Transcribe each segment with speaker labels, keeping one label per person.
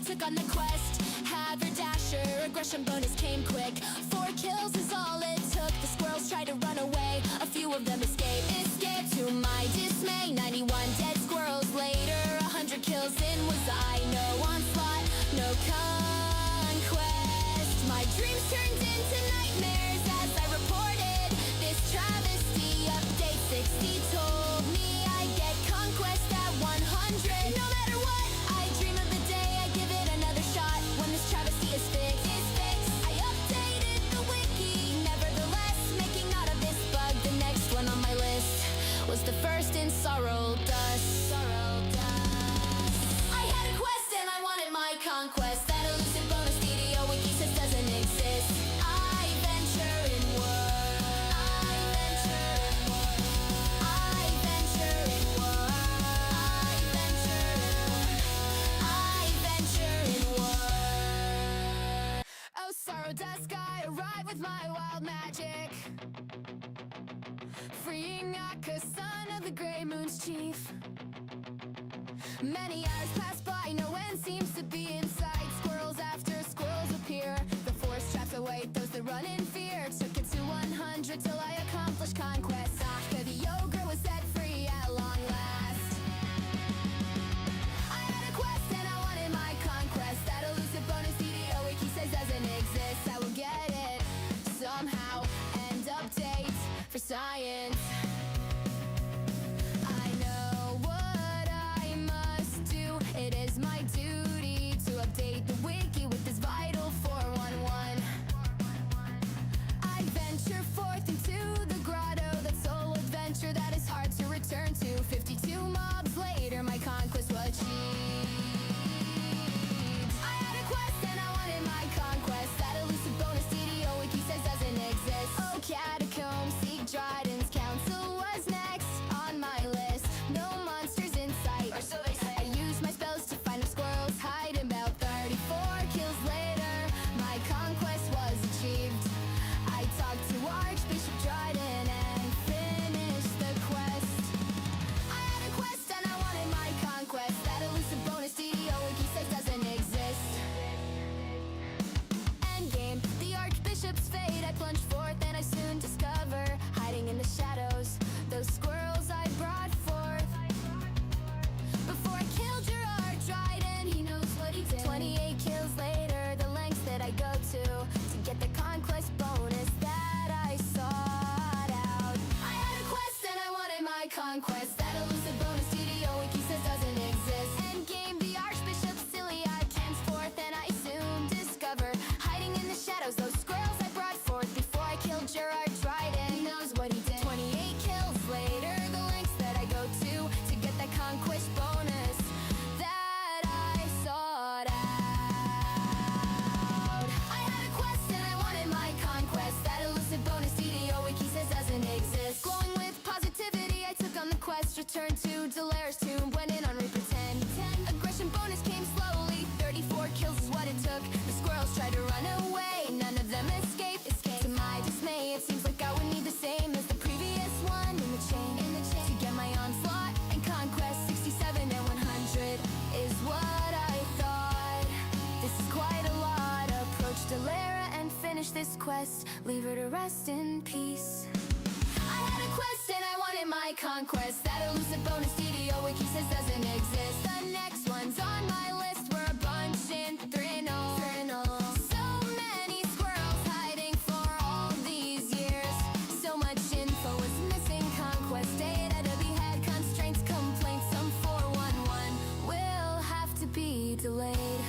Speaker 1: took on the quest. Haberdasher, aggression bonus came quick. 4 kills is all it took. The squirrels tried to run away, a few of them escaped. Escaped to my dismay, 91 dead squirrels later. 100 kills in was I. No onslaught, no conquest. My dreams turned into nightmares as I reported this travesty. Update 60 told me I get conquest at 100. No matter what, I dream of the day I give it another shot. When this travesty is fixed, I updated the wiki. Nevertheless, making out of this bug. The next one on my list was the first in sorrow dust. I had a quest and I wanted my conquest. That elusive bonus DDO wiki says doesn't exist. I venture in world. I venture in world. I venture in world. I venture in world. I venture in world. Oh, sorrow dusk, I arrive with my wild magic, freeing Akka, son of the gray moon's chief. Many hours pass by, no end seems to be in sight. Squirrels after squirrels appear. The forest traps await those that run in fear. Took it to 100 till I accomplished conquest. Akka the ogre was set free at long last. I had a quest and I wanted my conquest. That elusive bonus DDO wiki says doesn't exist. I will get it somehow. End update for science. I know what I must do. It is my duty to update the wiki with this vital 411. I venture forth into the grotto, that solo adventure that is hard to return to. 52 mobs later, my conquest was achieved. I had a quest and I wanted my conquest. That elusive bonus DDO wiki says doesn't exist. Oh, catacombs, seek Dryden's council was next on my list. No monsters in sight, or so they say. I used my spells to find the squirrels hiding. About 34 kills later, my conquest was achieved. I talked to Archbishop Dryden and finished the quest. I had a quest and I wanted my conquest. That elusive bonus DDO wiki says doesn't exist. Endgame, the Archbishop's fate. I plunge forth and I soon discover, hiding in the shadows, those squirrels I brought forth. Before I killed Gerard Dryden, he knows what he did. 28 kills later, the lengths that I go to get the conquest bonus that I sought out. I had a quest and I wanted my conquest. That elusive bonus DDO wiki says doesn't exist. Endgame, the Archbishop silly I comes forth and I soon discover, hiding in the shadows, those squirrels I brought forth. Before I killed Gerard Dryden, he knows what he did. 28 kills later, the lengths that I go to get that conquest bonus that I sought out. I had a quest and I wanted my conquest. That elusive bonus DDO wiki says doesn't exist. Glowing with positivity, I took on the quest. Returned to Delaire's tomb, went in on Reaper 10. Aggression bonus came slowly, 34 kills is what it took. The squirrels tried to run away, none of them escaped. To my dismay, it seems like I would need the same as the previous one in the chain. To get my onslaught and conquest, 67 and 100 is what I thought. This is quite a lot. Approach Delara and finish this quest. Leave her to rest in peace. I had a quest and I wanted my conquest. That elusive bonus DDO wiki says doesn't exist. The next ones on my list were a bunch in Thrinol. So many squirrels hiding for all these years. So much info was missing. Conquest data to be had. Constraints, complaints, some 411 will have to be delayed.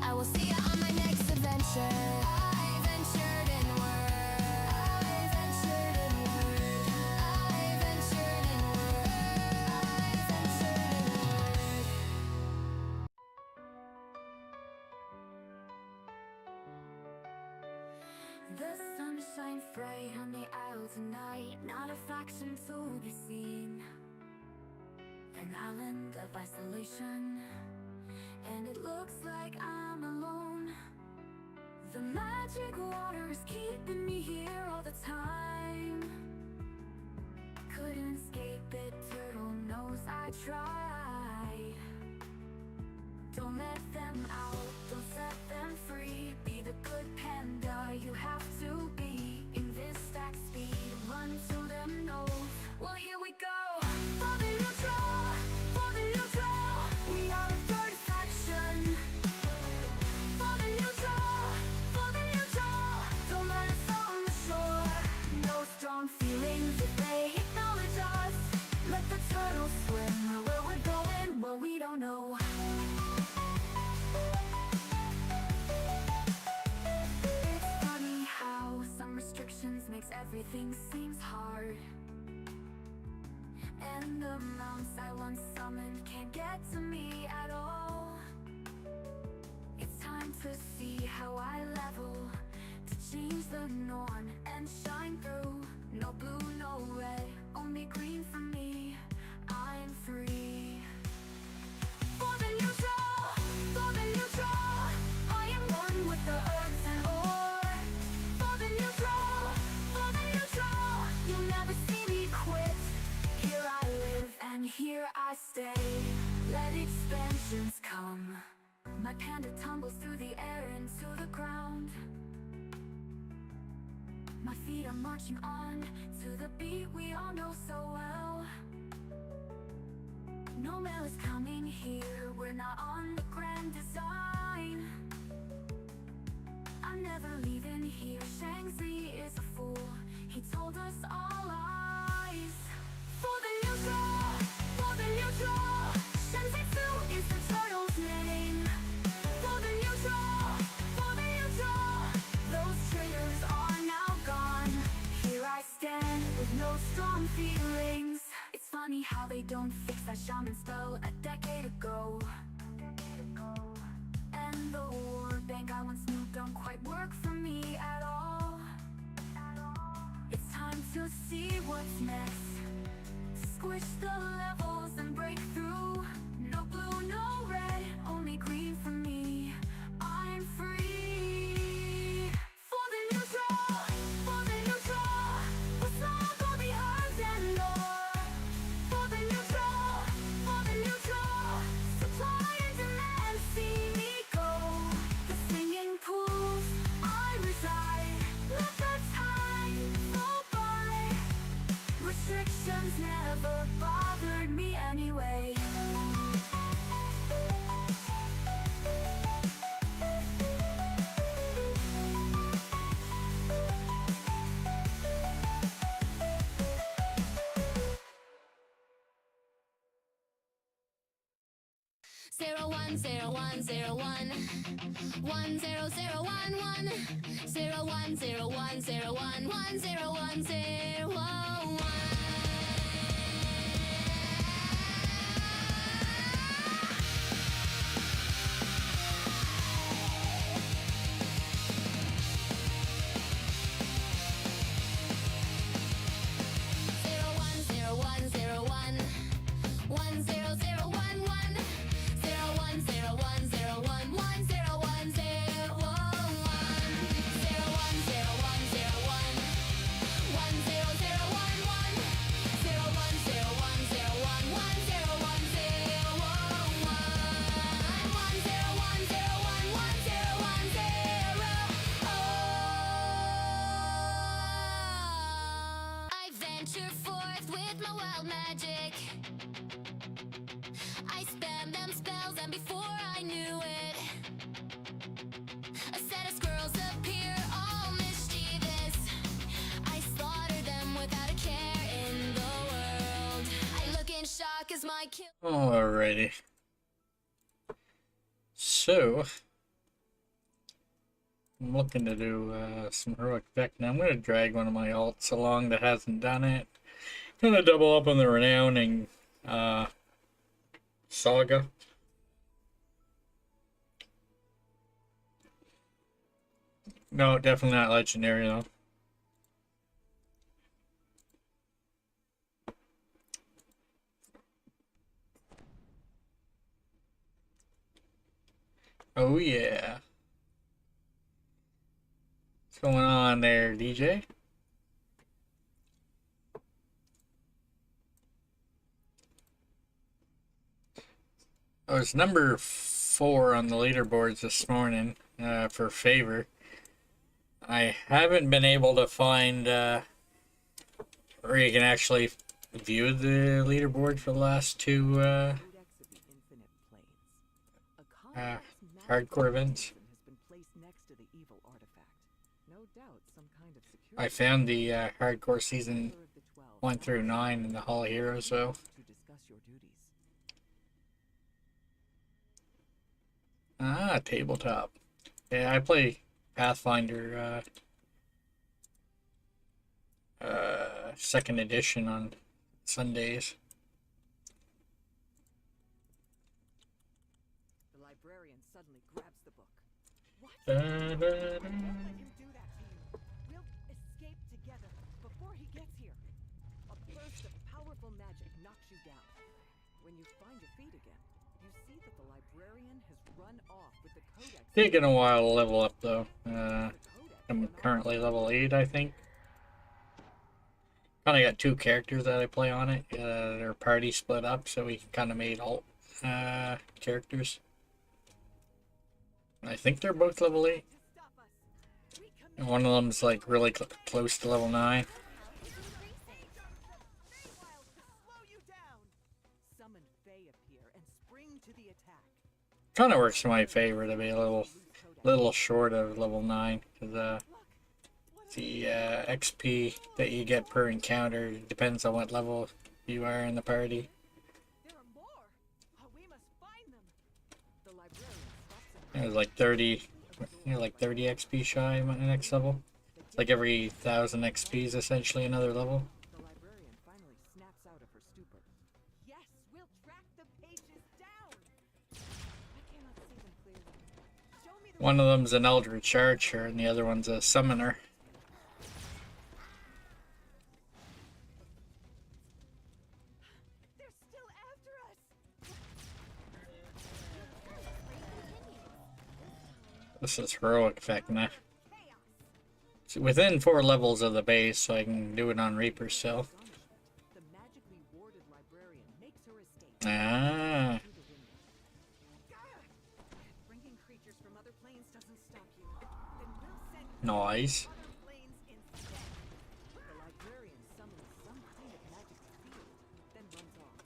Speaker 1: I will see ya on my next adventure. I ventured inward. I ventured inward. I ventured inward. I ventured inward. The sun shines bright on the isle tonight. Not a faction to be seen. An island of isolation, and it looks like I'm alone. The magic water is keeping me here all the time. Couldn't escape it, turtle knows I tried. Don't let them out. strong feelings if they acknowledge us. Let the turtles swim where we're going, well we don't know. It's funny how some restrictions makes everything seems hard. And the mounts I once summoned can't get to me at all. It's time to see how I level, to change the norm and shine through. No blue, no red, only green for me. I'm free. For the neutral, I am one with the earth and ore. For the neutral, you'll never see me quit. Here I live and here I stay. Let expansions come. My panda tumbles through the air into the ground. My feet are marching on to the beat we all know so well. No mail is coming here, we're not on the grand design. I'm never leaving here, Shang-Chi is a fool, he told us all lies. For the neutral, Shang-Chi is the turtle's name. For the neutral, those traitors are now gone. Here I stand with no strong feelings. It's funny how they don't fix that shaman spell a decade ago. And the war bank I once knew don't quite work for me at all. It's time to see what's next. Squish the levels and break through. No blue, no red, only green for me. I'm free. For the neutral, what's not gonna be hard and more. For the neutral, supply and demand, see me go. The singing pools I reside, let the time go by. Restrictions never bothered me anyway. 010101 10011 010101 10101.
Speaker 2: Alrighty. So, I'm looking to do some heroic deck now. I'm going to drag one of my alts along that hasn't done it. I'm going to double up on the Renown and Saga. No, definitely not legendary though. Oh yeah. What's going on there, DJ? I was number 4 on the leaderboards this morning for favor. I haven't been able to find where you can actually view the leaderboard for the last 2 hardcore events.
Speaker 3: Has been placed next to the evil artifact. No doubt some kind of security.
Speaker 2: I found the hardcore season
Speaker 3: Member of the 12,
Speaker 2: 1 through 9 in the Hall of Heroes, so
Speaker 3: to discuss your duties.
Speaker 2: tabletop. Yeah, I play Pathfinder 2nd edition on Sundays.
Speaker 3: The librarian suddenly grabs the book. What?
Speaker 2: Da, da, da.
Speaker 3: Let him do that to you. We'll escape together before he gets here. A burst of powerful magic knocks you down. When you find your feet again, you see that the librarian has run off with the codex.
Speaker 2: Taking a while to level up though.
Speaker 3: The codex
Speaker 2: I'm
Speaker 3: went off.
Speaker 2: currently level 8, I think. Kind of got 2 characters that I play on it. Their party split up, so we kind of made alt characters. I think they're both level 8.
Speaker 3: To stop us. We commit
Speaker 2: And one of them's like really close to level 9.
Speaker 3: Feywild to slow you down. Summon Fey appear and spring to the attack.
Speaker 2: Kind of works in my favor to be a little short of level 9, because the XP that you get per encounter depends on what level you are in the party.
Speaker 3: There are more. We must find them. The librarian stops him.
Speaker 2: It was like 30, like 30 XP shy in my next level. It's like every 1000 XP is essentially another level.
Speaker 3: The librarian finally snaps out of her stupor. Yes, we'll track the pages down. I cannot see them clearly. Show me the
Speaker 2: One of them's an Eldritch Archer and the other one's a Summoner.
Speaker 3: They're still after us.
Speaker 2: This is heroic effect now.
Speaker 3: Chaos.
Speaker 2: It's within 4 levels of the base, so I can do it on Reaper still.
Speaker 3: The magically warded librarian makes her escape
Speaker 2: Ah,
Speaker 3: through the window. Bringing creatures from other planes doesn't stop you. Then we'll send
Speaker 2: nice.
Speaker 3: other planes instead. The librarian summons some kind of magic field, then runs off.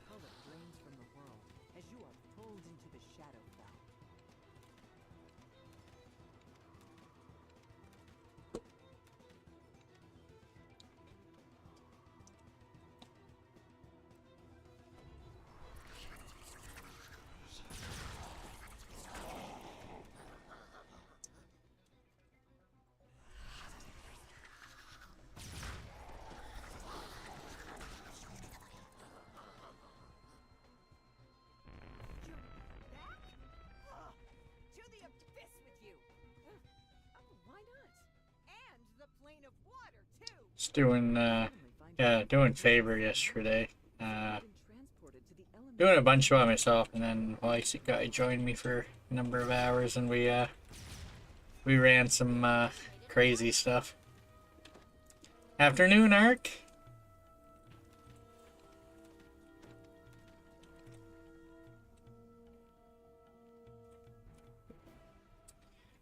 Speaker 3: Color drains from the world as you are pulled into the shadow valley. You're back? To the abyss with you! Oh, why not? And the plane of water, too!
Speaker 2: Just doing,
Speaker 3: Suddenly find
Speaker 2: yeah, doing favor yesterday.
Speaker 3: yourself been transported to the element.
Speaker 2: Doing a bunch by myself, and then Weiss guy joined me for a number of hours, and we ran some crazy stuff. Afternoon, Ark.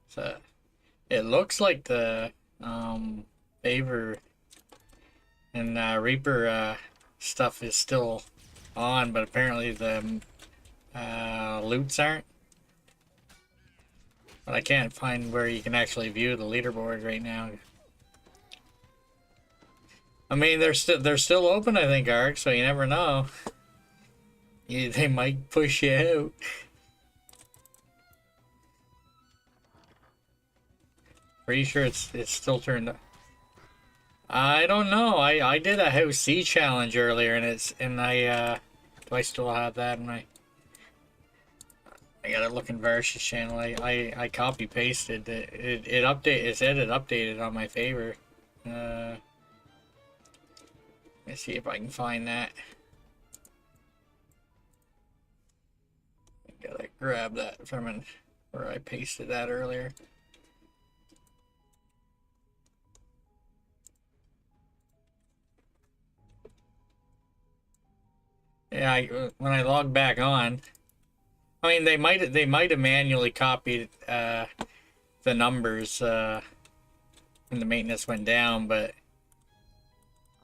Speaker 2: So it looks like the favor and Reaper stuff is still on, but apparently the loots aren't. But I can't find where you can actually view the leaderboard right now. I mean, they're still open, I think, Ark. So you never know. They might push you out. Pretty sure it's still turned up. I don't know. I did a House C challenge earlier, and I do I still have that in my? I gotta look in Varsh's channel. I copy pasted it. It update. It said it updated on my favor. Let's see if I can find that. I gotta grab that from where I pasted that earlier. Yeah, when I log back on, I mean they might have manually copied the numbers when the maintenance went down, but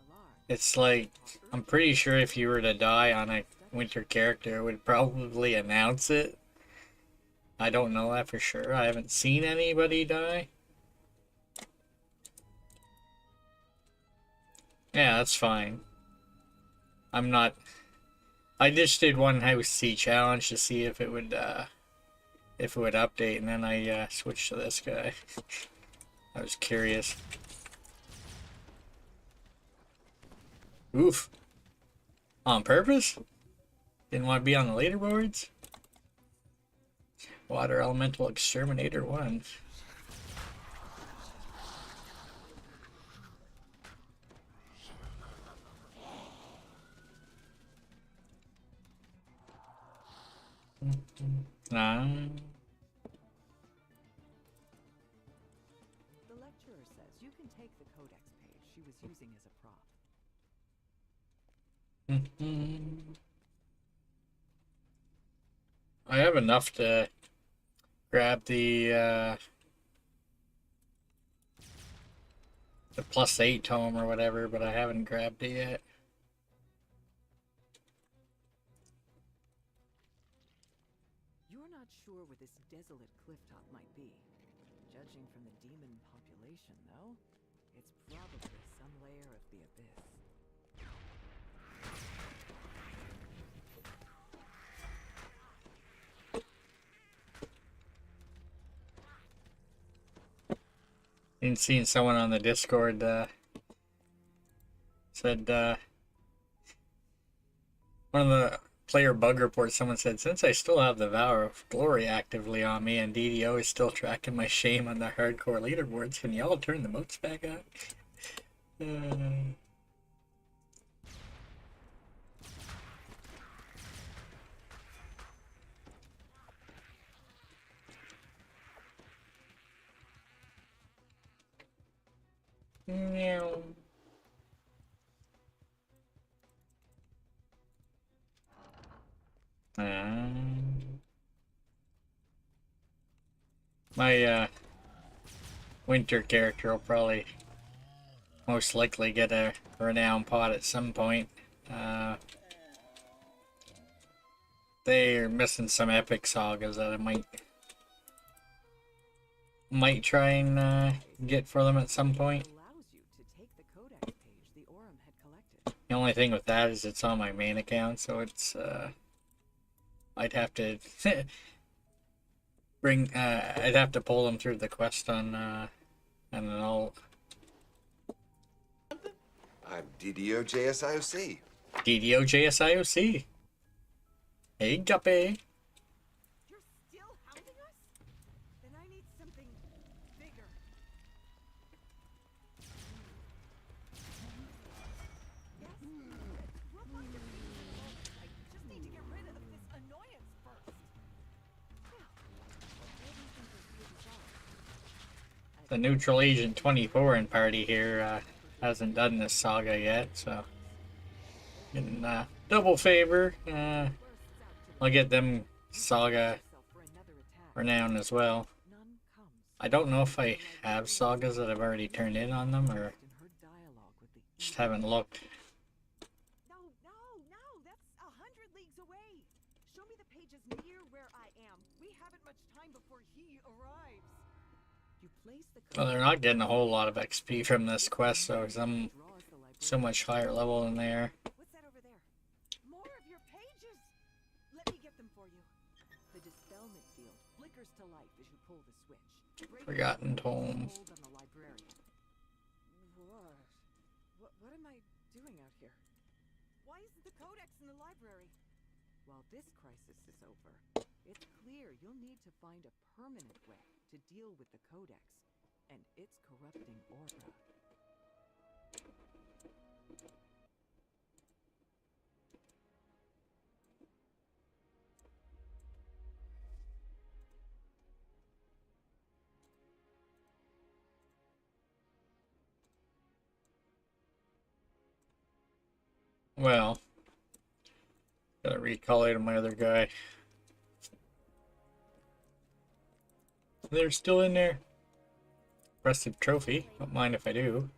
Speaker 3: Alarm.
Speaker 2: it's like I'm pretty sure if you were to die on a winter character, it would probably announce it. I don't know that for sure. I haven't seen anybody die. Yeah, that's fine. I'm not. I just did one house C challenge to see if it would update, and then I switched to this guy. I was curious. Oof. On purpose? Didn't want to be on the leaderboards? Water Elemental Exterminator 1. Nah.
Speaker 3: The lecturer says you can take the codex page she was using as a prop.
Speaker 2: I have enough to grab the +8 tome or whatever, but I haven't grabbed it yet.
Speaker 3: You're not sure where this desolate clifftop might be. Judging from the demon population, though, it's probably some layer of the abyss.
Speaker 2: Been seeing someone on the Discord said one of the player bug reports, someone said, since I still have the Vow of Glory actively on me and DDO is still tracking my shame on the hardcore leaderboards, can y'all turn the moats back on? Meow. My winter character will probably most likely get a renown pot at some point. They are missing some epic sagas that I might try and get for them at some point.
Speaker 3: Allows you to take the codex page the Aurum had collected.
Speaker 2: The only thing with that is it's on my main account, so it's I'd have to I'd have to pull them through the quest on and then I'll
Speaker 4: I'm DDO JSIOC.
Speaker 2: DDO JSIOC. Hey Guppy.
Speaker 3: You're still hounding us? Then I need something bigger. Yes? We'll find a reason. I just need to get rid of this annoyance first. Now, what do you think those pages are?
Speaker 2: The Neutral Agent 24 in party here hasn't done this saga yet, so getting double favor. I'll get them saga renown as well. I don't know if I have sagas that I've already turned in on them or just haven't looked.
Speaker 3: No, that's 100 leagues away. Show me the pages near where I am. We haven't much time before he arrives. You place the
Speaker 2: Well, they're not getting a whole lot of XP from this quest, so I'm so much higher level than they are.
Speaker 3: What's that over there? More of your pages. Let me get them for you. The dispelment field flickers to life as you pull the switch.
Speaker 2: Forgotten Tome.
Speaker 3: Hold on the librarian. What am I doing out here? Why isn't the codex in the library? While this crisis is over, it's clear you'll need to find a permanent way to deal with the codex and its corrupting aura.
Speaker 2: Well, gotta recolor my other guy. They're still in there. Impressive trophy. Don't mind if I do.
Speaker 1: And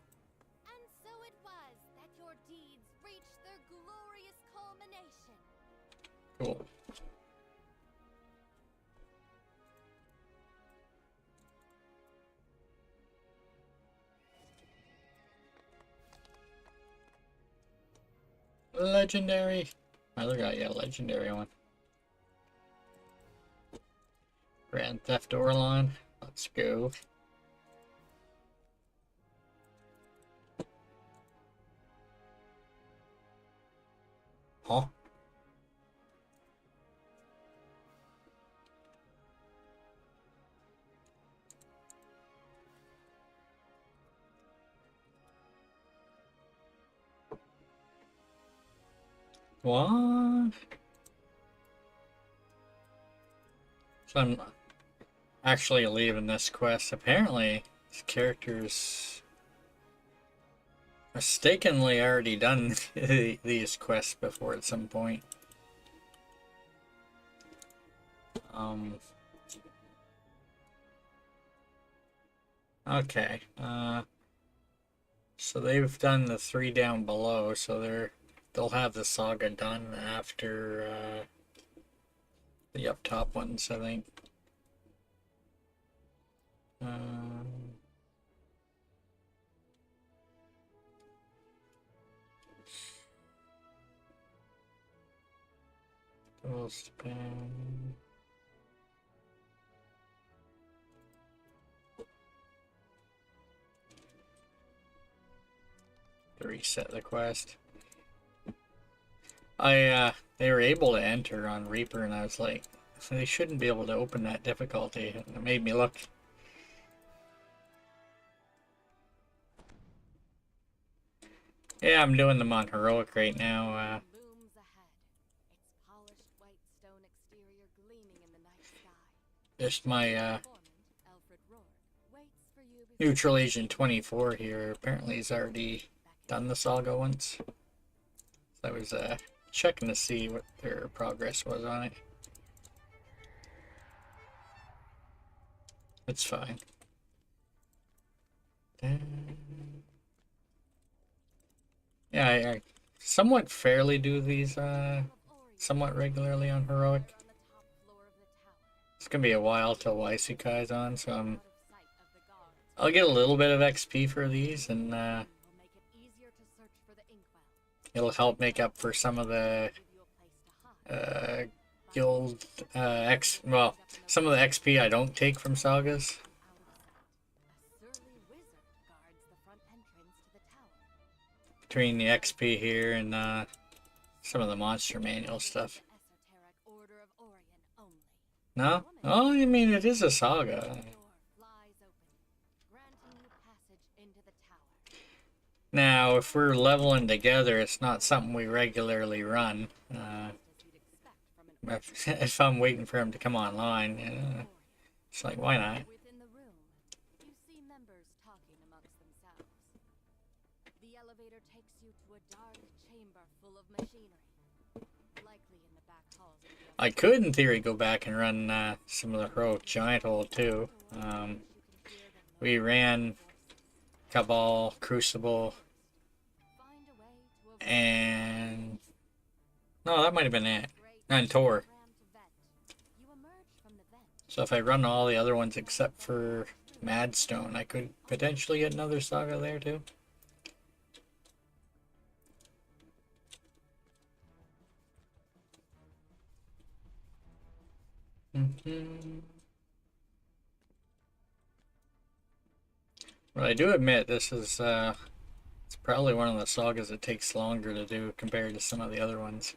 Speaker 1: so it was that your deeds reached their glorious culmination.
Speaker 2: Cool. Legendary. I look at, yeah, legendary one. Grand Theft Orlon. Let's go. Huh? What? So I'm actually leaving this quest. Apparently, this character's mistakenly already done these quests before at some point. Okay. So they've done the 3 down below, so they'll have the saga done after the up top ones, I think. Dual spam. To reset the quest. They were able to enter on Reaper, and I was like, they shouldn't be able to open that difficulty. And it made me look. Yeah, I'm doing them on heroic right now.
Speaker 1: Looms ahead. Its polished white stone exterior gleaming in the night sky.
Speaker 2: Just my
Speaker 1: Alfred Rourke waits for you before
Speaker 2: neutral agent 24 here. Apparently, he's already done the saga once. So I was checking to see what their progress was on it. It's fine. Yeah, I somewhat fairly do these somewhat regularly on heroic.
Speaker 1: on the top floor of the tower.
Speaker 2: It's gonna be a while till Ysekai's on, so
Speaker 1: Out of sight of the guards.
Speaker 2: I'll get a little bit of XP for these, and
Speaker 1: Will make it easier to search for the inkwell.
Speaker 2: it'll help make up for some of the
Speaker 1: Give you a place to hide.
Speaker 2: guild well, some of the XP I don't take from sagas.
Speaker 1: Out of sight. A surly wizard guards the front entrance to the tower.
Speaker 2: Between the XP here and some of the monster manual stuff.
Speaker 1: Esoteric Order of Orion only.
Speaker 2: No? Oh, I mean, it is a saga.
Speaker 1: The door flies open, granting you passage into the tower.
Speaker 2: Now, if we're leveling together, it's not something we regularly run.
Speaker 1: As you'd expect from an
Speaker 2: If I'm waiting for him to come online, it's like, why not?
Speaker 1: Within the room, you see members talking amongst themselves. The elevator takes you to a dark chamber full of machinery, likely in the back halls of the
Speaker 2: I could, in theory, go back and run some of the heroic giant hole too. We ran Cabal, Crucible,
Speaker 1: find a way to avoid
Speaker 2: and no, that might have been it.
Speaker 1: great
Speaker 2: And Tor.
Speaker 1: cramped vent. You emerge from the vent.
Speaker 2: So if I run all the other ones except for Madstone, I could potentially get another saga there too. Well, I do admit this is it's probably one of the sagas that takes longer to do compared to some of the other ones.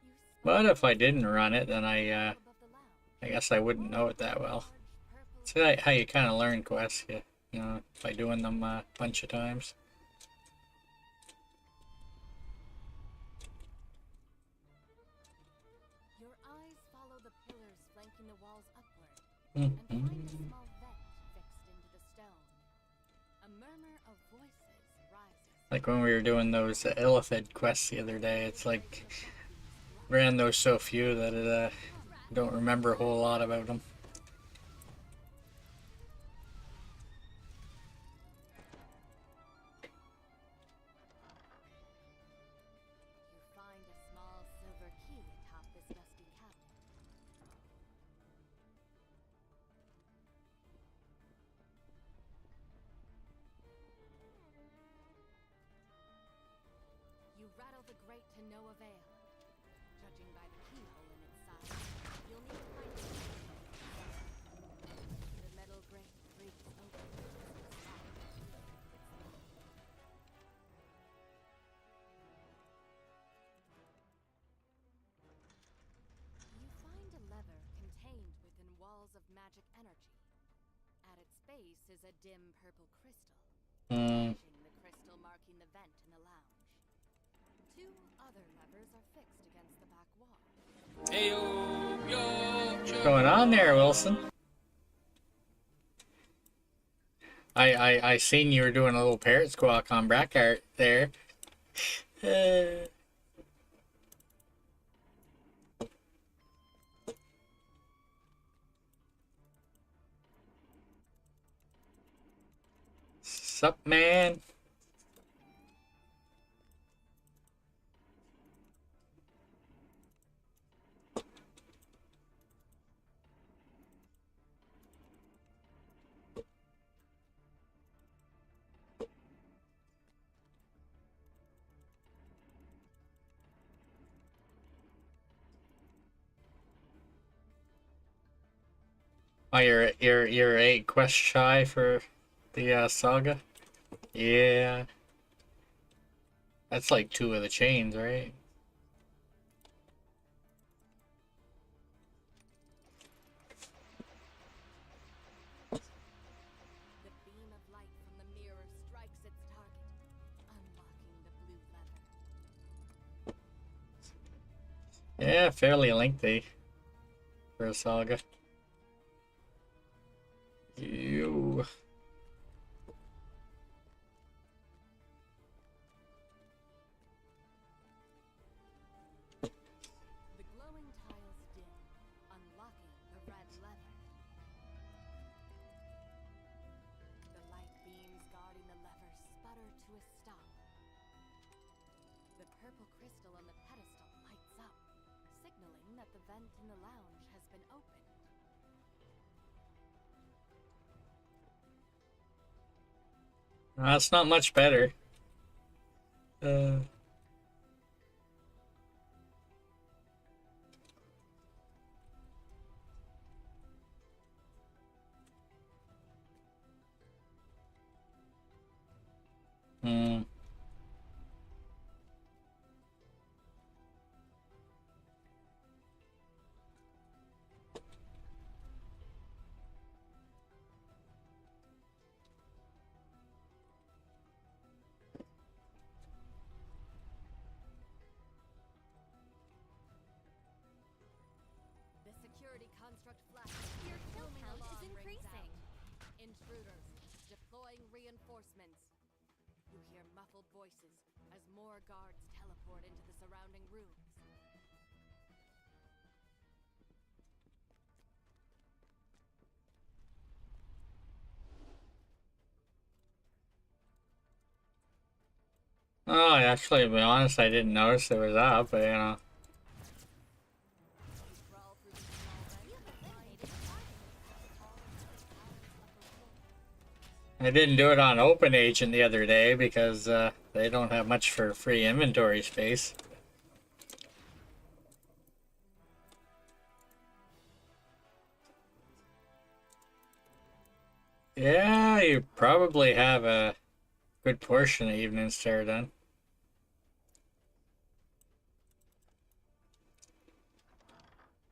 Speaker 1: You spot
Speaker 2: But if I didn't run it, then I
Speaker 1: above the lounge.
Speaker 2: I guess I wouldn't know it that well.
Speaker 1: Large purple
Speaker 2: It's how you kind of learn quests, you know, by doing them a bunch of times.
Speaker 1: Your eyes follow the pillars flanking the walls upward and find a small vent fixed into the stone. A murmur of voices rises.
Speaker 2: Like when we were doing those Illithid quests the other day, it's like ran those so few that it don't remember a whole lot about them.
Speaker 1: You find a small silver key atop this dusty cabinet.
Speaker 5: to no avail. Judging by the keyhole in its side, you'll need to find it. The metal grate creaks open. You find a lever contained within walls of magic energy. At its base is a dim purple crystal. The crystal marking the vent in the lounge. Two other levers are fixed against the back wall.
Speaker 2: Hey, what's going on there, Wilson? I seen you were doing a little parrot squawk on Brackart there. Sup, man? Oh, you're 8 quests shy for the saga. Yeah, that's like 2 of the chains, right?
Speaker 5: The beam of light from the mirror strikes its target, unlocking the blue lever.
Speaker 2: Yeah, fairly lengthy for a saga. You.
Speaker 5: The glowing tiles dim, unlocking the red lever. The light beams guarding the lever sputter to a stop. The purple crystal on the pedestal lights up, signaling that the vent in the lounge has been opened.
Speaker 2: That's not much better. Hmm.
Speaker 5: The security construct flashes. Your kill count is increasing. Intruders, deploying reinforcements. You hear muffled voices as more guards teleport into the surrounding rooms.
Speaker 2: Oh, actually, to be honest, I didn't notice it was up, but you know.
Speaker 5: You crawl through the small vent to find
Speaker 2: I didn't do it on Open Agent the other day because they don't have much for free inventory space. Yeah, you probably have a good portion of Evening Star done.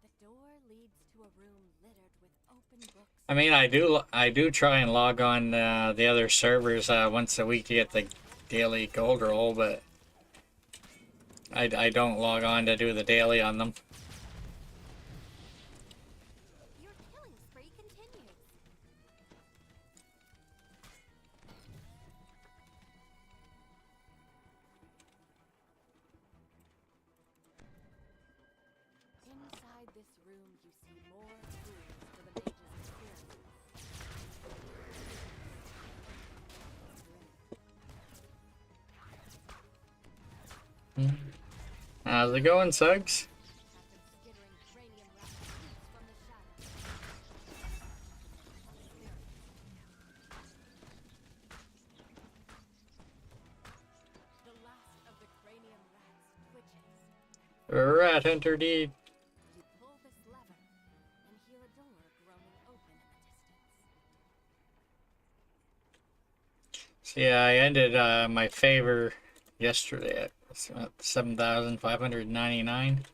Speaker 5: the door leads to a room littered with open books.
Speaker 2: I mean, I do try and log on the other servers once a week to get the daily gold roll, but I don't log on to do the daily on them.
Speaker 5: Your killing spree continues. Inside this room, you see more tools for the mage's experience.
Speaker 2: How's it going, Suggs?
Speaker 5: Captain skittering cranium wrapped shoots from the shadows. The last of the cranium rats twitches.
Speaker 2: Rat Hunter deed.
Speaker 5: You pull this lever and hear a door groaning open in the distance.
Speaker 2: So yeah, I ended my favor yesterday at 7,599.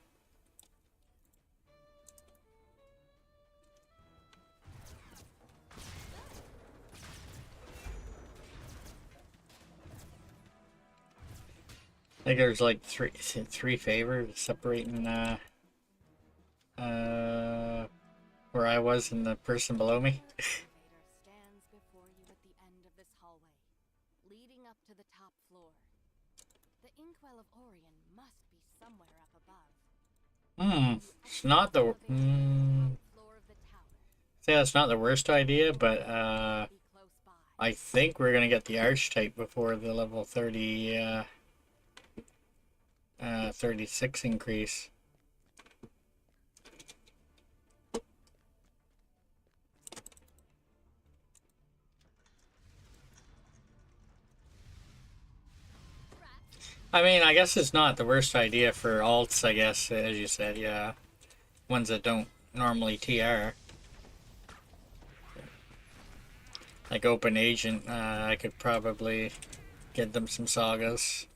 Speaker 2: I think there's like three favors separating where I was and the person below me.
Speaker 5: Elevator stands before you at the end of this hallway, leading up to the top floor. The inkwell of Orion must be somewhere up above.
Speaker 2: It's not the
Speaker 5: Floor of the tower.
Speaker 2: yeah, it's not the worst idea, but
Speaker 5: Be close by.
Speaker 2: I think we're gonna get the archetype before the level 30 36 increase. I mean, I guess it's not the worst idea for alts, I guess, as you said, yeah. Ones that don't normally TR. Like Open Agent, I could probably get them some sagas.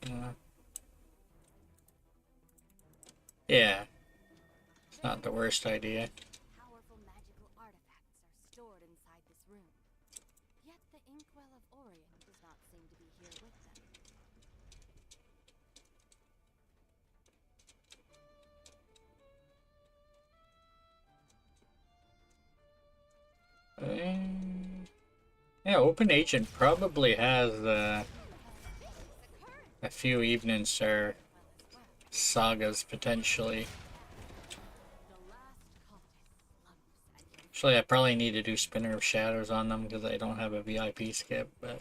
Speaker 2: Yeah. It's not the worst idea.
Speaker 5: Powerful magical artifacts are stored inside this room. Yet the inkwell of Orion does not seem to be here with them.
Speaker 2: Yeah, Open Agent probably has a few Evening Star sagas potentially.
Speaker 5: The last cultist slumps at your
Speaker 2: Actually, I probably need to do Spinner of Shadows on them because I don't have a VIP skip, but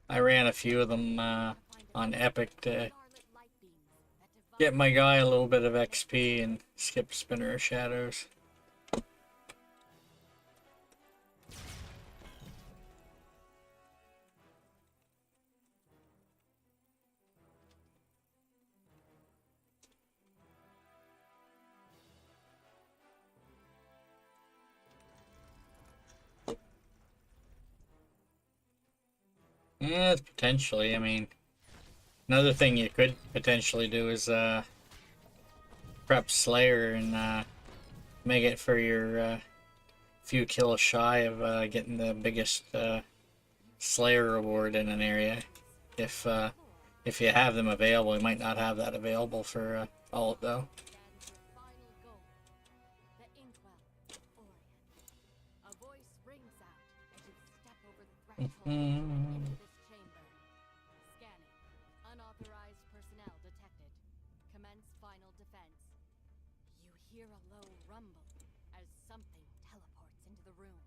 Speaker 2: I ran a few of them on Epic to
Speaker 5: starlit light beams that divide
Speaker 2: get my guy a little bit of XP and skip Spinner of Shadows. Yeah, potentially. I mean, another thing you could potentially do is prep Slayer and make it for your few kills shy of getting the biggest Slayer reward in an area. If you have them available, you might not have that available for alt though.
Speaker 5: stands your final goal. The inkwell of Orion. A voice rings out as you step over the threshold and into this chamber. Scanning. Unauthorized personnel detected. Commence final defense. You hear a low rumble as something teleports into the room.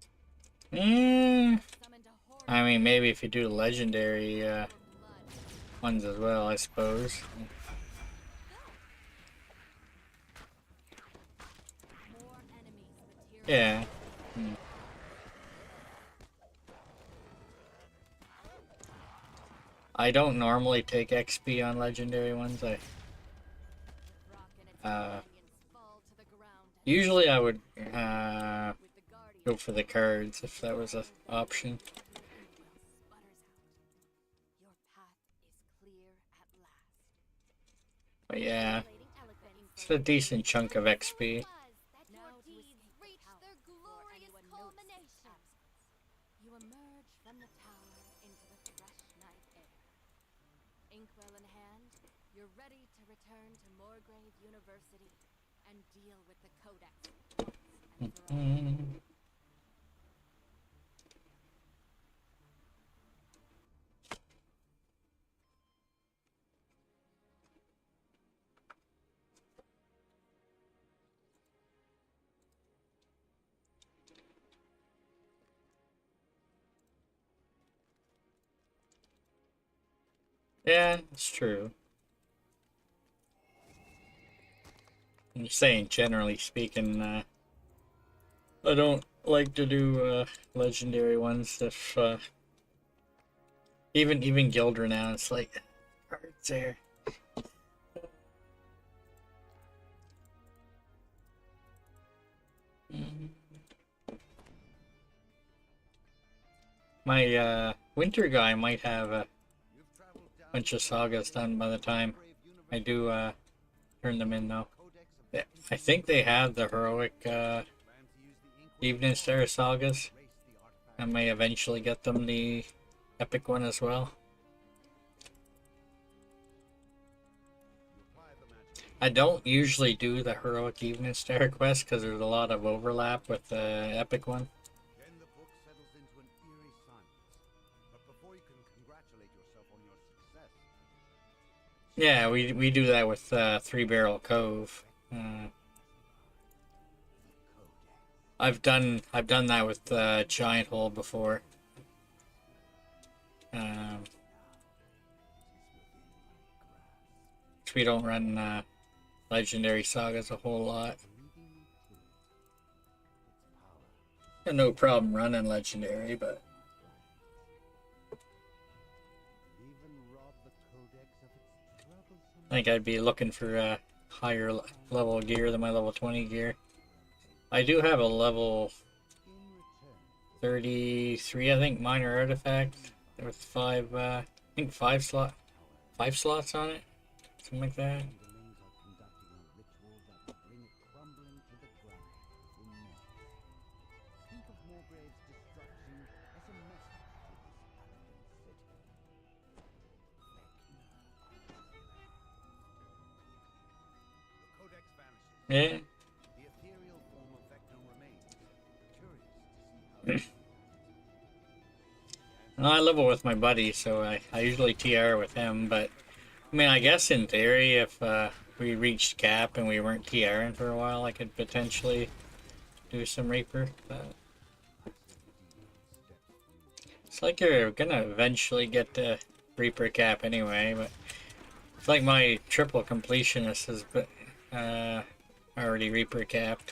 Speaker 5: Summoned a horror
Speaker 2: I mean, maybe if you do legendary
Speaker 5: blood.
Speaker 2: ones as well, I suppose.
Speaker 5: More enemies materialize.
Speaker 2: Yeah. I don't normally take XP on legendary ones.
Speaker 5: Rock and its companions fall to the ground and
Speaker 2: Usually I would
Speaker 5: with the guardian
Speaker 2: go for the cards if that was an option.
Speaker 5: sputters out. Your path is clear at last.
Speaker 2: But yeah,
Speaker 5: Eloquent
Speaker 2: it's a decent chunk of XP.
Speaker 5: Now to escape the tower before anyone notices its absence. You emerge from the tower into the fresh night air. Inkwell in hand, you're ready to return to Moorgrave University and deal with the Codex once and for all.
Speaker 2: Yeah, it's true. I'm just saying, generally speaking, I don't like to do legendary ones. If even Guild Renown, it's like cards there. My winter guy might have a bunch of sagas done by the time I do turn them in, though. Yeah, I think they have the heroic Evening Star sagas. I may eventually get them the epic one as well. I don't usually do the heroic Evening Star quest because there's a lot of overlap with the epic one.
Speaker 6: Then the book settles into an eerie silence. But before you can congratulate yourself on your success,
Speaker 2: Yeah, we do that with Three Barrel Cove. I've done that with Giant Hole before. We don't run Legendary Sagas a whole lot. Got no problem running Legendary, but
Speaker 6: even rob the codex of its troublesome.
Speaker 2: I think I'd be looking for a higher level gear than my level 20 gear. I do have a level 33, I think, minor artifact with I think five slots on it, something like that.
Speaker 6: Underlings are conducting a ritual that will bring it crumbling to the ground in minutes. Think of Morgrave's destruction as a message to this arrogant city. The codex vanishes.
Speaker 2: Yeah.
Speaker 6: The ethereal form of Vecna remains. Curious to see how
Speaker 2: Well, I level with my buddy, so I usually TR with him, but I mean, I guess in theory, if we reached cap and we weren't TRing for a while, I could potentially do some Reaper, but it's like you're gonna eventually get to Reaper cap anyway, but it's like my triple completionist is already Reaper capped.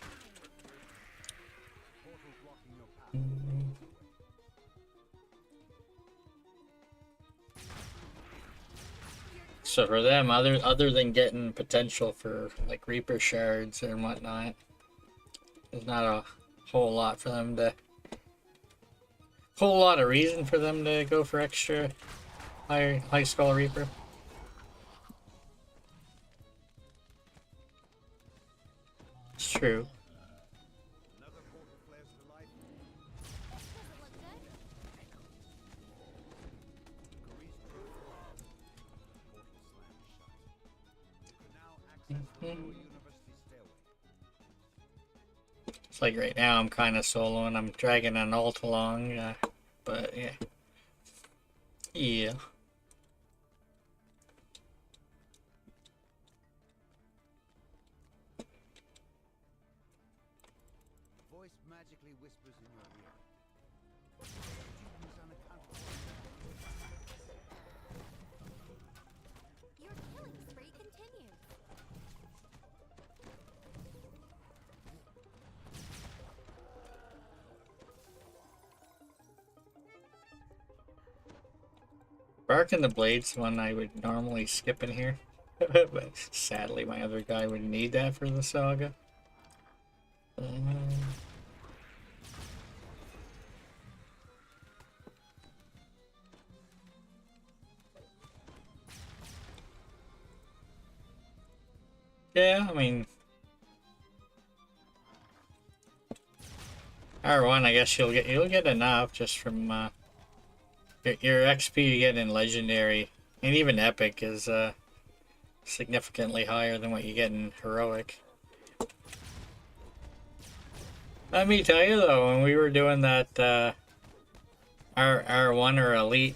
Speaker 2: So for them, other than getting potential for like Reaper shards and whatnot, there's not a whole lot for them to, whole lot of reason for them to go for extra high skull Reaper. It's true.
Speaker 6: another portal flares to life. Carice portal slams shut. You can now access the lower university stairway.
Speaker 2: It's like right now I'm kind of soloing. I'm dragging an ult along, but yeah. Yeah.
Speaker 6: A voice magically whispers in your ear. Demons unaccountable.
Speaker 5: Your killing spree continues.
Speaker 2: Bark and the Blades one I would normally skip in here. But sadly my other guy would need that for the saga. Yeah, I mean, R1, I guess you'll get enough just from your XP you get in Legendary and even Epic is significantly higher than what you get in Heroic. Let me tell you though, when we were doing that R1 or Elite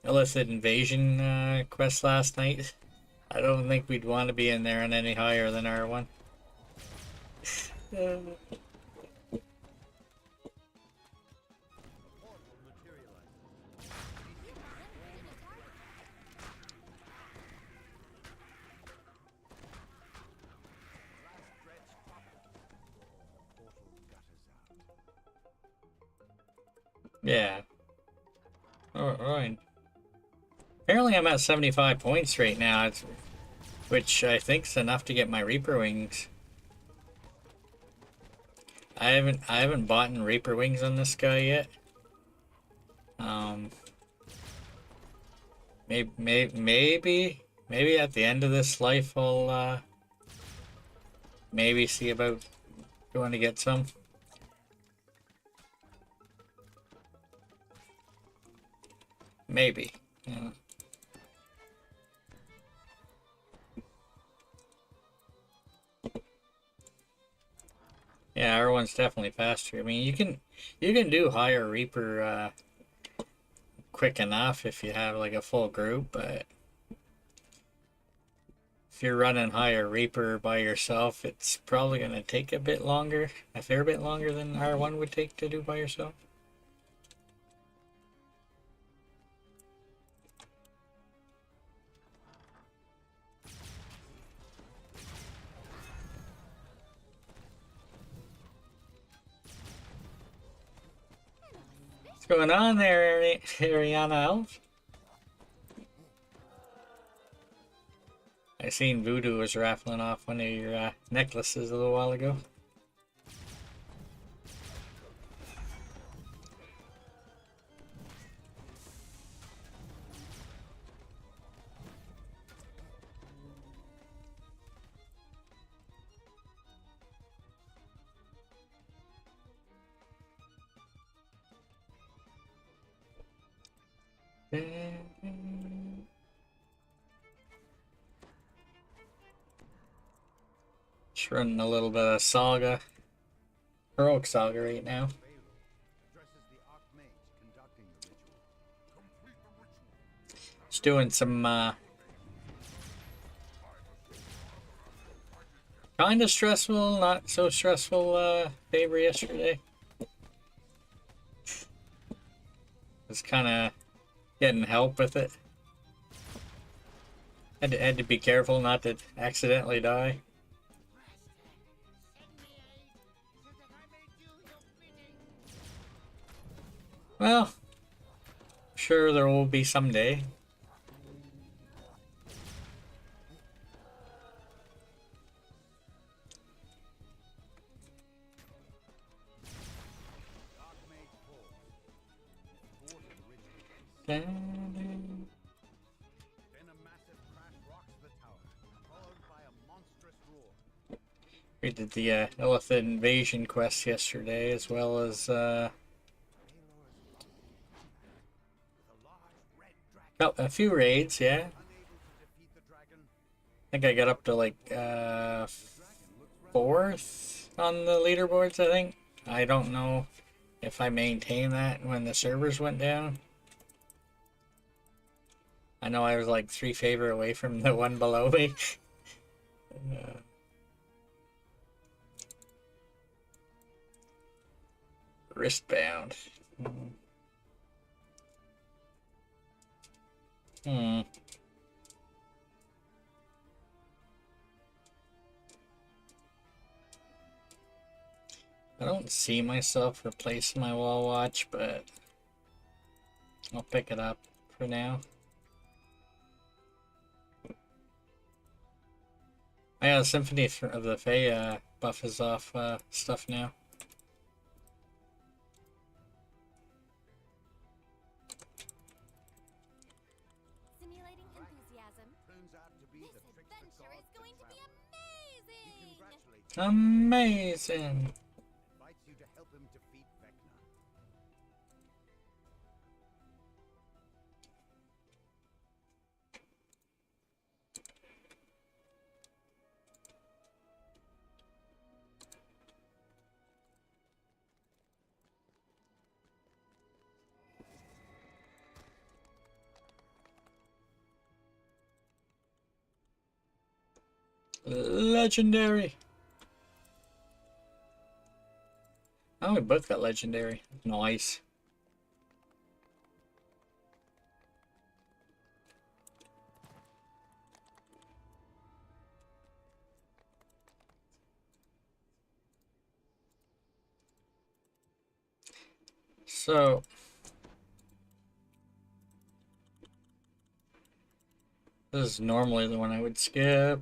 Speaker 2: Illicit Invasion quest last night, I don't think we'd want to be in there on any higher than R1.
Speaker 6: Portal materializes. Last thread spotted. Portal gutters out.
Speaker 2: Yeah. Alright. Apparently I'm at 75 points right now, which I think is enough to get my Reaper Wings. I haven't bought in Reaper wings on this guy yet. Maybe at the end of this life I'll maybe see about going to get some. Maybe. Yeah. Yeah, everyone's definitely faster. I mean, you can do higher Reaper quick enough if you have like a full group, but if you're running higher Reaper by yourself, it's probably gonna take a bit longer, a fair bit longer than R1 would take to do by yourself. What's going on there, Ariana Elf? I seen Voodoo was raffling off one of your necklaces a little while ago. Just running a little bit of Saga, Heroic Saga right now.
Speaker 6: Addresses the Archmage conducting the ritual.
Speaker 2: Just doing some kind of stressful, not so stressful favor yesterday. Was kind of getting help with it. Had to be careful not to accidentally die. Well, sure there will be someday.
Speaker 6: Then a massive crash rocks the tower, followed by a monstrous roar.
Speaker 2: We did the Illithid invasion quest yesterday, as well as a few raids. Yeah,
Speaker 6: Unable to defeat the dragon,
Speaker 2: I think I got up to like 4th on the leaderboards. I think. I don't know if I maintained that when the servers went down. I know I was like 3 favor away from the one below me. Wristbound. I don't see myself replacing my wall watch, but I'll pick it up for now. Yeah, the Symphony of the Fae buff is off stuff now.
Speaker 5: Simulating enthusiasm.
Speaker 6: turns out to be
Speaker 5: This
Speaker 6: the trickster
Speaker 5: adventure
Speaker 6: god
Speaker 5: is going to be
Speaker 6: He
Speaker 5: amazing!
Speaker 6: congratulates you,
Speaker 2: Amazing!
Speaker 6: invites you to help him defeat Vecna.
Speaker 2: Legendary! Oh, we both got legendary. Nice. So this is normally the one I would skip.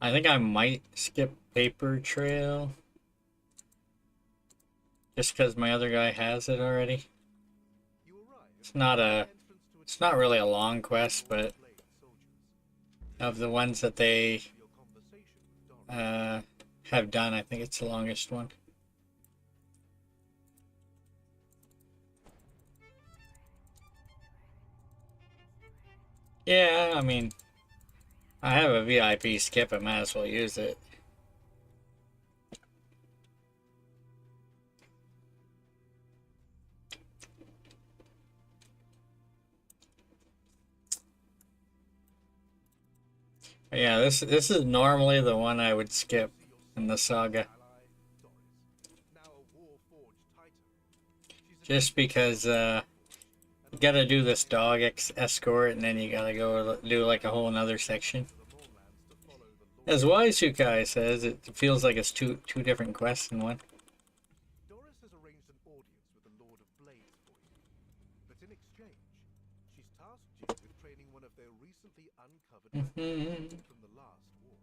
Speaker 2: I think I might skip Paper Trail. Just because my other guy has it already. It's not really a long quest, but of the ones that they have done, I think it's the longest one. Yeah, I mean, I have a VIP skip, I might as well use it. Yeah, this is normally the one I would skip in the saga. Just because you gotta do this dog escort, and then you gotta go do like a whole another section. As Waizukai says, it feels like it's two different quests in one.
Speaker 7: Doris has arranged an audience with the Lord of Blades for you. But in exchange, she's tasked you with training one of their recently uncovered weapons from the last war.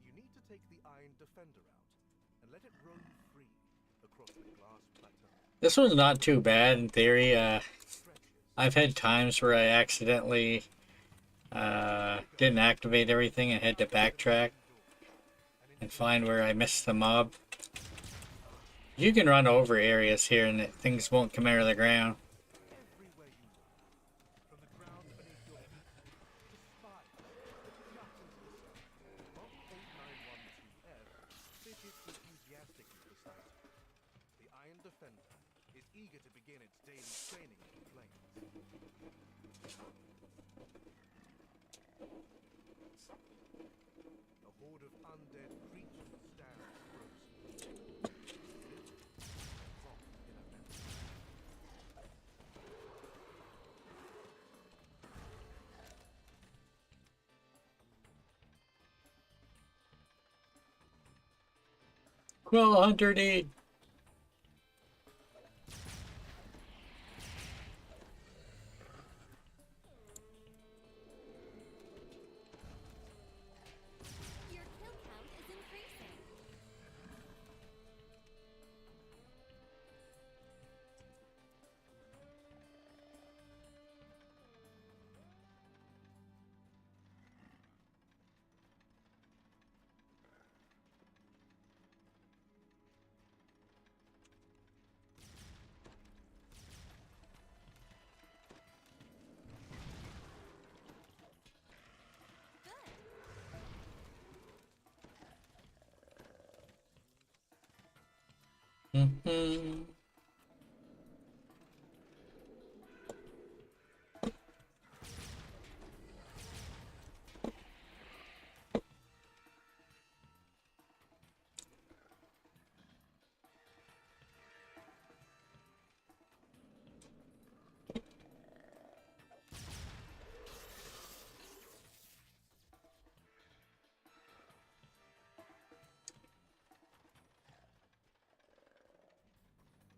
Speaker 7: You need to take the Iron Defender out and let it roam free across the glass plateau.
Speaker 2: This one's not too bad in theory. I've had times where I accidentally didn't activate everything and had to backtrack and find where I missed the mob. You can run over areas here and things won't come out of the ground.
Speaker 7: Everywhere you look, from the ground beneath your feet to spires that jut into the sky, Mark 8912F fidgets enthusiastically beside you. The Iron Defender is eager to begin its daily training in the flames. A horde of undead creatures stands frozen. Rock in a memory.
Speaker 2: Well, Hunter need.
Speaker 5: Your kill count is increasing.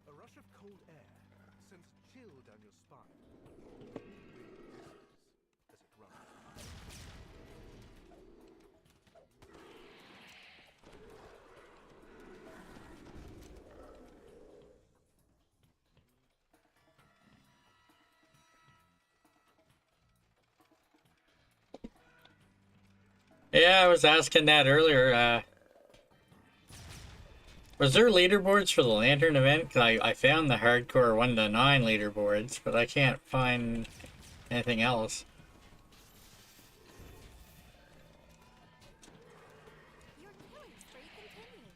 Speaker 7: A rush of cold air sends a chill down your spine. Wind whistles as it runs.
Speaker 2: Yeah, I was asking that earlier. Was there leaderboards for the Lantern event? 'Cause I found the hardcore 1 to 9 leaderboards, but I can't find anything else.
Speaker 5: Your killing spree continues.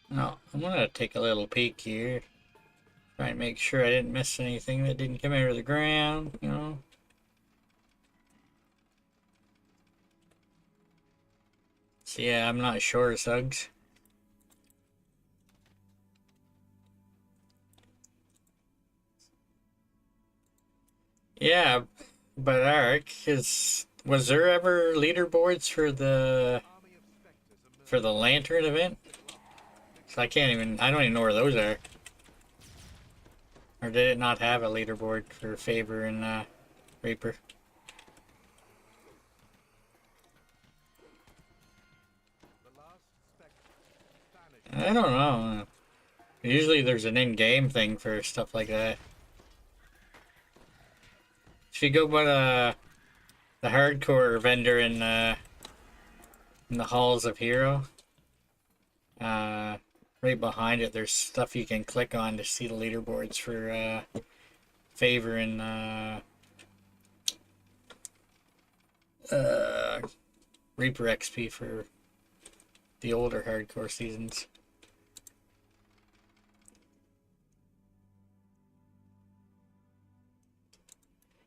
Speaker 2: No, I'm gonna take a little peek here. Try and make sure I didn't miss anything that didn't come out of the ground, you know. So yeah, I'm not sure, Suggs. Yeah, but Ark, was there ever leaderboards for the Lantern event? So I don't even know where those are. Or did it not have a leaderboard for Favor and Reaper.
Speaker 7: The last spectre vanished.
Speaker 2: I don't know. Usually there's an in-game thing for stuff like that. If you go by the hardcore vendor in the Halls of Hero, right behind it, there's stuff you can click on to see the leaderboards for favor and Reaper XP for the older hardcore seasons.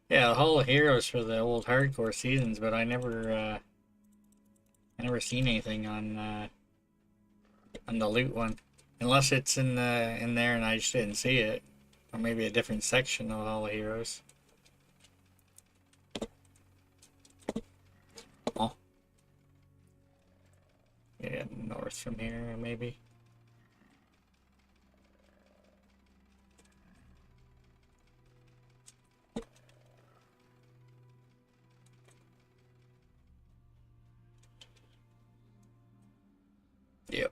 Speaker 2: Yeah, the Hall of Heroes for the old hardcore seasons, but I never seen anything on the loot one, unless it's in there and I just didn't see it, or maybe a different section of Hall of Heroes. Oh, yeah, north from here maybe. Yep.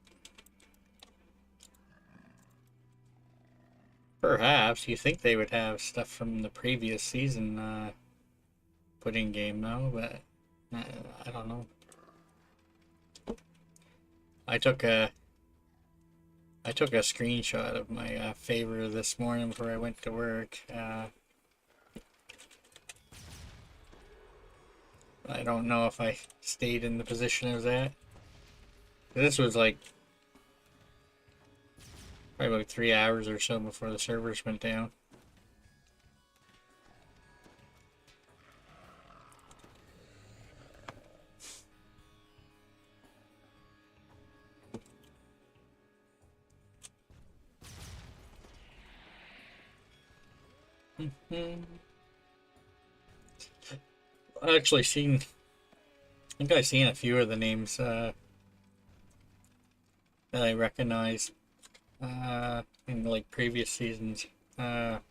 Speaker 2: Perhaps. You think they would have stuff from the previous season put in game though, but I don't know. I took a screenshot of my favor this morning before I went to work. I don't know if I stayed in the position I was at. This was like probably about 3 hours or so before the servers went down. I actually seen. I think I've seen a few of the names that I recognize in like previous seasons. Hardcore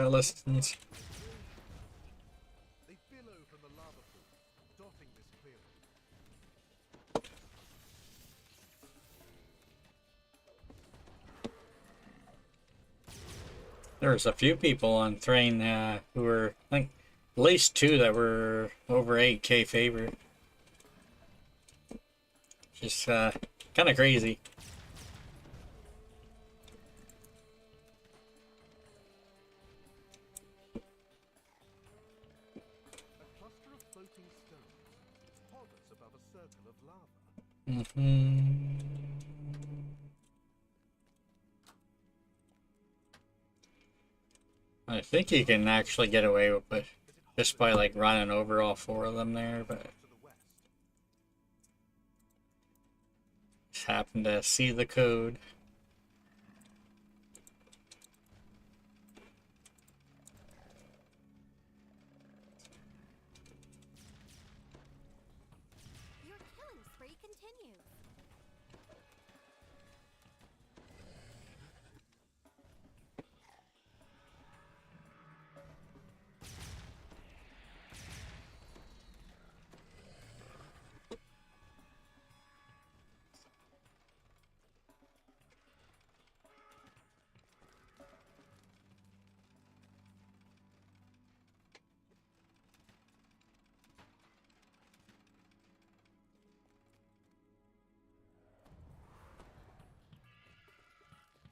Speaker 2: listings.
Speaker 7: They billow from the lava pool, dotting this clearing.
Speaker 2: There was a few people on Thrain who were, I think, at least 2 that were over 8k favor. Just kind of crazy.
Speaker 7: A cluster of floating stones hovers above a circle of lava.
Speaker 2: I think you can actually get away with it just by like running over all 4 of them there, but
Speaker 7: To the west,
Speaker 2: just happened to see the code.
Speaker 5: Your killing spree continues.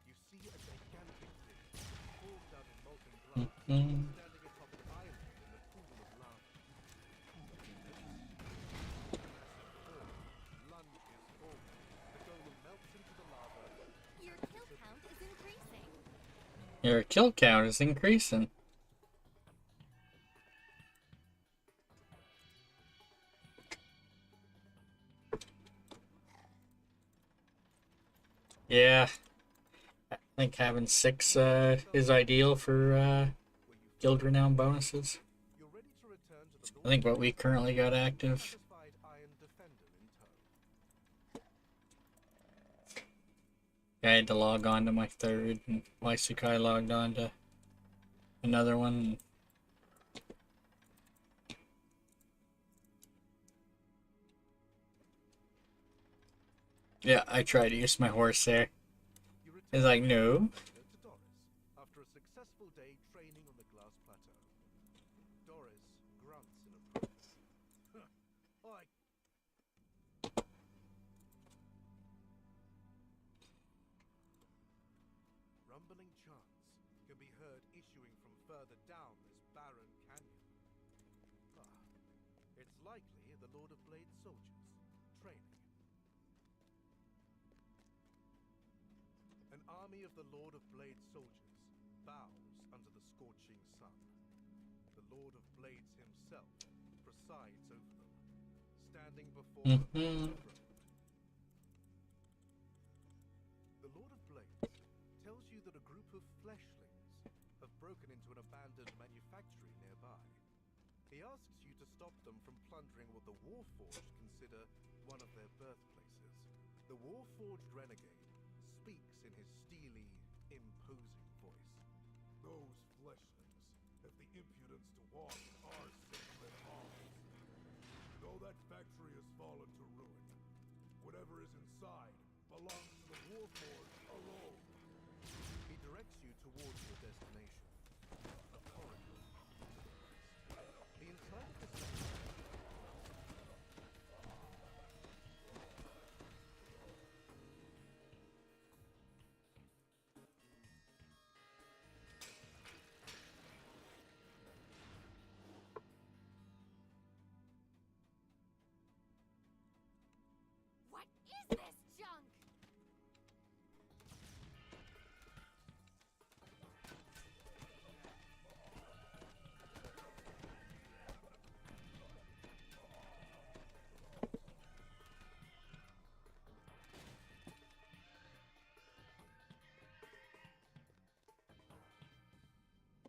Speaker 7: you see a gigantic fish formed out of molten glass,
Speaker 2: Mm.
Speaker 7: standing atop an island in a pool of lava. Massive form lunges forward. The golem melts into the lava.
Speaker 5: Your kill count is increasing.
Speaker 2: Your kill count is increasing. Yeah, I think having 6 is ideal for guild renown bonuses.
Speaker 7: You're ready to return to the
Speaker 2: I think what we currently got active.
Speaker 7: satisfied iron defender in tow.
Speaker 2: I had to log on to my 3rd, and Waisukai logged on to another one. Yeah, I tried to use my horse there.
Speaker 7: You return
Speaker 2: It's like, no.
Speaker 7: to Doris after a successful day training on the glass plateau. Doris grunts in approval. I rumbling chants can be heard issuing from further down this barren canyon. Ah, it's likely the Lord of Blade's soldiers, training. An army of the Lord of Blade's soldiers bows under the scorching sun. The Lord of Blades himself presides over them, standing before them on the throne. The Lord of Blades tells you that a group of fleshlings have broken into an abandoned manufactory nearby. He asks you to stop them from plundering what the Warforged consider one of their birthplaces. The Warforged renegade speaks in his steely, imposing voice. Those fleshlings have the impudence to walk our sacred halls. Though that factory has fallen to ruin, whatever is inside belongs to the Warforged alone. He directs you towards your destination, a corridor to the west. The inside of the section
Speaker 5: What is this junk?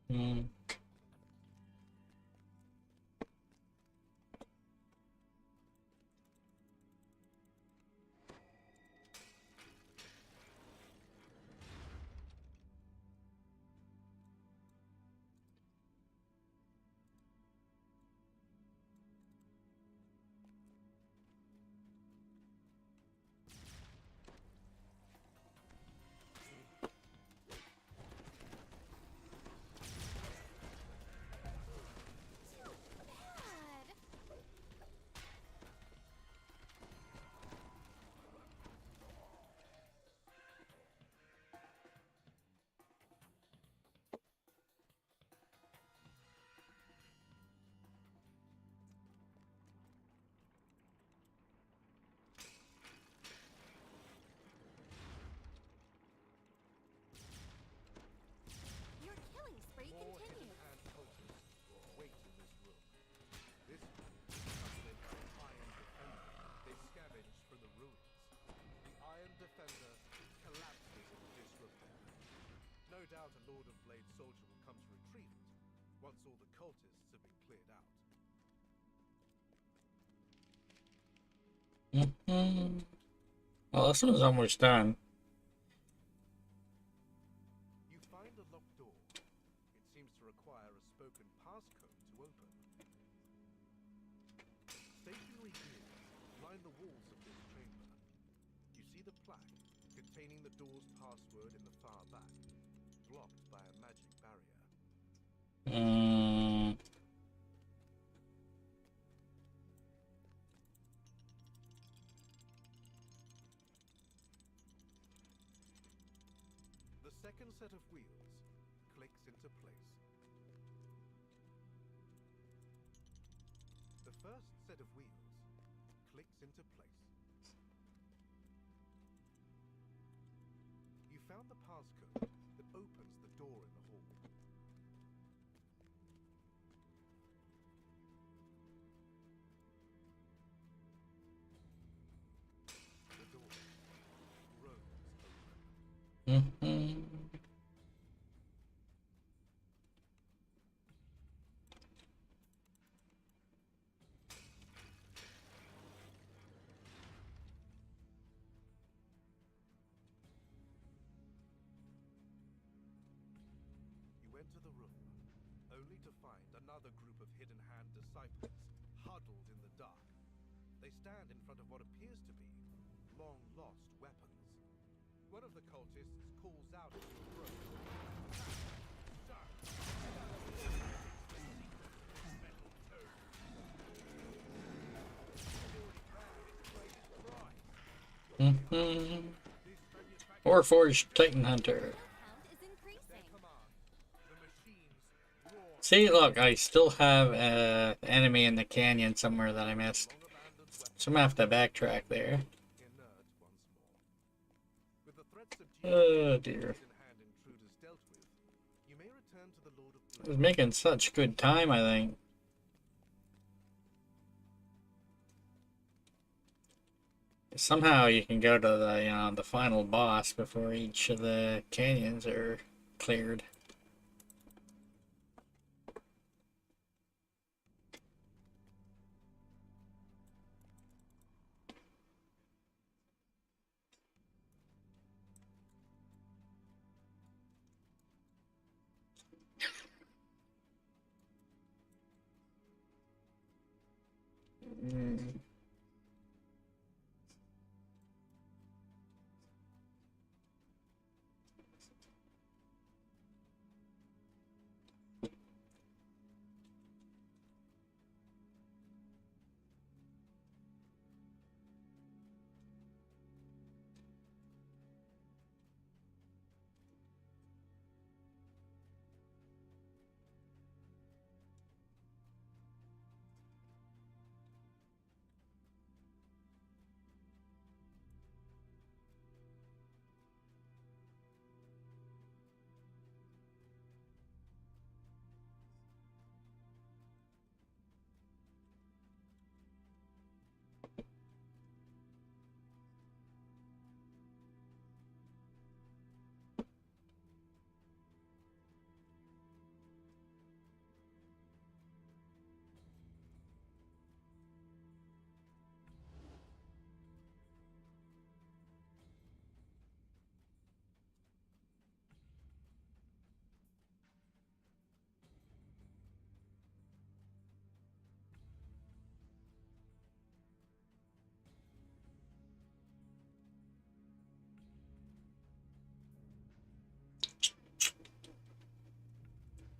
Speaker 2: Hmm.
Speaker 5: Bad. Your killing spree
Speaker 7: more
Speaker 5: continues.
Speaker 7: hidden-hand cultists wait in this room. This room is accompanied by an iron defender they scavenged from the ruins. The iron defender collapses in disrepair. No doubt a Lord of Blade soldier will come to retrieve it once all the cultists have been cleared out.
Speaker 2: Mm-hmm. Well, this one's almost done.
Speaker 7: You find a locked door. It seems to require a spoken passcode to open. Stationary gears line the walls of this chamber. You see the plaque containing the door's password in the far back, blocked by a magic barrier.
Speaker 2: Mm.
Speaker 7: The second set of wheels clicks into place. The first set of wheels clicks into place. You found the passcode that opens the door in the hall. The door grows open.
Speaker 2: Mm-hmm.
Speaker 7: You enter the room, only to find another group of hidden hand disciples huddled in the dark. They stand in front of what appears to be long lost One of the cultists calls out at your throat.
Speaker 2: Warforged Titan Hunter.
Speaker 5: Count is increasing.
Speaker 2: See, look, I still have an enemy in the canyon somewhere that I missed. So I'm gonna have to backtrack there.
Speaker 7: Inert once more. With the threats of
Speaker 2: Oh dear.
Speaker 7: hand intruders dealt with, you may return to the Lord of
Speaker 2: I was making such good time, I think. Somehow you can go to the final boss before each of the canyons are cleared.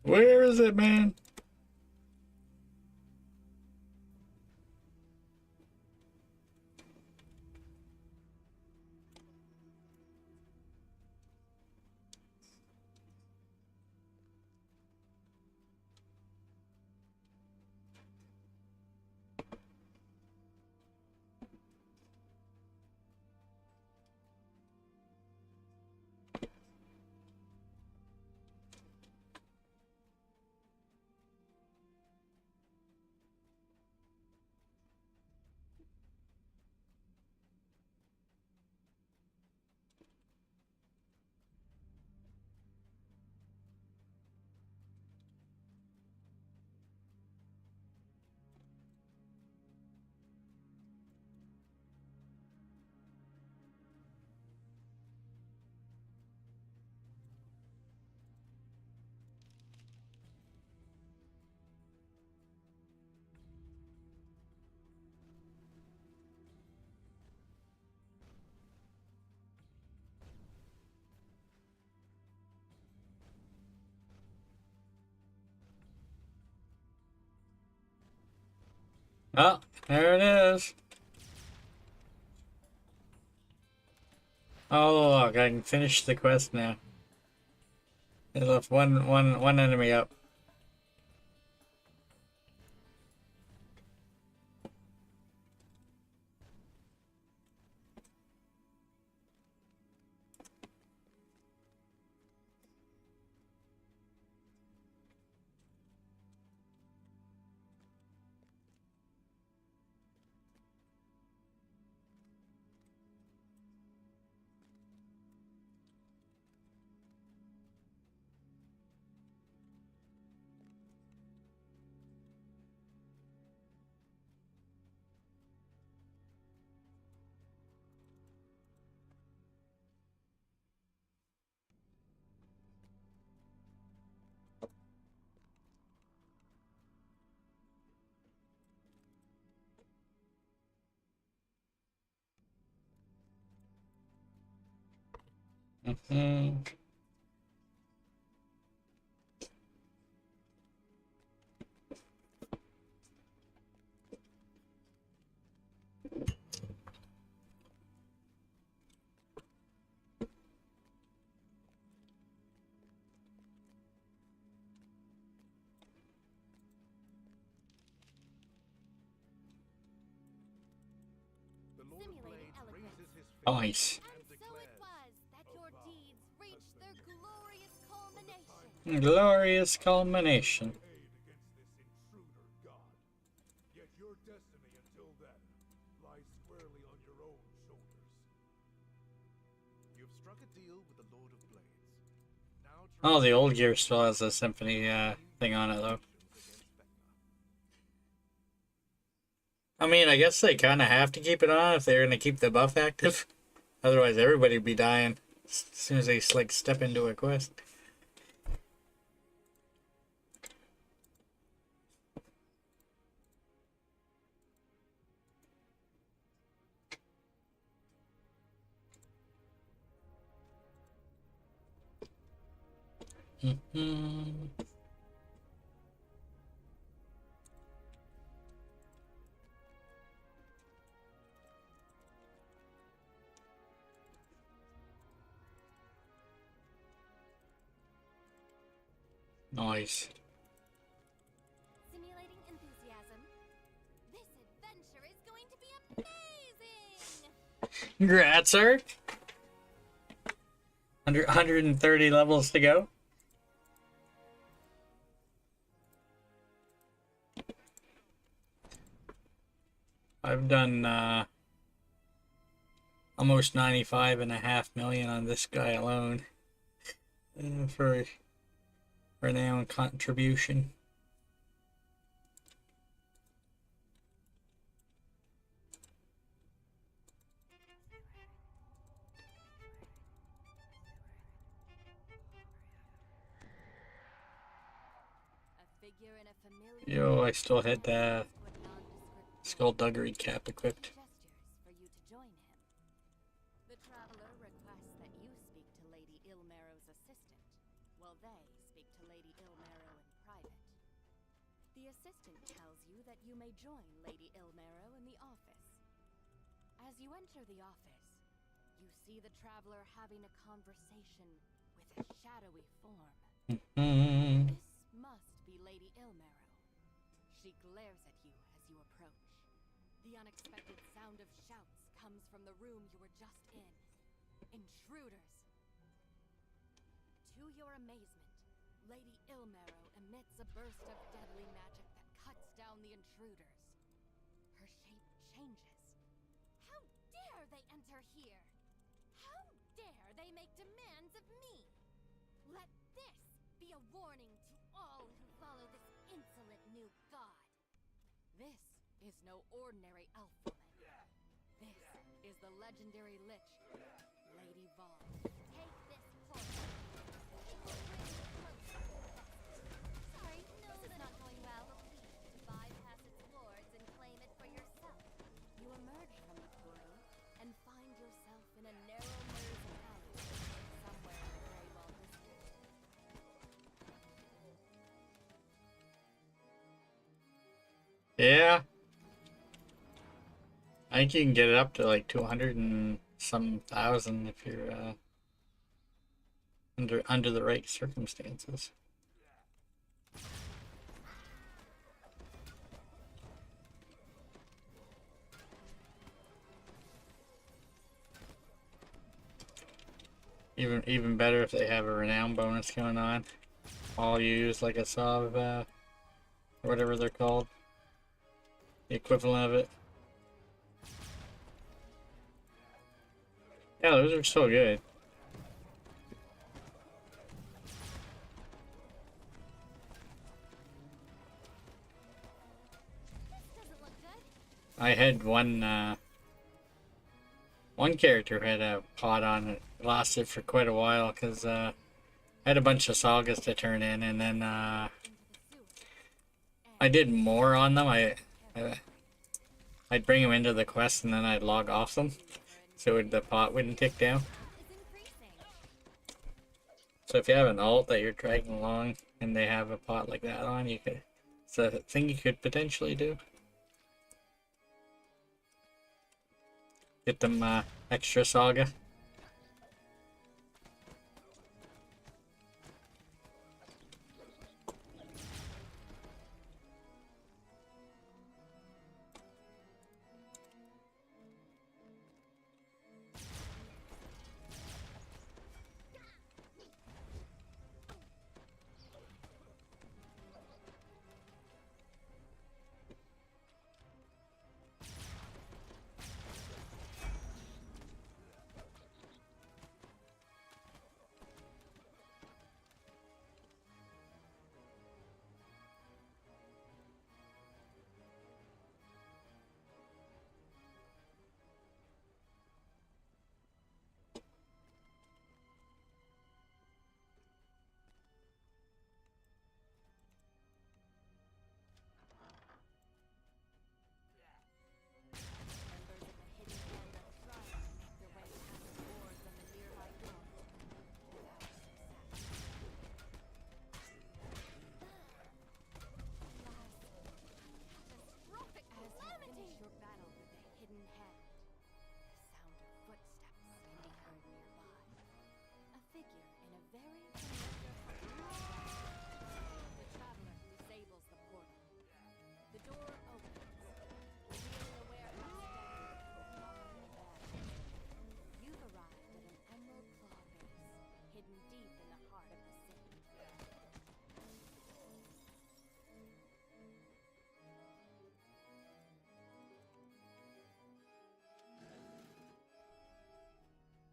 Speaker 2: Where is it, man? Oh, there it is. Oh, look, I can finish the quest now. I left one enemy up. Mhm.
Speaker 7: The Lord of
Speaker 5: Simulating
Speaker 7: Blades
Speaker 5: eloquence.
Speaker 7: raises his finger
Speaker 2: Nice.
Speaker 5: And so it was that your deeds reached their glorious culmination.
Speaker 2: Glorious culmination.
Speaker 7: aid against this intruder god. Yet your destiny until then lies squarely on your own shoulders. You've struck a deal with the Lord of Blades. Now
Speaker 2: Oh, the old gear still has a symphony thing on it, though. I mean, I guess they kind of have to keep it on if they're going to keep the buff active. Otherwise, everybody would be dying as soon as they like step into a quest. Mhm. Nice.
Speaker 5: Simulating enthusiasm. This adventure is going to be amazing!
Speaker 2: Congrats, sir. 130 levels to go. I've done almost 95.5 million on this guy alone for renown contribution.
Speaker 5: A figure in a familiar
Speaker 2: Yo, I still had the
Speaker 5: what nondescript
Speaker 2: skullduggery cap equipped.
Speaker 5: gestures for you to join him. The traveler requests that you speak to Lady Ilmero's assistant, while they speak to Lady Ilmero in private. The assistant tells you that you may join Lady Ilmero in the office. As you enter the office, you see the traveler having a conversation with a shadowy form.
Speaker 2: Mm.
Speaker 5: This must be Lady Ilmero. She glares at you as you approach. The unexpected sound of shouts comes from the room you were just in. Intruders! To your amazement, Lady Ilmero emits a burst of deadly magic that cuts down the intruders. Her shape changes. How dare they enter here? How dare they make demands of me? Let this be a warning to all who follow this insolent new god. This is no ordinary elf woman. This is the legendary lich, Lady Vol. Take this horse. Sorry, no, this is not going well. Proceed to bypass its wards and claim it for yourself. You emerge from the portal and find yourself in a narrow maze of alleys, somewhere in a very well district.
Speaker 2: Yeah. I think you can get it up to like 200 and some thousand if you're under the right circumstances. Even better if they have a renown bonus going on. All you use like a Sov, whatever they're called. The equivalent of it. Yeah, those are so good.
Speaker 5: This doesn't look good.
Speaker 2: I had one character had a pot on it. Lasted for quite a while because I had a bunch of sagas to turn in, and then I did more on them. I'd bring them into the quest and then I'd log off them, so the pot wouldn't tick down.
Speaker 5: Is increasing.
Speaker 2: So if you have an alt that you're dragging along and they have a pot like that on, you could. It's a thing you could potentially do. Get them extra saga.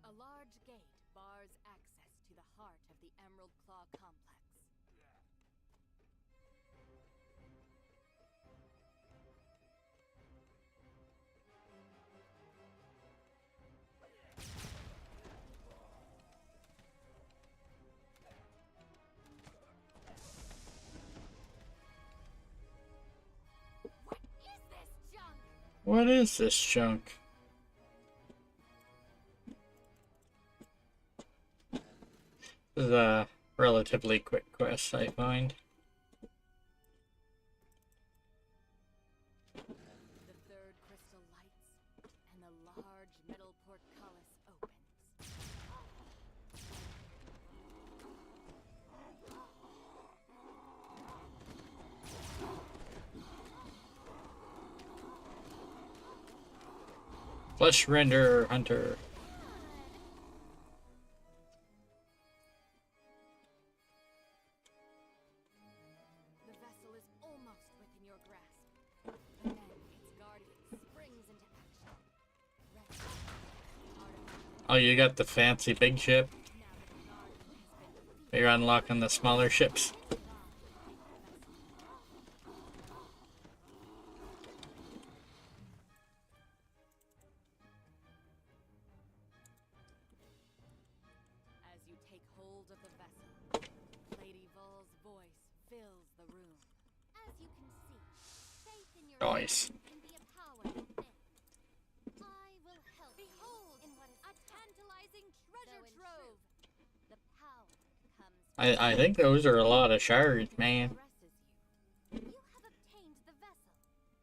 Speaker 5: A large gate bars access to the heart of the Emerald Claw complex.
Speaker 1: What is this junk?
Speaker 2: What is this junk? This is a relatively quick quest, I find.
Speaker 5: The third crystal lights, and the large metal portcullis opens.
Speaker 2: Flesh Render Hunter.
Speaker 5: The vessel is almost within your grasp. But then its guardian springs into action.
Speaker 2: Oh, you got the fancy big ship. You're unlocking the smaller ships.
Speaker 5: As you take hold of the vessel, Lady Vol's voice fills the room.
Speaker 1: As you can see, faith in your
Speaker 2: Nice.
Speaker 1: can be a power within. I will help Behold in what is a tantalizing treasure trove. The power comes
Speaker 2: I think those are a lot of shards, man.
Speaker 5: Caresses you.
Speaker 1: You have obtained the vessel,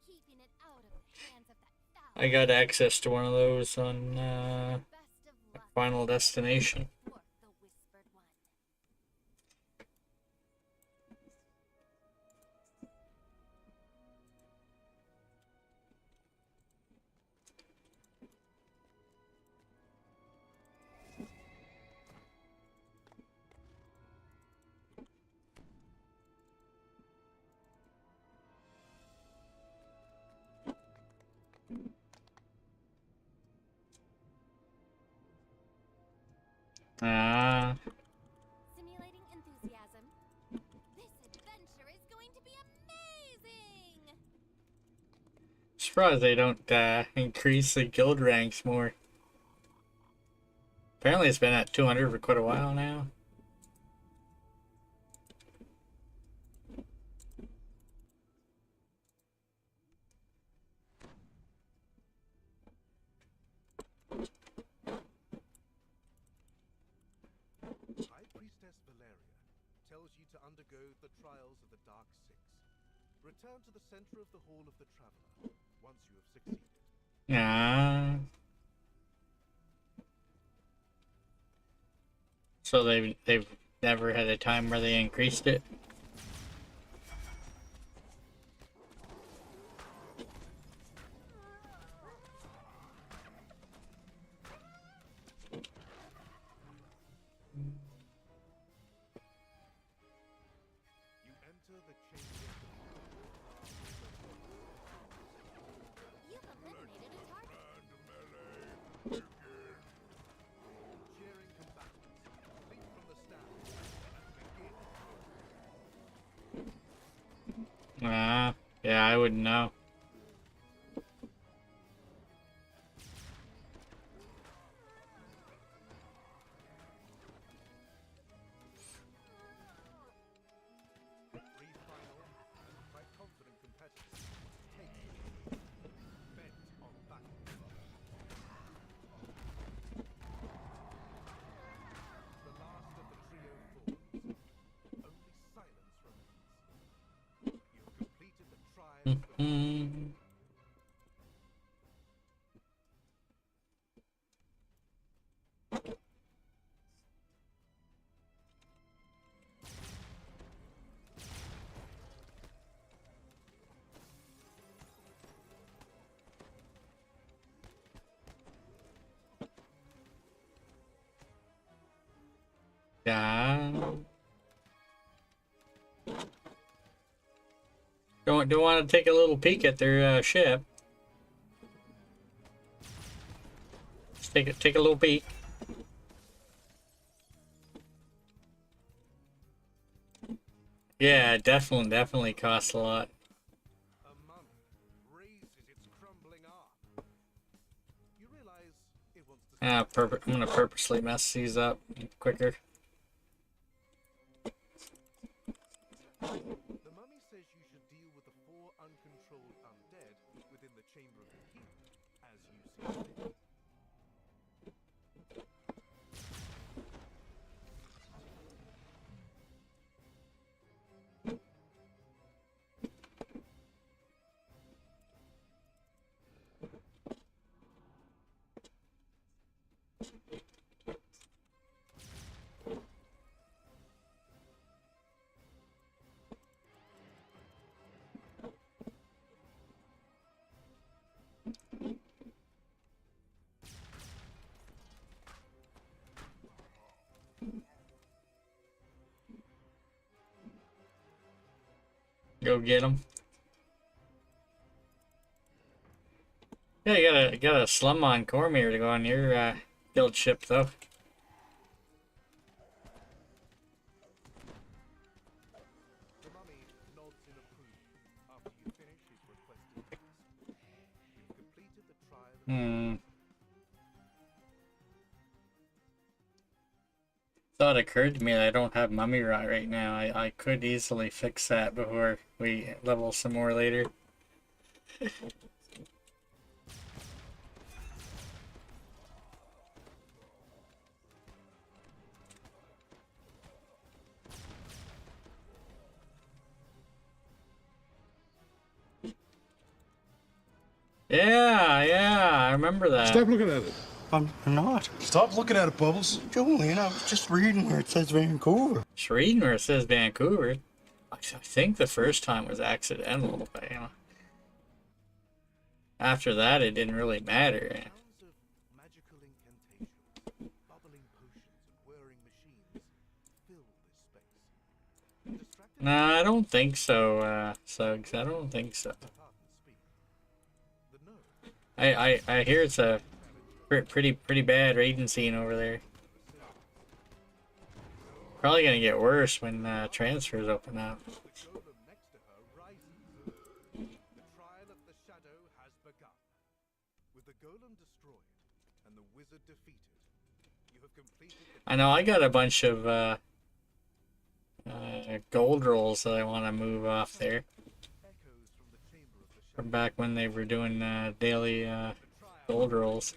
Speaker 1: keeping it out of the hands of that foul.
Speaker 2: I got access to one of those on
Speaker 1: Best of luck.
Speaker 2: Final Destination.
Speaker 1: Work the whispered one.
Speaker 2: Ah,
Speaker 1: Simulating enthusiasm. This adventure is going to be amazing.
Speaker 2: surprised they don't increase the guild ranks more. Apparently it's been at 200 for quite a while now.
Speaker 7: High Priestess tells you to undergo the trials of the Dark Six. Return to the center of the Hall of the Traveler once you have succeeded.
Speaker 2: Yeah. So they've never had a time where they increased it.
Speaker 7: You enter the chamber of
Speaker 5: You've eliminated a target.
Speaker 7: cheering combatants. Leap from the stand and begin.
Speaker 2: Yeah, I wouldn't know.
Speaker 7: Three final and quite confident competitors take bent on battle. The last of the trio falls. Only silence remains. You have completed the trial of the
Speaker 2: Yeah. Don't want to take a little peek at their ship. Just take a little peek. Yeah, definitely costs a lot.
Speaker 7: A mummy raises its crumbling arm. You realize it wants to
Speaker 2: I'm gonna purposely mess these up quicker.
Speaker 7: The mummy says you should deal with the 4 uncontrolled undead within the Chamber of the King, as you see fit.
Speaker 2: Go get them. Yeah, you got a slum on Cormier to go on your guild ship though.
Speaker 7: The mummy nods in approval after you finish his requested task. You've completed the trial of
Speaker 2: Thought occurred to me that I don't have mummy rot right now. I could easily fix that before we level some more later. Yeah, I remember that.
Speaker 8: Stop looking at it.
Speaker 9: I'm not.
Speaker 8: Stop looking at it, Bubbles.
Speaker 9: Julian, I was just reading where it says Vancouver.
Speaker 2: Just reading where it says Vancouver. I think the first time was accidental, but you know. After that, it didn't really matter.
Speaker 7: sounds of magical incantations, bubbling potions, and whirring machines fill this space. Distracted
Speaker 2: No, I don't think so, Suggs. I don't think so.
Speaker 7: apart and speak. The gnome
Speaker 2: I hear it's a pretty bad raiding scene over there. Probably gonna get worse when transfers open up.
Speaker 7: The golem next to her rises. The trial of the shadow has begun. With the golem destroyed and the wizard defeated, you have completed the
Speaker 2: I know I got a bunch of gold rolls that I want to move off there
Speaker 7: echoes from the chamber of the shadow.
Speaker 2: from back when they were doing daily gold rolls.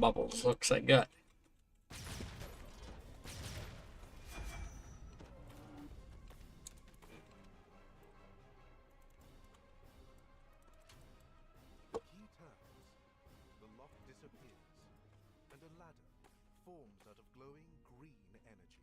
Speaker 2: bubbles. Looks like gut.
Speaker 7: Key turns. The lock disappears, and a ladder forms out of glowing green energy.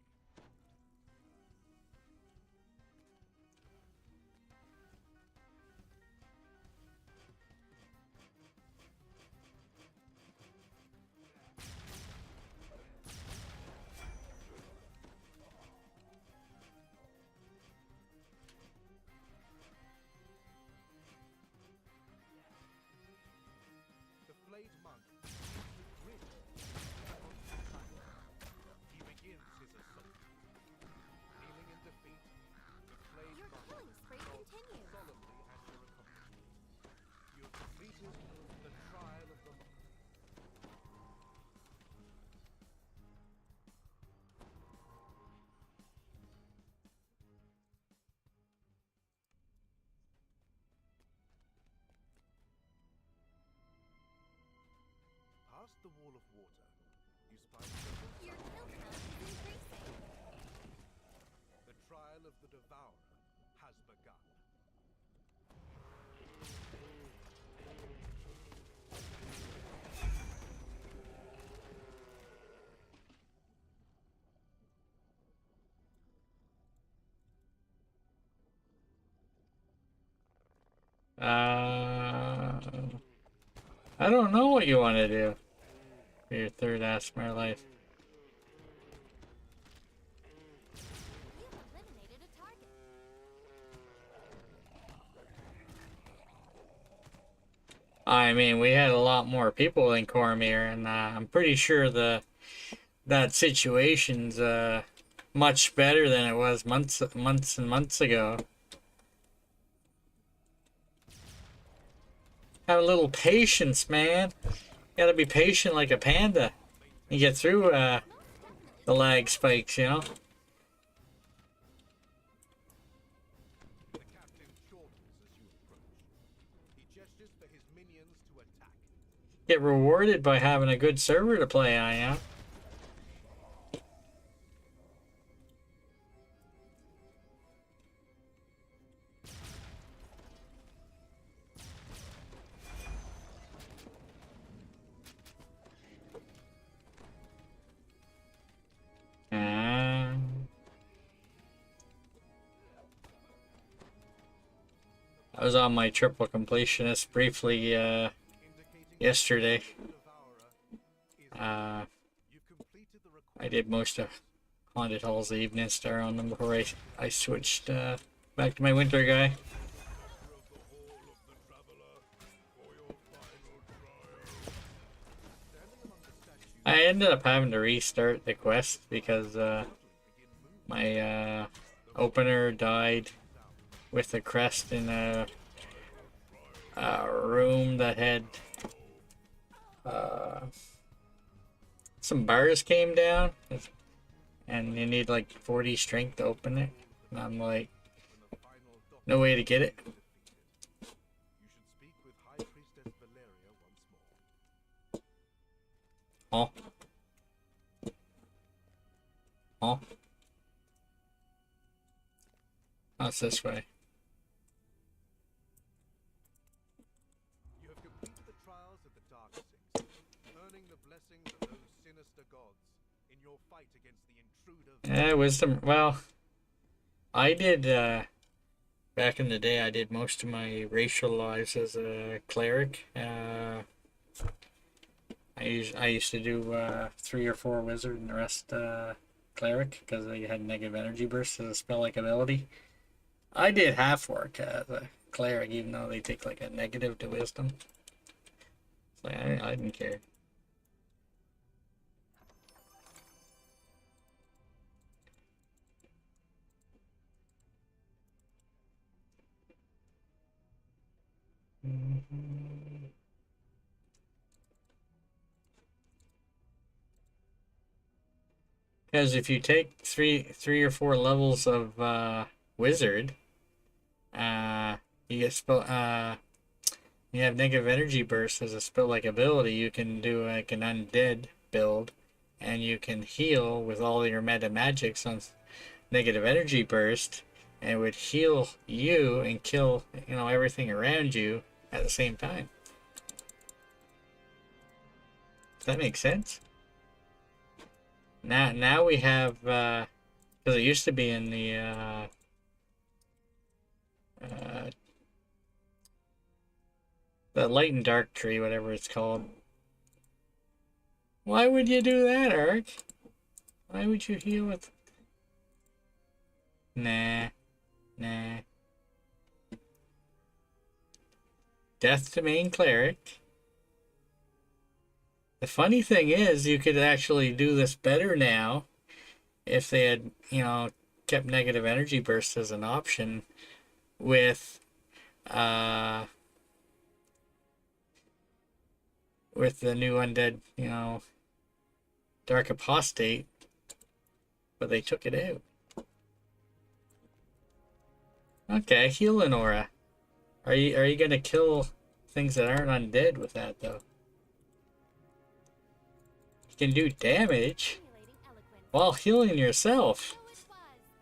Speaker 7: The flayed monk grin. He begins his assault. Kneeling in defeat, the flayed
Speaker 5: Your
Speaker 7: monk
Speaker 5: killing spree
Speaker 7: nods
Speaker 5: continues.
Speaker 7: solemnly at your accomplishment. You have completed the trial of the monk. Past the wall of water, you spy several
Speaker 5: Your
Speaker 7: signs.
Speaker 5: kill count is increasing.
Speaker 7: The trial of the devourer has begun.
Speaker 2: I don't know what you want to do for your third Asthma life.
Speaker 5: You've eliminated a target.
Speaker 2: I mean, we had a lot more people in Cormyr, and I'm pretty sure that situation's much better than it was months and months ago. Have a little patience, man. You gotta be patient like a panda. You get through the lag spikes, you know.
Speaker 7: The captain chortles as you approach. He gestures for his minions to attack.
Speaker 2: Get rewarded by having a good server to play on, you know. I was on my triple completionist briefly
Speaker 7: Indicating
Speaker 2: yesterday.
Speaker 7: the devourer is you've completed the request.
Speaker 2: I did most of Haunted Hall's Evening Star on them before I switched back to my winter guy. I ended up having to restart the quest because my opener died with a crest in a room that had some bars came down, and you need like 40 strength to open it. And I'm like, no way to get it.
Speaker 7: You should speak with High Priestess Valeria once more.
Speaker 2: Oh. That's this way.
Speaker 7: You have completed the trials of the Dark Six, earning the blessings of those sinister gods in your fight against the intruder.
Speaker 2: Wisdom. Well, I did, back in the day, I did most of my racial lives as a cleric. I used to do 3 or 4 wizard and the rest cleric because they had negative energy bursts as a spell-like ability. I did half work as a cleric, even though they take like a negative to wisdom. So I didn't care. Because if you take three or 4 levels of wizard, you get You have negative energy burst as a spell-like ability. You can do like an undead build, and you can heal with all your meta magics on negative energy burst, and it would heal you and kill, you know, everything around you at the same time. Does that make sense? Now we have, because it used to be in the light and dark tree, whatever it's called. Why would you do that, Ark? Why would you heal with... Nah. Death to main cleric. The funny thing is, you could actually do this better now if they had, you know, kept negative energy burst as an option with the new undead, you know, Dark Apostate, but they took it out. Okay, healing aura. Are you gonna kill things that aren't undead with that though? You can do damage while healing yourself.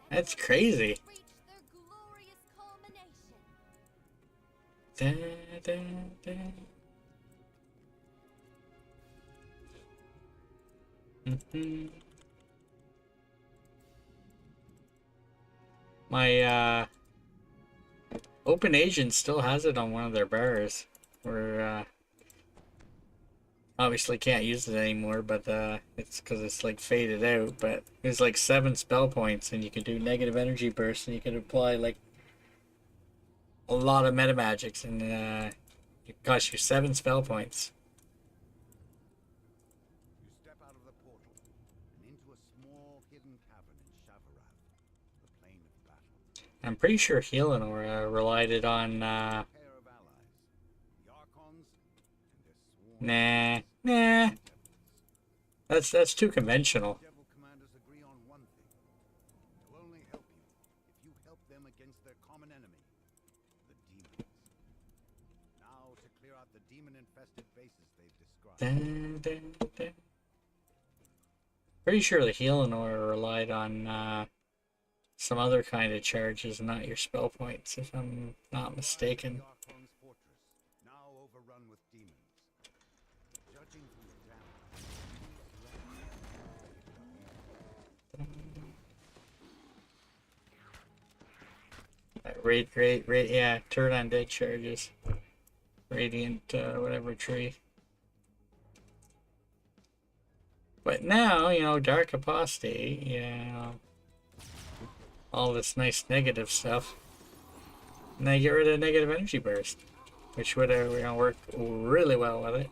Speaker 2: That's crazy. Da, da, da. My Open Agent still has it on one of their bars. We're obviously can't use it anymore, but it's because it's like faded out. But there's like 7 spell points, and you can do negative energy burst, and you can apply like a lot of meta magics, and it costs you 7 spell points.
Speaker 6: You step out of the portal and into a small hidden cavern in Shavarath, the plane of battle.
Speaker 2: I'm pretty sure healing aura relied it on
Speaker 6: Pair of allies, the Archons and their sworn
Speaker 2: nah. That's too conventional.
Speaker 6: devil commanders agree on one thing. They'll only help you if you help them against their common enemy, the demons. Now to clear out the demon-infested bases they've described.
Speaker 2: Dun, dun, dun. Pretty sure the healing aura relied on some other kind of charges, not your spell points, if I'm not mistaken.
Speaker 6: The Archon's fortress, now overrun with demons. Judging from the
Speaker 2: Yeah, turn on dead charges. Radiant, whatever tree. But now, you know, Dark Apostate, you know, all this nice negative stuff. And they get rid of negative energy burst, which would have, you know, worked really well with it.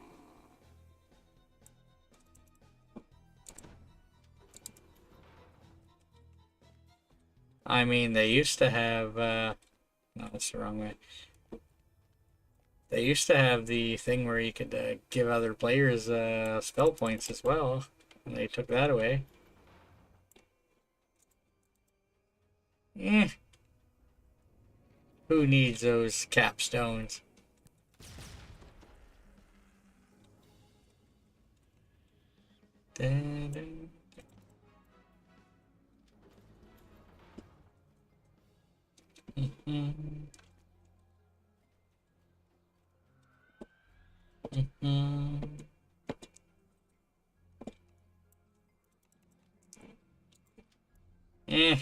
Speaker 2: I mean, they used to have, no, that's the wrong way. They used to have the thing where you could give other players spell points as well, and they took that away. Eh. Who needs those capstones? Dun, dun. Eh.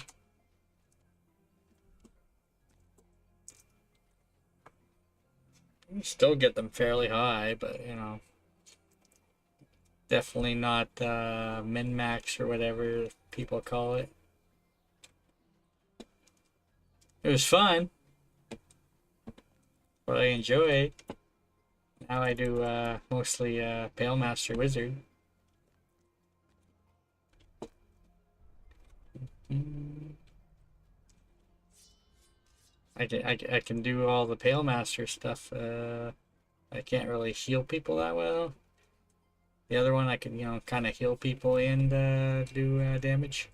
Speaker 2: You still get them fairly high, but you know, definitely not min-max or whatever people call it. It was fun, but I enjoyed. Now I do mostly Pale Master Wizard. I can do all the Pale Master stuff. I can't really heal people that well. The other one I can, you know, kind of heal people and do damage.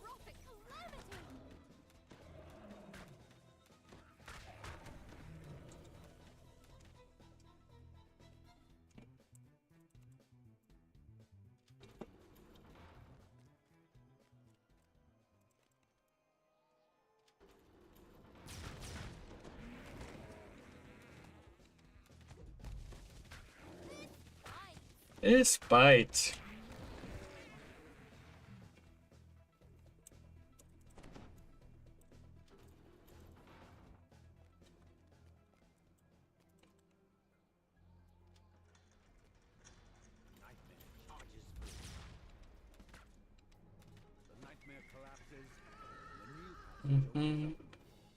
Speaker 5: Catastrophic calamity!
Speaker 2: This bites.
Speaker 6: Nightmare charges through. The nightmare collapses, and the new passage opens up.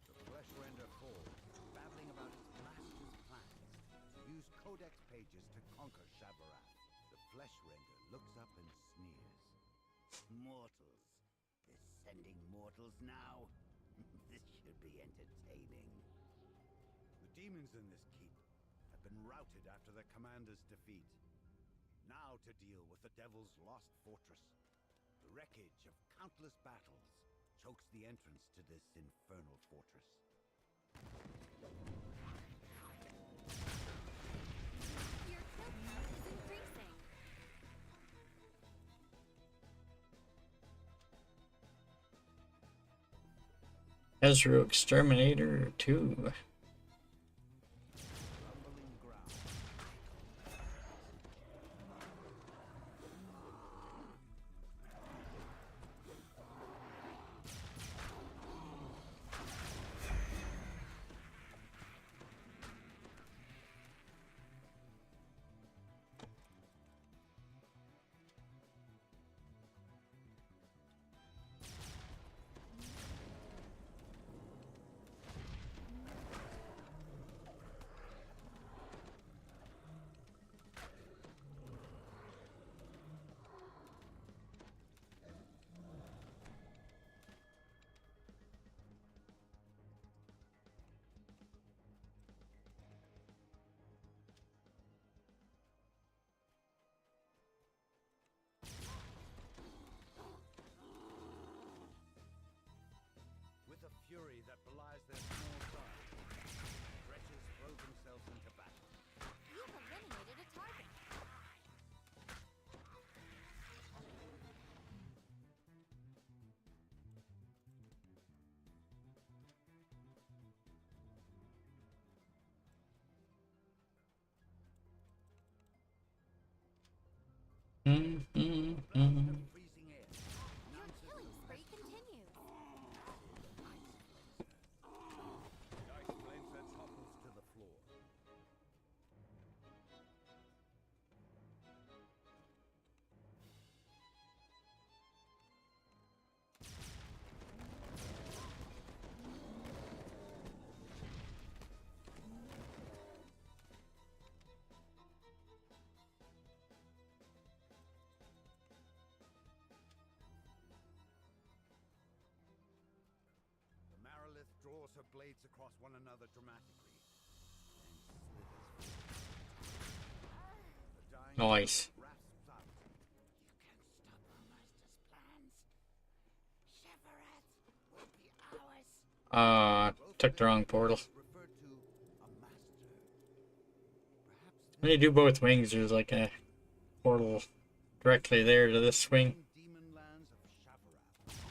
Speaker 6: The flesh render falls, babbling about its master's plans to use codex pages to conquer Shavarath. The flesh render looks up and sneers. Mortals. They're sending mortals now? This should be entertaining. The demons in this keep have been routed after their commander's defeat. Now to deal with the devil's lost fortress. The wreckage of countless battles chokes the entrance to this infernal fortress.
Speaker 5: Your kill count is increasing.
Speaker 2: Ezra Exterminator 2.
Speaker 6: Rumbling ground. With a fury that belies their small size, wretches throw themselves into battle.
Speaker 5: You've eliminated a target.
Speaker 6: Freezing air.
Speaker 5: Your killing spree continues.
Speaker 6: The ice flamer topples to the floor. The Marilith draws her blades across one another dramatically, and slithers forward. The dying
Speaker 2: Nice.
Speaker 6: rasps out. You can't stop our master's plans. Shavarath will be ours.
Speaker 2: Took the wrong portal.
Speaker 6: Referred to a master. Perhaps
Speaker 2: When you do both wings, there's like a portal directly there to this wing.
Speaker 6: demon lands of Shavarath.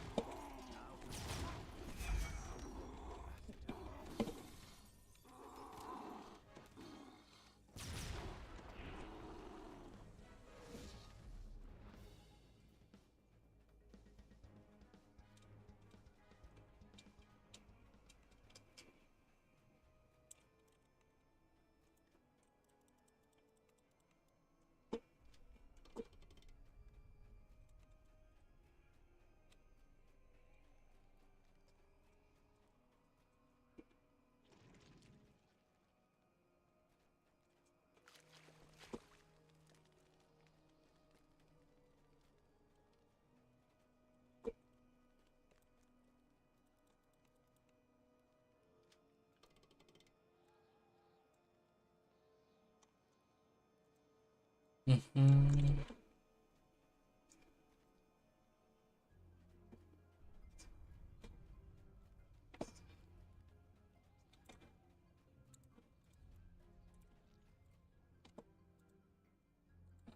Speaker 2: Mhm.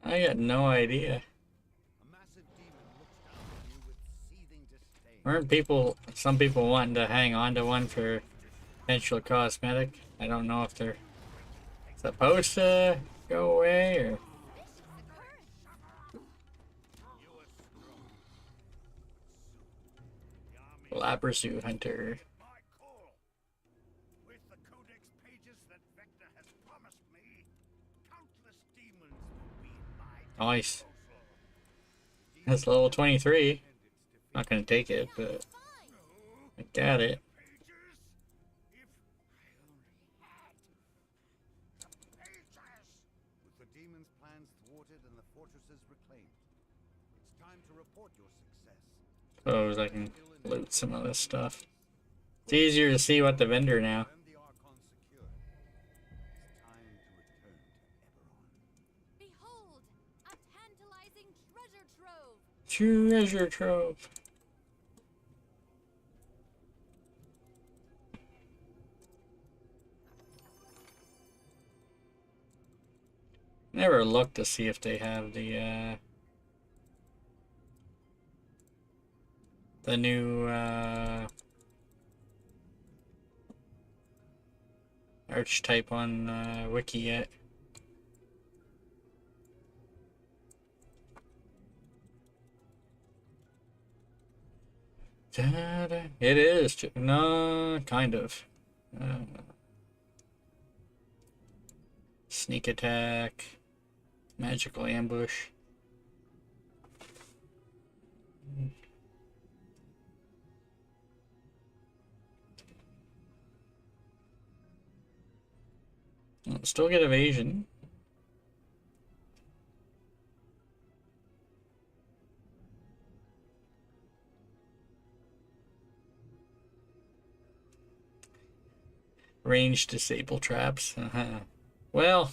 Speaker 2: I got no idea.
Speaker 6: A massive demon looks down on you with seething disdain.
Speaker 2: Weren't some people wanting to hang on to one for potential cosmetic? I don't know if they're supposed to go away or Labrasu Hunter.
Speaker 6: My call. With the codex pages that Vector has promised me, countless demons will be in my
Speaker 2: Nice.
Speaker 6: disposal.
Speaker 2: That's level 23. Not gonna take it, but I got it.
Speaker 6: Pages? If I only had pages! With the demon's plans thwarted and the fortresses reclaimed, it's time to report your success.
Speaker 2: Suppose I can loot some of this stuff. It's easier to see what the vendor now.
Speaker 6: When the Archon secured, it's time to return to Eberron.
Speaker 5: Behold, a tantalizing treasure trove.
Speaker 2: Treasure trove. Never looked to see if they have the new archetype on wiki yet. Ta-da. It is. No, kind of. Sneak attack. Magical ambush. Still get evasion. Range disable traps. Well,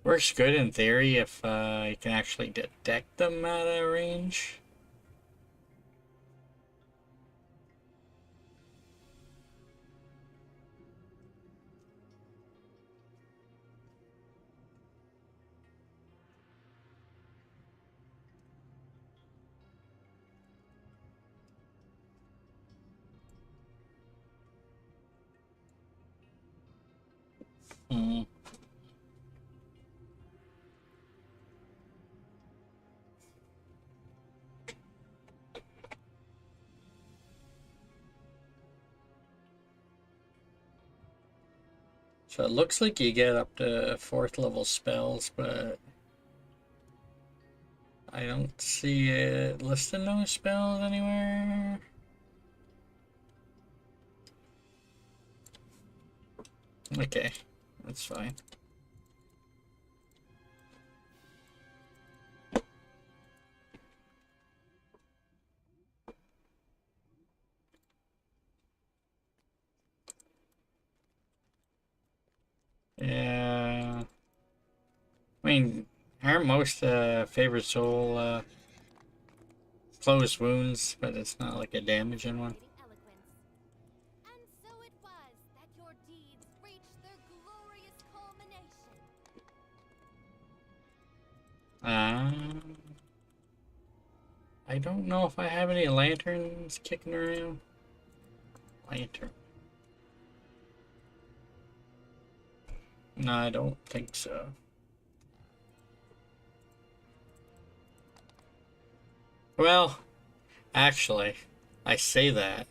Speaker 2: works good in theory if you can actually detect them at a range. Hmm. So it looks like you get up to 4th level spells, but I don't see it listing those spells anywhere. Okay, that's fine. Yeah. I mean, aren't most favorite soul closed wounds, but it's not like a damaging one.
Speaker 5: Eloquence. And so it was that your deeds reached their glorious culmination.
Speaker 2: I don't know if I have any lanterns kicking around. Lantern. No, I don't think so. Well, actually, I say that,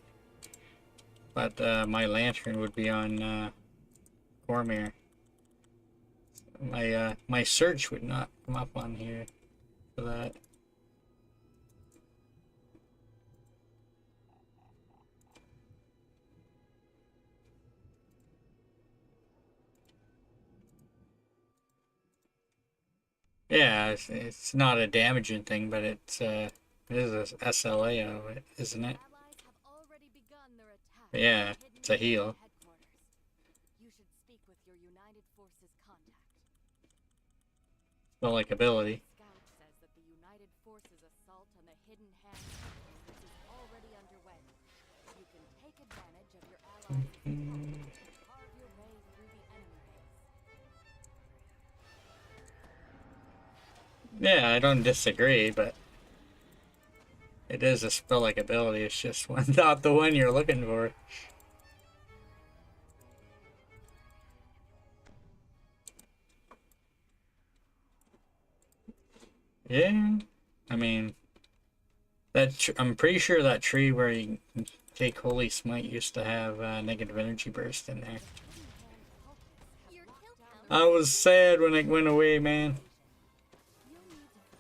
Speaker 2: but my lantern would be on Cormier. My search would not come up on here for that. Yeah, it's not a damaging thing, but it is a SLA of it, isn't it?
Speaker 5: Allies have already begun their attack.
Speaker 2: Yeah,
Speaker 5: hidden
Speaker 2: it's a
Speaker 5: in
Speaker 2: heal.
Speaker 5: headquarters. You should speak with your United Forces contact.
Speaker 2: spell-like ability.
Speaker 5: Scout says that the United Forces assault on the Hidden Hand headquarters is already underway. You can take advantage of your allies' support and carve your way through the enemy base.
Speaker 2: Yeah, I don't disagree, but it is a spell-like ability. It's just not the one you're looking for. Yeah, I mean, I'm pretty sure that tree where you can take Holy Smite used to have negative energy burst in there. I was sad when it went away, man.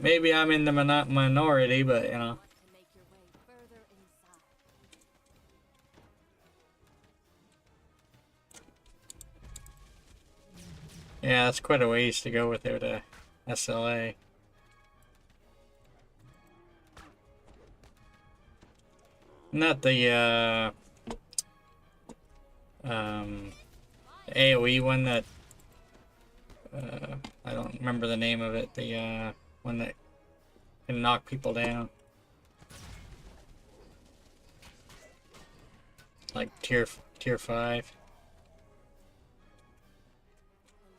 Speaker 2: Maybe I'm in the minority, but you know.
Speaker 5: To make your way further inside.
Speaker 2: Yeah, that's quite a ways to go without a SLA. Not the AoE one that I don't remember the name of it. The one that can knock people down, like tier 5.
Speaker 5: The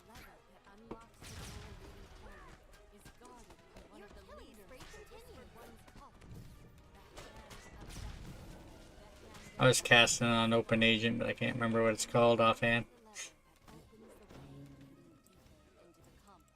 Speaker 5: lever that unlocks the door leading forward is guarded by one of the leaders of one's cult.
Speaker 2: I was casting on Open Agent, but I can't remember what it's called offhand.
Speaker 5: The lever that opens the way leading deeper into the complex.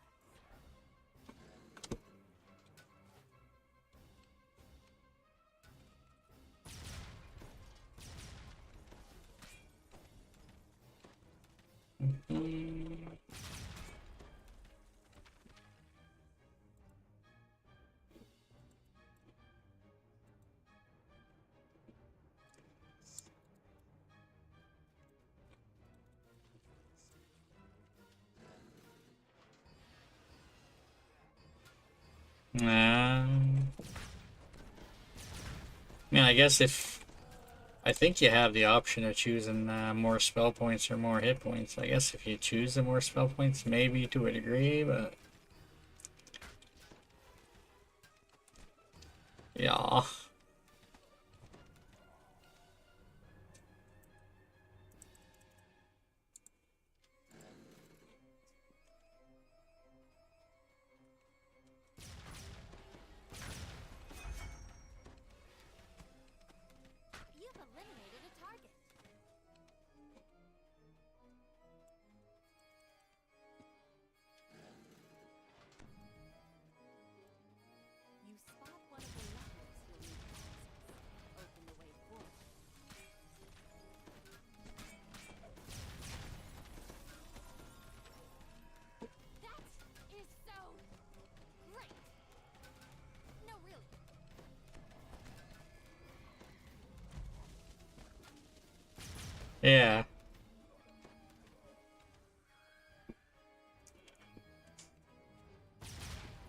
Speaker 2: Yeah, I guess I think you have the option of choosing more spell points or more hit points. I guess if you choose the more spell points, maybe to a degree, but yeah.
Speaker 5: You've eliminated a target. You spot one of the levers you'll need to access. Open the way forward. That is so great. No, really.
Speaker 2: Yeah.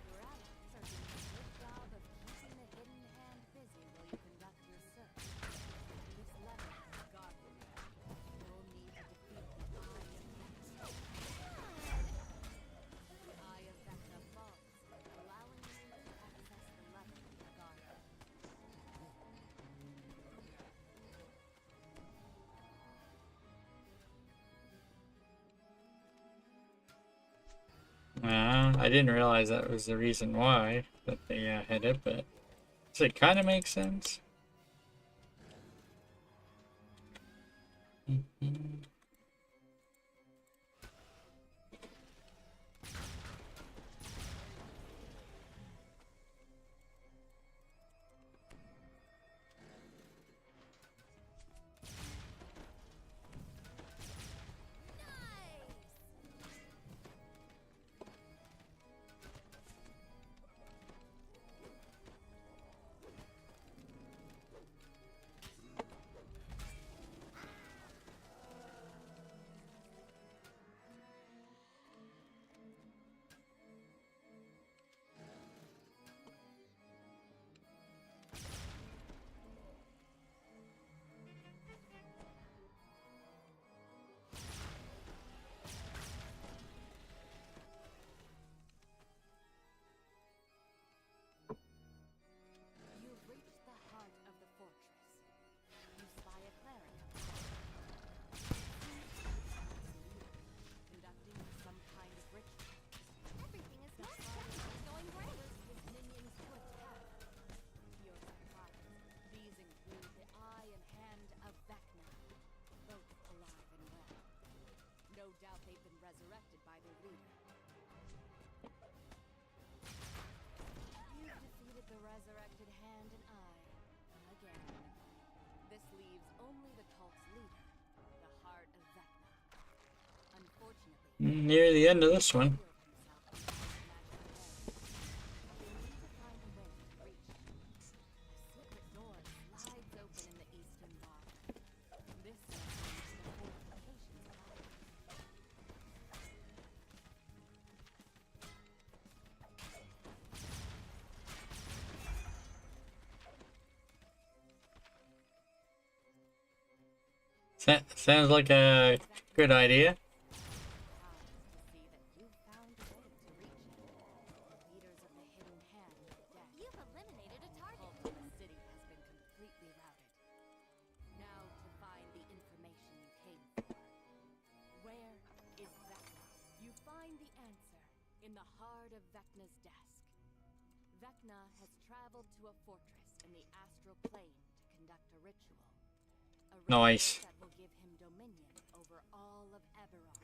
Speaker 5: Your allies are doing a good job of keeping the Hidden Hand busy while you conduct your search. This lever is guarded. You'll need to defeat the Eye of Vecna falls, allowing you to access the lever guarded.
Speaker 2: I didn't realize that was the reason why that they had it, but it kind of makes sense.
Speaker 5: You've defeated the resurrected hand and eye again. This leaves only the cult's leader, the heart of Vecna. Unfortunately,
Speaker 2: Near the end of this one. Sounds like a good idea.
Speaker 5: You've eliminated a target. The city has been completely routed. Now to find the information you came for. Where is Vecna? You find the answer in the heart of Vecna's desk. Vecna has traveled to a fortress in the astral plane to conduct a ritual. A ritual
Speaker 2: Nice.
Speaker 5: that will give him dominion over all of Eberron.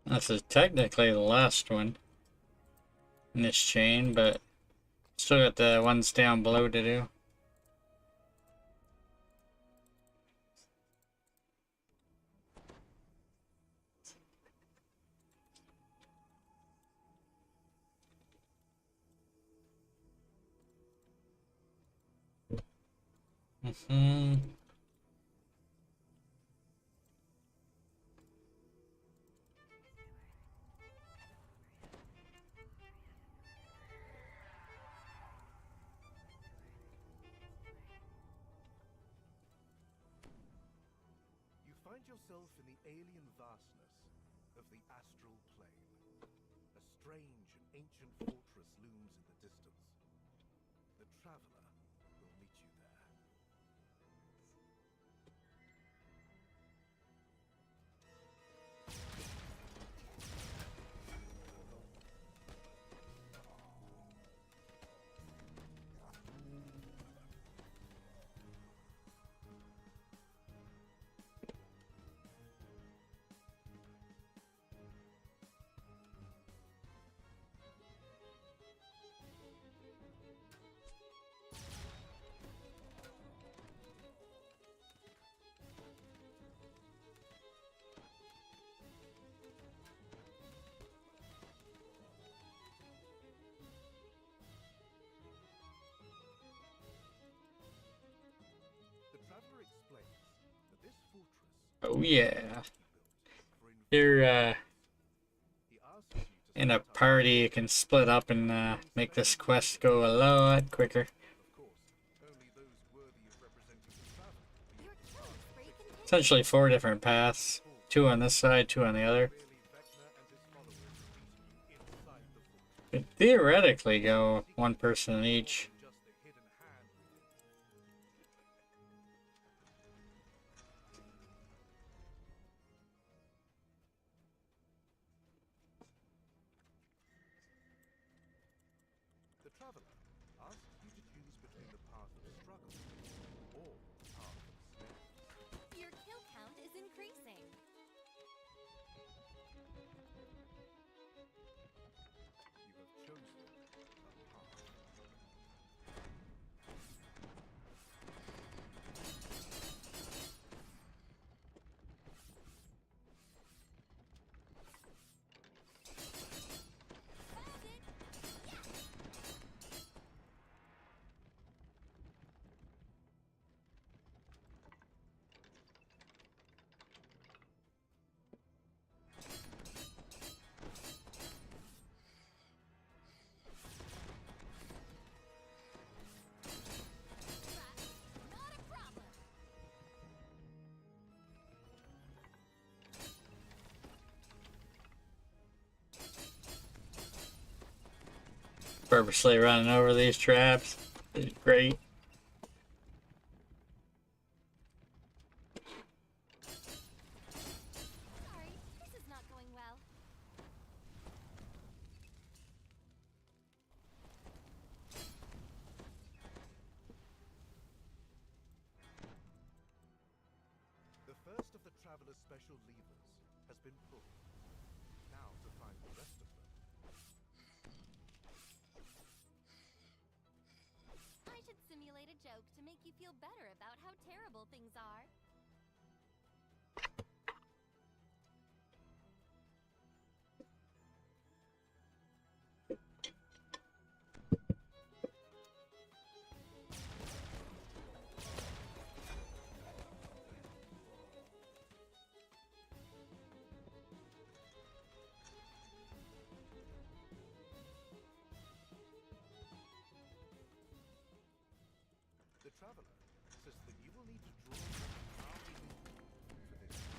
Speaker 2: This is technically the last one in this chain, but still got the ones down below to do.
Speaker 7: You find yourself in the alien vastness of the astral plane. A strange and ancient fortress looms in the distance. The traveler will meet you there. The traveler explains that this fortress
Speaker 2: Oh yeah.
Speaker 7: for
Speaker 2: You're
Speaker 7: he asks you to
Speaker 2: in a
Speaker 7: set up
Speaker 2: party, you can split up and make this quest go a lot quicker.
Speaker 7: of course, only those worthy of representing the traveler.
Speaker 5: Your killing spree continues.
Speaker 2: Essentially 4 different paths. 2 on this side, 2 on the other.
Speaker 7: Really, Vecna and his followers meet you inside the fortress.
Speaker 2: Could theoretically go 1 person in each.
Speaker 7: Just the hidden hand within. The traveler asks you to choose between the path of struggle or the path of escape.
Speaker 5: Your kill count is increasing.
Speaker 7: You have chosen a path.
Speaker 2: Purposely running over these traps. It's great.
Speaker 5: Sorry, this is not going well.
Speaker 7: The first of the Traveler's special levers has been pulled. Now to find the rest of them.
Speaker 5: I should simulate a joke to make you feel better about how terrible things are.
Speaker 7: The Traveler says that you will need to draw from our lever for this. A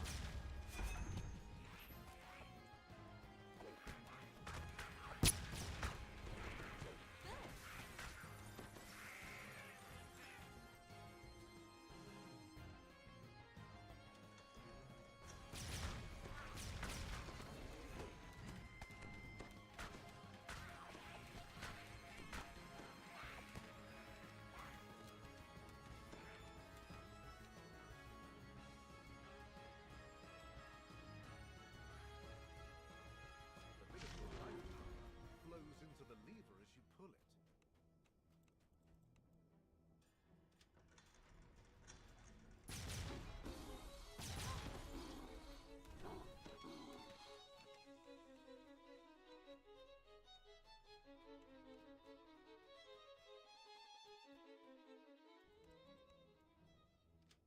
Speaker 7: bit of your life power flows into the lever as you pull it.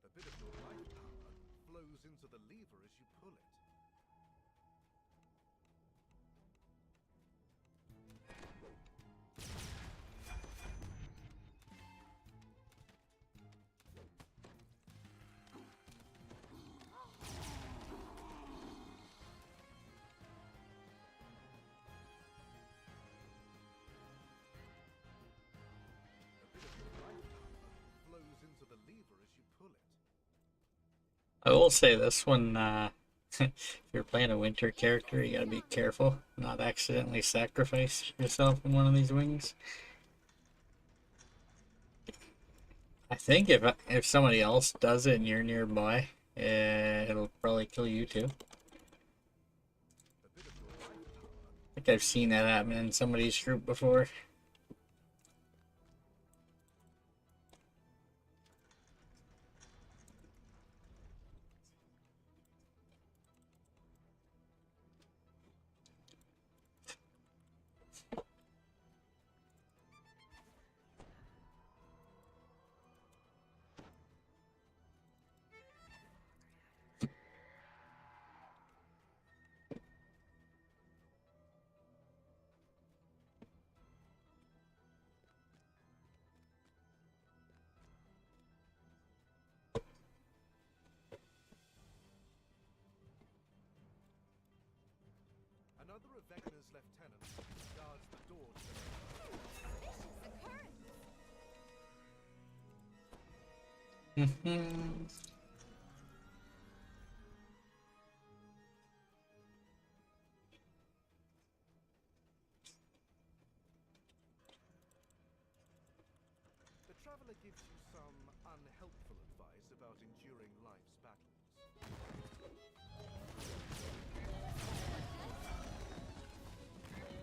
Speaker 7: A bit of your life power flows into the lever as you pull it. A bit of your life power flows into the lever as you pull it.
Speaker 2: I will say this one, if you're playing a winter character, you gotta be careful, not accidentally sacrifice yourself in one of these wings. I think if somebody else does it and you're nearby, it'll probably kill you too. I think I've seen that happen in somebody's group before.
Speaker 7: Another of Vecna's lieutenants guards the door to the The Traveler gives you some unhelpful advice about enduring life's battles.
Speaker 5: That is so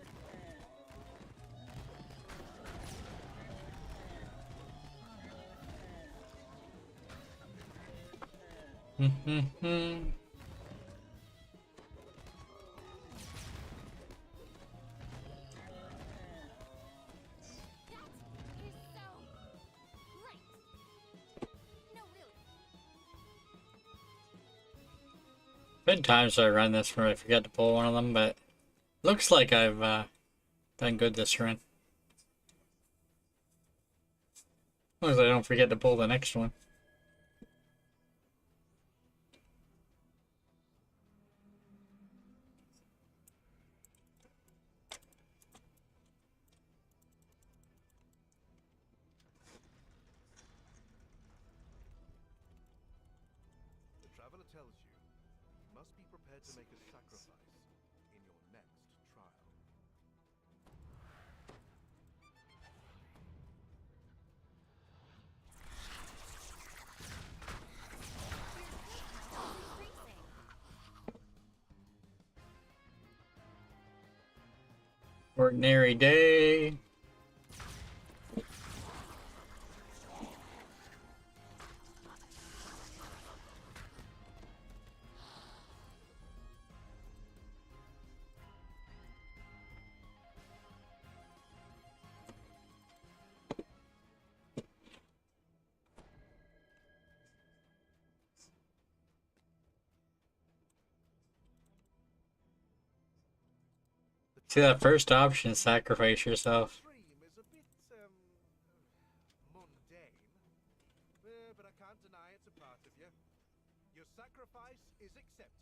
Speaker 5: great. No, really.
Speaker 2: Been times I run this where I forget to pull one of them, but looks like I've done good this run. As long as I don't forget to pull the next one.
Speaker 7: tells you you must be prepared to make a sacrifice in your next trial.
Speaker 2: Ordinary day. See, that first option, sacrifice yourself.
Speaker 7: Dream is a bit, mundane. But I can't deny it's a part of you. Your sacrifice is accepted.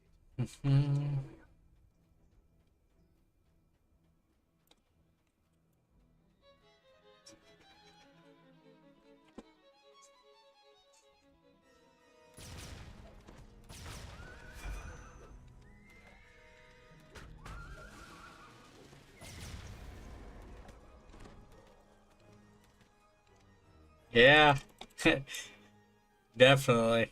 Speaker 2: Yeah, definitely.
Speaker 7: You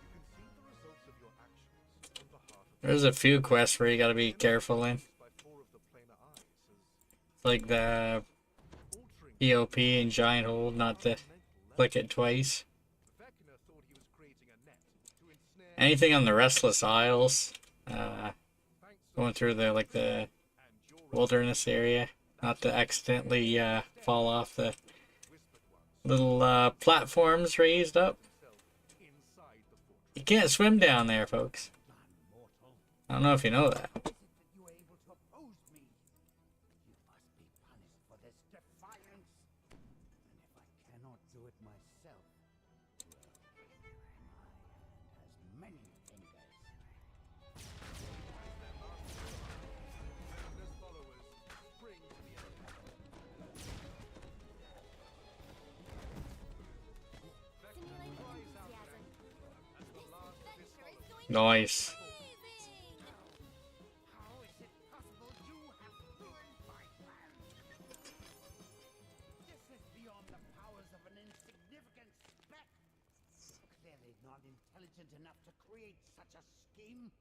Speaker 7: can see the results of your actions on behalf of
Speaker 2: There's a few quests where you gotta be careful in.
Speaker 7: by 4 of the planar eyes as
Speaker 2: Like the
Speaker 7: altering
Speaker 2: EOP and Giant Hold, not to
Speaker 7: mental
Speaker 2: click it twice.
Speaker 7: Vecna thought he was creating a net to ensnare
Speaker 2: Anything on the Restless Isles,
Speaker 7: thanks
Speaker 2: going through the like the
Speaker 7: and your
Speaker 2: wilderness area, not to accidentally fall off the
Speaker 7: whispered ones
Speaker 2: little platforms raised up.
Speaker 7: himself inside the fortress.
Speaker 2: You can't swim down there, folks. I don't know if you know that.
Speaker 6: Is it that you are able to oppose me? You must be punished for this defiance. And if I cannot do it myself, well, my hand has many fingers.
Speaker 7: Vecna's followers spring to the enemy. Vecna
Speaker 5: Simulate
Speaker 7: cries out
Speaker 5: enthusiasm.
Speaker 7: as the last of his
Speaker 5: Adventure is
Speaker 7: followers.
Speaker 5: going
Speaker 2: Nice.
Speaker 5: amazing!
Speaker 6: How is it possible you have ruined my plan? This is beyond the powers of an insignificant speck. Clearly not intelligent enough to create such a scheme.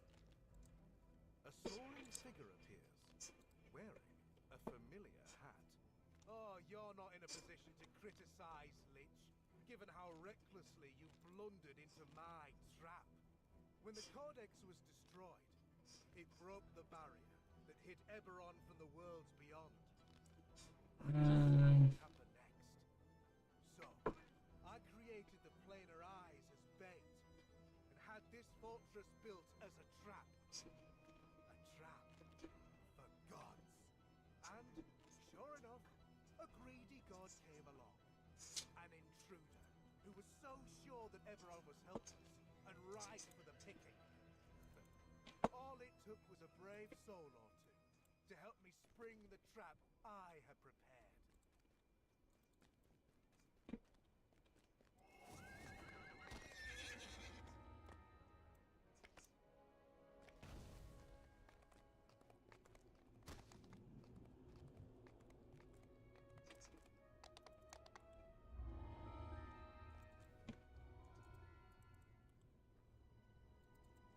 Speaker 7: A soaring figure appears, wearing a familiar hat. Oh, you're not in a position to criticize, Lich, given how recklessly you blundered into my trap. When the Codex was destroyed, it broke the barrier that hid Eberron from the worlds beyond. I just saw what would happen next. So, I created the planar eyes as bait, and had this fortress built as a trap. A trap for gods. And, sure enough, a greedy god came along. An intruder who was so sure that everyone was helpless and ripe for the picking. But all it took was a brave soul or two to help me spring the trap I had prepared.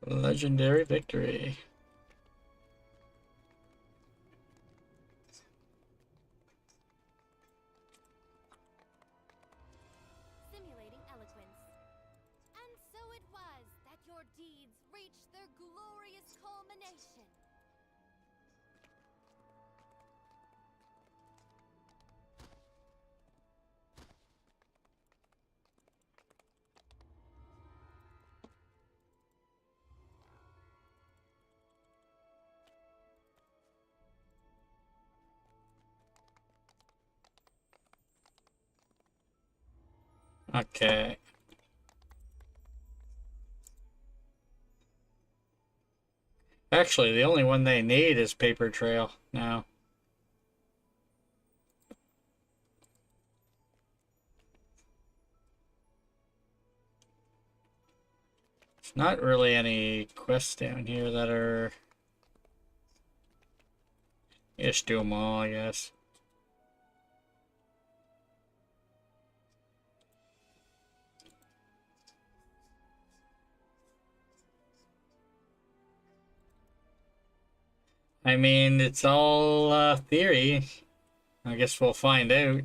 Speaker 2: Legendary victory.
Speaker 5: Simulating eloquence. And so it was that your deeds reached their glorious culmination.
Speaker 2: Okay. Actually, the only one they need is Paper Trail now. There's not really any quests down here that are... Just do them all, I guess. I mean, it's all theory. I guess we'll find out.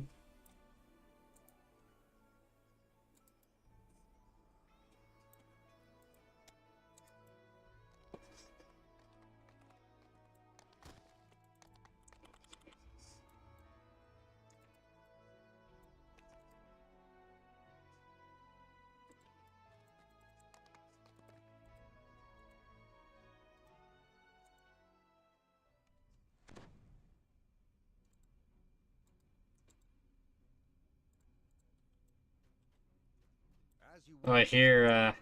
Speaker 6: As you
Speaker 2: Oh,
Speaker 6: walk through the hallway,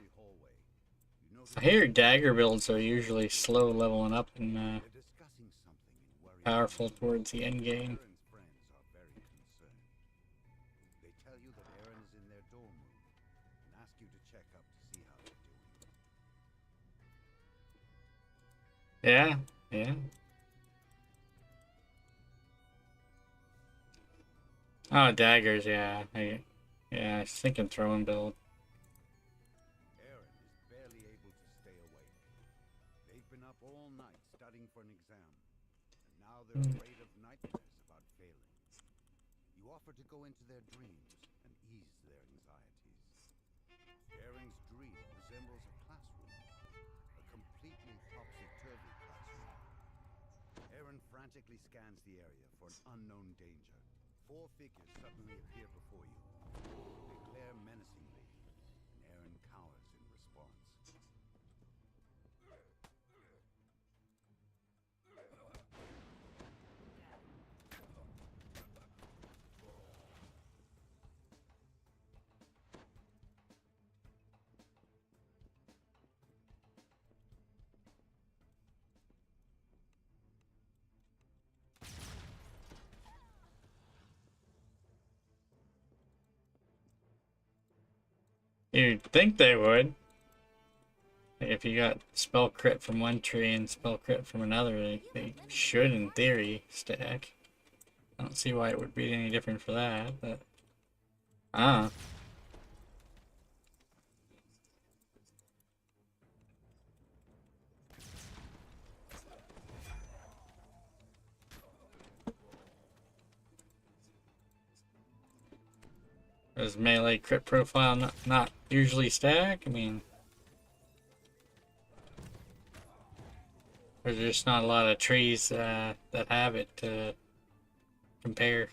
Speaker 6: you notice
Speaker 2: I hear dagger builds are usually slow leveling up and
Speaker 6: they're discussing something in worrying
Speaker 2: powerful towards the end game.
Speaker 6: Aaron's friends are very concerned. They tell you that Aaron is in their dorm room and ask you to check up to see how they're doing.
Speaker 2: Yeah, yeah. Oh, daggers, yeah. Yeah, I was thinking throwing build.
Speaker 6: Aaron is barely able to stay awake. They've been up all night studying for an exam, and now they're afraid of nightmares about failing. You offer to go into their dreams and ease their anxieties. Aaron's dream resembles a classroom, a completely topsy-turvy classroom. Aaron frantically scans the area for an unknown danger. 4 figures suddenly appear before you. They glare menacingly, and Aaron cowers in response.
Speaker 2: You'd think they would. If you got spell crit from one tree and spell crit from another, they should, in theory, stack. I don't see why it would be any different for that, but... Ah. Does melee crit profile not usually stack? I mean... There's just not a lot of trees that have it to compare.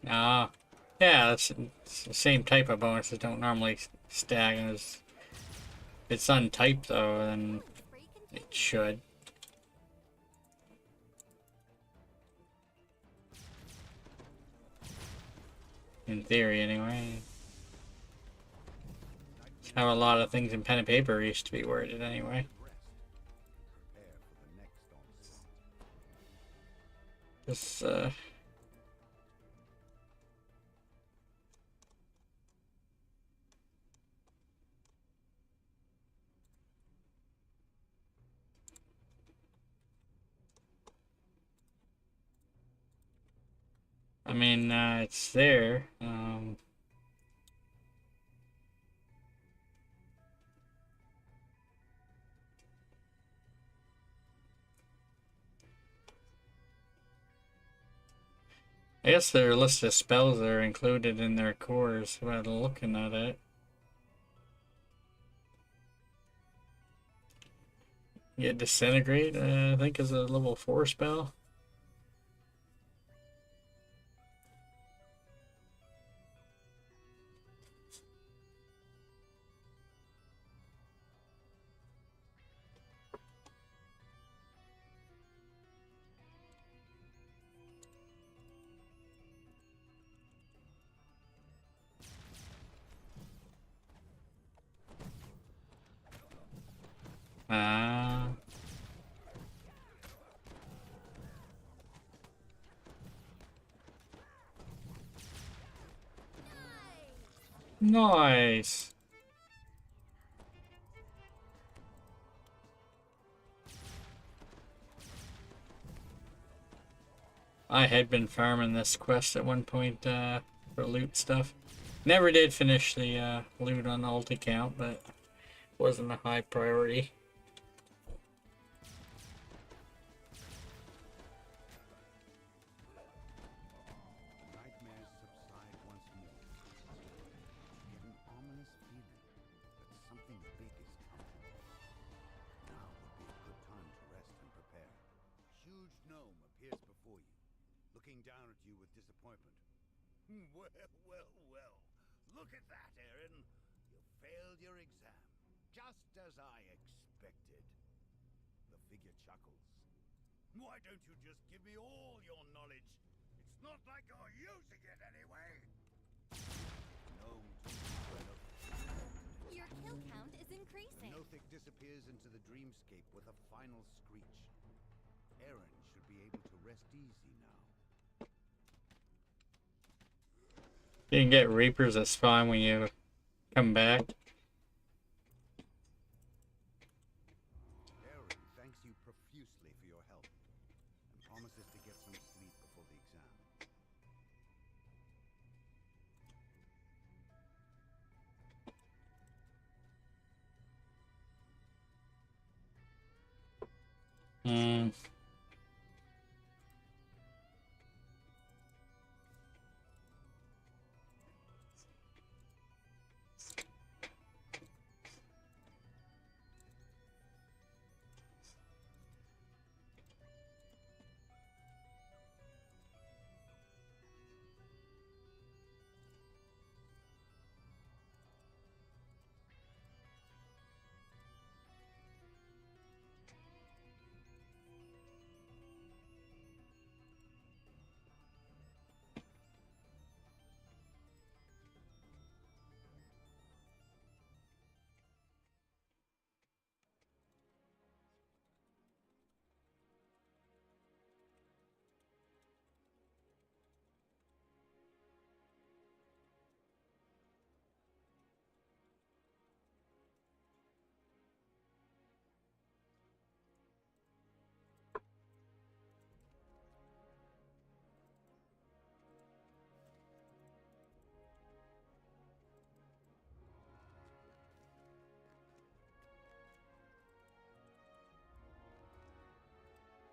Speaker 2: Ah, yeah, it's the same type of bonuses don't normally stack. And if it's untyped though, then it should. In theory, anyway. That's how a lot of things in pen and paper used to be worded, anyway.
Speaker 6: Prepare for the next onslaught.
Speaker 2: This, I mean, it's there. I guess their list of spells are included in their cores by looking at it. Yeah, Disintegrate, I think, is a level 4 spell. Ah. Nice. I had been farming this quest at one point for loot stuff. Never did finish the loot on the alt account, but wasn't a high priority.
Speaker 6: Nightmares subside once more. You get an ominous feeling that something big is coming. Now would be a good time to rest and prepare. Huge gnome appears before you, looking down at you with disappointment. Well, well, well. Look at that, Aaron. You failed your exam, just as I expected. The figure chuckles. Why don't you just give me all your knowledge? It's not like you're using it anyway. Gnome
Speaker 5: Your kill count is increasing.
Speaker 6: Nothic disappears into the dreamscape with a final screech. Aaron should be able to rest easy now.
Speaker 2: You can get Reapers that spawn when you come back.
Speaker 6: Aaron thanks you profusely for your help and promises to get some sleep before the exam.
Speaker 2: Hmm.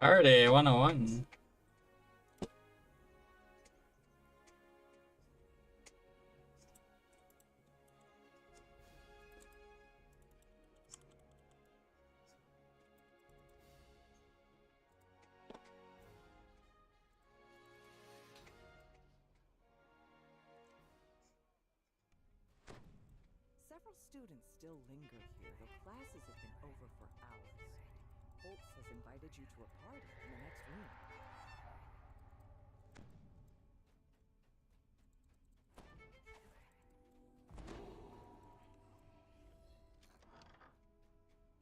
Speaker 2: Alrighty, 101.
Speaker 3: Several students still linger here, though classes have been over for hours. Holtz has invited you to a party in the next room.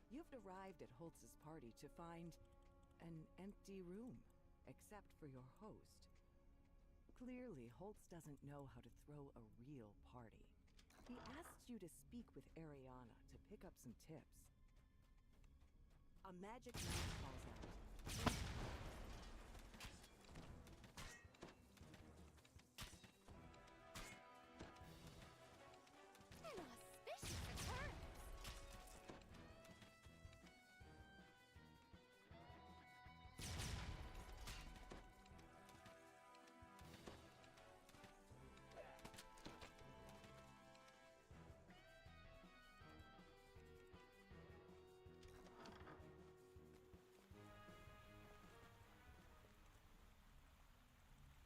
Speaker 3: You've arrived at Holtz's party to find an empty room, except for your host. Clearly, Holtz doesn't know how to throw a real party. He asks you to speak with Ariana to pick up some tips. A magic knife calls out.
Speaker 5: An auspicious return.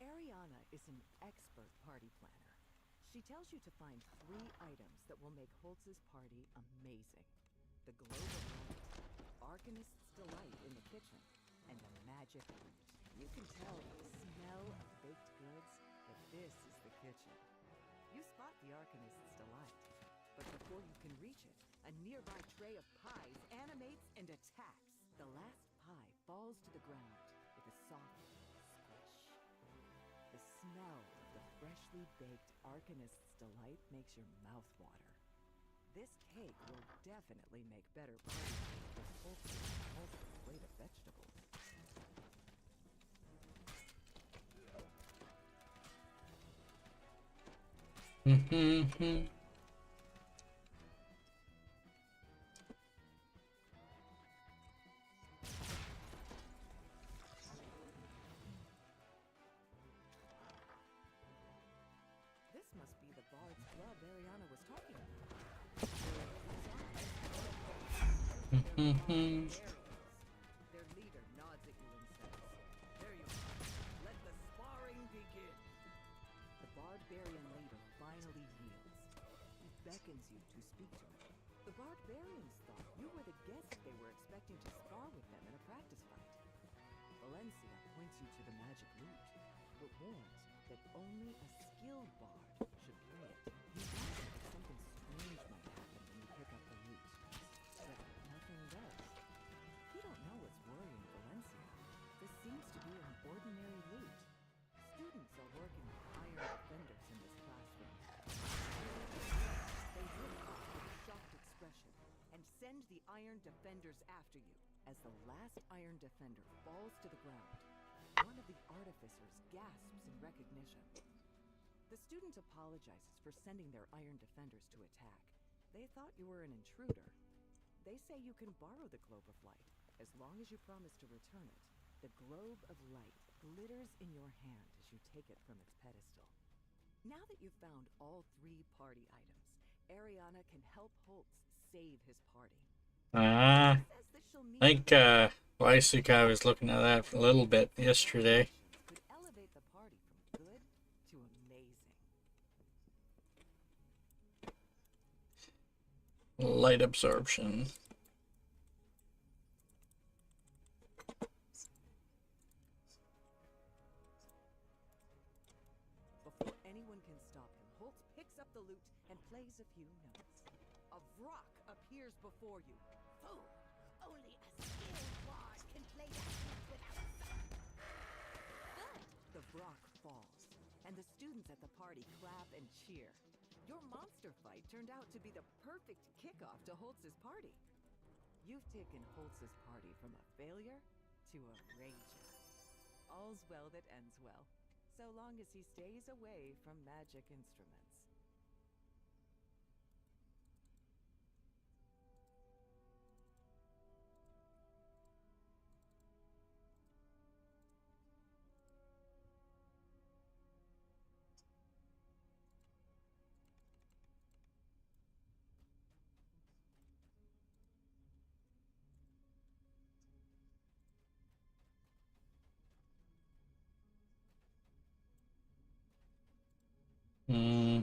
Speaker 3: Ariana is an expert party planner. She tells you to find 3 items that will make Holtz's party amazing. The globe of light, Arcanist's delight in the kitchen, and a magic root. You can tell by the smell of baked goods that this is the kitchen. You spot the Arcanist's delight, but before you can reach it, a nearby tray of pies animates and attacks. The last pie falls to the ground with a soft squish. The smell of the freshly baked Arcanist's Delight makes your mouth water. This cake will definitely make better parties with wholesome plate of vegetables. This must be the bard's club Ariana was talking about. Their leader nods at you and says, "There you are. Let the sparring begin." The barbarian leader finally yields. He beckons you to speak to him. The barbarians thought you were the guest they were expecting to spar with them in a practice fight. Valencia points you to the magic lute, but warns that only a skilled bard should play it. You wonder if something strange might happen when you pick up the lute, but nothing does. You don't know what's worrying Valencia. This seems to be an ordinary lute. Students are working with iron defenders in this classroom. They look up with a shocked expression and send the iron defenders after you. As the last iron defender falls to the ground, one of the artificers gasps in recognition. The student apologizes for sending their iron defenders to attack. They thought you were an intruder. They say you can borrow the Globe of Light, as long as you promise to return it. The Globe of Light glitters in your hand as you take it from its pedestal. Now that you've found all 3 party items, Ariana can help Holtz save his party.
Speaker 2: I think Lysuka was looking at that for a little bit yesterday.
Speaker 3: Could elevate the party from good to amazing.
Speaker 2: Light absorption.
Speaker 3: Before anyone can stop him, Holtz picks up the lute and plays a few notes. A rock appears before you.
Speaker 5: Fool! Only a skilled bard can play that flute without sight. Good!
Speaker 3: The rock falls, and the students at the party clap and cheer. Your monster fight turned out to be the perfect kickoff to Holtz's party. You've taken Holtz's party from a failure to a rager. All's well that ends well, so long as he stays away from magic instruments.
Speaker 2: Hmm.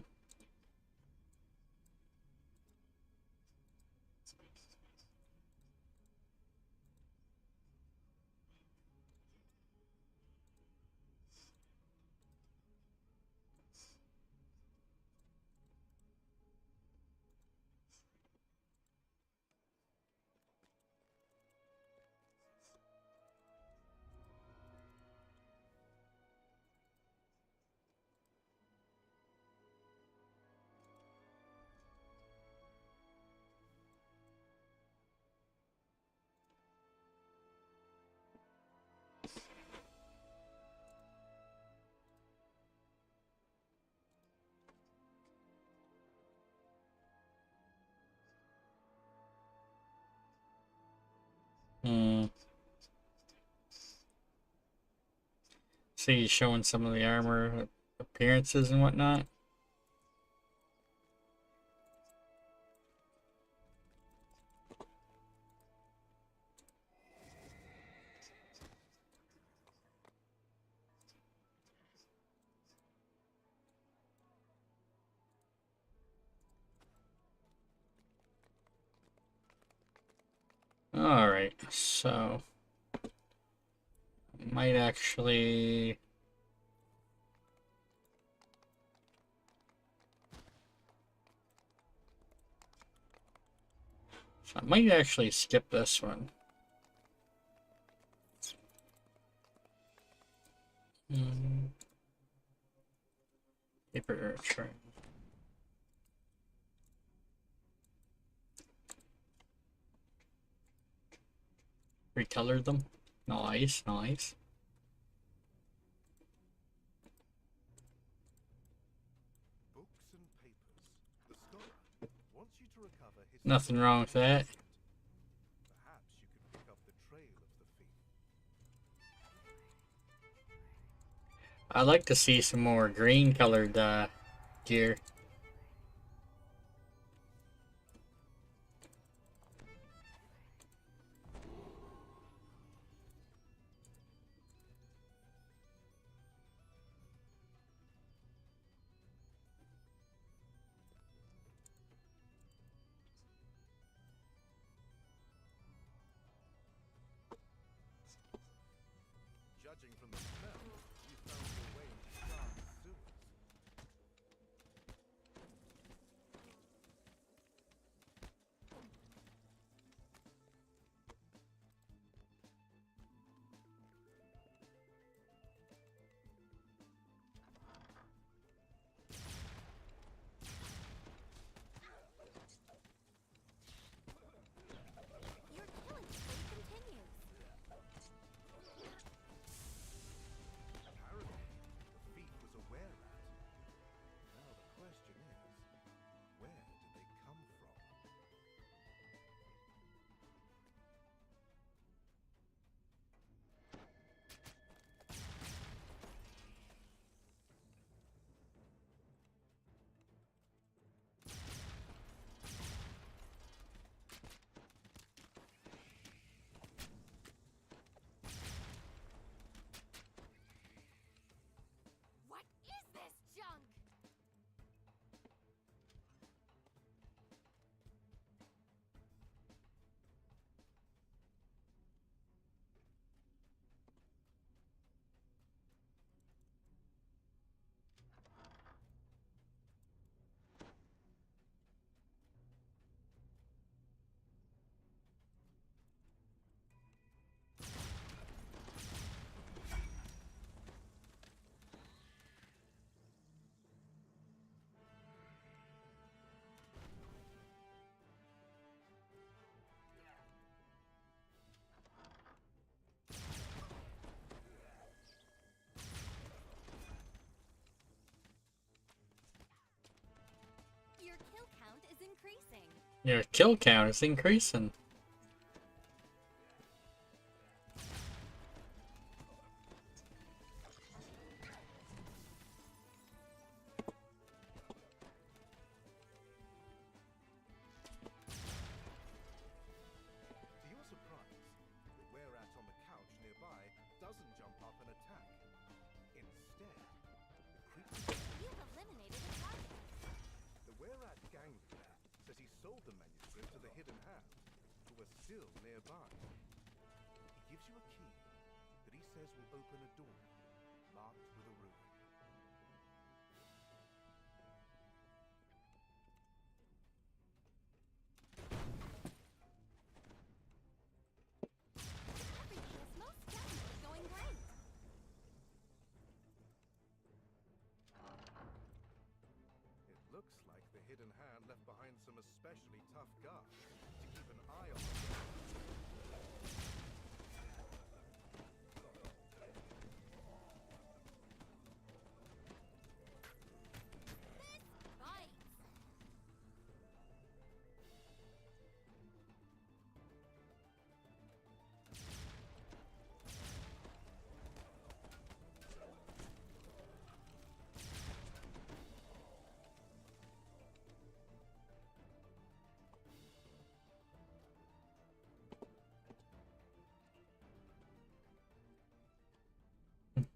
Speaker 2: Hmm. See, showing some of the armor appearances and whatnot. Alright, so might actually skip this one. Paper trail. Recolored them. Nice, nice.
Speaker 7: Books and papers. The scholar wants you to recover his.
Speaker 2: Nothing wrong with that.
Speaker 7: Perhaps you could pick up the trail of the thief.
Speaker 2: I'd like to see some more green colored gear.
Speaker 7: Judging from the smell, you found your way into Shark's sewers.
Speaker 5: Your killing spree continues.
Speaker 7: Apparently, the thief was a were-rat. Now the question is, where did they come from?
Speaker 5: What is this junk? Your kill count is increasing.
Speaker 2: Your kill count is increasing.
Speaker 7: To your surprise, the were-rat on the couch nearby doesn't jump up and attack. Instead, the creature...
Speaker 5: You've eliminated a target.
Speaker 7: The were-rat gang leader says he sold the manuscript to the Hidden Hand, who are still nearby. He gives you a key that he says will open a door marked with a rune.
Speaker 5: Everything is most definitely going great.
Speaker 7: It looks like the Hidden Hand left behind some especially tough guards to keep an eye on them.
Speaker 5: Bites.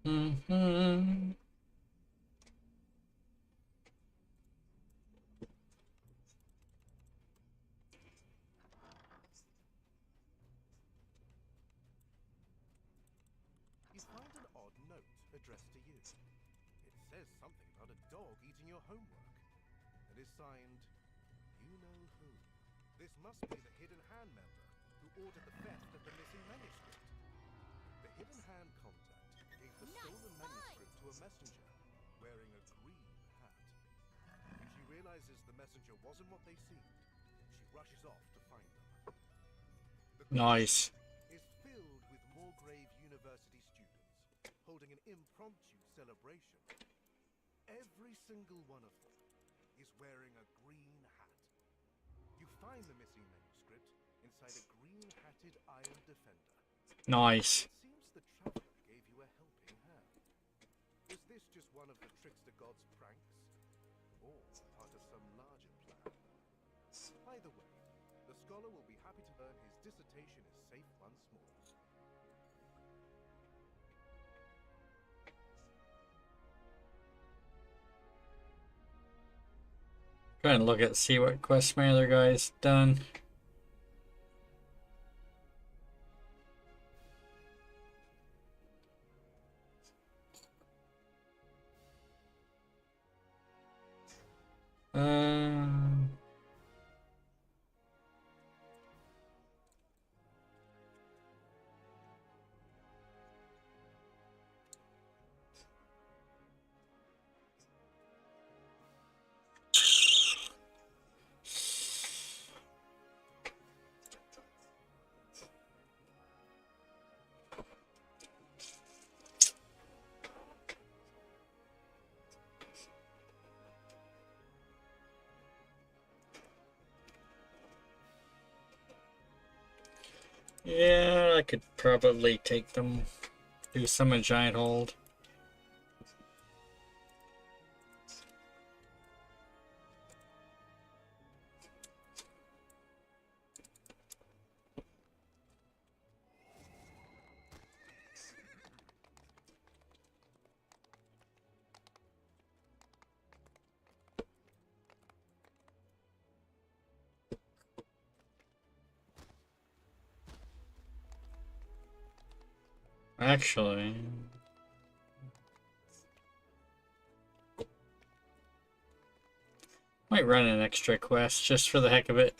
Speaker 2: Mm-hmm.
Speaker 7: You find an odd note addressed to you. It says something about a dog eating your homework, and is signed, you know who. This must be the Hidden Hand member who ordered the theft of the missing manuscript. The Hidden Hand contact gave the
Speaker 5: Nice
Speaker 7: stolen
Speaker 5: find!
Speaker 7: manuscript to a messenger wearing a green hat. realizes the messenger wasn't what they seemed, she rushes off to find them. The
Speaker 2: Nice.
Speaker 7: is filled with Moorgrave University students, holding an impromptu celebration. Every single one of them is wearing a green hat. You find the missing manuscript inside a green-hatted iron defender.
Speaker 2: Nice.
Speaker 7: It seems the traveler gave you a helping hand. Was this just one of the trickster god's pranks? Or part of some larger plan? Either way, the scholar will be happy to learn his dissertation is safe once more.
Speaker 2: Trying to look at see what quest my other guy's done. Um. Yeah, I could probably take them, do some a giant hold. Actually, might run an extra quest just for the heck of it.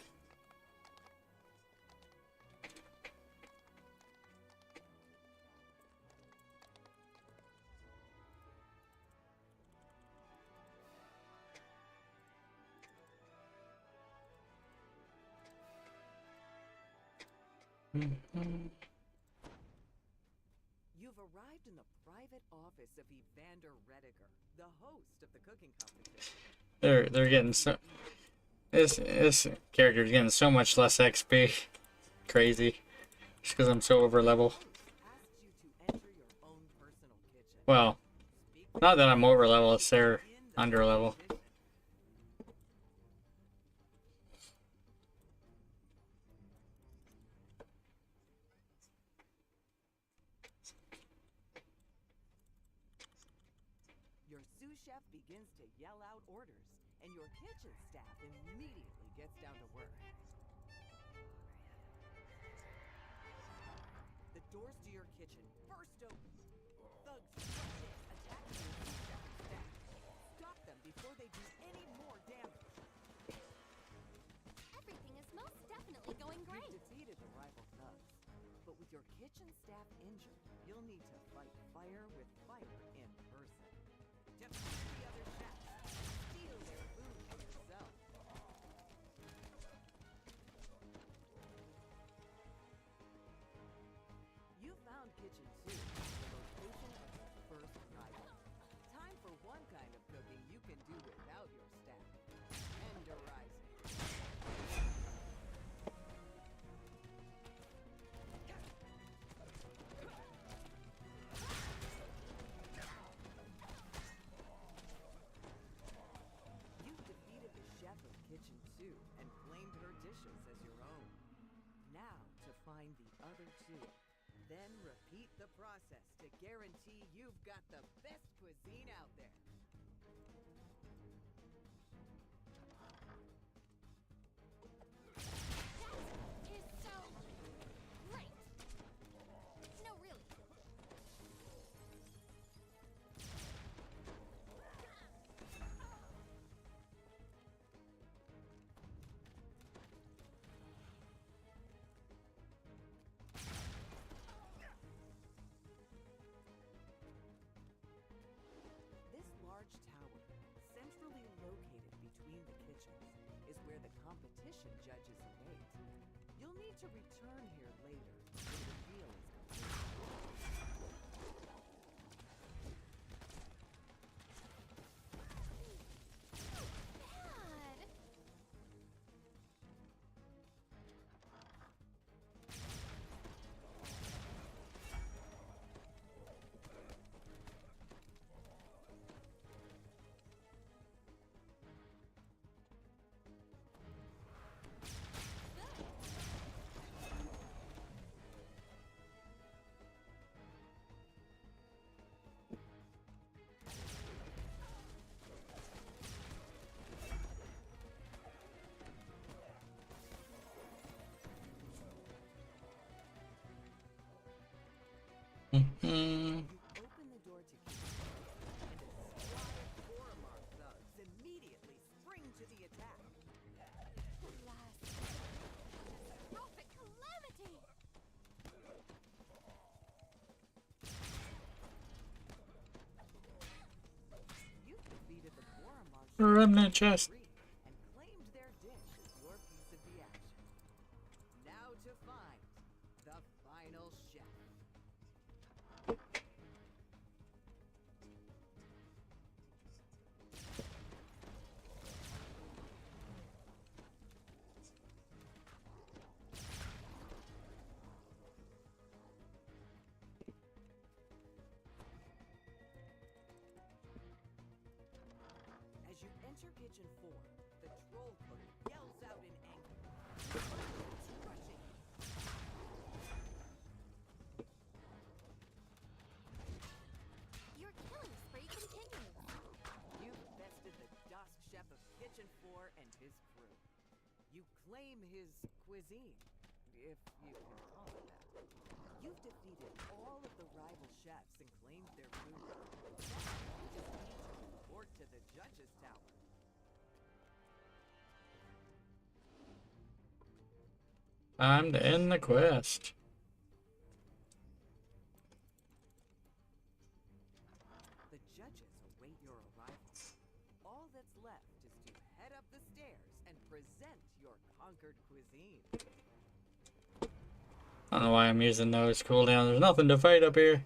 Speaker 3: You've arrived in the private office of Evander Rediger, the host of the cooking competition.
Speaker 2: They're getting so this character's getting so much less XP. Crazy. Just because I'm so over level.
Speaker 3: Asks you to enter your own personal kitchen.
Speaker 2: Well,
Speaker 3: Speak
Speaker 2: not that I'm over level, it's they're
Speaker 3: in the
Speaker 2: under level.
Speaker 3: competition. Your sous chef begins to yell out orders, and your kitchen staff immediately gets down to work. The doors to your kitchen burst open. Thugs rush in, attacking your sous chef and staff. Stop them before they do any more damage.
Speaker 1: Everything is most definitely going
Speaker 3: You've
Speaker 1: great.
Speaker 3: defeated the rival thugs, but with your kitchen staff injured, you'll need to fight fire with fire in person. Defeat the other chefs, steal their food for yourself. You found Kitchen 2, the location of your first rival. Time for one kind of cooking you can do without your staff. Tenderizing. You've defeated the chef of Kitchen 2 and claimed her dishes as your own. Now to find the other two. Then repeat the process to guarantee you've got the best cuisine out there.
Speaker 1: Is so great. No, really.
Speaker 3: This between the kitchens is where the competition judges await. You'll need to return here later when the meal is complete.
Speaker 5: Dad!
Speaker 2: Mm-hmm.
Speaker 3: You open the door to kitchen, and a squad of Warmark thugs immediately spring to the attack.
Speaker 5: Alas. Catastrophic calamity!
Speaker 3: You've defeated the Warmark
Speaker 2: Remnant chest.
Speaker 3: and claimed their dish as your piece of the action. Now to find the final chef. As you enter Kitchen 4, the troll cook yells out in anger. It's crushing you.
Speaker 5: Your killing spree continues.
Speaker 3: You've bested the Dusk Chef of Kitchen 4 and his crew. You claim his cuisine, if you can call it that. You've defeated all of the rival chefs and claimed their food. Now you just need to report to the judges' tower.
Speaker 2: Time to end the quest.
Speaker 3: The judges await your arrival. All that's left is to head up the stairs and present your conquered cuisine.
Speaker 2: I don't know why I'm using those cooldowns. There's nothing to fight up here.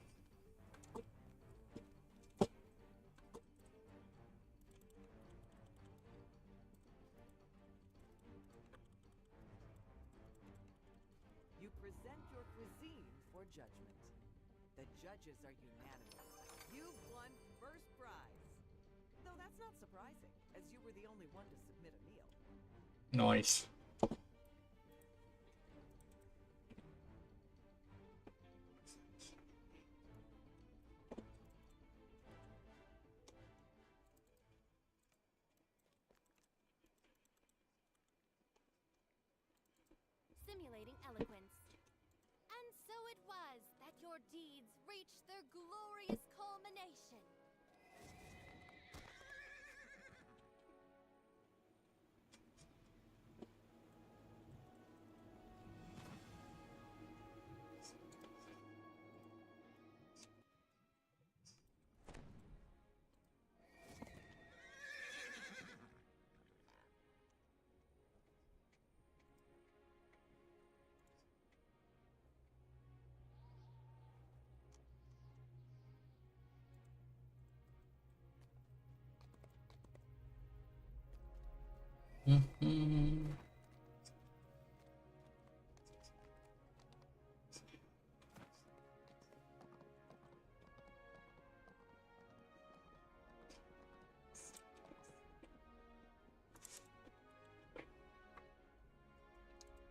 Speaker 3: You present your cuisine for judgment. The judges are unanimous. You've won first prize. Though that's not surprising, as you were the only one to submit a meal.
Speaker 2: Nice.
Speaker 5: Simulating eloquence. And so it was that your deeds reached their glorious culmination.
Speaker 2: Mm-hmm.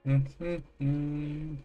Speaker 2: Mm-hmm.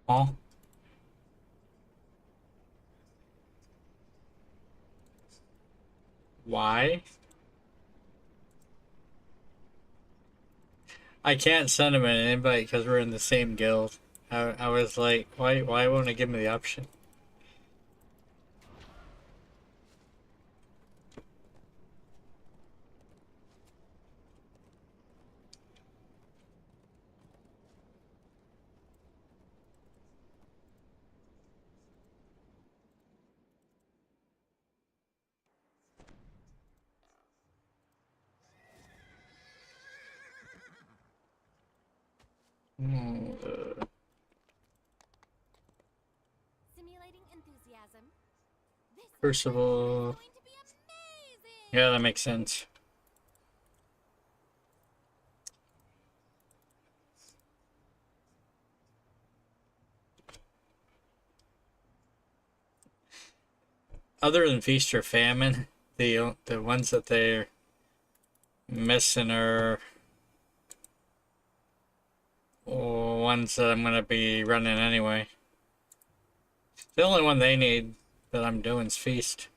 Speaker 2: Huh? Why? I can't send him an invite because we're in the same guild. I was like, why won't it give me the option?
Speaker 5: Simulating enthusiasm. This
Speaker 2: Crucible.
Speaker 5: is going to be amazing.
Speaker 2: Yeah, that makes sense. Other than Feast or Famine, the ones that they're missing are ones that I'm gonna be running anyway. The only one they need that I'm doing is Feast.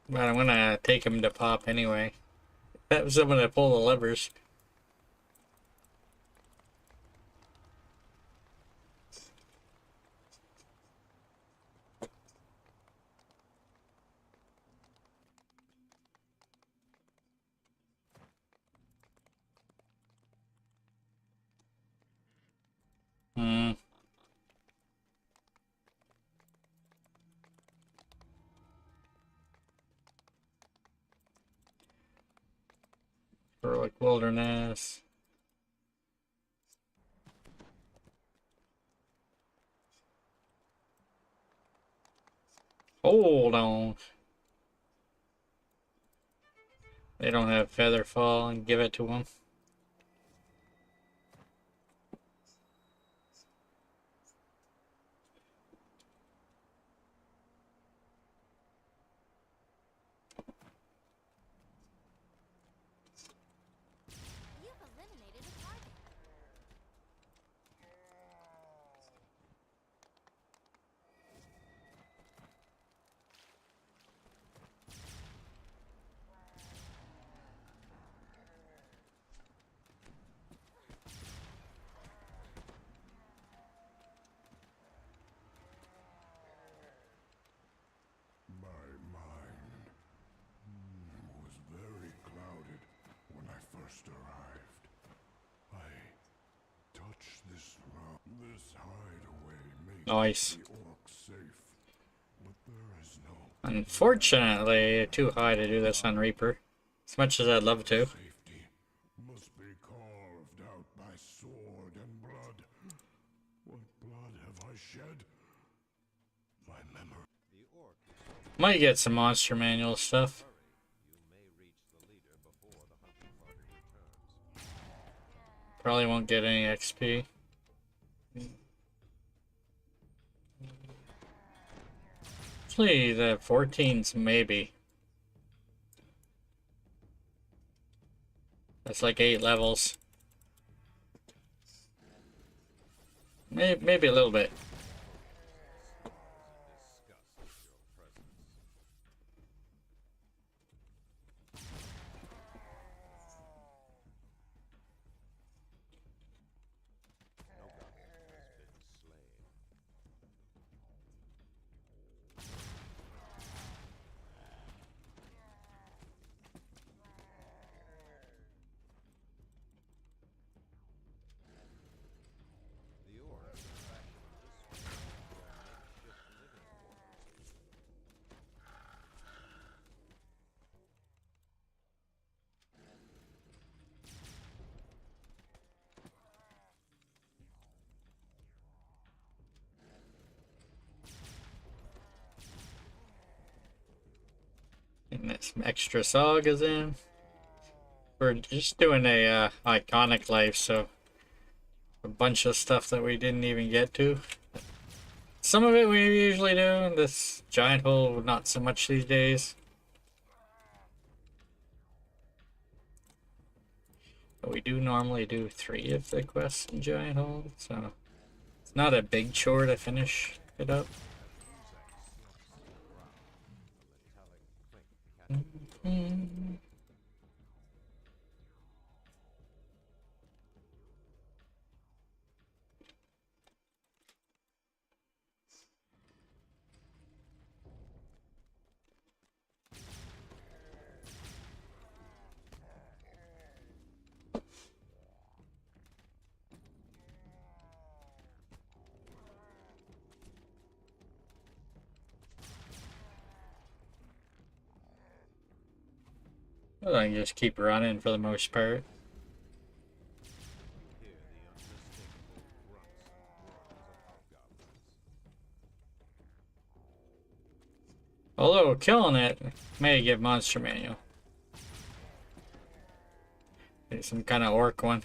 Speaker 2: But I'm gonna take him to pop anyway. That was someone to pull the levers. Hmm. For like wilderness. Hold on. They don't have feather fall and give it to them.
Speaker 5: You've eliminated a target.
Speaker 6: My mind was very clouded when I first arrived. I touched this rock. This hideaway makes
Speaker 2: Nice.
Speaker 6: the orcs safe, but there is no
Speaker 2: Unfortunately, too high to do this on Reaper. As much as I'd love to.
Speaker 6: safety. Must be carved out by sword and blood. What blood have I shed? My memory. The orc is
Speaker 2: Might get some monster manual stuff.
Speaker 6: you may reach the leader before the hunting party returns.
Speaker 2: Probably won't get any XP. Actually, the 14s maybe. That's like 8 levels. Maybe a little bit.
Speaker 6: The orc fashioned this one into a makeshift living quarters.
Speaker 2: And some extra sagas in. We're just doing a iconic life, so a bunch of stuff that we didn't even get to. Some of it we usually do. This giant hole, not so much these days. But we do normally do 3 of the quests in Giant Hall, so it's not a big chore to finish it up. Well, I can just keep running for the most part. Although killing it may give monster manual. Maybe some kind of orc one.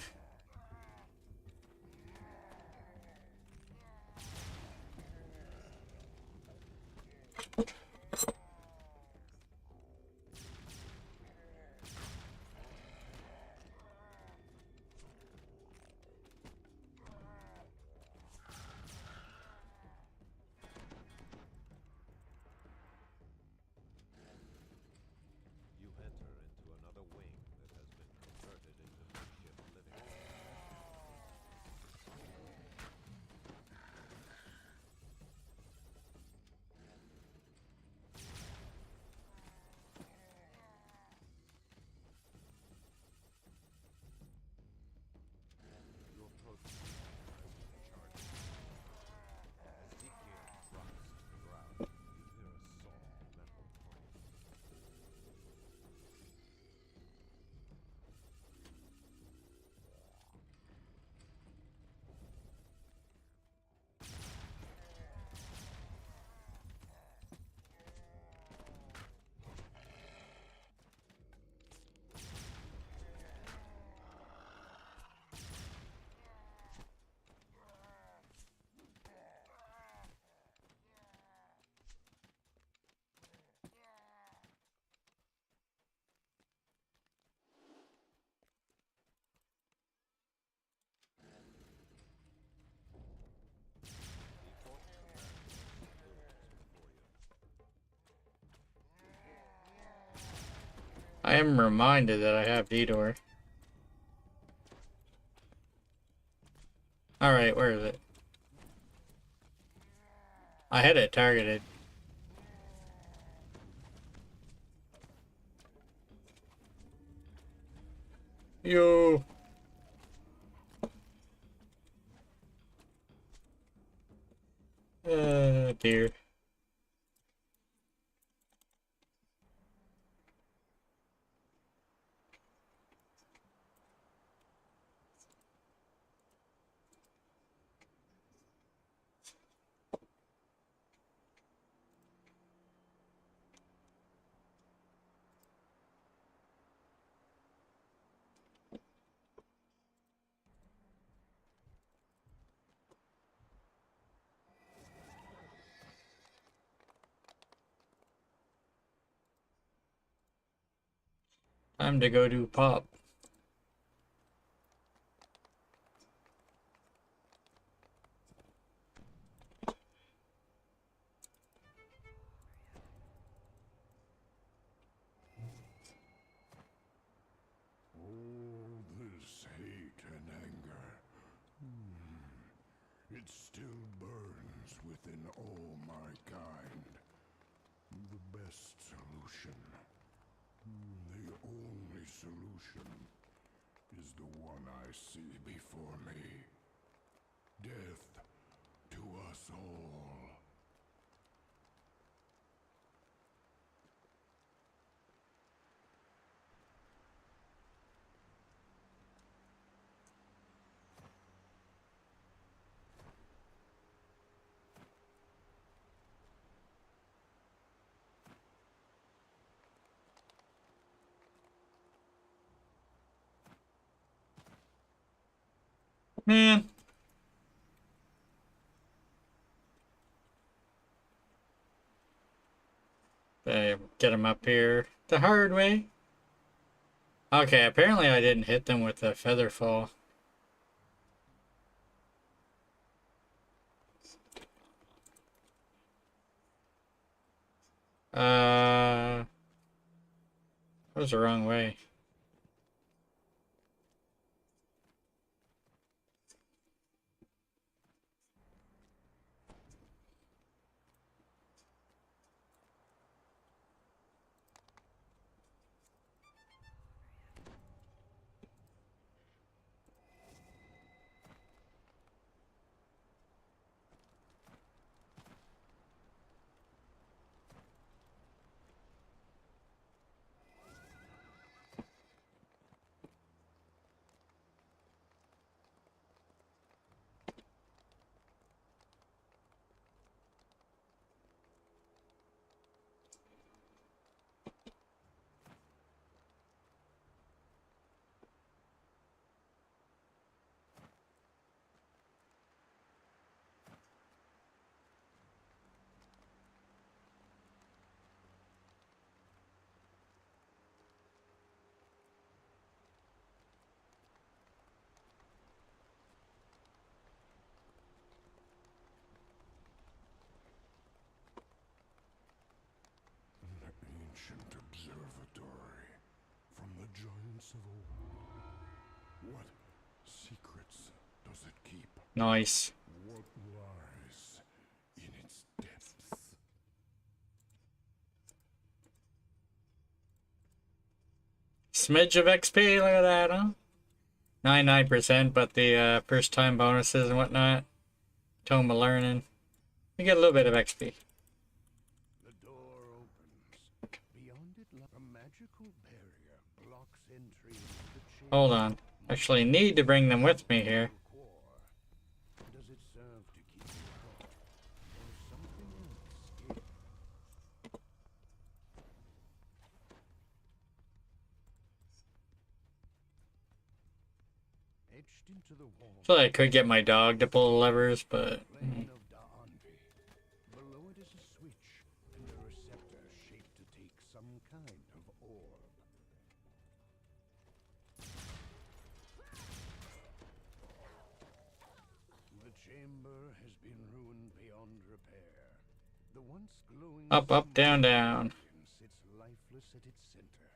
Speaker 10: You enter into another wing that has been converted into makeshift living. You approach the charge. As deep gear drops to the ground, you hear a soft metal clank.
Speaker 2: I am reminded that I have Detour. Alright, where is it? I had it targeted. Yo! Dear. Time to go do pop.
Speaker 6: All this hate and anger. It still burns within all my kind. The best solution, the only solution, is the one I see before me. Death to us all.
Speaker 2: Man. Get him up here the hard way. Okay, apparently I didn't hit them with the feather fall. That was the wrong way.
Speaker 10: An ancient observatory from the giants of old. What secrets does it keep?
Speaker 2: Nice.
Speaker 10: What lies in its depths?
Speaker 2: Smidge of XP, look at that, huh? 99%, but the first time bonuses and whatnot. Tome of Learning. You get a little bit of XP.
Speaker 10: The door opens. Beyond it, a magical barrier blocks entry into the chamber.
Speaker 2: Hold on. Actually need to bring them with me here.
Speaker 10: Does it serve to keep you caught? Or something else? Etched into the wall.
Speaker 2: So I could get my dog to pull the levers, but
Speaker 10: Plane of Da'anvi. Below it is a switch and a receptor shaped to take some kind of orb. The chamber has been ruined beyond repair. The once glowing
Speaker 2: up, up, down, down.
Speaker 10: sits lifeless at its center.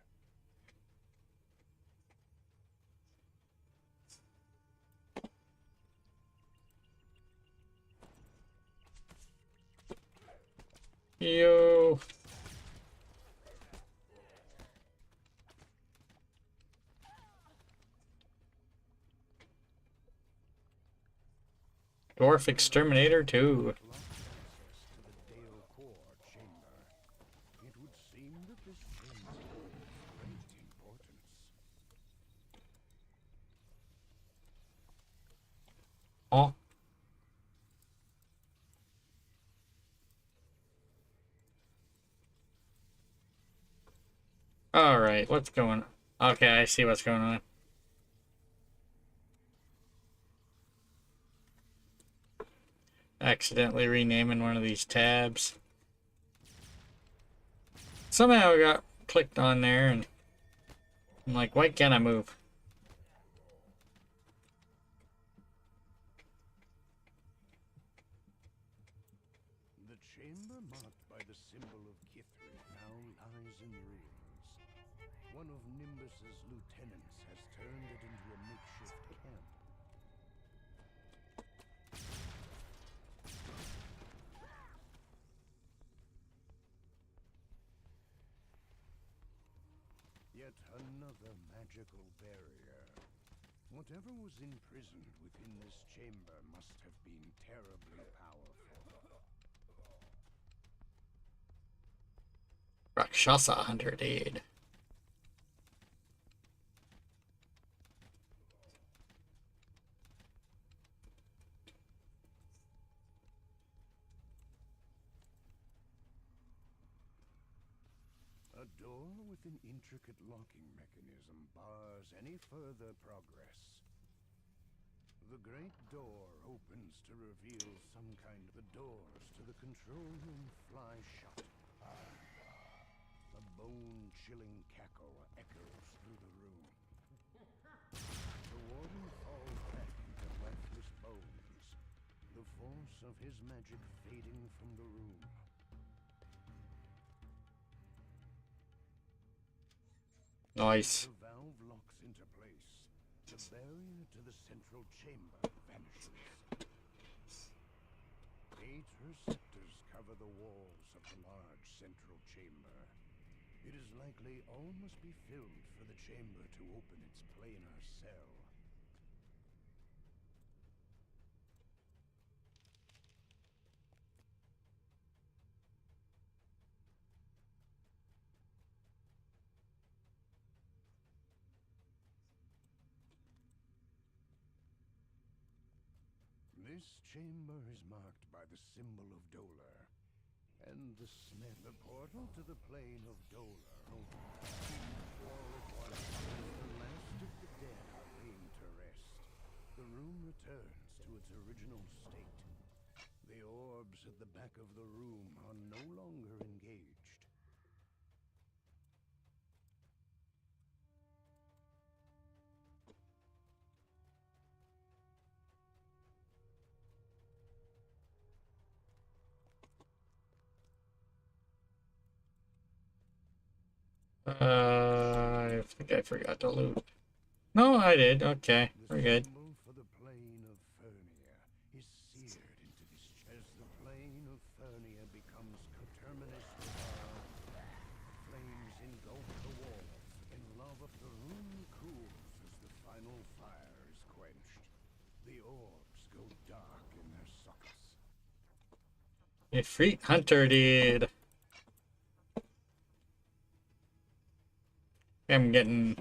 Speaker 2: Yo. Dwarf Exterminator 2.
Speaker 10: Blocked access to the Dale Core chamber. It would seem that this chamber holds great importance.
Speaker 2: Oh. Alright, what's going on? Okay, I see what's going on. Accidentally renaming one of these tabs. Somehow I got clicked on there and I'm like, why can't I move?
Speaker 10: The chamber marked by the symbol of Kithri now lies in ruins. One of Nimbus's lieutenants has turned it into a makeshift camp. Yet another magical barrier. Whatever was imprisoned within this chamber must have been terribly powerful.
Speaker 2: Rakshasa 100
Speaker 10: A door with an intricate locking mechanism bars any further progress. The great door opens to reveal some kind of... The doors to the control room fly shut. A bone-chilling cackle echoes through the room. The warden falls back into lifeless bones, the force of his magic fading from the room.
Speaker 2: Nice.
Speaker 10: The valve locks into place. The barrier to the central chamber vanishes. 8 receptors cover the walls of the large central chamber. It is likely all must be filled for the chamber to open its planar cell. This chamber is marked by the symbol of Dolar, and the smell. The portal to the plane of Dolar opens. All at once, as the last of the dead are laid to rest, the room returns to its original state. The orbs at the back of the room are no longer engaged.
Speaker 2: I think I forgot to loot. No, I did. Okay, we're good.
Speaker 10: The symbol for the plane of Fernia is seared into this. As the plane of Fernia becomes coterminous with our flames engulf the walls, and lava. The room cools as the final fire is quenched. The orbs go dark in their sockets.
Speaker 2: A freak hunter did. I'm getting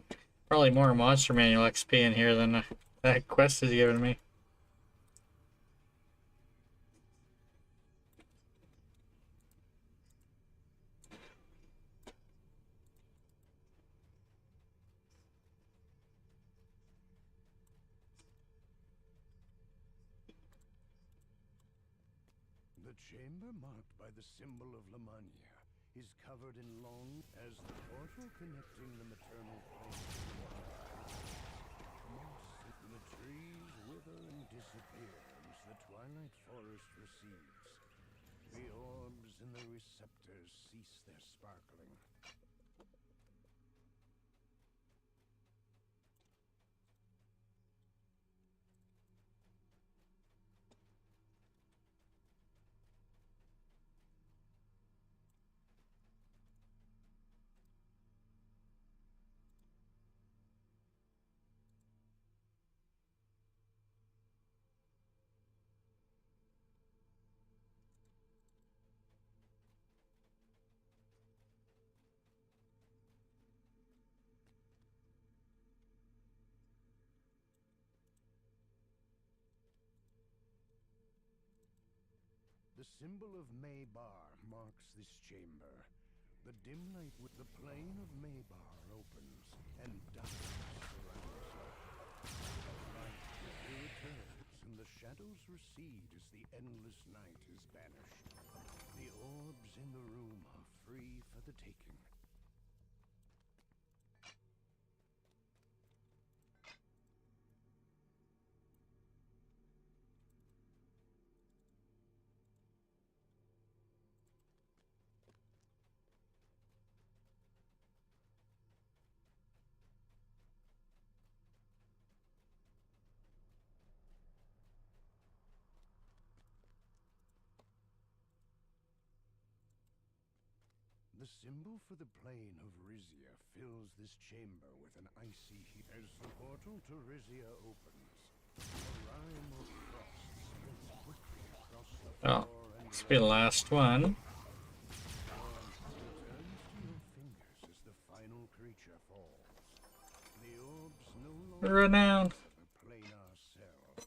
Speaker 2: probably more monster manual XP in here than that quest has given me.
Speaker 10: The chamber marked by the symbol of Lamania is covered in long as the portal connecting the maternal plane to the water. Moss, the trees wither and disappear as the twilight forest recedes. The orbs and the receptors cease their sparkling. The symbol of Maybar marks this chamber. The dim light with the plane of Maybar opens, and darkness surrounds her. Light quickly returns, and the shadows recede as the endless night is banished. The orbs in the room are free for the taking. The symbol for the plane of Rizia fills this chamber with an icy heat. As the portal to Rizia opens, a rime of frost spreads quickly across the
Speaker 2: Oh,
Speaker 10: floor and
Speaker 2: this will be the last one.
Speaker 10: returns to your fingers as the final creature falls. The orbs no longer
Speaker 2: Renown.
Speaker 10: have a planar cell.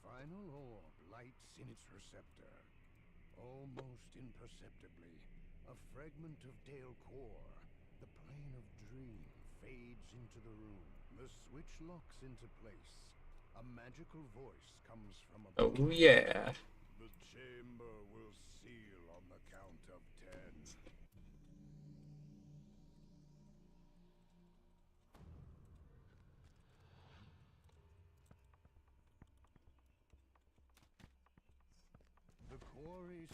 Speaker 10: final orb lights in its receptor. Almost imperceptibly, a fragment of Dale core, the plane of dream, fades into the room. The switch locks into place. A magical voice comes from above.
Speaker 2: Oh yeah.
Speaker 10: The chamber will seal on the count of 10. The quarry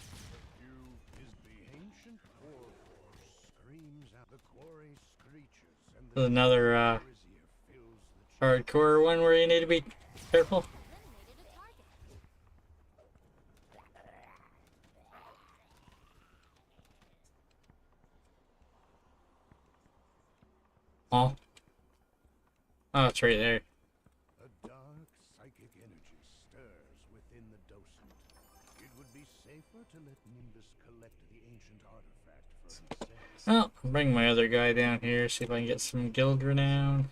Speaker 10: is the ancient war force screams out. The quarry screeches and the
Speaker 2: There's another
Speaker 10: brazier fills the chamber.
Speaker 2: hardcore one where you need to be careful.
Speaker 5: Eliminated a target.
Speaker 2: Oh. Oh, it's right there.
Speaker 10: A dark psychic energy stirs within the docent. It would be safer to let Nimbus collect the ancient artifact for himself.
Speaker 2: Oh, I'll bring my other guy down here, see if I can get some guild renown.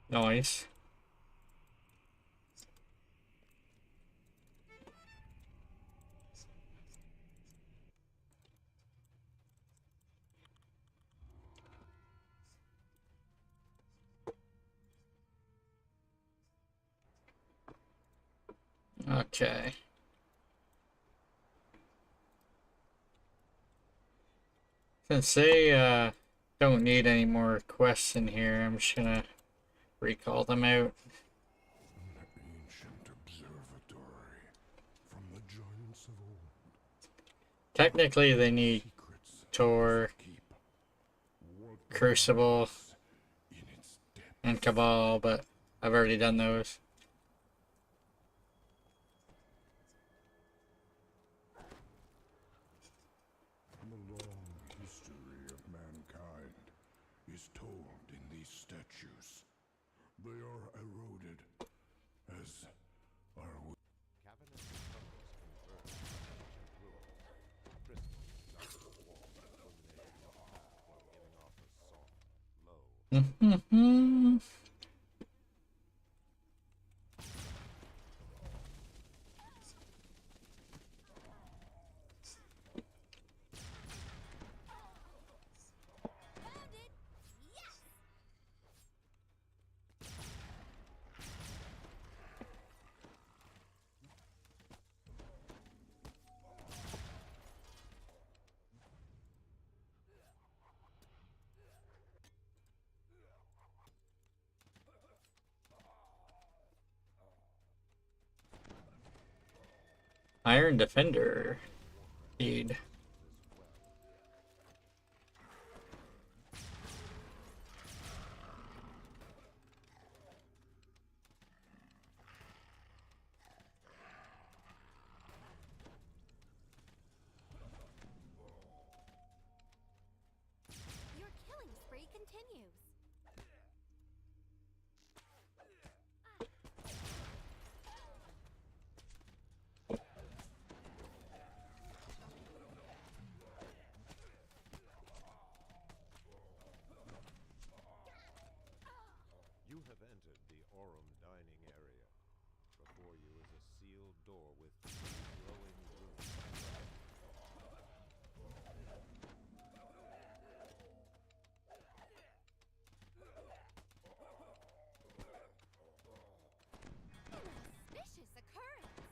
Speaker 2: Nice. Okay. Since they don't need any more quests in here, I'm just gonna recall them out.
Speaker 10: An ancient observatory from the giants of old.
Speaker 2: Technically, they need
Speaker 10: Secrets
Speaker 2: Tor,
Speaker 10: keep. What
Speaker 2: Crucible,
Speaker 10: lies in its depths.
Speaker 2: and Cabal, but I've already done those.
Speaker 10: The long history of mankind is told in these statues. They are eroded, as are we.
Speaker 7: Cavernous tunnels converge into ancient ruins. Crystals dark as wall, illuminating the path while giving off a soft, low.
Speaker 5: Bandit! Yes!
Speaker 2: Iron Defender. Indeed.
Speaker 5: Your killing spree continues.
Speaker 7: You have entered the Aurum dining area. Before you is a sealed door with three glowing runes.
Speaker 5: An auspicious occurrence.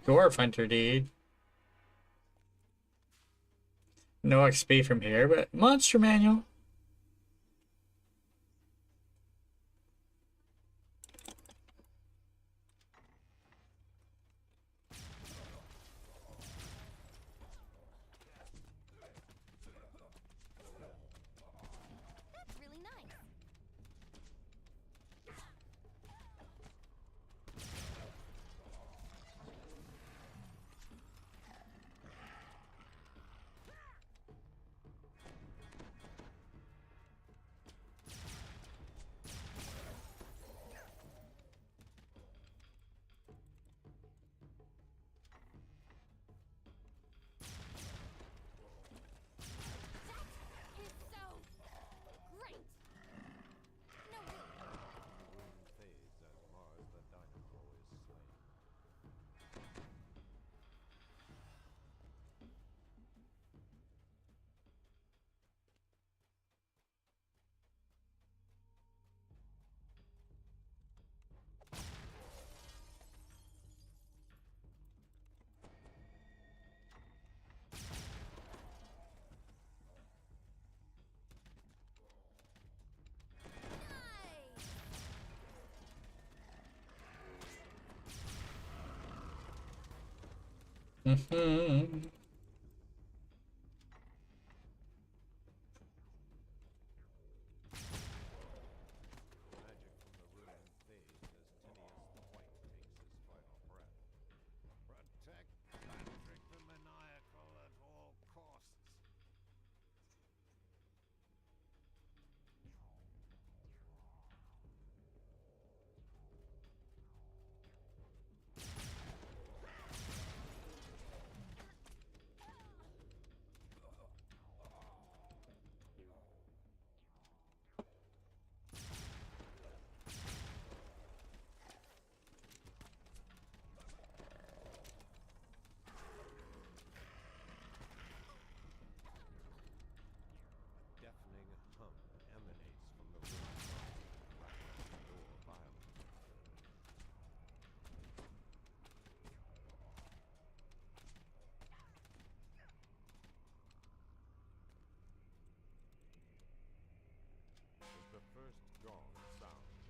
Speaker 2: Dwarf Hunter deed. No XP from here, but monster manual.
Speaker 5: That's
Speaker 2: Mhm.
Speaker 11: Magic from the ruin fades as Tinius the White takes his final breath. Protect Patrick the Maniacal at all costs. A deafening hum emanates from the room, rattling the door violently. As the first gong sounds,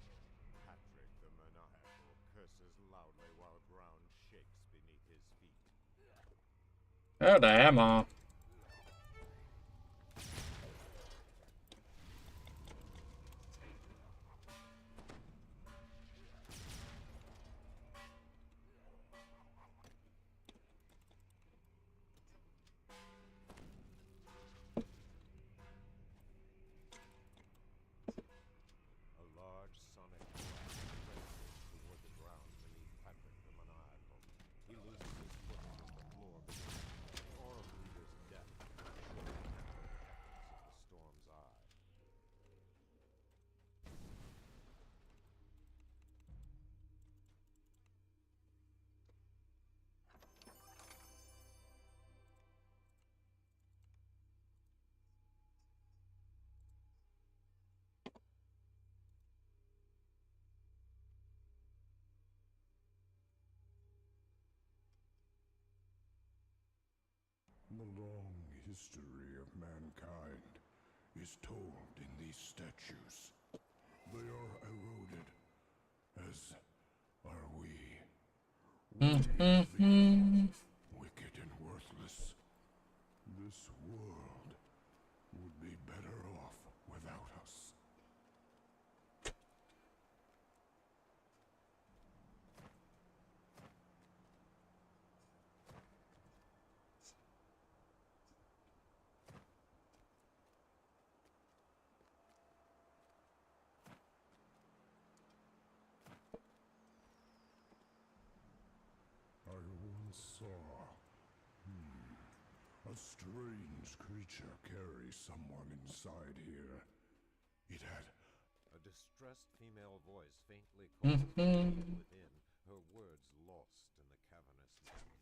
Speaker 11: Patrick the Maniacal curses loudly while ground shakes beneath his feet.
Speaker 2: Oh, the ammo.
Speaker 11: A large sonic blast resonates toward the ground beneath Patrick the Maniacal. He loses his footing as the floor begins. The aura breather's death surely hampered the efforts of the Storm's Eye.
Speaker 10: The long history of mankind is told in these statues. They are eroded, as are we.
Speaker 2: Mhm.
Speaker 10: Wicked and worthless. This world would be better off without us. I once saw a strange creature carry someone inside here. It had
Speaker 11: A distressed female voice faintly calls from
Speaker 2: Mhm.
Speaker 11: within, her words lost in the cavernous depths.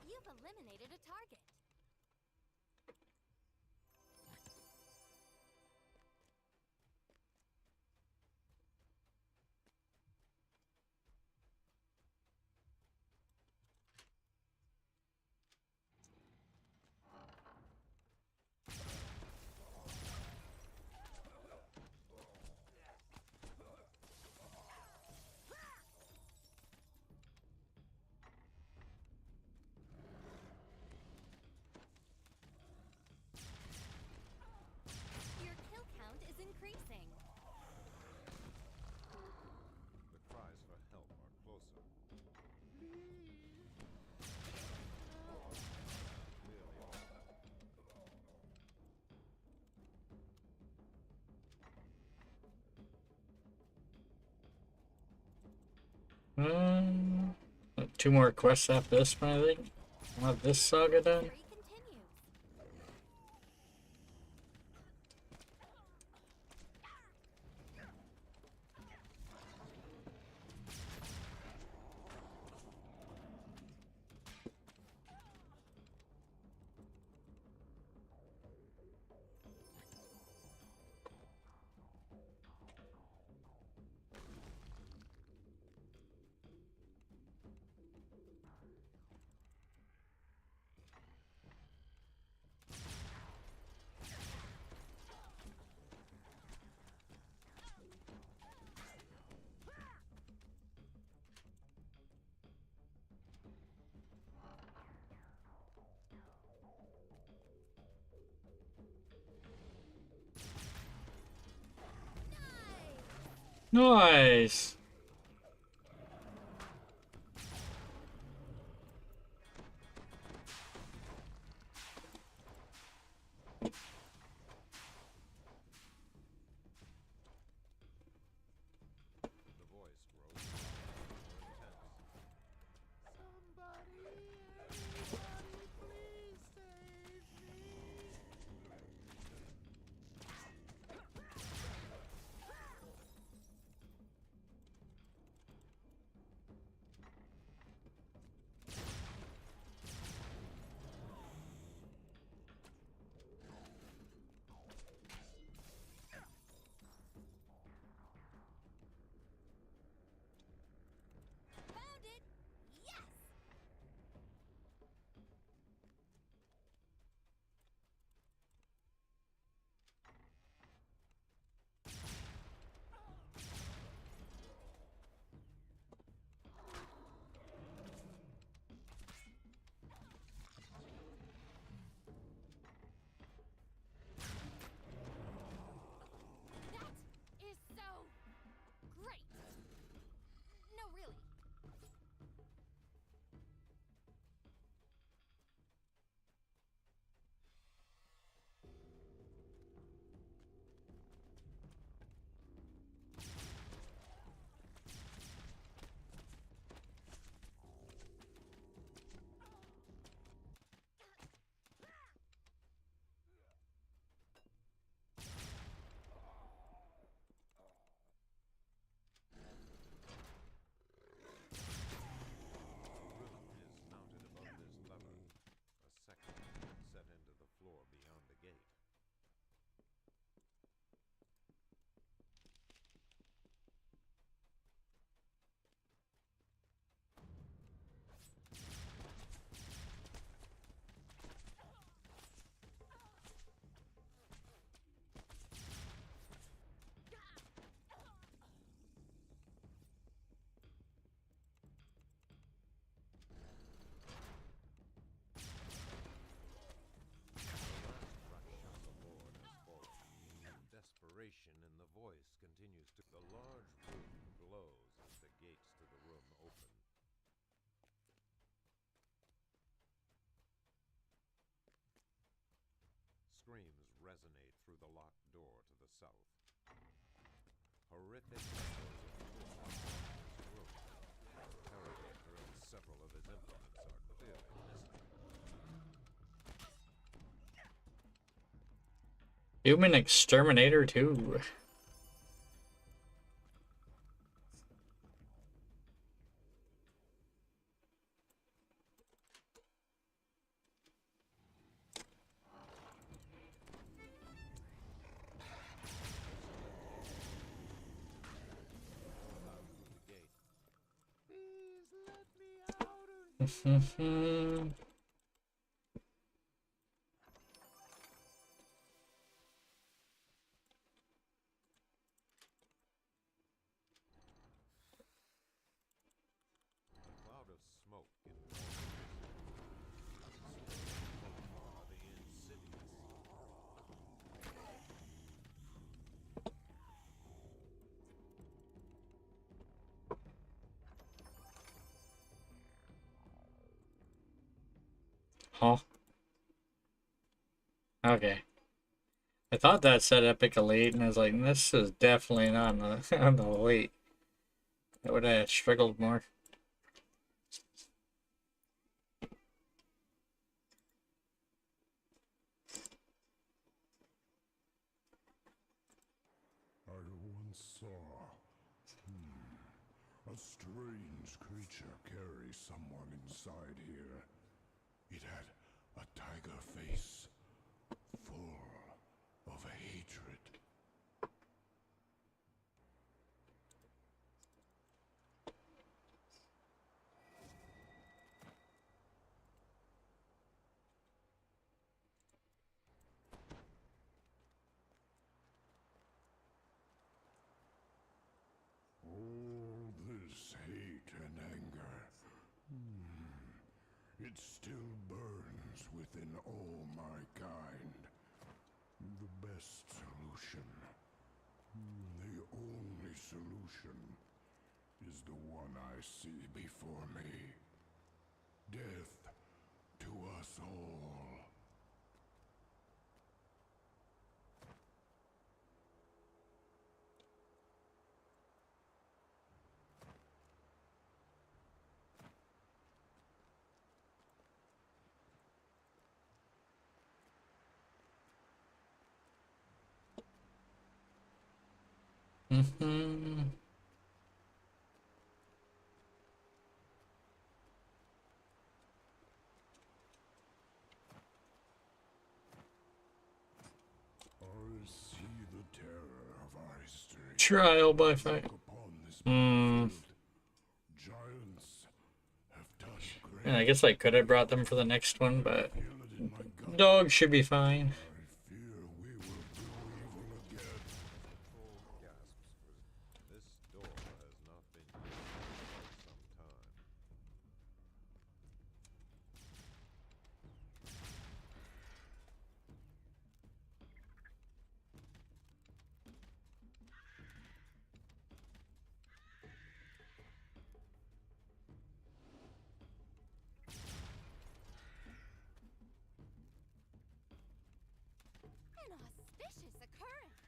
Speaker 5: You've eliminated a target. Your kill count is increasing.
Speaker 11: The cries for help are closer. Clearly
Speaker 2: Two more quests after this one, I think. I'll have this saga done.
Speaker 5: Free continues.
Speaker 2: Nice.
Speaker 11: The voice grows more intense. Somebody, anybody, please save me.
Speaker 1: Found it! Yes! That is so great! No, really.
Speaker 11: Is mounted above this lever. A second set into the floor beyond the gate. Desperation in the voice continues to. The large room glows as the gates to the room open. Screams resonate through the locked door to the south. Horrific echoes of torture in this room. Terramaker and several of his implements are clearly missing.
Speaker 2: Human exterminator too.
Speaker 11: Please let me out of here. A cloud of smoke envelops the insidious.
Speaker 2: Huh? Okay. I thought that said Epic Elite, and I was like, this is definitely not on the, on the Elite. I would have struggled more.
Speaker 10: I once saw a strange creature carry someone inside here. It had a tiger face, full of hatred. All this hate and anger. It still burns within all my kind. The best solution The only solution is the one I see before me. Death to us all.
Speaker 2: Mm-hmm.
Speaker 10: I see the terror of our history.
Speaker 2: Trial by fire.
Speaker 10: Upon this
Speaker 2: Hmm.
Speaker 10: battlefield, giants have done great.
Speaker 2: And I guess I could have brought them for the next one, but
Speaker 10: Feel it in my gut.
Speaker 2: dog should be fine.
Speaker 10: I fear we will do evil again.
Speaker 11: Troll gasps. This door has not been used in quite some time.
Speaker 5: An auspicious occurrence.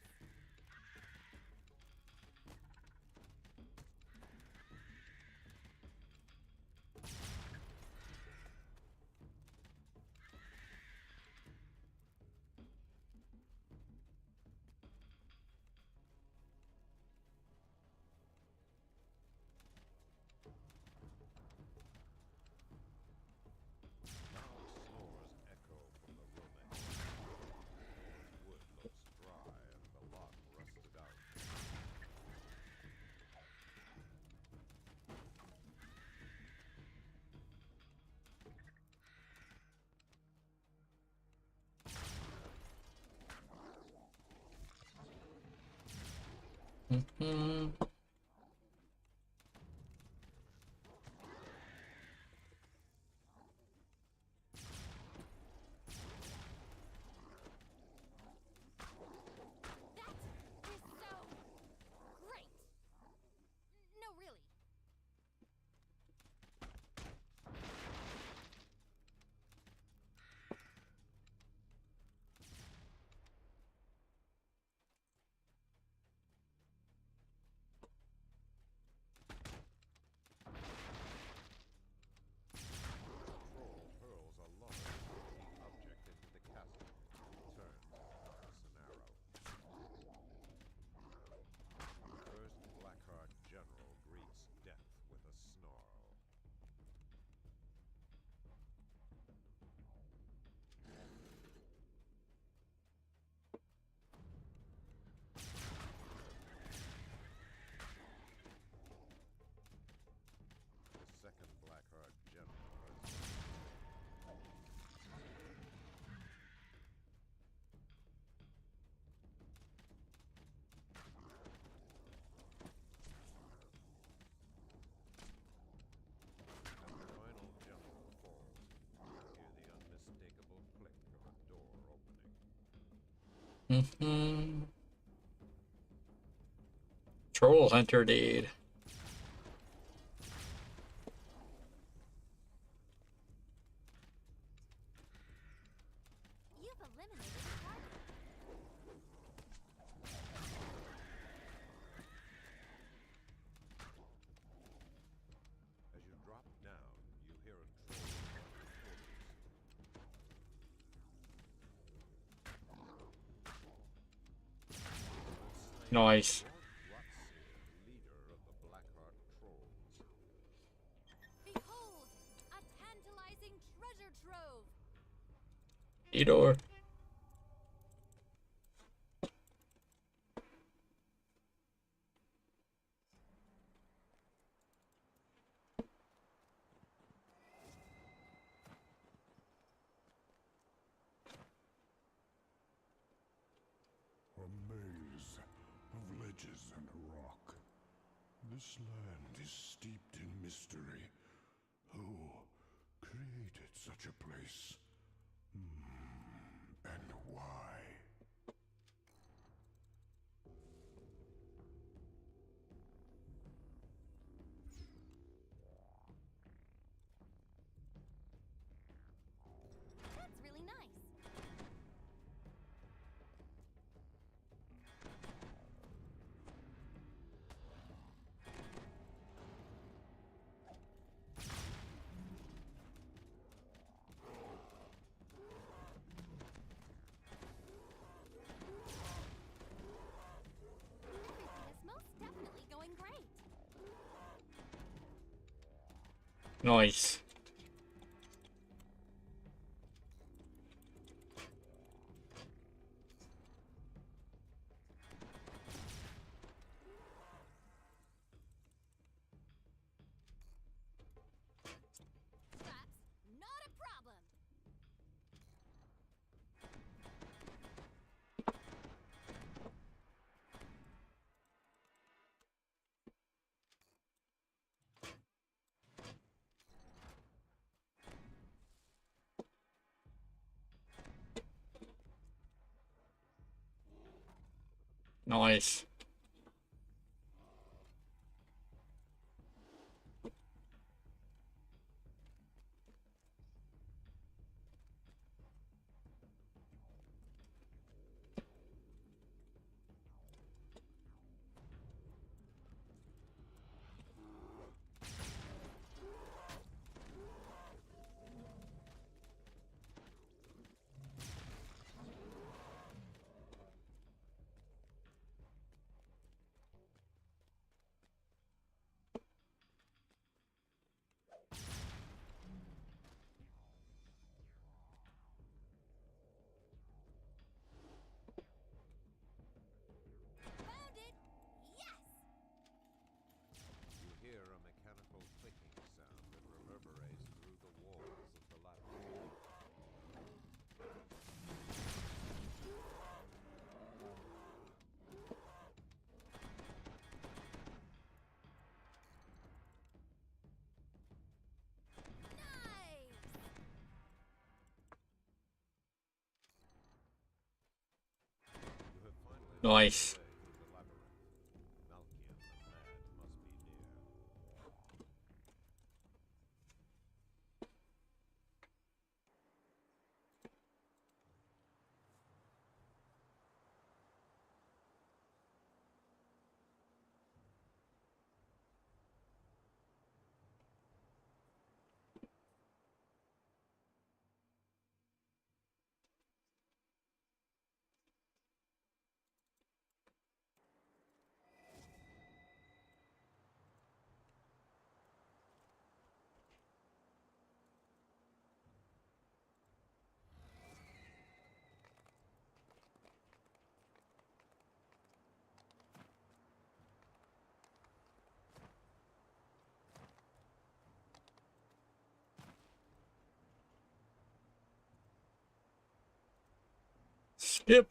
Speaker 11: Loud snores echo from the room ahead. The wood looks dry and the lock rusted out.
Speaker 2: Mm-hmm.
Speaker 5: That is so great. No, really.
Speaker 11: The troll hurls a large, bulky object into the castle. Turns, thus an arrow. The first Blackheart general greets death with a snarl. The second Blackheart general has As the final general falls, you hear the unmistakable click of a door opening.
Speaker 2: Mm-hmm. Troll hunter deed.
Speaker 5: You've eliminated a target.
Speaker 11: As you drop down, you hear a troll bark orders.
Speaker 2: Nice.
Speaker 11: Lord Rotseer, leader of the Blackheart trolls.
Speaker 5: Behold, a tantalizing treasure trove.
Speaker 2: Edor.
Speaker 10: A maze of ledges and rock. This land is steeped in mystery. Who created such a place? And why?
Speaker 2: Nice.
Speaker 5: Traps, not a problem.
Speaker 2: Nice.
Speaker 5: Found it! Yes!
Speaker 11: You hear a mechanical clicking sound that reverberates through the walls of the labyrinth.
Speaker 5: Nice!
Speaker 11: You have finally found
Speaker 2: Nice.
Speaker 11: your way through the labyrinth. Malkian the Mad must be near.
Speaker 2: Skip.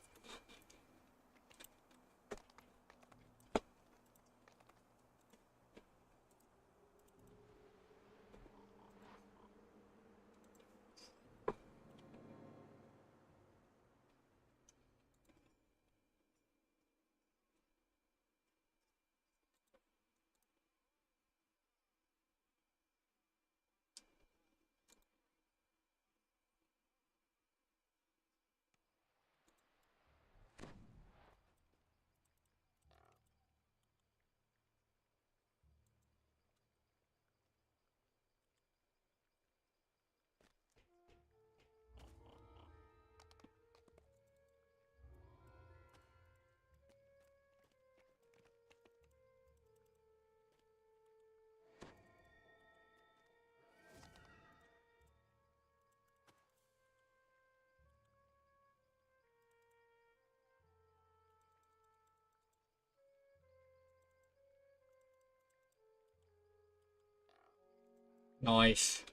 Speaker 2: Nice.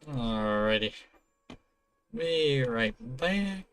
Speaker 2: Alrighty. Be right back.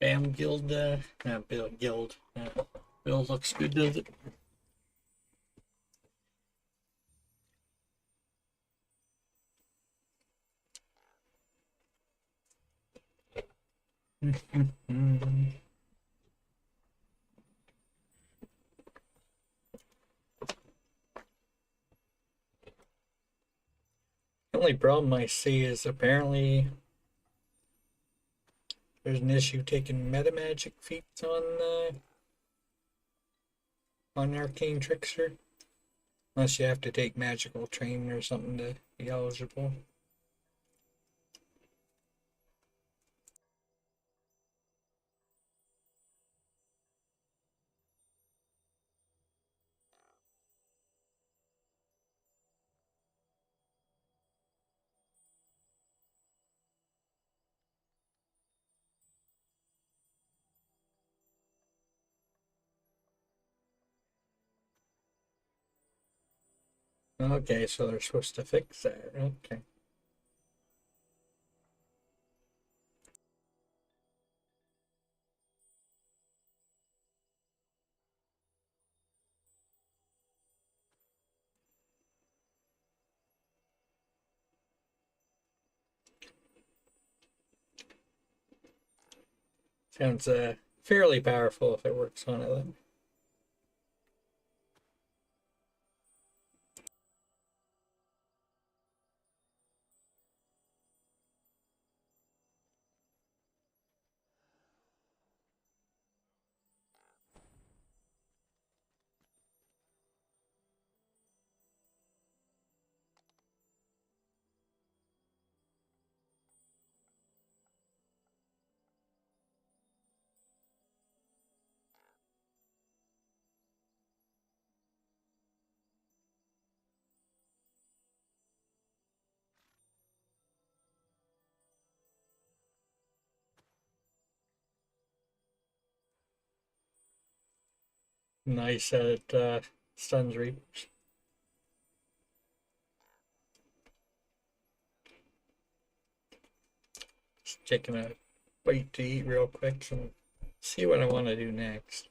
Speaker 2: Bam Guild, Bill Guild. Bill looks good, does it? The only problem I see is apparently there's an issue taking meta magic feats on Arcane Trickster. Unless you have to take magical training or something to be eligible. Okay, so they're supposed to fix that. Okay. Sounds fairly powerful if it works on it then. Nice at stuns reapers. Just taking a bite to eat real quick and see what I want to do next.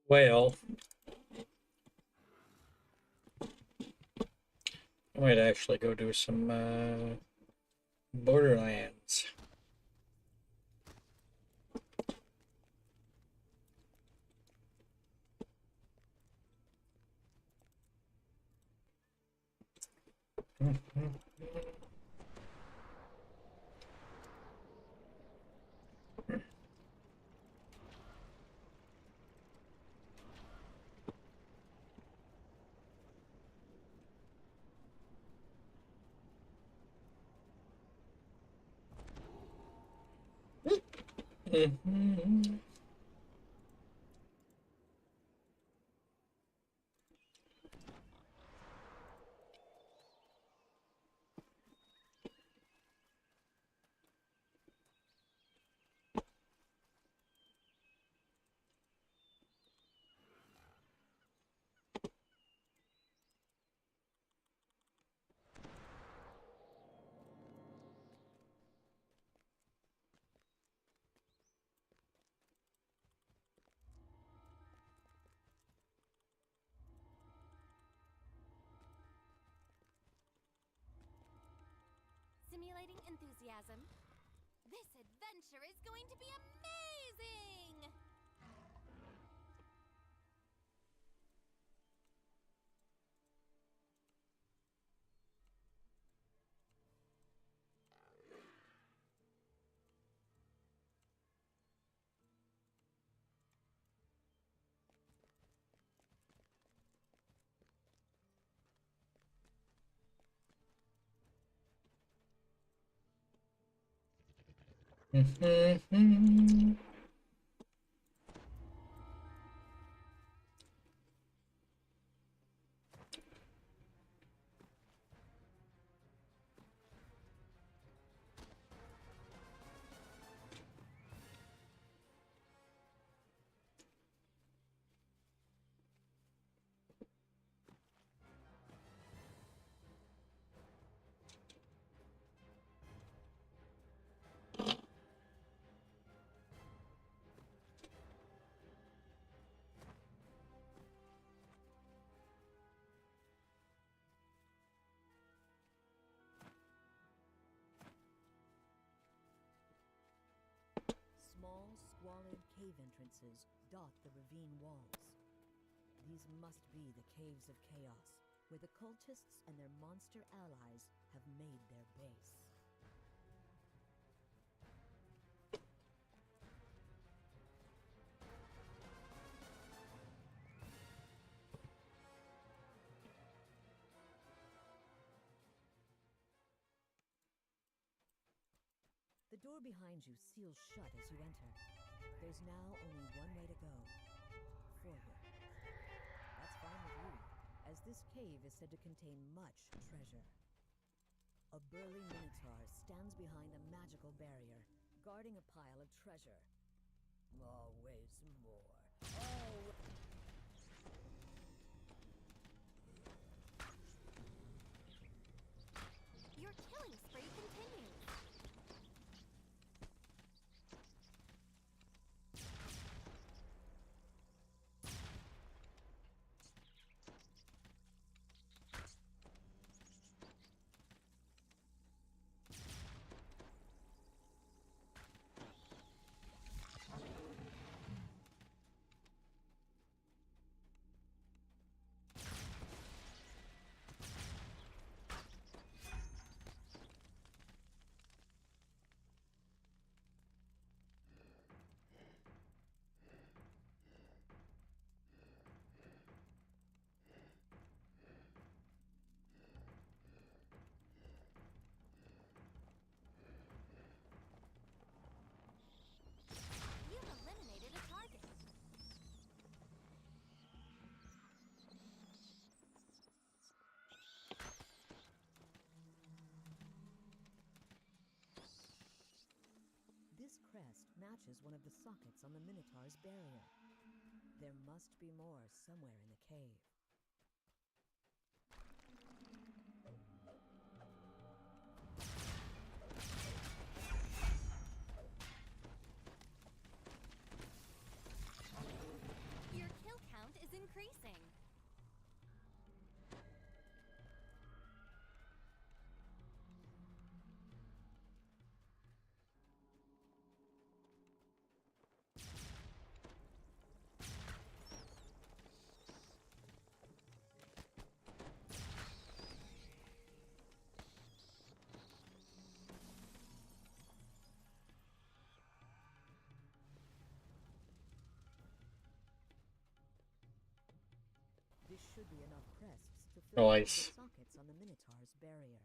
Speaker 2: Well, I might actually go do some Borderlands.
Speaker 5: Simulating enthusiasm. This adventure is going to be amazing!
Speaker 3: Small, squalid cave entrances dot the ravine walls. These must be the Caves of Chaos, where the cultists and their monster allies have made their base. The door behind you seals shut as you enter. There's now only one way to go. Forward. That's fine with you, as this cave is said to contain much treasure. A burly minotaur stands behind a magical barrier, guarding a pile of treasure. Always more. Always.
Speaker 5: Your killing spree continues. You've eliminated a target.
Speaker 3: This crest matches one of the sockets on the Minotaur's barrier. There must be more somewhere in the cave.
Speaker 5: Your kill
Speaker 3: This should be enough crests to fill all the
Speaker 2: Nice.
Speaker 3: sockets on the Minotaur's barrier.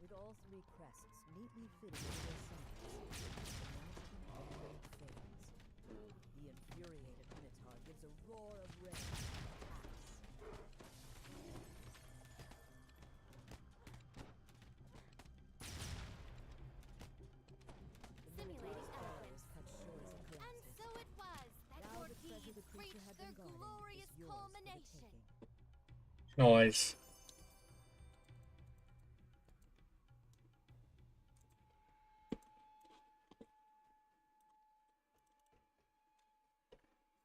Speaker 3: With all three crests neatly fitted into their sockets, the magic barrier fades. The infuriated Minotaur gives a roar of rage and attacks.
Speaker 5: Simulating eloquence.
Speaker 3: Cut short as it
Speaker 5: And
Speaker 3: collapses.
Speaker 5: so it was that
Speaker 3: Now
Speaker 5: your
Speaker 3: the treasure the
Speaker 5: deeds
Speaker 3: creature
Speaker 5: reached
Speaker 3: had
Speaker 5: their
Speaker 3: been guarding
Speaker 5: glorious
Speaker 3: is yours for the
Speaker 5: culmination.
Speaker 3: taking.
Speaker 2: Nice.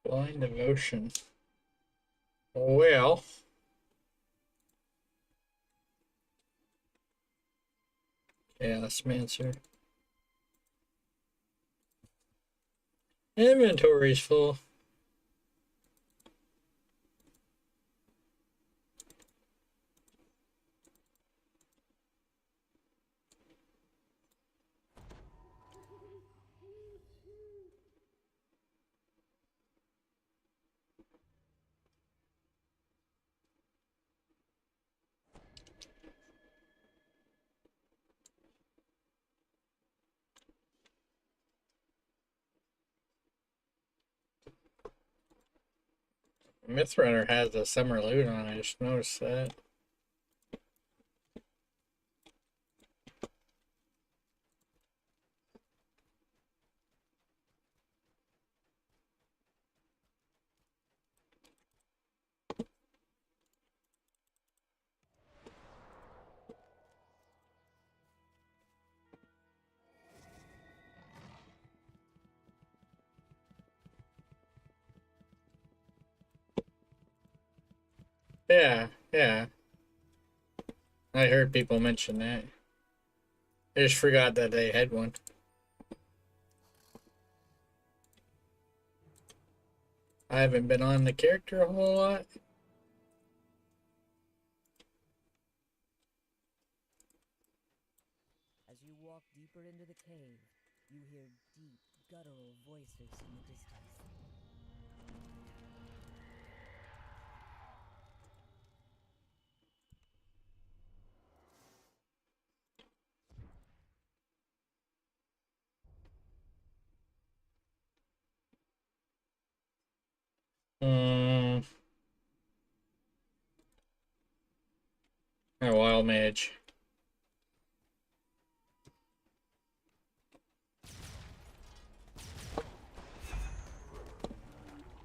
Speaker 2: Blind devotion. Well. Chaos Mancer. Inventory's full. Mythrunner has a summer loot on, I just noticed that. Yeah, yeah. I heard people mention that. I just forgot that they had one. I haven't been on the character a whole lot.
Speaker 3: As you walk deeper into the cave, you hear deep, guttural voices in the distance.
Speaker 2: A wild mage.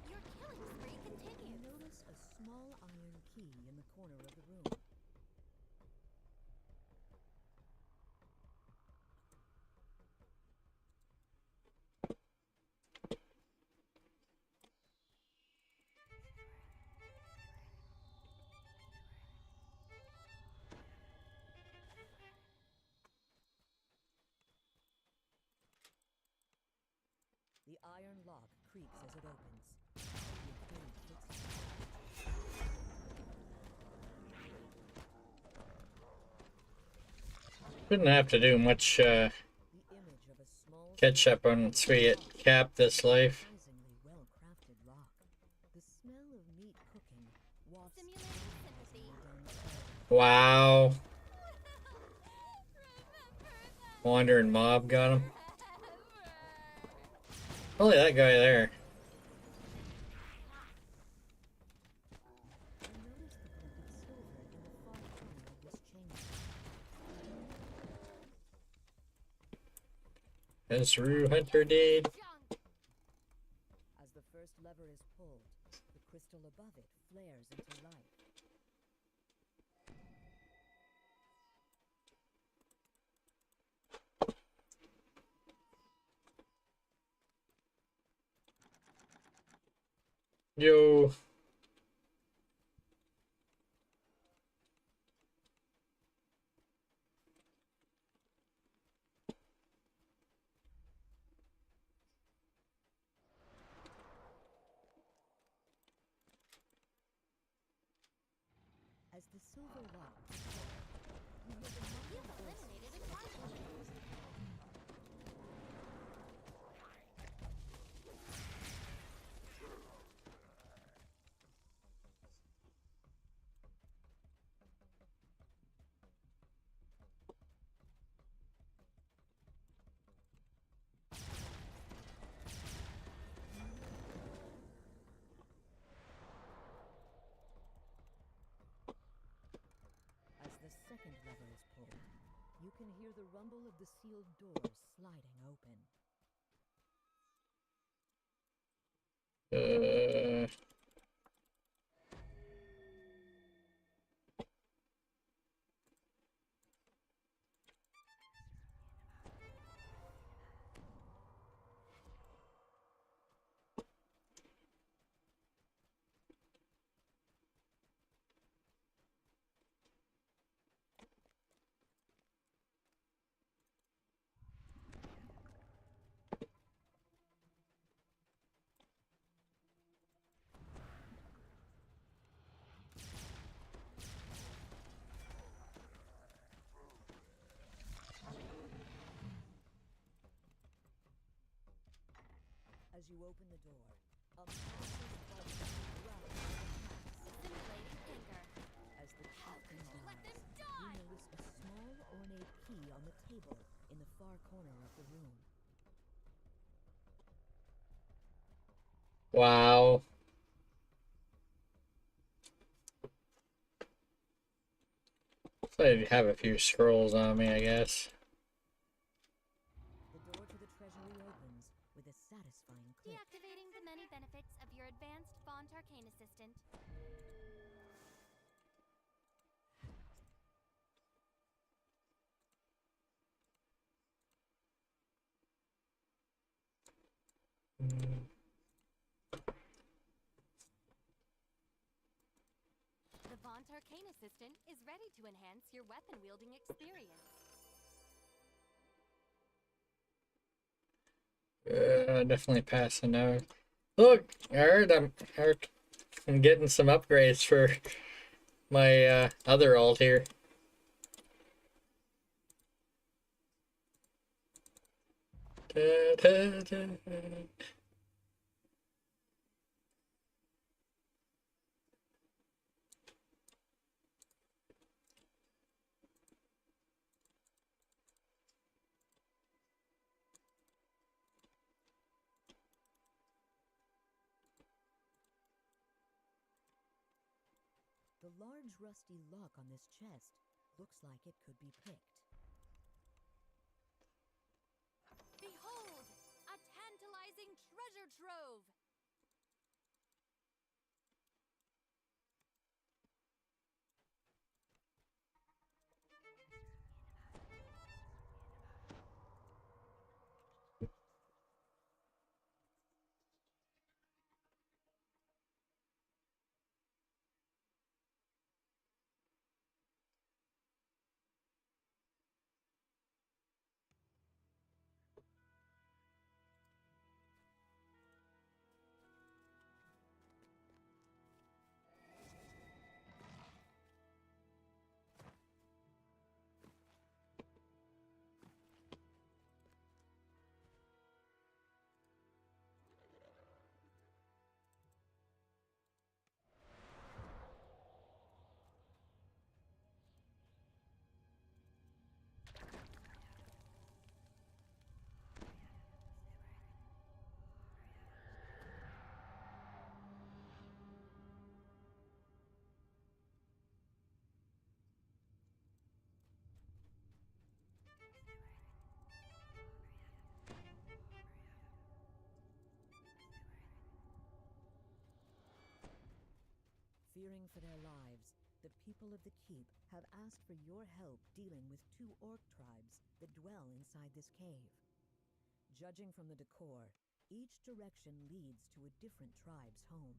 Speaker 5: Your killing spree
Speaker 3: You
Speaker 5: continues.
Speaker 3: notice a small iron key in the corner of the room. The iron lock creaks as it opens. The blade fits it.
Speaker 2: Shouldn't have to do much
Speaker 3: The image of a small
Speaker 2: catch up on Sweet Cap this life.
Speaker 3: surprisingly well-crafted lock. The smell of meat cooking wafts
Speaker 5: Simulating sympathy.
Speaker 3: down the corridor.
Speaker 2: Wow. Wandering mob got him. Only that guy there.
Speaker 3: You notice the glint of silver in the far corner of this chamber.
Speaker 2: As Rue Hunter did.
Speaker 5: Junk.
Speaker 3: As the first lever is pulled, the crystal above it flares into life.
Speaker 2: Yo.
Speaker 3: As As the silver lock, you hear the muffled voices.
Speaker 5: Eliminated a captain.
Speaker 3: As the second lever is pulled, you can hear the rumble of the sealed doors sliding open. As you open the door, a massive body growls
Speaker 5: Simulating anger.
Speaker 3: as the captain
Speaker 5: Let them
Speaker 3: dies.
Speaker 5: die!
Speaker 3: You notice a small ornate key on the table in the far corner of the room.
Speaker 2: Wow. So I have a few scrolls on me, I guess.
Speaker 3: The door to the treasury opens with a satisfying click.
Speaker 5: Deactivating the many benefits of your advanced Bond Arcane Assistant. The Bond Arcane Assistant is ready to enhance your weapon-wielding experience.
Speaker 2: Definitely passing out. Look, I'm getting some upgrades for my other alt here. Da, da, da.
Speaker 3: The large rusty lock on this chest looks like it could be picked.
Speaker 5: Behold! A tantalizing treasure trove!
Speaker 3: Fearing for their lives, the people of the keep have asked for your help dealing with 2 orc tribes that dwell inside this cave. Judging from the decor, each direction leads to a different tribe's home.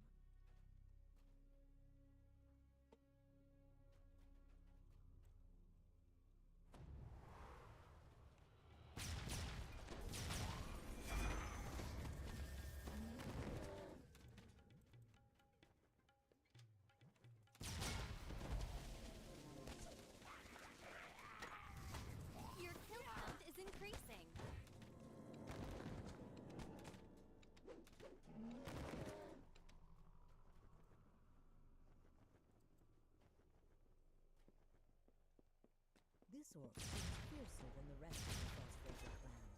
Speaker 3: sorts seems fiercer than the rest of the Frostbreaker clan.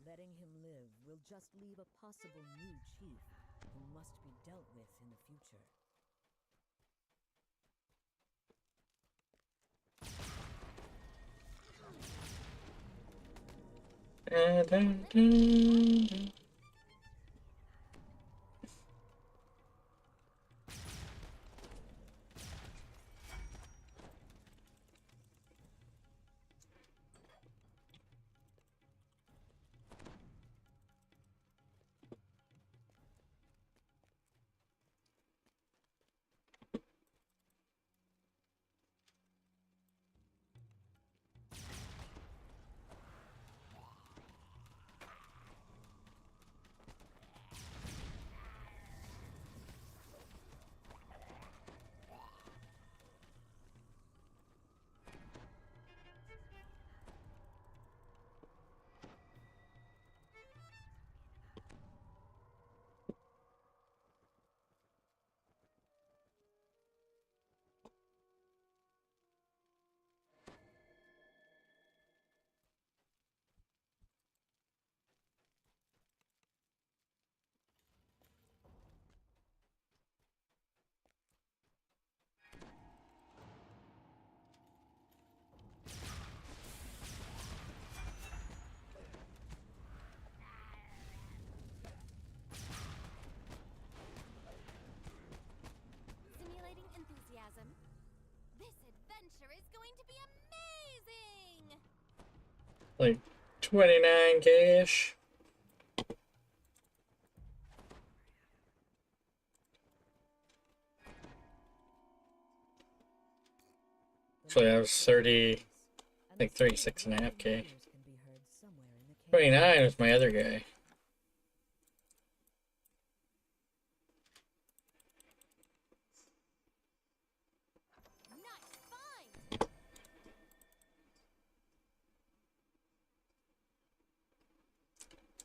Speaker 3: Letting him live will just leave a possible new chief who must be dealt with in the future.
Speaker 5: Simulating enthusiasm. This adventure is going to be amazing!
Speaker 2: Like 29K-ish. So that was 30, I think 36.5K. 29 was my other guy.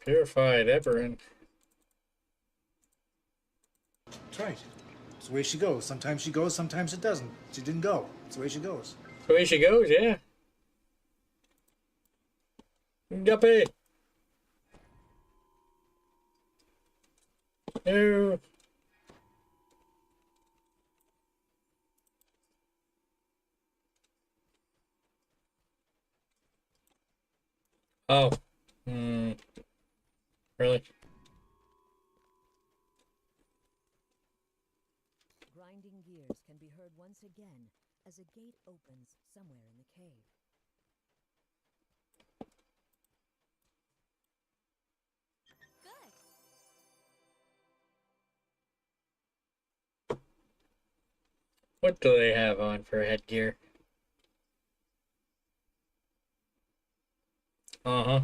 Speaker 2: Purified Everin.
Speaker 8: That's right. It's the way she goes. Sometimes she goes, sometimes it doesn't. She didn't go. It's the way she goes.
Speaker 2: The way she goes, yeah. Guppy. No. Oh. Really?
Speaker 3: Grinding gears can be heard once again as a gate opens somewhere in the cave.
Speaker 5: Good.
Speaker 2: What do they have on for headgear? Uh-huh.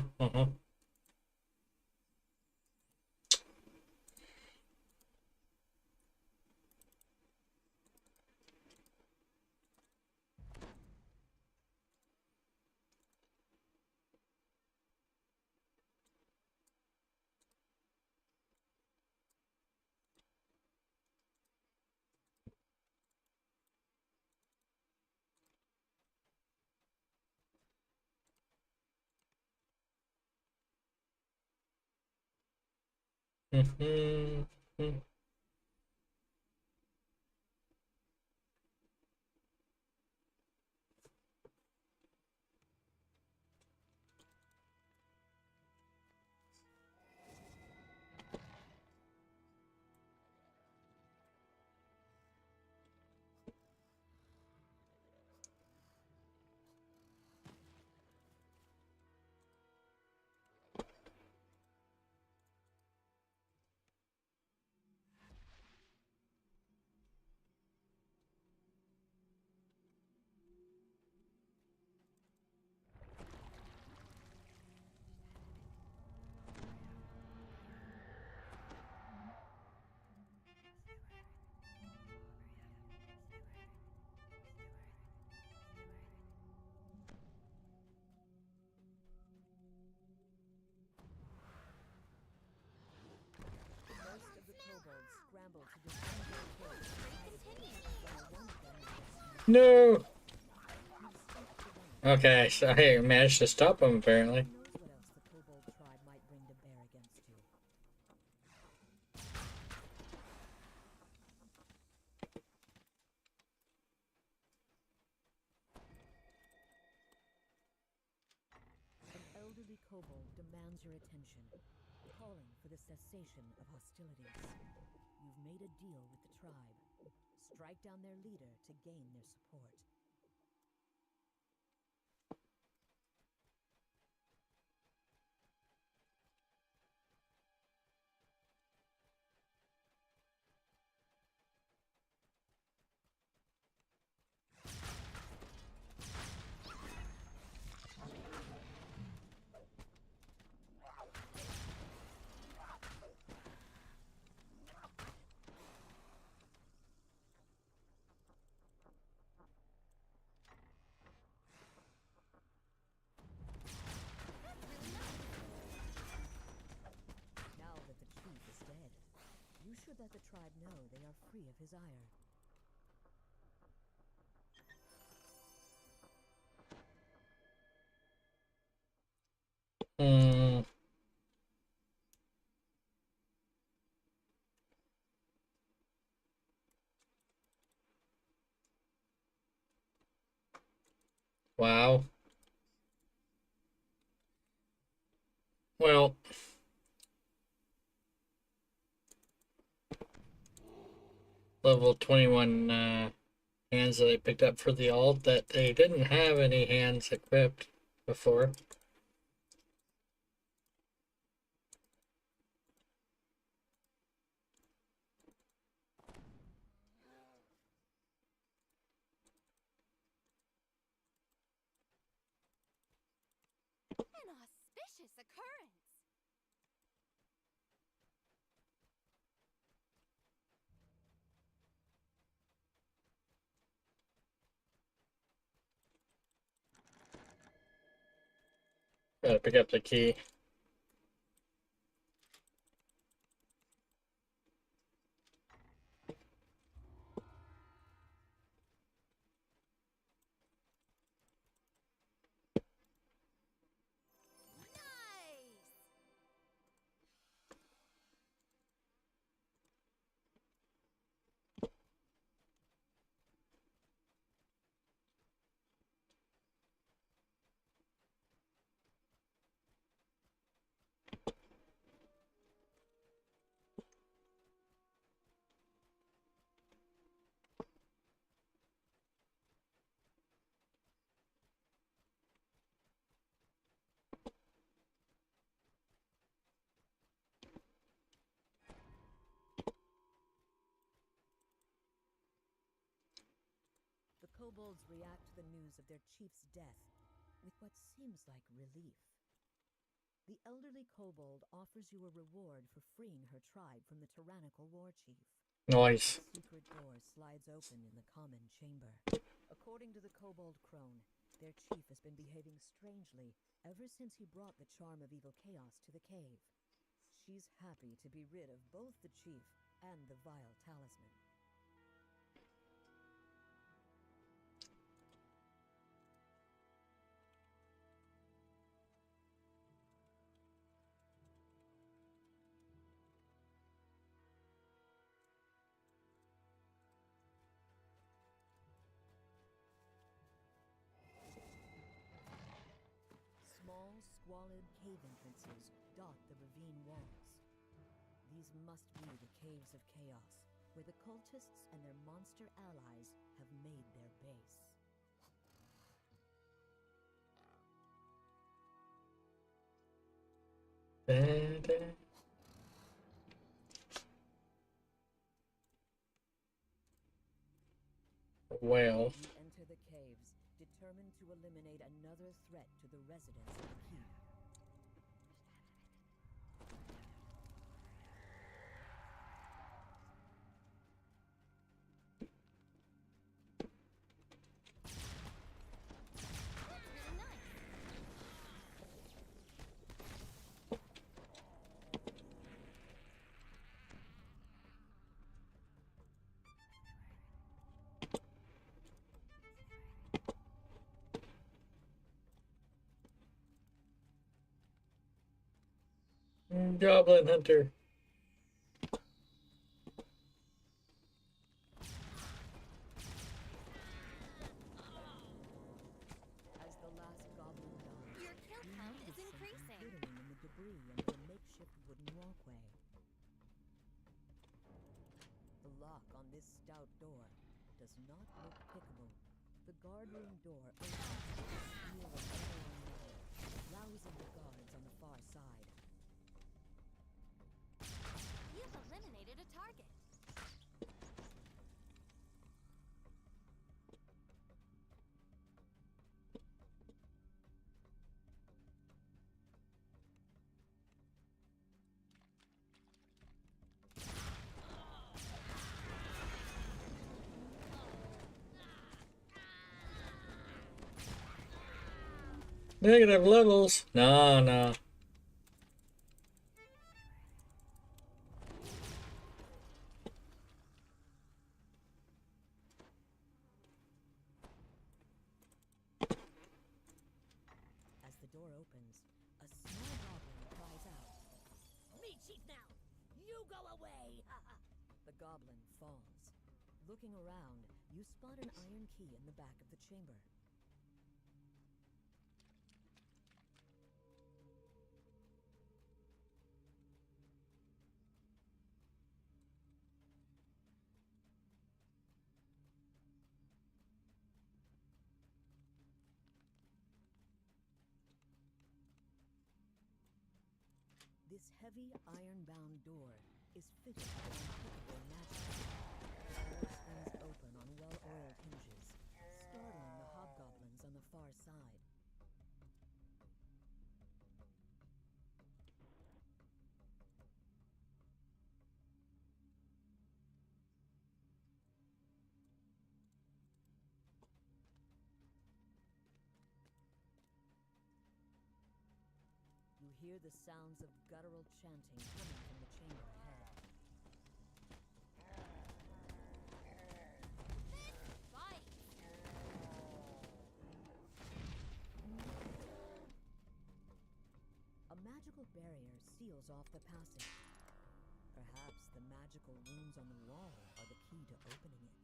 Speaker 3: Most of the kobolds scramble to defend their kills.
Speaker 2: No. Okay, so I managed to stop him apparently.
Speaker 3: Who knows what else the Kobold tribe might bring to bear against you? An elderly kobold demands your attention, calling for the cessation of hostilities. You've made a deal with the tribe. Strike down their leader to gain their support. Now that the chief is dead, you should let the tribe know they are free of his ire.
Speaker 2: Hmm. Wow. Well, level 21 hands that I picked up for the alt that they didn't have any hands equipped before.
Speaker 5: An auspicious occurrence.
Speaker 2: Gotta pick up the key.
Speaker 5: Nice.
Speaker 3: The kobolds react to the news of their chief's death with what seems like relief. The elderly kobold offers you a reward for freeing her tribe from the tyrannical war chief.
Speaker 2: Nice.
Speaker 3: The secret door slides open in the common chamber. According to the kobold crone, their chief has been behaving strangely ever since he brought the charm of evil chaos to the cave. She's happy to be rid of both the chief and the vile talisman. Small, squalid cave entrances dot the ravine walls. These must be the Caves of Chaos, where the cultists and their monster allies have made their base.
Speaker 2: Well.
Speaker 3: You enter the caves, determined to eliminate another threat to the residents of the keep.
Speaker 2: Goblin Hunter.
Speaker 12: As the last goblin died,
Speaker 5: Your kill count is increasing.
Speaker 12: hidden in the debris under a makeshift wooden walkway. The lock on this stout door does not look pickable. The guardroom door opens with a smear of metal on metal, rousing the guards on the far side.
Speaker 5: You've eliminated a target.
Speaker 2: Negative levels. No, no.
Speaker 12: As the door opens, a small goblin cries out, "Me chief now! You go away!" The goblin falls. Looking around, you spot an iron key in the back of the chamber. This heavy iron-bound door is fitted with impeccable magic. The door swings open on well-oiled hinges, startling the hobgoblins on the far side. You hear the sounds of guttural chanting coming from the chamber ahead.
Speaker 5: Fight!
Speaker 12: A magical barrier seals off the passage. Perhaps the magical runes on the wall are the key to opening it.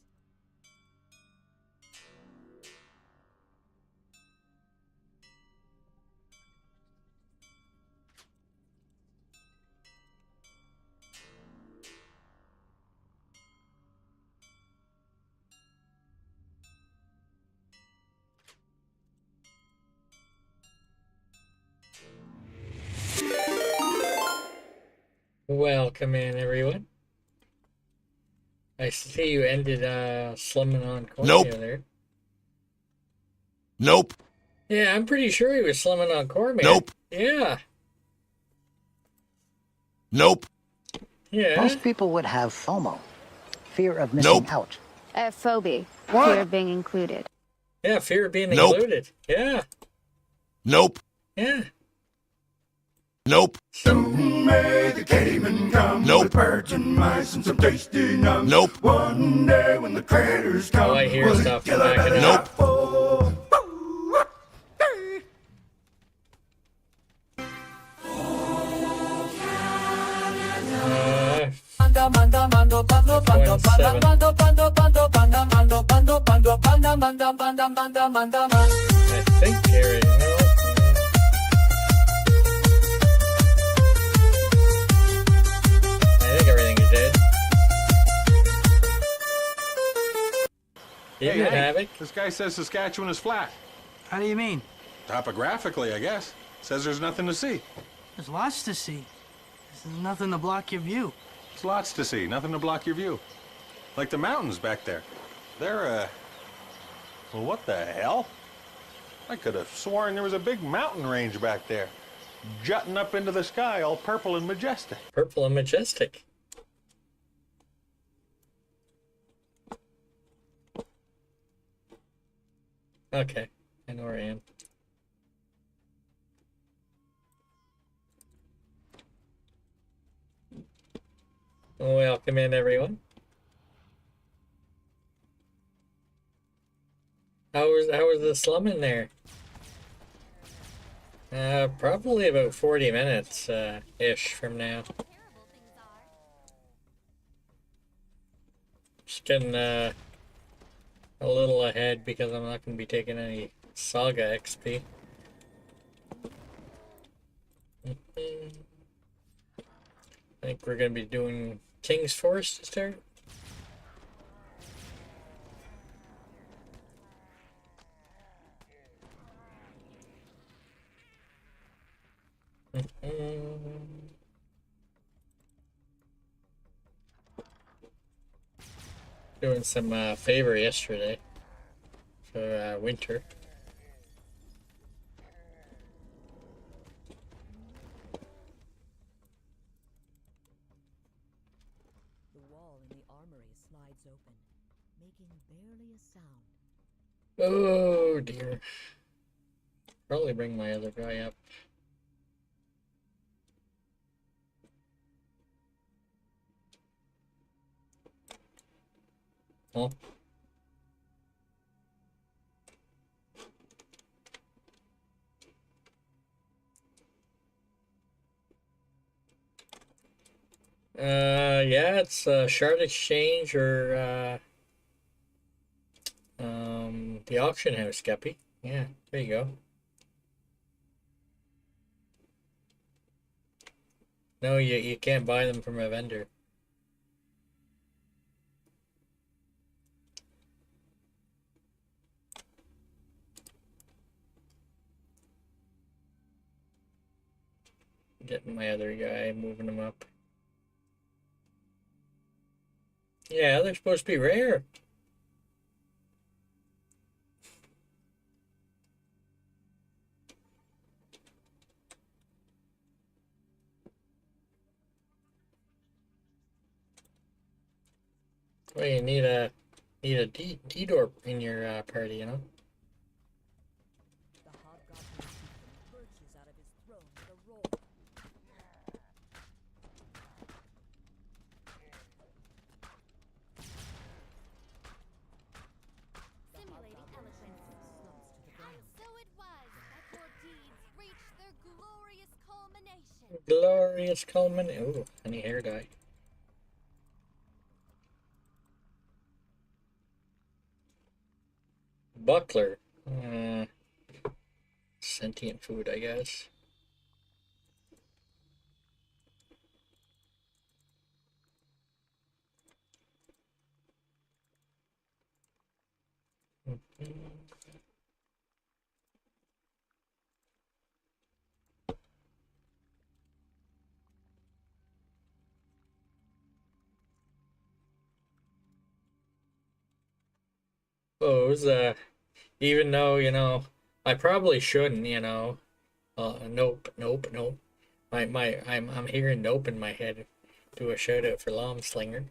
Speaker 2: Welcome in, everyone. I see you ended slumming on Cormia
Speaker 10: Nope.
Speaker 2: there.
Speaker 10: Nope.
Speaker 2: Yeah, I'm pretty sure he was slumming on Cormia.
Speaker 10: Nope.
Speaker 2: Yeah.
Speaker 10: Nope.
Speaker 2: Yeah.
Speaker 13: Most people would have FOMO, fear of missing
Speaker 10: Nope.
Speaker 13: out.
Speaker 14: Phobia,
Speaker 10: What?
Speaker 14: fear of being included.
Speaker 2: Yeah, fear of being
Speaker 10: Nope.
Speaker 2: included. Yeah.
Speaker 10: Nope.
Speaker 2: Yeah.
Speaker 10: Nope.
Speaker 15: Soon may the cavemen come
Speaker 10: Nope.
Speaker 15: with birds and mice and some tasty nuts.
Speaker 10: Nope.
Speaker 15: One day when the critters come,
Speaker 2: Oh, I hear
Speaker 15: will
Speaker 2: stuff
Speaker 15: kill a
Speaker 2: backing
Speaker 15: belly
Speaker 2: up.
Speaker 15: apple.
Speaker 2: I think Gary, no. I think everything is dead.
Speaker 11: Hey,
Speaker 2: Even Havoc.
Speaker 11: this guy says Saskatchewan is flat.
Speaker 16: How do you mean?
Speaker 11: Topographically, I guess. Says there's nothing to see.
Speaker 16: There's lots to see. There's nothing to block your view.
Speaker 11: There's lots to see, nothing to block your view. Like the mountains back there. They're, well, what the hell? I could have sworn there was a big mountain range back there, jutting up into the sky, all purple and majestic.
Speaker 2: Purple and majestic. Okay, I know where I am. Welcome in, everyone. How was the slum in there? Probably about 40 minutes, ish from now. Just getting, a little ahead because I'm not going to be taking any Saga XP. I think we're going to be doing King's Forest to start. Doing some favor yesterday for winter.
Speaker 12: The wall in the armory slides open, making barely a sound.
Speaker 2: Oh dear. Probably bring my other guy up. Oh. Yeah, it's Shard Exchange or the auction house, Guppy. Yeah, there you go. No, you can't buy them from a vendor. Getting my other guy, moving him up. Yeah, they're supposed to be rare. Well, you need a D-door in your party, you know.
Speaker 12: The hobgoblin chieftain lurches out of his throne with a roar.
Speaker 5: Simulating eloquence. And so it was that your deeds reached their glorious culmination.
Speaker 2: Glorious culmination. Ooh, honey hair dye. Buckler. Sentient food, I guess. Suppose, even though, you know, I probably shouldn't, you know. Nope. I'm hearing nope in my head. Do a shout out for Lom Slinger.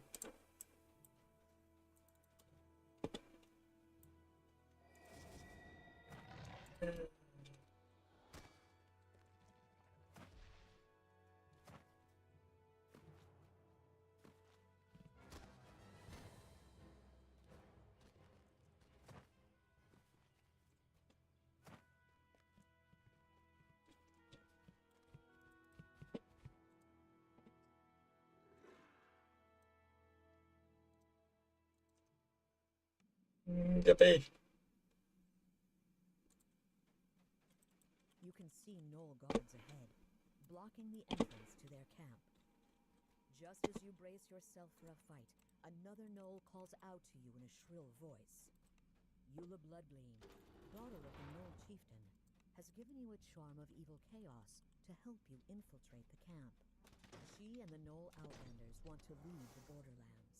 Speaker 2: Yippee.
Speaker 12: You can see Knoll guards ahead, blocking the entrance to their camp. Just as you brace yourself for a fight, another Knoll calls out to you in a shrill voice. Eula Bloodgleam, daughter of the Knoll chieftain, has given you a charm of evil chaos to help you infiltrate the camp. She and the Knoll Outlanders want to leave the Borderlands.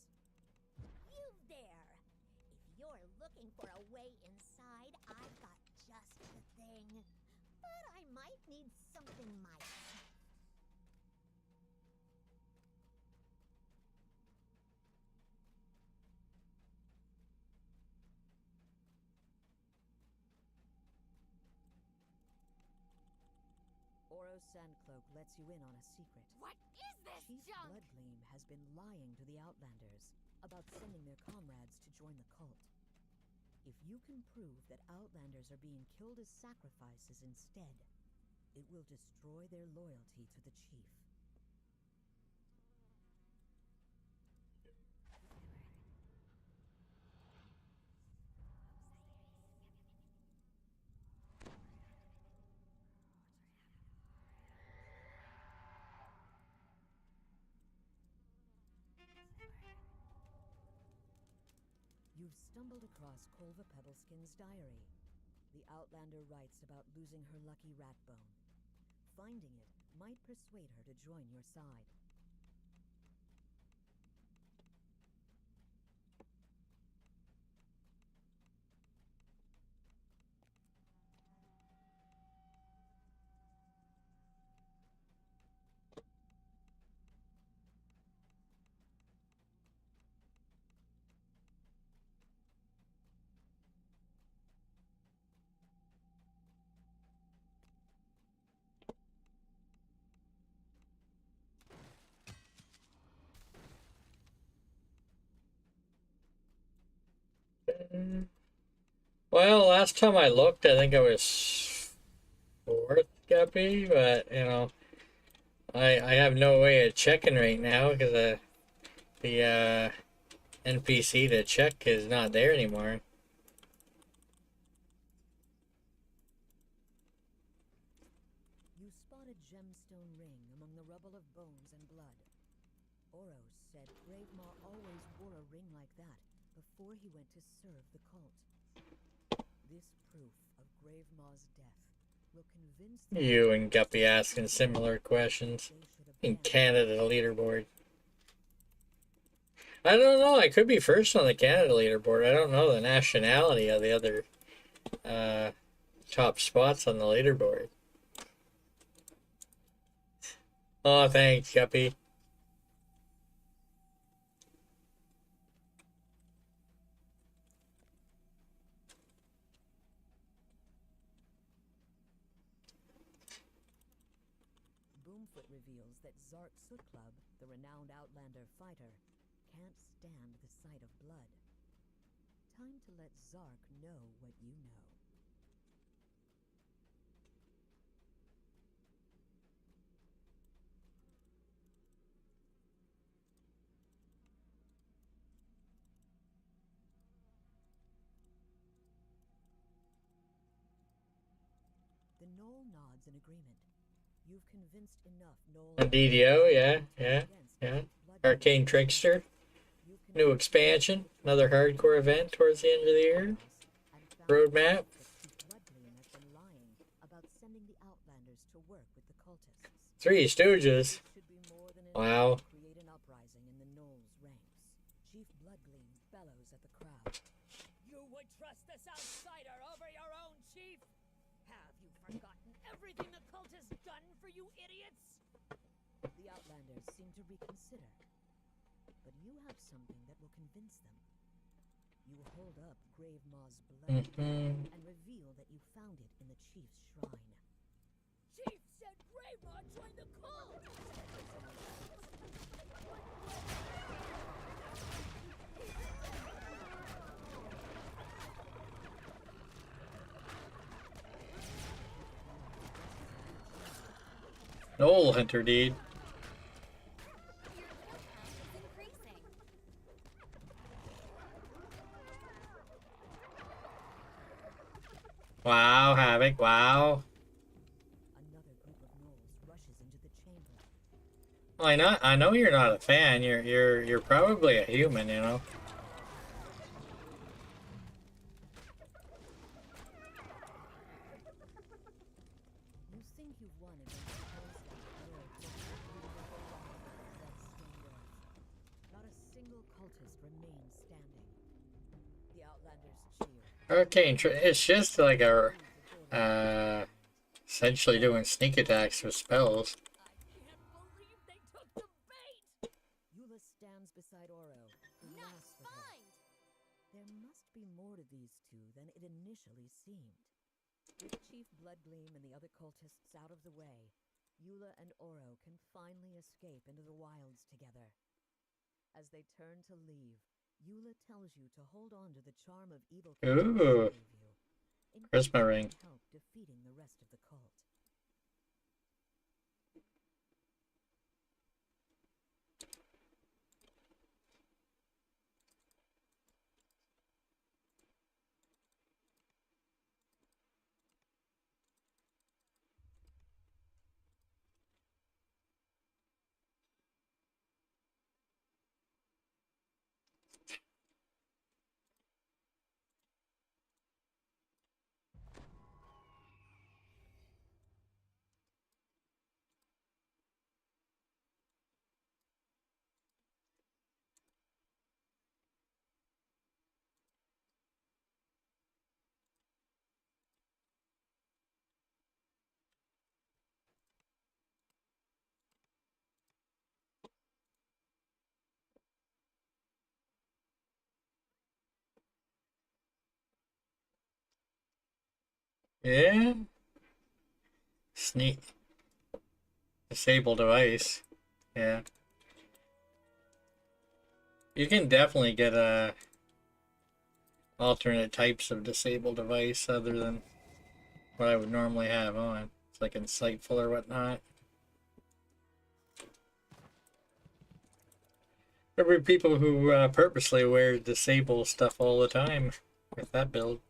Speaker 17: You there! If you're looking for a way inside, I've got just the thing. But I might need something myself.
Speaker 12: Oro Sandcloak lets you in on a secret.
Speaker 5: What is this
Speaker 12: Chief
Speaker 5: junk?
Speaker 12: Bloodgleam has been lying to the Outlanders about sending their comrades to join the cult. If you can prove that Outlanders are being killed as sacrifices instead, It will destroy their loyalty to the chief. You've stumbled across Kolva Pebbleskin's diary. The Outlander writes about losing her lucky rat bone. Finding it might persuade her to join your side.
Speaker 2: Well, last time I looked, I think I was fourth guppy, but you know, I have no way of checking right now because the NPC to check is not there anymore.
Speaker 12: You spot a gemstone ring among the rubble of bones and blood. Oros said Gravemaw always wore a ring like that before he went to serve the cult. This proof of Gravemaw's death will convince
Speaker 2: You and Guppy asking similar questions. In Canada leaderboard. I don't know. I could be first on the Canada leaderboard. I don't know the nationality of the other top spots on the leaderboard. Oh, thanks, Guppy.
Speaker 12: Boomfoot reveals that Zark Sootclub, the renowned Outlander fighter, can't stand the sight of blood. Time to let Zark know what you know. The Knoll nods in agreement. You've convinced enough Knoll...
Speaker 2: DDO, yeah. Arcane Trickster. New expansion. Another hardcore event towards the end of the year. Roadmap.
Speaker 12: about sending the Outlanders to work with the cultists.
Speaker 2: Three Stooges. Wow.
Speaker 12: Create an uprising in the Knoll's ranks. Chief Bloodgleam bellows at the crowd. You would trust this outsider over your own chief? Have you forgotten everything the cult has done for you idiots? The Outlanders seem to reconsider. But you have something that will convince them. You hold up Gravemaw's blood and reveal that you found it in the chief's shrine. Chief said Gravemaw joined the cult!
Speaker 2: Knoll Hunter, dude. Wow, Havoc, wow.
Speaker 12: Another group of gnolls rushes into the chamber.
Speaker 2: Well, I know you're not a fan. You're probably a human, you know.
Speaker 12: You think you've won against the Not a single cultist remains standing. The Outlanders cheer.
Speaker 2: Arcane, it's just like a, essentially doing sneak attacks with spells.
Speaker 12: Eula stands beside Oro, who laughs with her. There must be more to these two than it initially seemed. With Chief Bloodgleam and the other cultists out of the way, Eula and Oro can finally escape into the wilds together. As they turn to leave, Eula tells you to hold on to the charm of evil
Speaker 2: Ooh. Charisma ring.
Speaker 12: help defeating the rest of the cult.
Speaker 2: Yeah. Sneak. Disable device. Yeah. You can definitely get alternate types of disable device other than what I would normally have on. It's like insightful or whatnot. There were people who purposely wear disable stuff all the time with that build.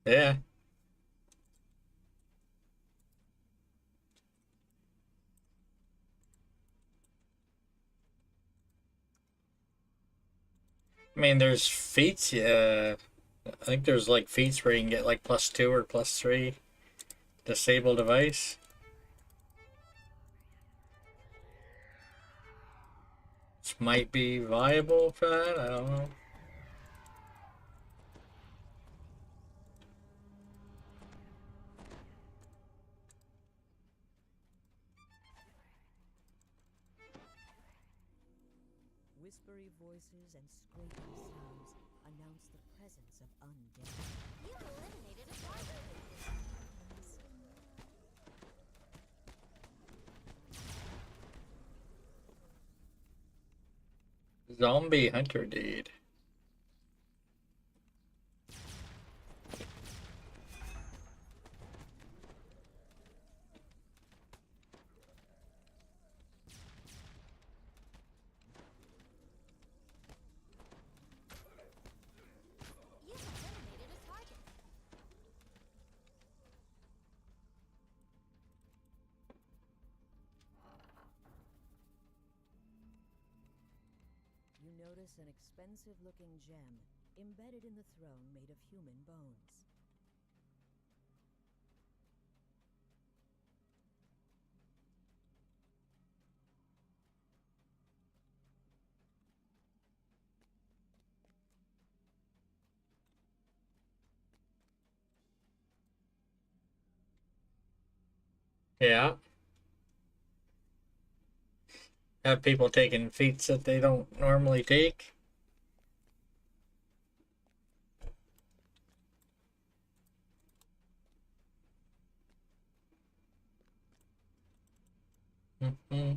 Speaker 2: Yeah. I mean, there's feats, I think there's like feats where you can get like +2 or +3 disable device. Which might be viable for that, I don't know.
Speaker 12: Whispery voices and scraping sounds announce the presence of undead.
Speaker 5: You eliminated a target.
Speaker 2: Zombie hunter dude.
Speaker 5: You eliminated a target.
Speaker 12: You notice an expensive-looking gem embedded in the throne made of human bones.
Speaker 2: Yeah. Have people taking feats that they don't normally take. Mm-hmm.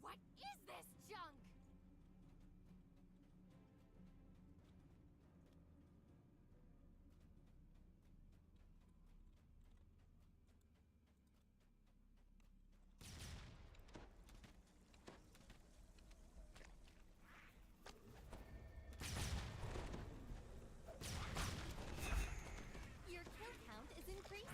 Speaker 5: What is this junk? Your kill count is increasing.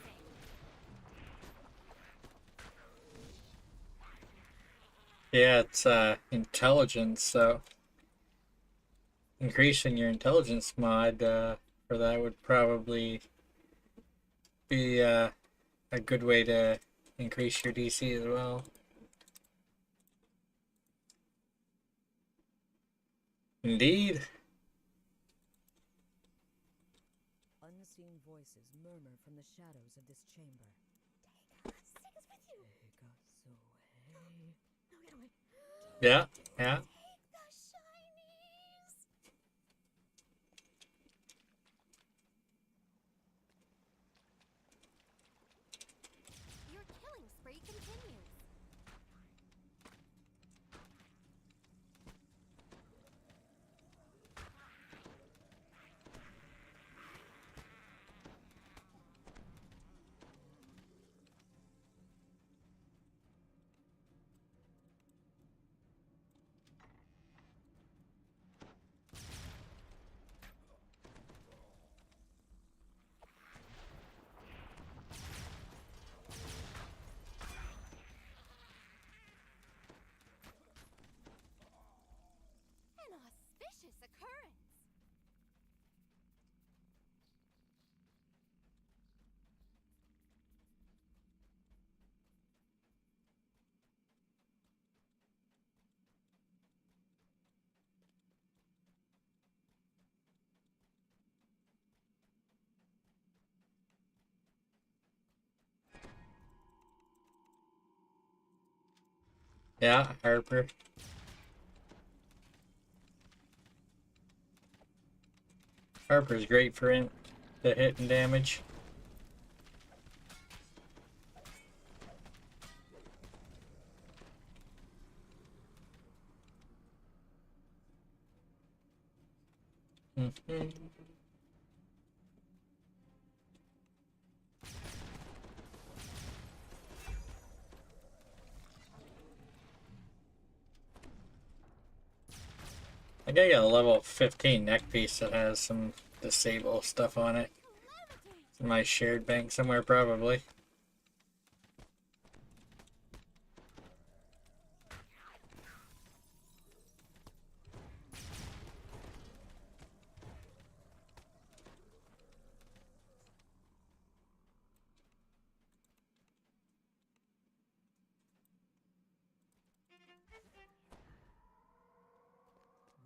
Speaker 2: Yeah, it's intelligence, so increasing your intelligence mod for that would probably be a good way to increase your DC as well. Indeed.
Speaker 12: Unseen voices murmur from the shadows of this chamber.
Speaker 17: Take us with you. No, get away.
Speaker 2: Yeah, yeah.
Speaker 17: Take the shinies.
Speaker 5: Your killing spree continues.
Speaker 2: Yeah, Harper. Harper's great for the hit and damage. Mm-hmm. I think I got a level 15 neck piece that has some disable stuff on it. It's in my shared bank somewhere, probably.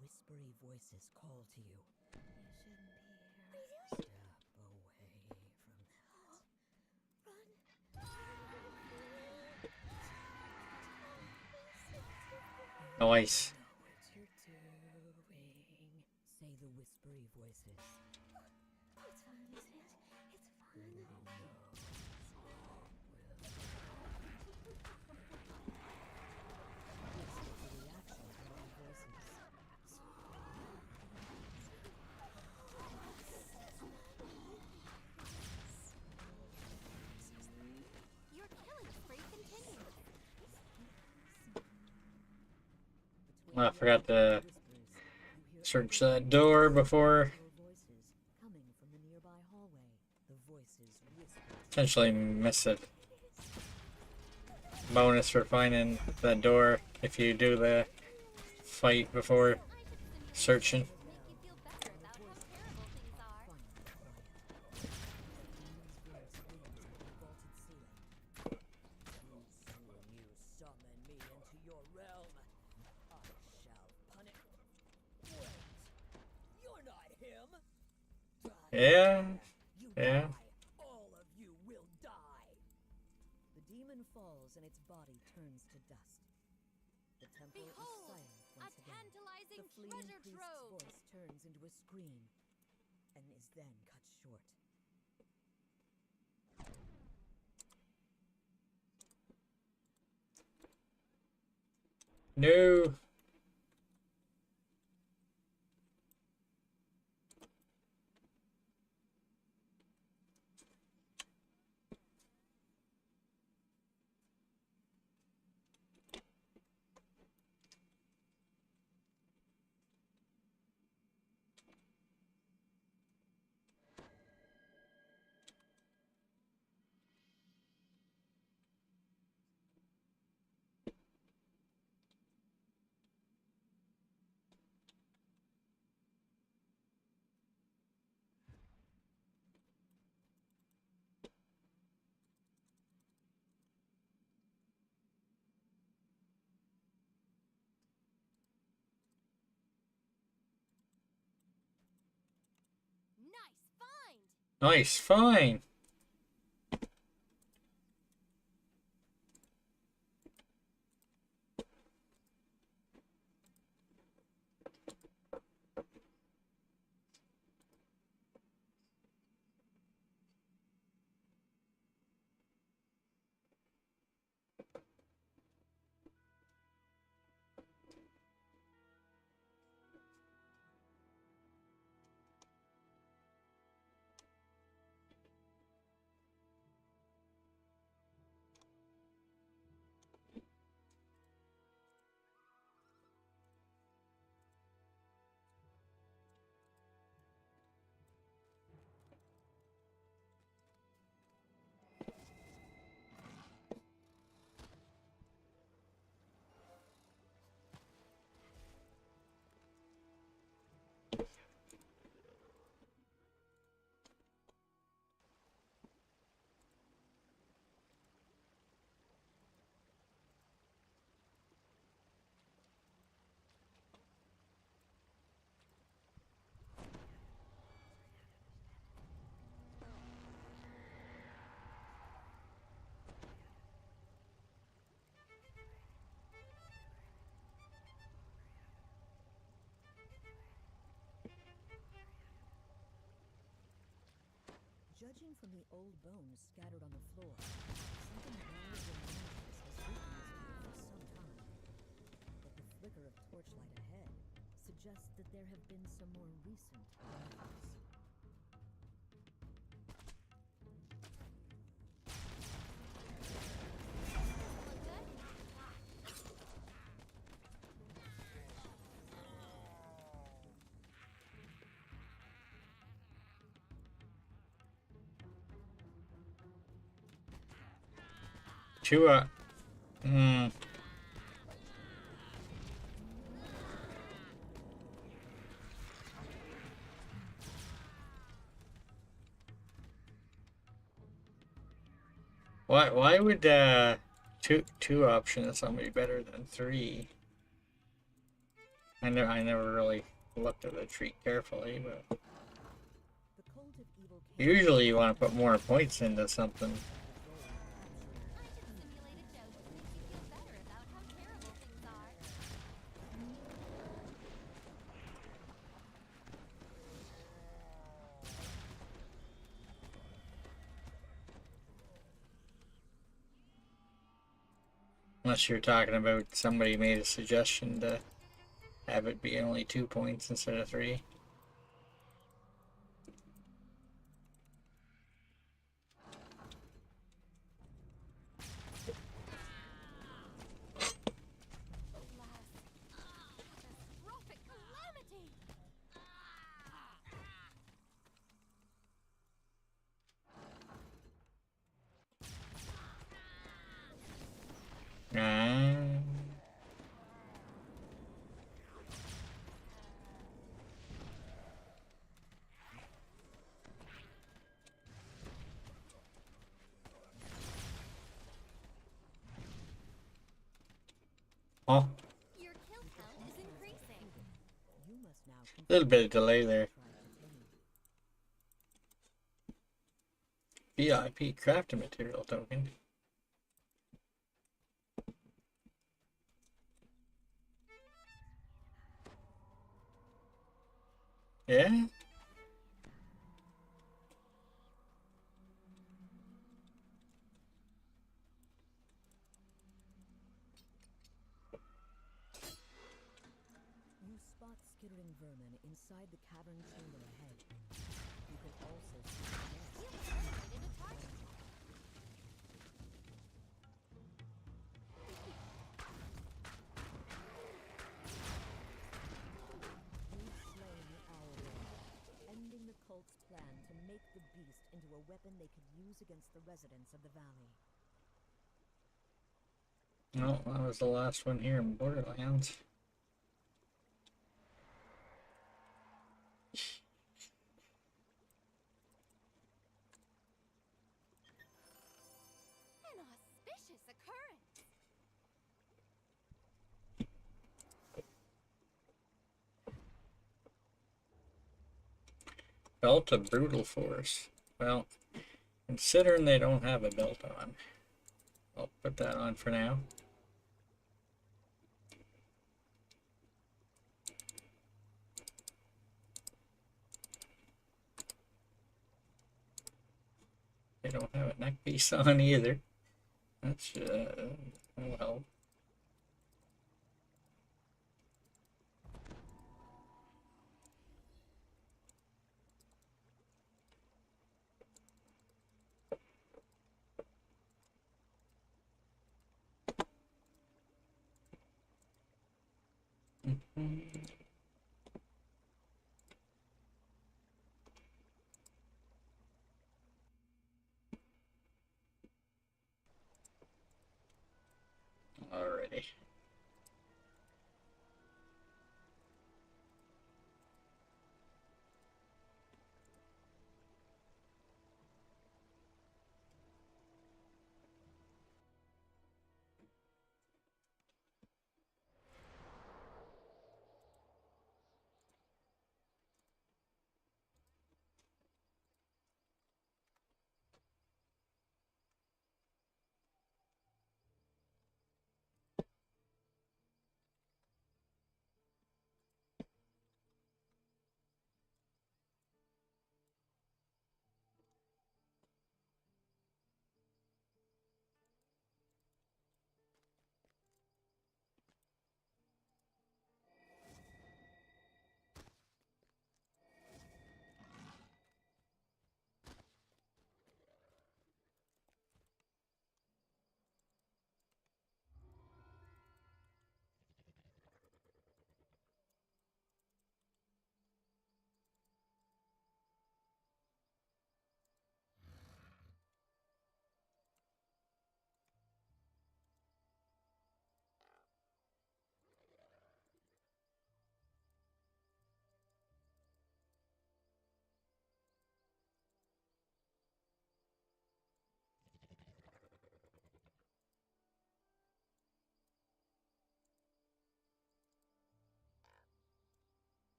Speaker 12: Whispery voices call to you. You shouldn't be here. Step away from that.
Speaker 2: Nice.
Speaker 12: Know what you're doing. Say the whispery voices.
Speaker 17: It's fine, is it? It's fine.
Speaker 5: Your killing spree continues.
Speaker 2: I forgot to search that door before. Potentially miss it. Bonus for finding that door if you do the fight before searching. Yeah. Yeah.
Speaker 12: All of you will die. The demon falls and its body turns to dust. The temple is silent once again.
Speaker 5: Tantalizing
Speaker 12: The fleeing
Speaker 5: treasure
Speaker 12: priest's
Speaker 5: trove.
Speaker 12: voice turns into a scream and is then cut short.
Speaker 2: No.
Speaker 5: Nice find.
Speaker 2: Nice, fine.
Speaker 12: Judging from the old bones scattered on the floor, something large and dangerous has written this cave for some time. But the flicker of torchlight ahead suggests that there have been some more recent arrivals.
Speaker 2: Two, Why would two options somebody better than three? I never really looked at the tree carefully, but usually you want to put more points into something. Unless you're talking about somebody made a suggestion to have it be only 2 points instead of 3. Oh.
Speaker 5: Your kill count is increasing.
Speaker 12: You must now
Speaker 2: A little bit of delay there. VIP crafting material token. Yeah?
Speaker 12: You spot skittering vermin inside the cavern chamber ahead. You can also see the nest.
Speaker 5: You eliminated a target.
Speaker 12: You've slain the owlbear, ending the cult's plan to make the beast into a weapon they could use against the residents of the valley.
Speaker 2: No, that was the last one here in Borderlands.
Speaker 5: An auspicious occurrence.
Speaker 2: Belt of brutal force. Well, considering they don't have a belt on, I'll put that on for now. They don't have a neck piece on either. That's, well. Alrighty.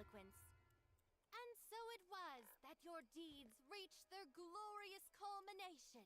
Speaker 5: consequence. And so it was that your deeds reached their glorious culmination.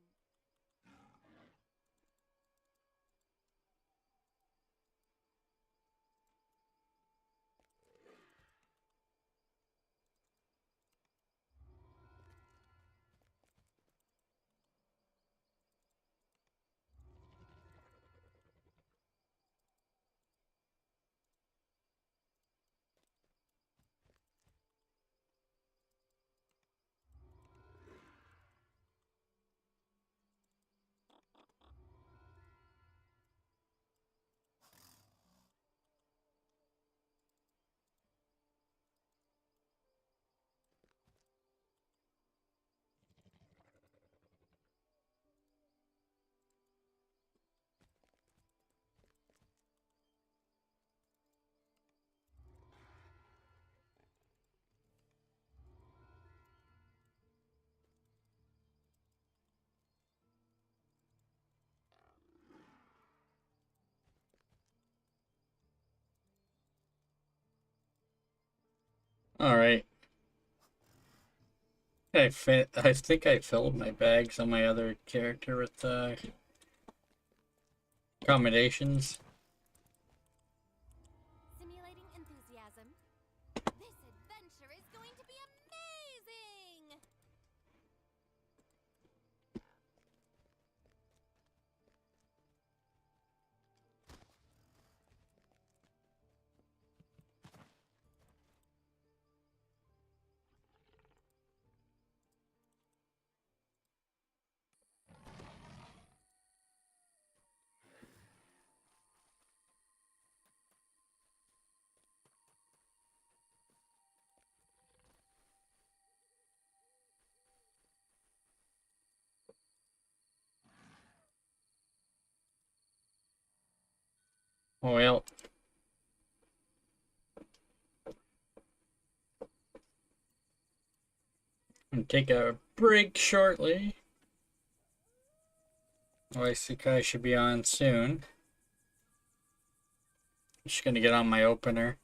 Speaker 2: All right. I think I filled my bags on my other character with accommodations.
Speaker 5: Simulating enthusiasm. This adventure is going to be amazing!
Speaker 2: Well, and take a break shortly. Isekai should be on soon. Just gonna get on my opener.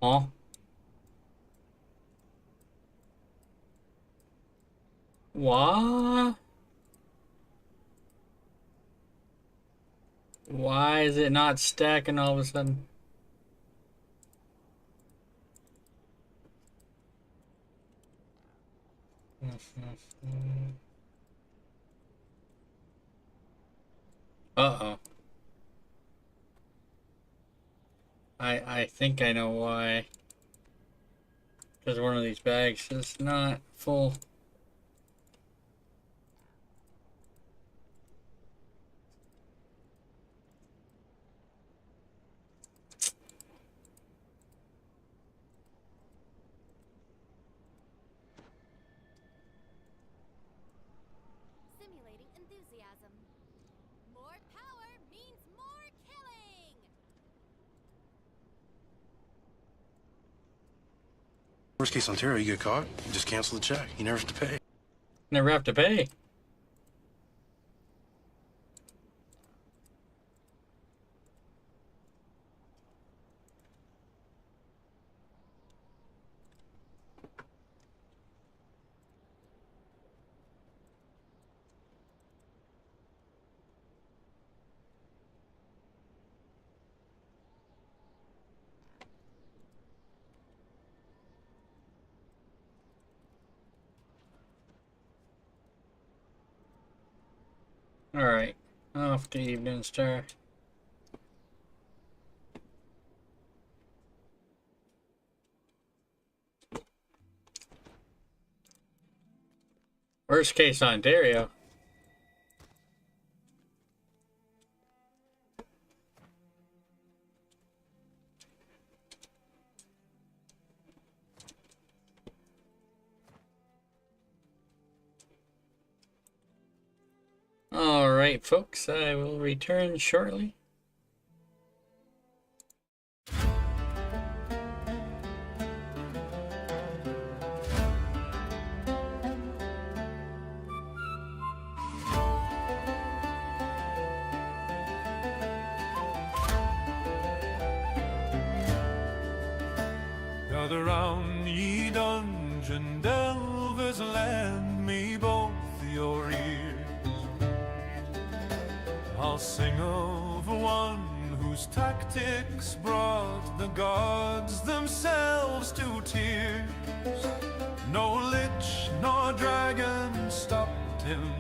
Speaker 2: Huh? What? Why is it not stacking all of a sudden? Uh-oh. I think I know why. Because one of these bags is not full.
Speaker 5: Simulating enthusiasm. More power means more killing!
Speaker 9: Worst case Ontario, you get caught, you just cancel the check. You never have to pay.
Speaker 2: Never have to pay. Alright, off to Evening Star. Worst case, Ontario. Alright, folks, I will return shortly.
Speaker 18: Gather round, ye dungeon delvers, lend me both your ears. I'll sing of one whose tactics brought the gods themselves to tears. No lich nor dragon stopped him,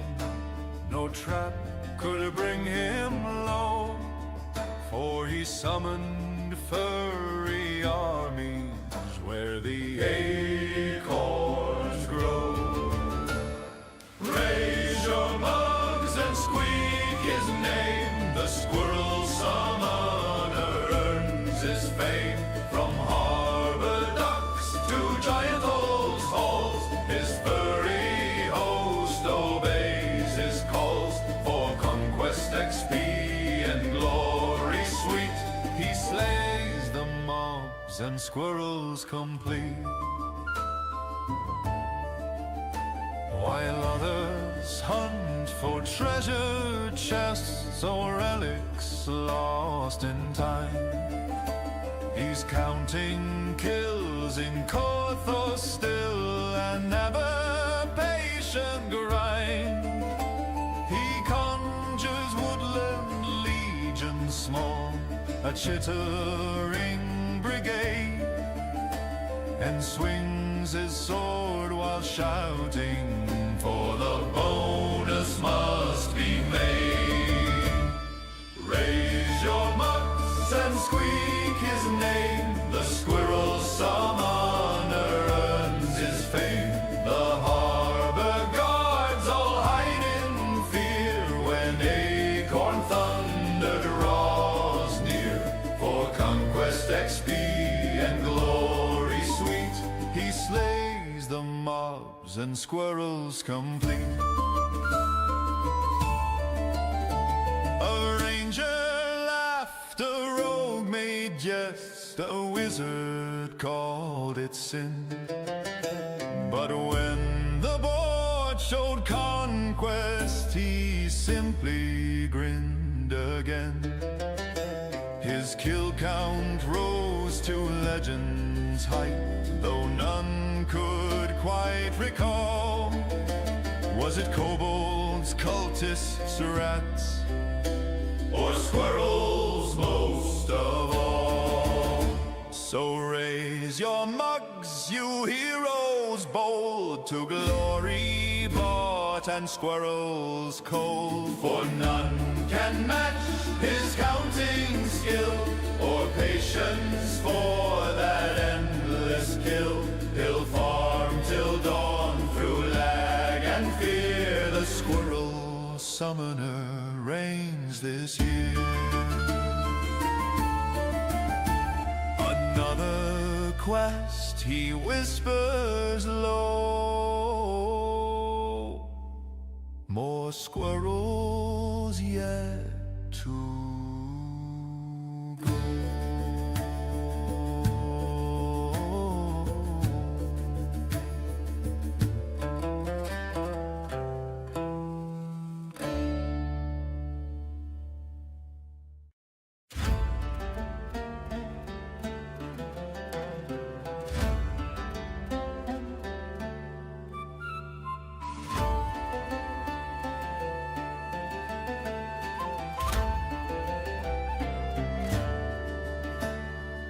Speaker 18: no trap could bring him low, for he summoned furry armies where the acorns grow. Raise your mugs and squeak his name. The squirrel summoner earns his fame. From harbor docks to giant old halls, his furry host obeys his calls. For conquest, XP, and glory sweet, he slays the mobs and squirrels complete. While others hunt for treasure chests or relics lost in time, he's counting kills in Corthos still, and never patient grind. He conjures woodland legions small, a chittering brigade, and swings his sword while shouting, for the bonus must be made. Raise your mugs and squeak his name. The squirrel summoner earns his fame. The harbor guards all hide in fear when acorn thunder draws near. For conquest, XP, and glory sweet, he slays the mobs and squirrels complete. A ranger laughed, a rogue made jest, a wizard called it sin. But when the board showed conquest, he simply grinned again. His kill count rose to legend's height, though none could quite recall. Was it kobolds, cultists, rats, or squirrels most of all? So raise your mugs, you heroes bold, to glory bought and squirrels cold. For none can match his counting skill, or patience for that endless kill. He'll farm till dawn through lag and fear. The squirrel summoner reigns this year. Another quest, he whispers low. More squirrels yet to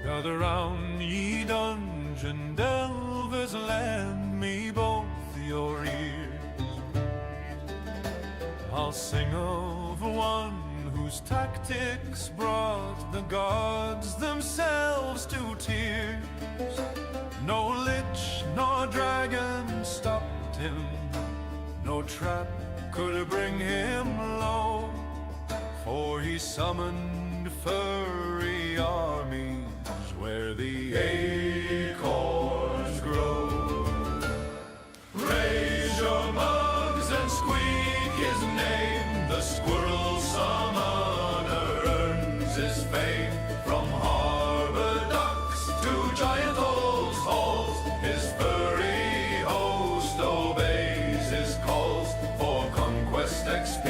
Speaker 18: gather round, ye dungeon delvers, lend me both your ears. I'll I'll sing of one whose tactics brought the gods themselves to tears. No lich nor dragon stopped him, no trap could bring him low, for he summoned furry armies where the acorns grow. Raise your mugs and squeak his name, the squirrel summoner earns his fame. From harbor docks to giant old halls, his furry host obeys his calls. For conquest, XP,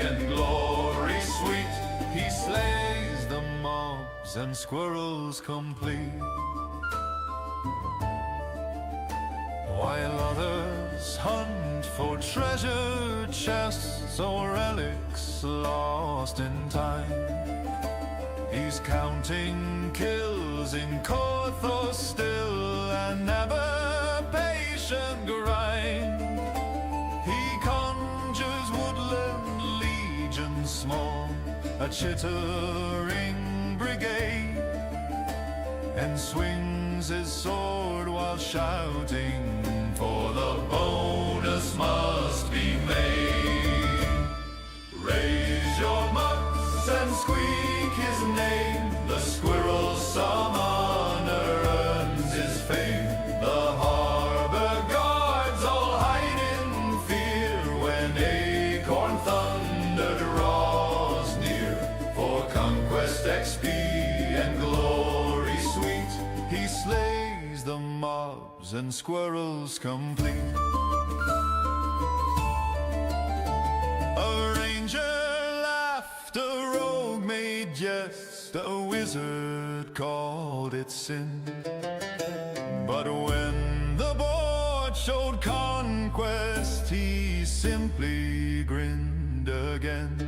Speaker 18: and glory sweet, he slays the mobs and squirrels complete. While others hunt for treasure chests or relics lost in time, he's counting kills in Corthos still, and never patient grind. He conjures woodland legions small, a chittering brigade, and swings his sword while shouting, for the bonus must be made. Raise your mugs and squeak his name, the squirrel summoner earns his fame. The harbor guards all hide in fear when acorn thunder draws near. For conquest, XP, and glory sweet, he slays the mobs and squirrels complete. A ranger laughed, a rogue made jest, a wizard called it sin. But when the board showed conquest, he simply grinned again.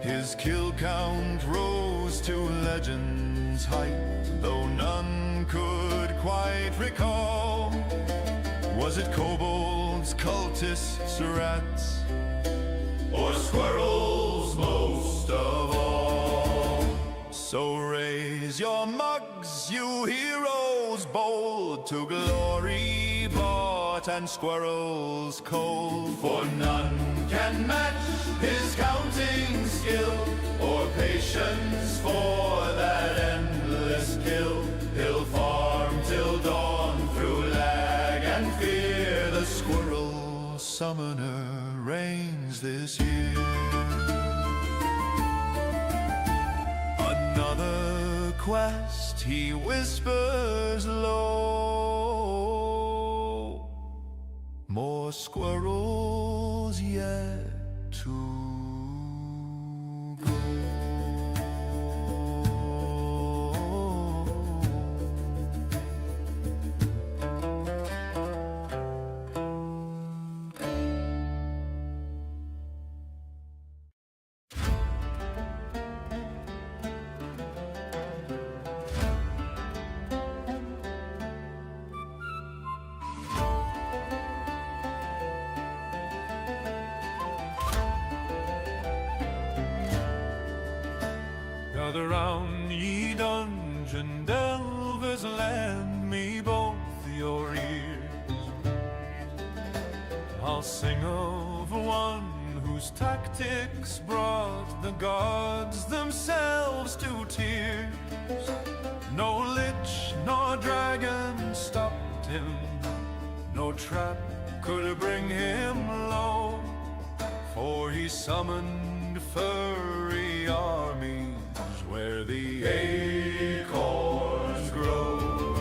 Speaker 18: His kill count rose to legend's height, though none could quite recall. Was it kobolds, cultists, rats, or squirrels most of all? So raise your mugs, you heroes bold, to glory bought and squirrels cold. For none can match his counting skill, or patience for that endless kill. He'll farm till dawn through lag and fear. The squirrel summoner reigns this year. Another quest, he whispers low, more squirrels yet to go. Gather round, ye dungeon delvers, lend me both your ears. I'll sing of one whose tactics brought the gods themselves to tears. No lich nor dragon stopped him, no trap could bring him low, for he summoned furry armies where the acorns grow.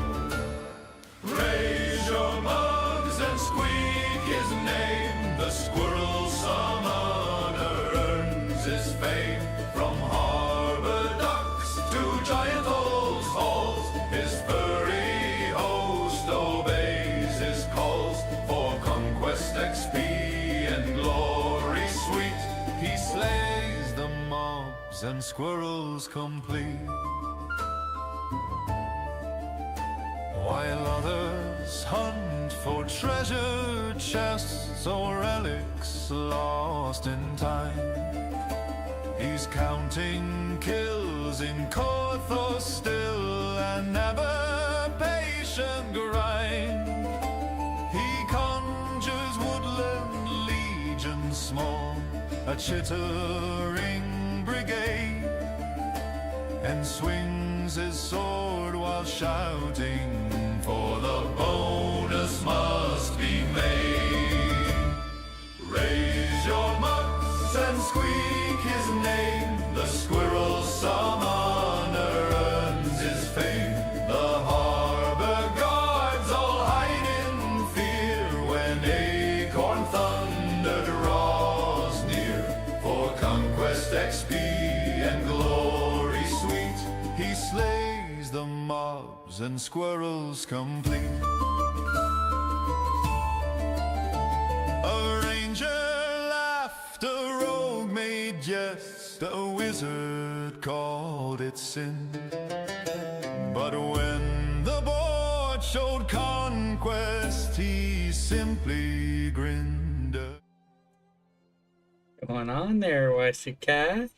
Speaker 18: Raise your mugs and squeak his name, the squirrel summoner earns his fame. From harbor docks to giant old halls, his furry host obeys his calls. For conquest, XP, and glory sweet, he slays the mobs and squirrels complete. While others hunt for treasure chests so relics lost in time. He's counting kills in Kothos still, and never patient grind. He conjures woodland legions small, a chittering brigade, and swings his sword while shouting, for the bonus must be made. Raise your mugs and squeak his name, the squirrel summoner earns his fame. The harbor guards all hide in fear when acorn thunder draws near. For conquest XP and glory sweet, he slays the mobs and squirrels complete. A ranger laughed, a rogue made jest, a wizard called it sin. But when the board showed conquest, he simply grinned.
Speaker 2: Going on there, Westy Cat?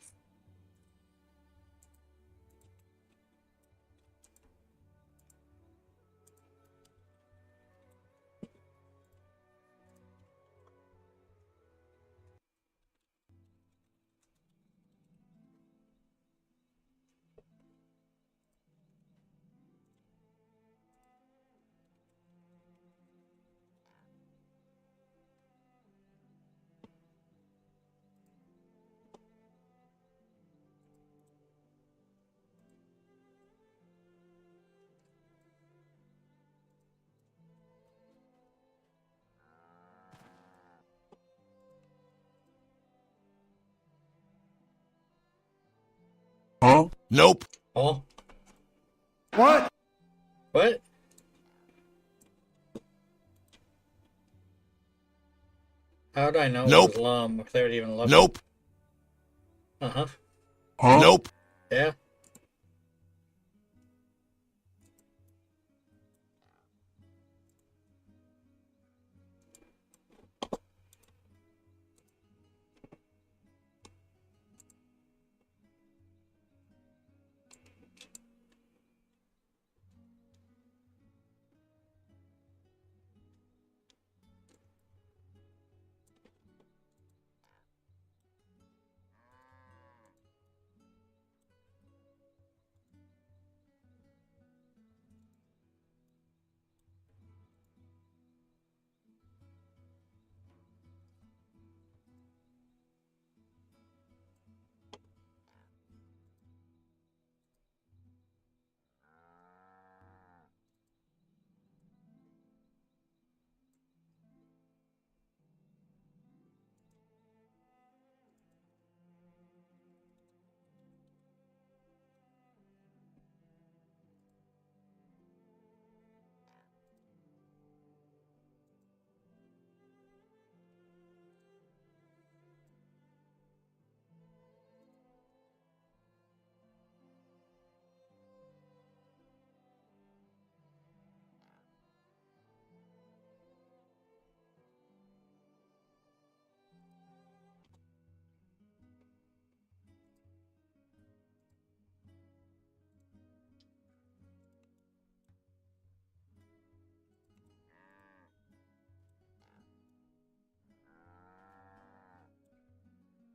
Speaker 9: Huh? Nope.
Speaker 2: Oh.
Speaker 15: What?
Speaker 2: What? How'd I know
Speaker 9: Nope.
Speaker 2: it was Lum without even looking?
Speaker 9: Nope.
Speaker 2: Uh-huh.
Speaker 9: Huh? Nope.
Speaker 2: Yeah.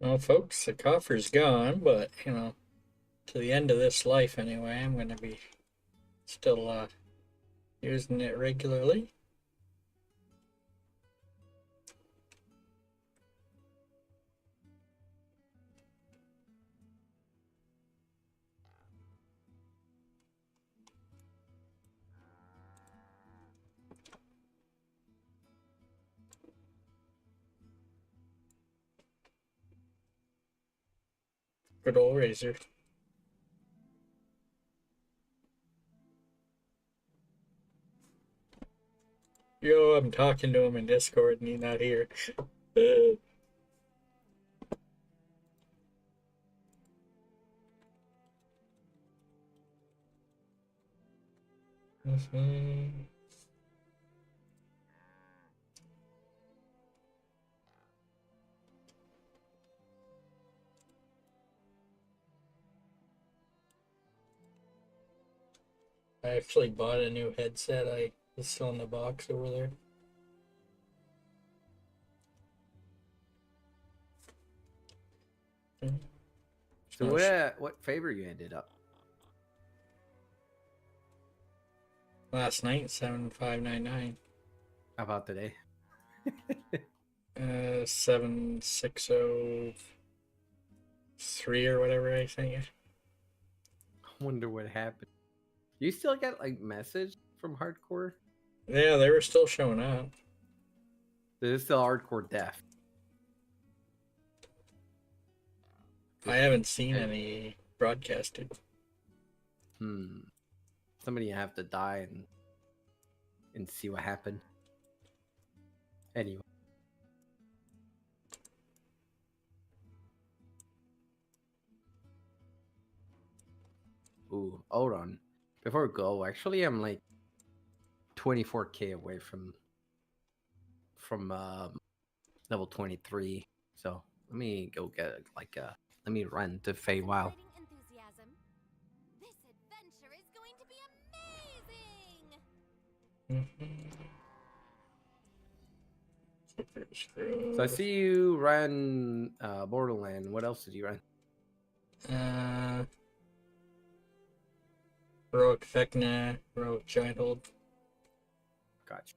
Speaker 2: Well, folks, the coffer's gone, but, you know, to the end of this life anyway, I'm going to be still using it regularly. Good old razor. Yo, I'm talking to him in Discord and he's not here. I actually bought a new headset. It's still in the box over there.
Speaker 19: So what favor you ended up?
Speaker 2: Last night, 7599.
Speaker 19: How about today?
Speaker 2: 7603 or whatever I think.
Speaker 19: I wonder what happened. You still get like message from hardcore?
Speaker 2: Yeah, they were still showing up.
Speaker 19: There's still hardcore death.
Speaker 2: I haven't seen any broadcasted.
Speaker 19: Somebody have to die and see what happened. Anyway. Ooh, hold on. Before we go, actually I'm like 24k away from level 23. So let me go get let me run to Feywild.
Speaker 5: Enthusiasm. This adventure is going to be amazing.
Speaker 19: So I see you ran Borderland. What else did you run?
Speaker 2: Heroic Vecna, Heroic Gianthold.
Speaker 19: Gotcha.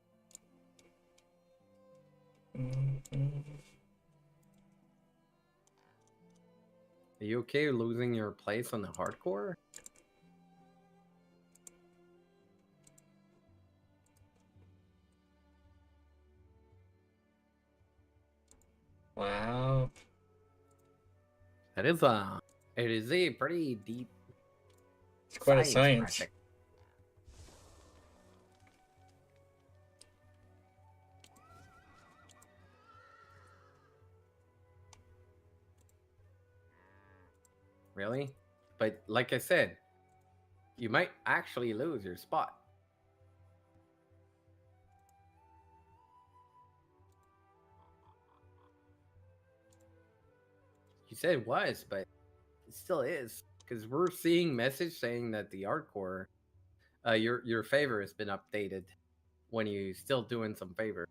Speaker 19: Are you okay losing your place on the hardcore?
Speaker 2: Wow.
Speaker 19: It is a pretty deep.
Speaker 2: It's quite a science.
Speaker 19: Project. Really? But like I said, you might actually lose your spot. You said it was, but it still is. Because we're seeing message saying that the hardcore, your favor has been updated when you still doing some favor.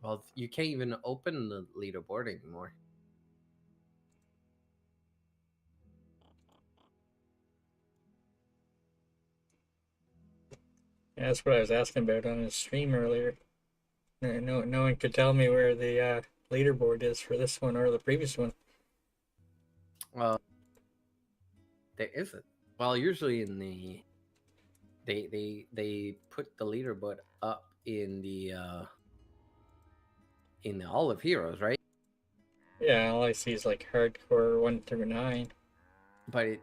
Speaker 19: Well, you can't even open the leaderboard anymore.
Speaker 2: Yeah, that's what I was asking about on his stream earlier. No one could tell me where the leaderboard is for this one or the previous one.
Speaker 19: Well, there isn't. Well, usually in the they put the leaderboard up in the Hall of Heroes, right?
Speaker 2: Yeah, all I see is like hardcore 1 through 9.
Speaker 19: But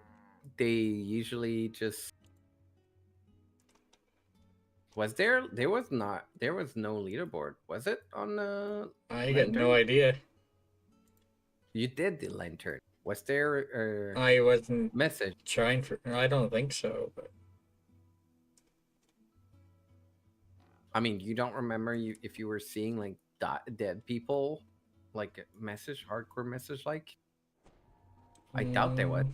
Speaker 19: they usually just there was no leaderboard, was it on the
Speaker 2: I got no idea.
Speaker 19: You did the lantern. Was there
Speaker 2: I wasn't
Speaker 19: message
Speaker 2: trying for. I don't think so. But
Speaker 19: I mean, you don't remember if you were seeing like dead people, like hardcore message, like? I doubt there was.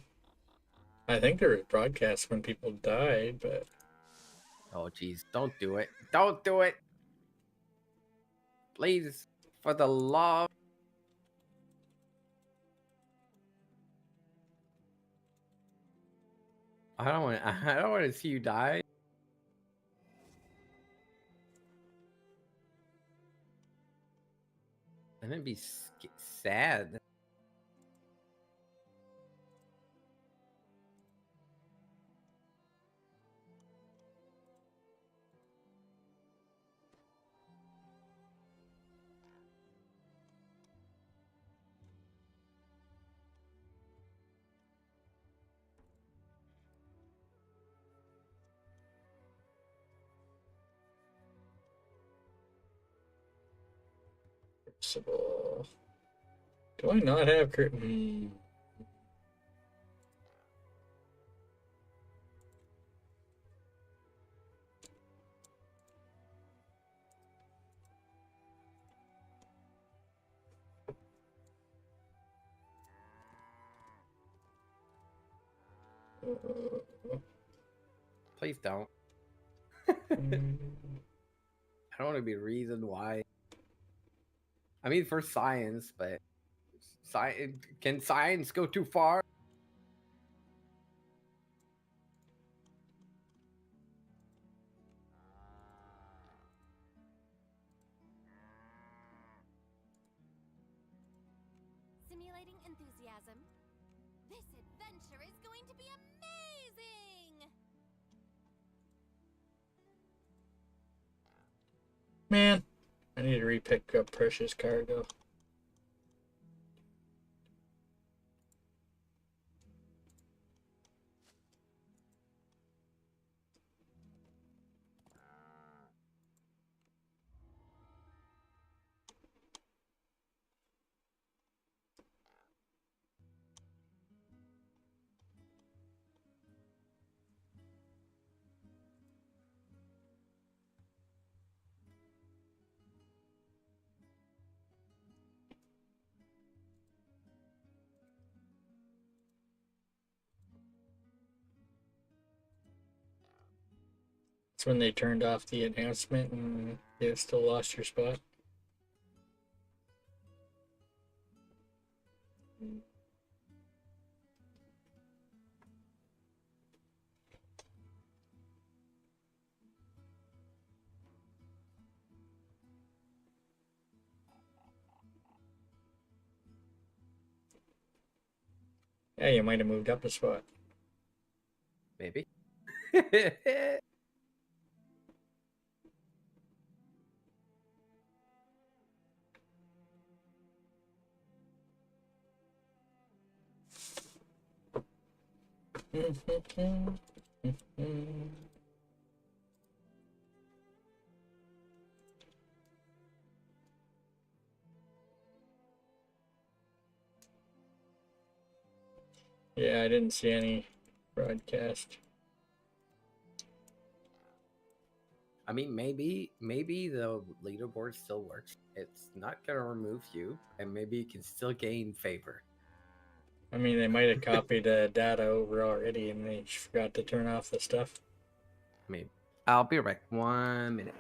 Speaker 2: I think there was broadcasts when people died, but
Speaker 19: oh geez, don't do it! Don't do it! Please, for the love. I don't want to see you die. And it'd be sad.
Speaker 2: Possible. Do I not have curtain?
Speaker 19: Please don't. I don't want to be reason why. I mean, for science, but can science go too far?
Speaker 5: Simulating enthusiasm. This adventure is going to be amazing!
Speaker 2: Man, I need to repick up precious cargo. That's when they turned off the announcement and you still lost your spot. Yeah, you might have moved up a spot.
Speaker 19: Maybe.
Speaker 2: Yeah, I didn't see any broadcast.
Speaker 19: I mean, maybe the leaderboard still works. It's not gonna remove you, and maybe you can still gain favor.
Speaker 2: I mean, they might have copied the data over already and they just forgot to turn off the stuff.
Speaker 19: Maybe. I'll be right back. 1 minute.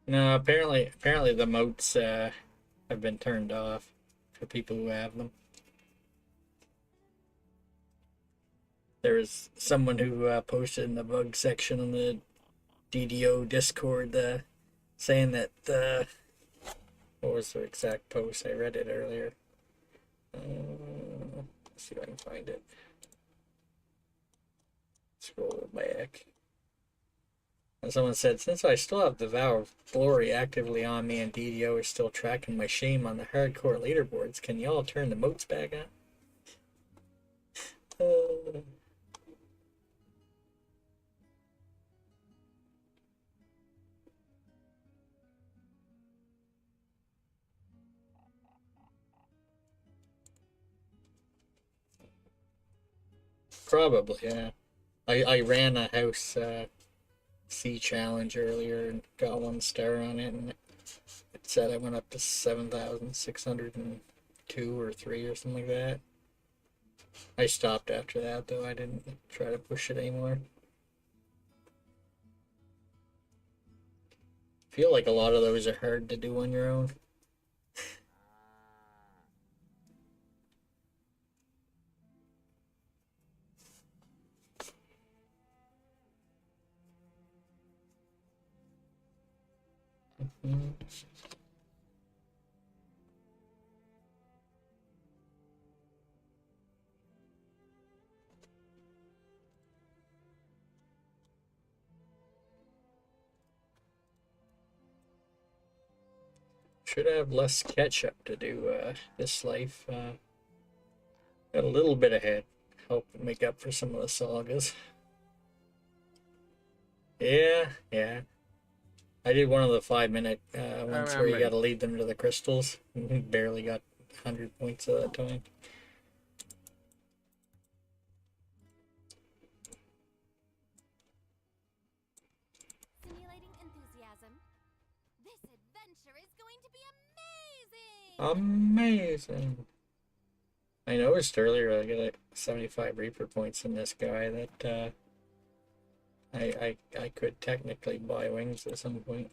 Speaker 2: No, apparently the moats have been turned off for people who have them. There was someone who posted in the bug section on the DDO Discord saying that what was the exact post? I read it earlier. Let's see if I can find it. Scroll back. And someone said, since I still have the Vow of Glory actively on me and DDO is still tracking my shame on the hardcore leaderboards, can y'all turn the moats back on? Probably, yeah. I ran a house C challenge earlier and got 1 star on it, and it said I went up to 7,602 or 3 or something like that. I stopped after that though. I didn't try to push it anymore. feel like a lot of those are hard to do on your own. Should have less catch up to do this life. Got a little bit ahead. Help make up for some of the sagas. Yeah. I did one of the 5-minute ones where you got to lead them to the crystals. Barely got 100 points at that time.
Speaker 5: Simulating enthusiasm. This adventure is going to be amazing!
Speaker 2: Amazing. I noticed earlier I got a 75 Reaper points in this guy that I could technically buy wings at some point.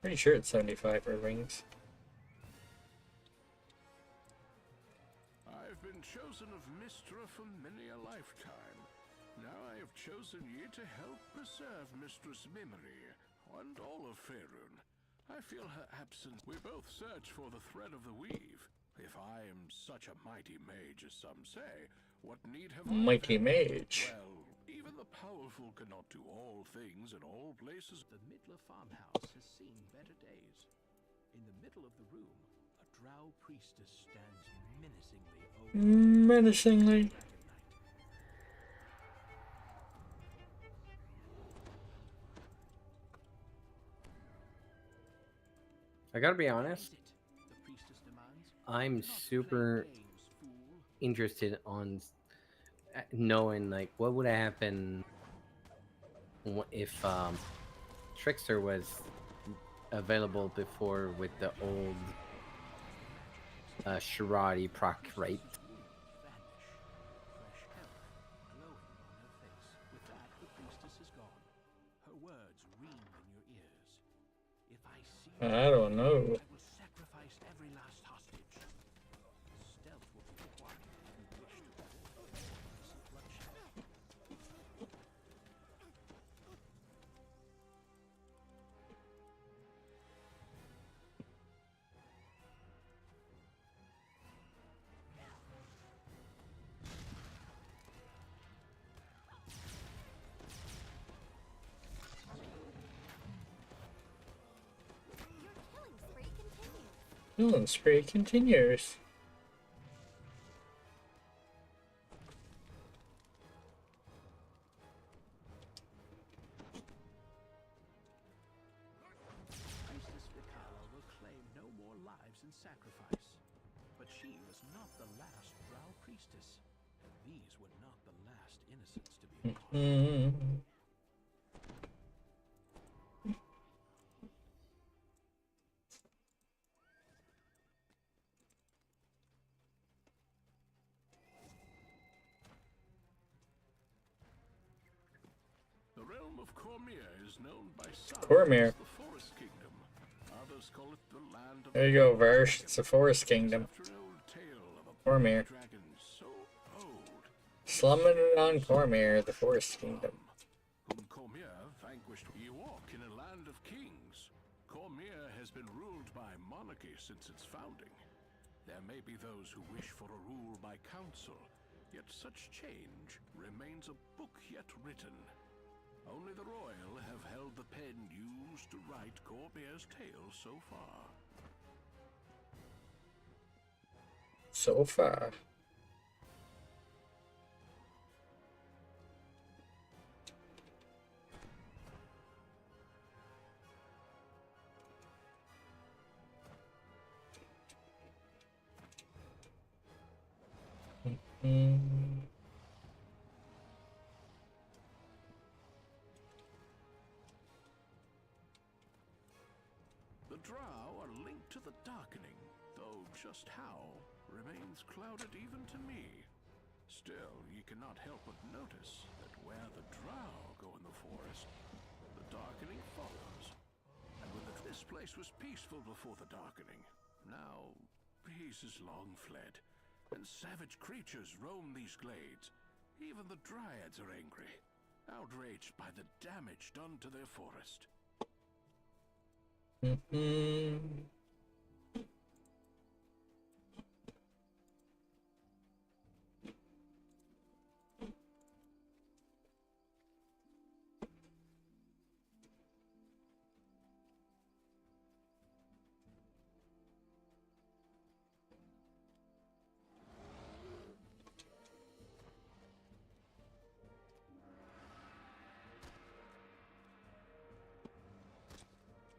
Speaker 2: Pretty sure it's 75 for wings.
Speaker 10: I've been chosen of Mystra for many a lifetime. Now I have chosen ye to help preserve Mistress' memory, and all of Faerun. I feel her absence. We both search for the thread of the weave. If I am such a mighty mage as some say, what need have I?
Speaker 2: Mighty mage.
Speaker 10: Well, even the powerful cannot do all things in all places.
Speaker 20: The Midler farmhouse has seen better days. In the middle of the room, a drow priestess stands menacingly over.
Speaker 2: Menacingly.
Speaker 19: I gotta be honest, I'm super interested on knowing like what would happen if Trickster was available before with the old Shirati proc rate.
Speaker 2: I don't know. Killing spree continues.
Speaker 20: Priestess Ricala will claim no more lives in sacrifice. But she was not the last drow priestess. And these were not the last innocents to be lost.
Speaker 10: The realm of Cormier is known by some
Speaker 2: Cormier.
Speaker 10: as the Forest Kingdom. Others call it the land of
Speaker 2: There you go, Varsh. It's the Forest Kingdom. Cormier.
Speaker 10: dragon so old.
Speaker 2: Slumming it on Cormier, the Forest Kingdom.
Speaker 10: Whom Cormier vanquished. Ye walk in a land of kings. Cormier has been ruled by monarchy since its founding. There may be those who wish for a rule by council, yet such change remains a book yet written. Only the royal have held the pen used to write Cormier's tale so far.
Speaker 2: So far.
Speaker 10: The drow are linked to the darkening, though just how remains clouded even to me. Still, ye cannot help but notice that where the drow go in the forest, the
Speaker 20: darkening follows. And when this place was peaceful before the darkening, now peace is long fled, and savage creatures roam these glades. Even the dryads are angry, outraged by the damage done to their forest.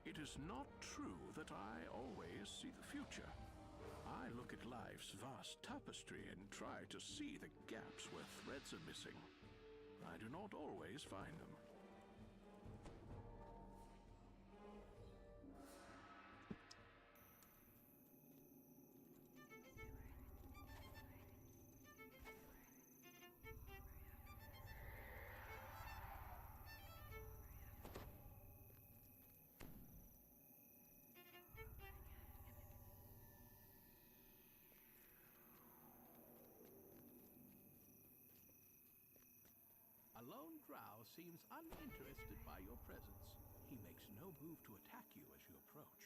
Speaker 20: It is not true that I always see the future. I look at life's vast tapestry and try to see the gaps where threads are missing. I do not always find them. A lone drow seems uninterested by your presence. He makes no move to attack you as you approach.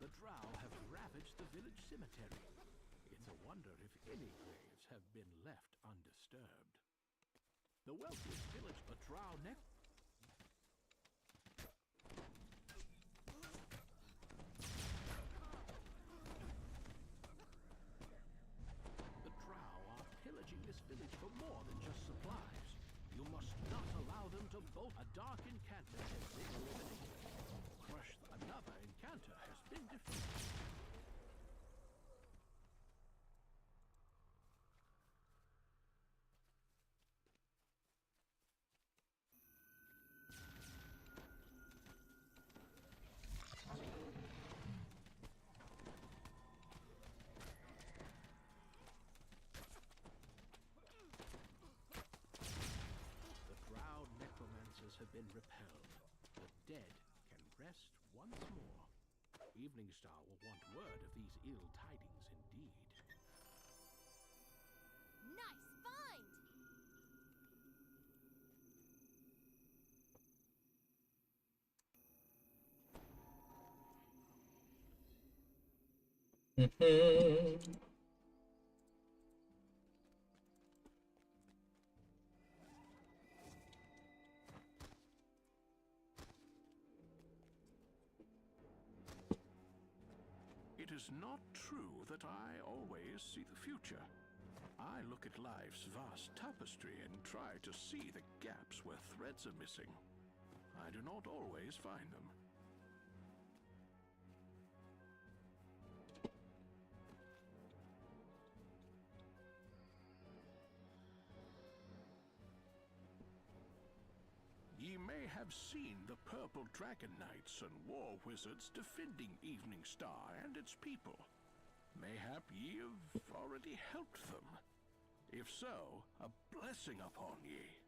Speaker 20: The drow have ravaged the village cemetery. It's a wonder if any graves have been left undisturbed. The wealthiest village a drow next. Village for more than just supplies. You must not allow them to bolt. A dark incanter has been eliminated. Crushed. Another incanter has been defeated. Have been repelled. The dead can rest once more. Evening Star will want word of these ill tidings indeed.
Speaker 5: Nice find!
Speaker 20: It is not true that I always see the future. I look at life's vast tapestry and try to see the gaps where threads are missing. I do not always find them. Ye may have seen the purple dragon knights and war wizards defending Evening Star and its people. Mayhap ye have already helped them. If so, a blessing upon ye.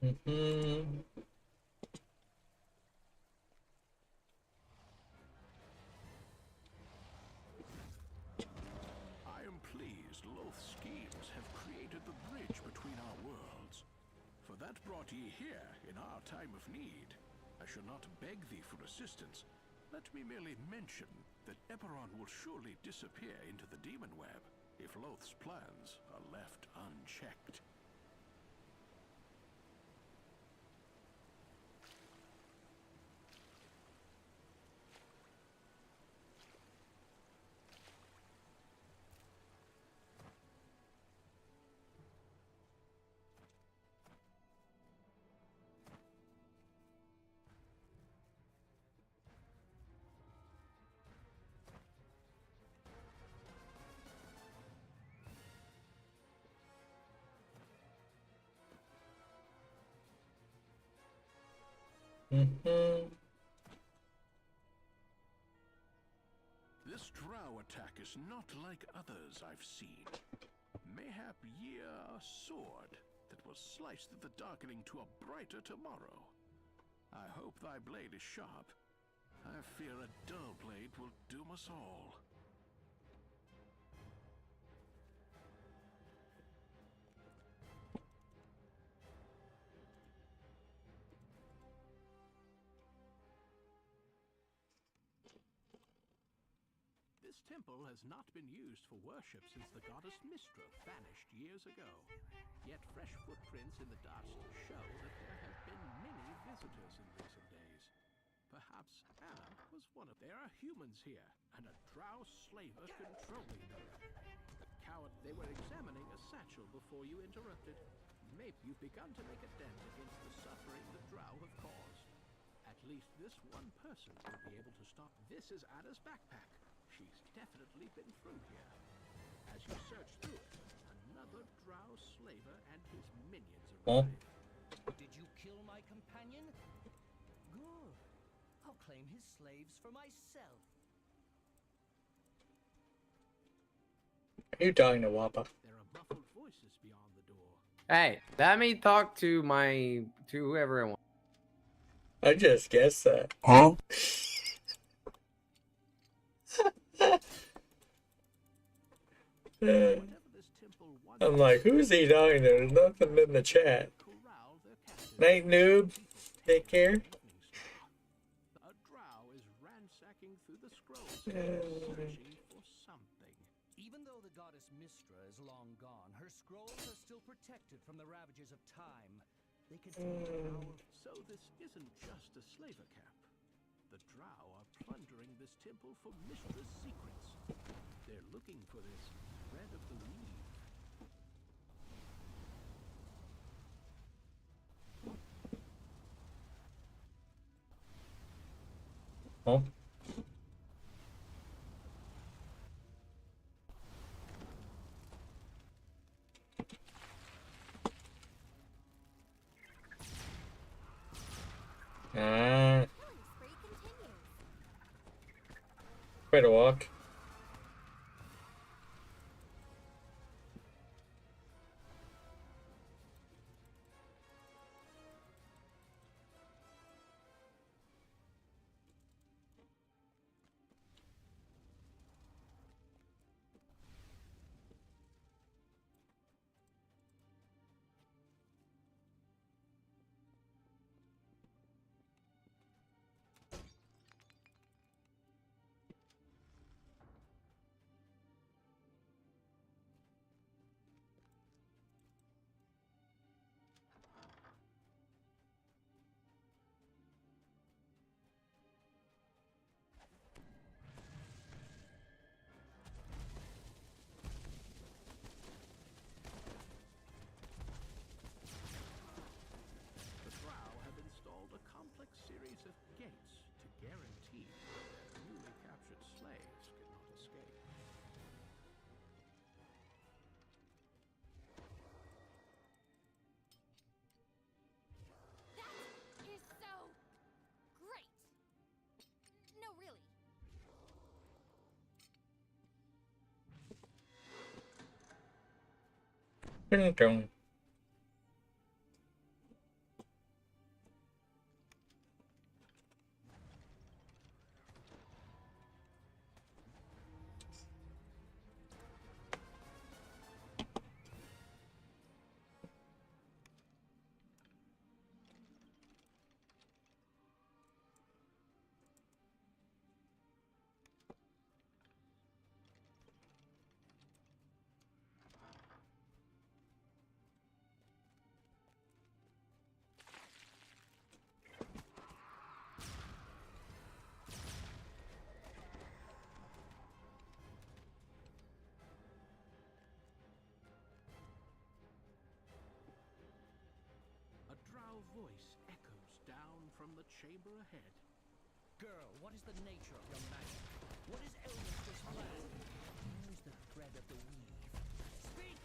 Speaker 20: I am pleased Loth's schemes have created the bridge between our worlds. For that brought ye here in our time of need. I shall not beg thee for assistance. Let me merely mention that Eberron will surely disappear into the demon web if Loth's plans are left unchecked. This drow attack is not like others I've seen. Mayhap ye are a sword that will slice through the darkening to a brighter tomorrow. I hope thy blade is sharp. I fear a dull blade will doom us all. This temple has not been used for worship since the goddess Mystra vanished years ago. Yet fresh footprints in the dust show that there have been many visitors in recent days. Perhaps Anna was one of them. There are humans here, and a drow slaver controlling them. The coward, they were examining a satchel before you interrupted. Maybe you've begun to make a dent against the suffering the drow have caused. At least this one person will be able to stop. This is Anna's backpack. She's definitely been through here. As you search through it, another drow slaver and his minions arrive.
Speaker 21: Did you kill my companion? Good. I'll claim his slaves for myself.
Speaker 2: Are you talking to Wappa?
Speaker 20: There are muffled voices beyond the door.
Speaker 19: Hey, let me talk to whoever I want.
Speaker 2: I just guessed that. Huh? I'm like, who's he talking to? There's nothing in the chat. Night noob. Take care.
Speaker 20: A drow is ransacking through the scrolls, searching for something.
Speaker 21: Even though the goddess Mystra is long gone, her scrolls are still protected from the ravages of time. They contain power.
Speaker 20: So this isn't just a slaver camp. The drow are plundering this temple for Mystra's secrets. They're looking for this thread of the weave.
Speaker 2: Oh. Quite a walk.
Speaker 20: The drow have installed a complex series of gates to guarantee that their newly captured slaves cannot escape.
Speaker 5: That is so great. No, really.
Speaker 2: Dun-dun.
Speaker 20: drow voice echoes down from the chamber ahead.
Speaker 21: Girl, what is the nature of your magic? What is Elminster's plan? Where's the thread of the weave? Speak!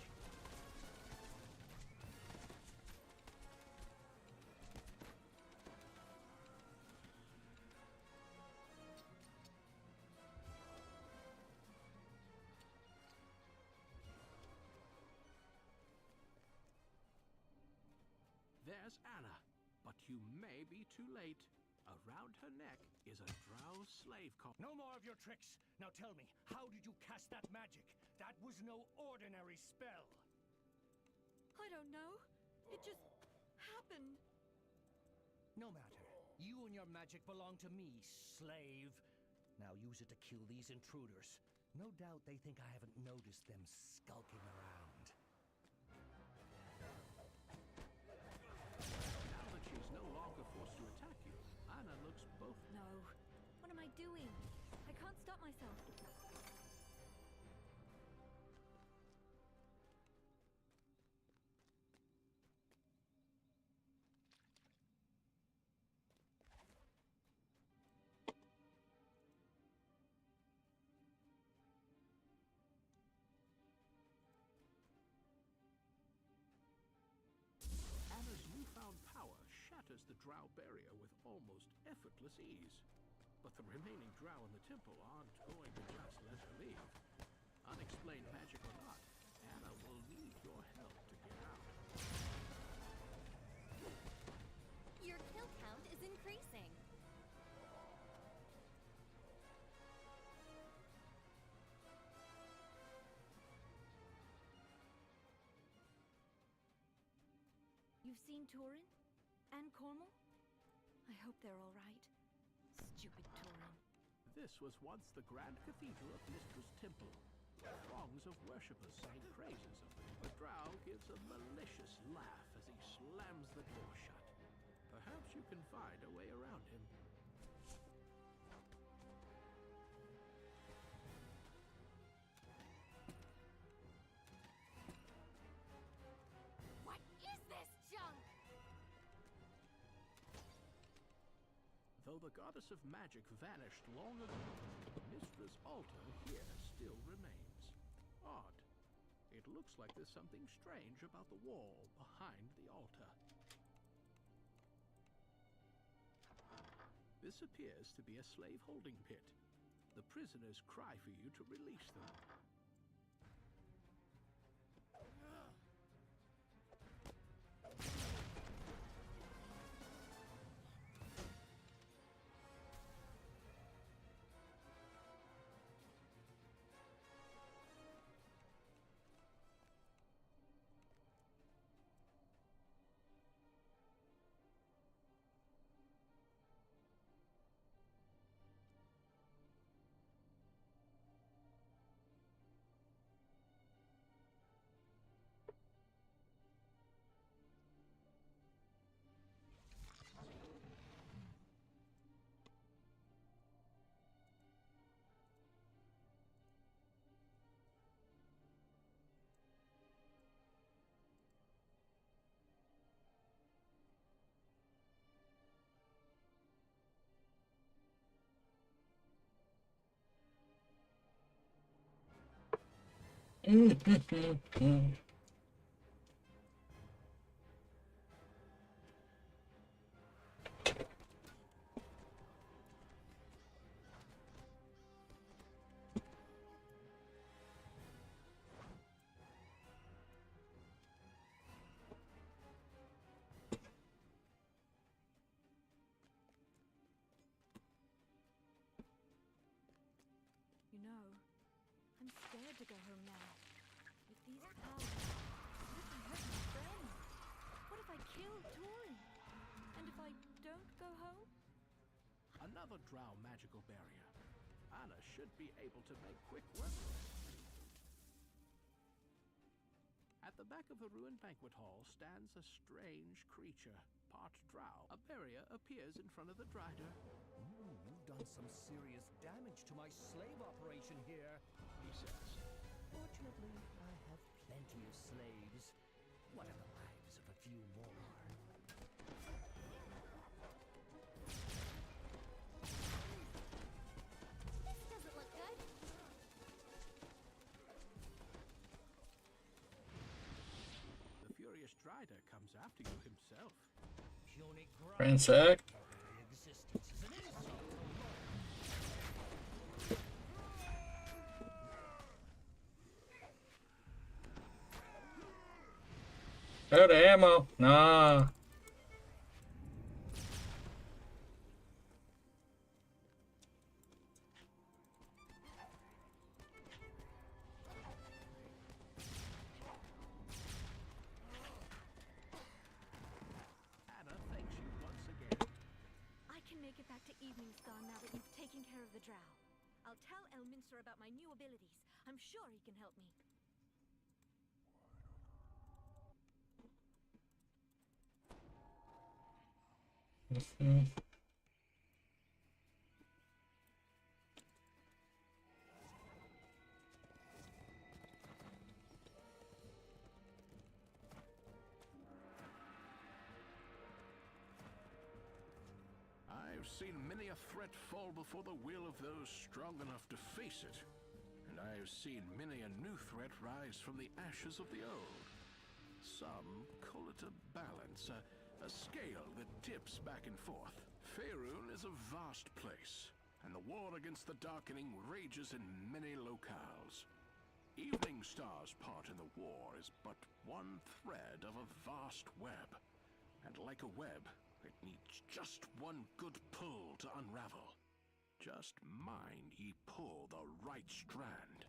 Speaker 20: There's Anna, but you may be too late. Around her neck is a drow slave collar.
Speaker 21: No more of your tricks! Now tell me, how did you cast that magic? That was no ordinary spell!
Speaker 12: I don't know. It just happened.
Speaker 21: No matter. You and your magic belong to me, slave. Now use it to kill these intruders. No doubt they think I haven't noticed them skulking around.
Speaker 20: Now that she's no longer forced to attack you, Anna looks both...
Speaker 12: No. What am I doing? I can't stop myself.
Speaker 20: Anna's newfound power shatters the drow barrier with almost effortless ease. But the remaining drow in the temple aren't going to just let her leave. Unexplained magic or not, Anna will need your help to get out.
Speaker 5: Your kill count is increasing.
Speaker 12: You've seen Turin? And Cornwall? I hope they're all right. Stupid Turin.
Speaker 20: This was once the Grand Cathedral of Mistress Temple. Throngs of worshippers sang praises of it. The drow gives a malicious laugh as he slams the door shut. Perhaps you can find a way around him.
Speaker 5: What is this junk?
Speaker 20: Though the goddess of magic vanished long ago, Mistress' altar here still remains. Odd. It looks like there's something strange about the wall behind the altar. This appears to be a slave holding pit. The prisoners cry for you to release them.
Speaker 12: You know, I'm scared to go home now. With these powers, what if I hurt my friend? What if I kill Turin? And if I don't go home?
Speaker 20: Another drow magical barrier. Anna should be able to make quick work of it. At the back of the ruined banquet hall stands a strange creature, part drow. A barrier appears in front of the drider.
Speaker 21: You've done some serious damage to my slave operation here,
Speaker 20: he says.
Speaker 21: Fortunately, I have plenty of slaves. What are the lives of a few more?
Speaker 20: rider comes after you himself.
Speaker 21: Puny grunt.
Speaker 2: Ransack.
Speaker 21: Very existence is an insult.
Speaker 2: Out of ammo. Nah.
Speaker 20: Anna thanks you once again.
Speaker 5: I can make it back to Eveningsgone now that you've taken care of the drow. I'll tell Elminster about my new abilities. I'm sure he can help me.
Speaker 20: I've seen many a threat fall before the will of those strong enough to face it. And I have seen many a new threat rise from the ashes of the old. Some call it a balance, a scale that tips back and forth. Faerun is a vast place, and the war against the Darkening rages in many locales. Eveningstar's part in the war is but one thread of a vast web. And like a web, it needs just one good pull to unravel. Just mind ye pull the right strand.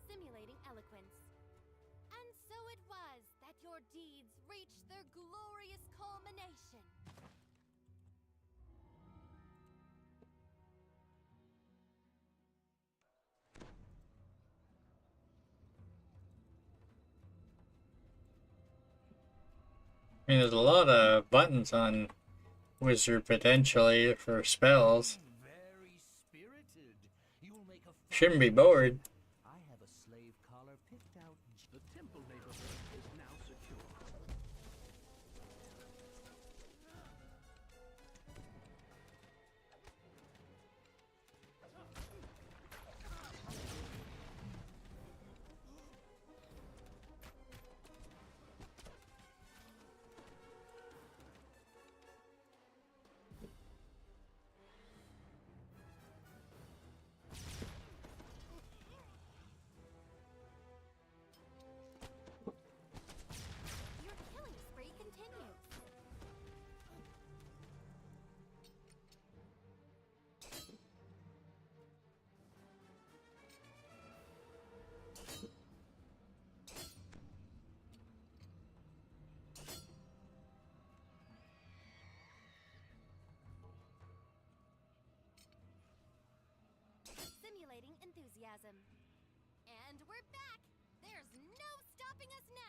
Speaker 5: Simulating eloquence. And so it was that your deeds reached their glorious culmination.
Speaker 2: I mean, there's a lot of buttons on Wizard potentially for spells.
Speaker 21: Very spirited. You'll make a
Speaker 2: Shouldn't be bored.
Speaker 21: I have a slave collar picked out.
Speaker 20: The temple neighborhood is now secure.
Speaker 5: Your killing spree continues. Simulating enthusiasm. And we're back! There's no stopping us now!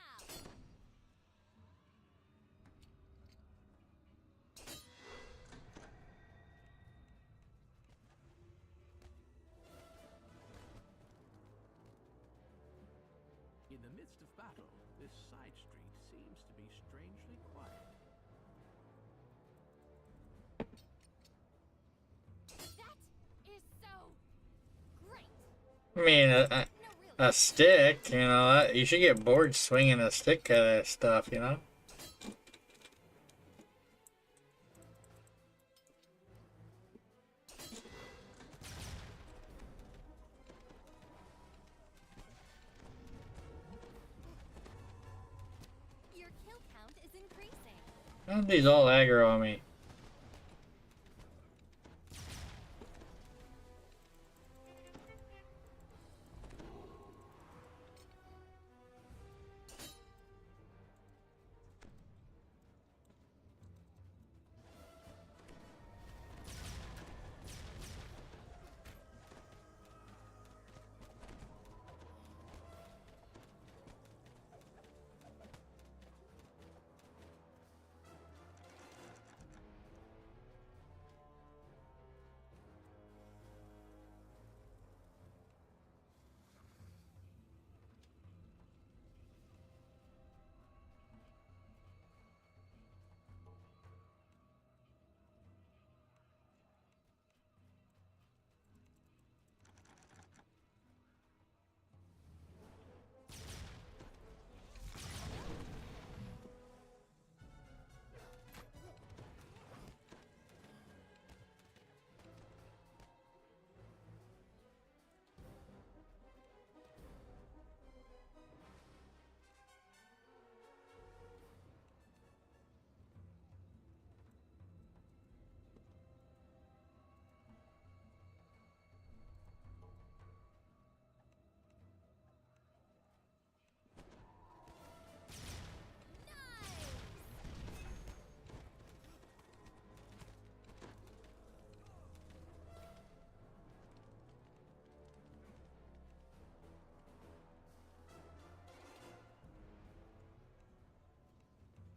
Speaker 20: In the midst of battle, this side street seems to be strangely quiet.
Speaker 5: That is so great!
Speaker 2: I mean, a stick, you know, you should get bored swinging a stick at that stuff, you know?
Speaker 5: increasing.
Speaker 2: How these all aggro on me?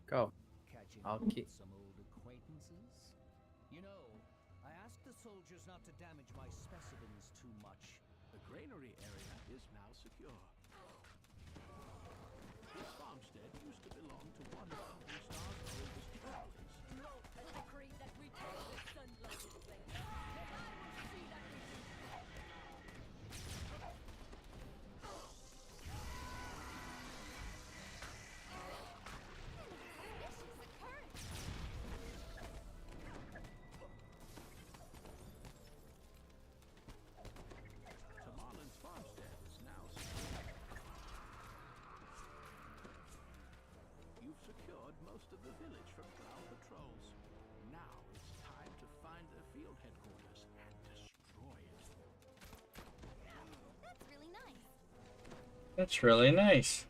Speaker 19: Go.
Speaker 21: Catching
Speaker 19: I'll
Speaker 21: up
Speaker 19: keep.
Speaker 21: with some old acquaintances. You know, I asked the soldiers not to damage my specimens too much.
Speaker 20: The granary area is now secure. This farmstead used to belong to one of Founding Star's oldest families.
Speaker 12: Not a decree that we take this sun-lighted place. May I see that we do.
Speaker 20: Tamarlin's farmstead is now secure. You've secured most of the village from drow patrols. Now it's time to find their field headquarters and destroy it.
Speaker 5: That's really nice.
Speaker 2: That's really nice.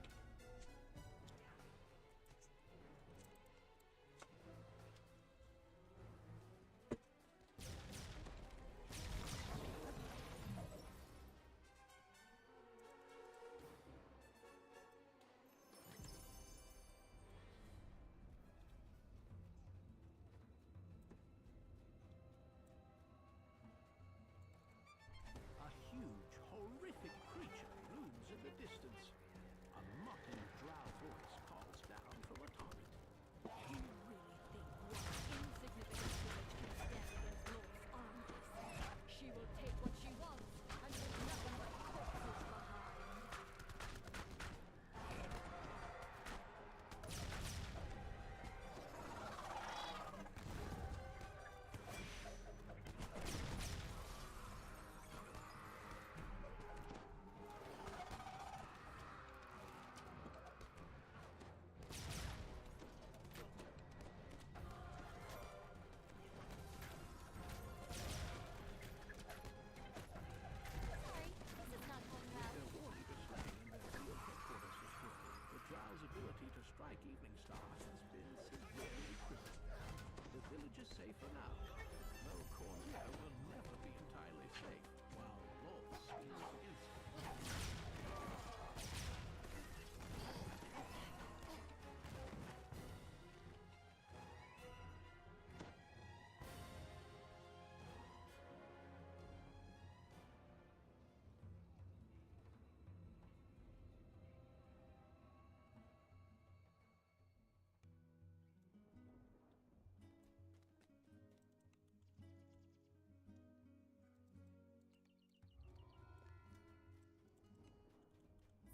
Speaker 20: A huge, horrific creature looms in the distance. A mocking drow voice calls down from a target.
Speaker 12: You really think one insignificant village can stand against Lord's armies? She will take what she wants and leave nothing but corpses behind.
Speaker 5: Sorry, this is not going well.
Speaker 20: Their warriors are slain and their field headquarters destroyed. The drow's ability to strike Evening Star has been severely crippled. The village is safe for now, though Cormier will never be entirely safe while Lord schemes against it.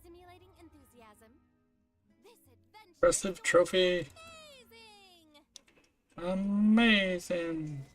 Speaker 5: Simulating enthusiasm. This adventure
Speaker 2: Impressive
Speaker 5: is
Speaker 2: trophy.
Speaker 5: amazing.
Speaker 2: Amazing.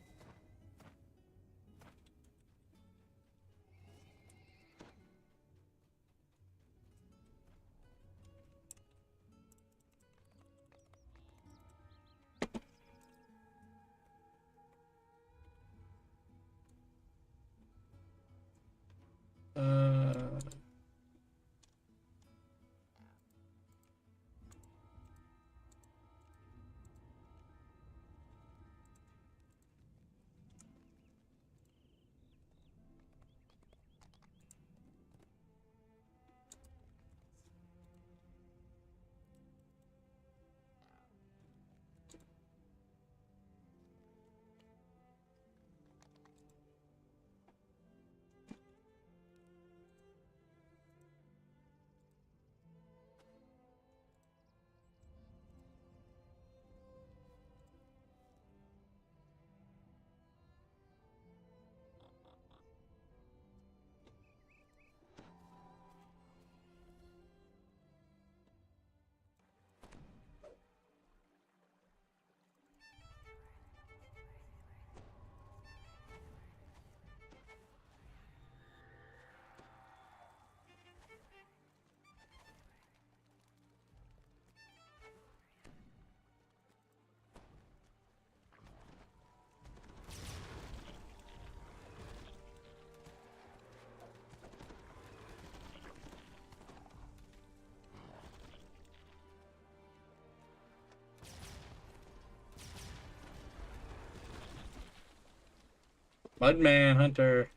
Speaker 2: Mudman Hunter.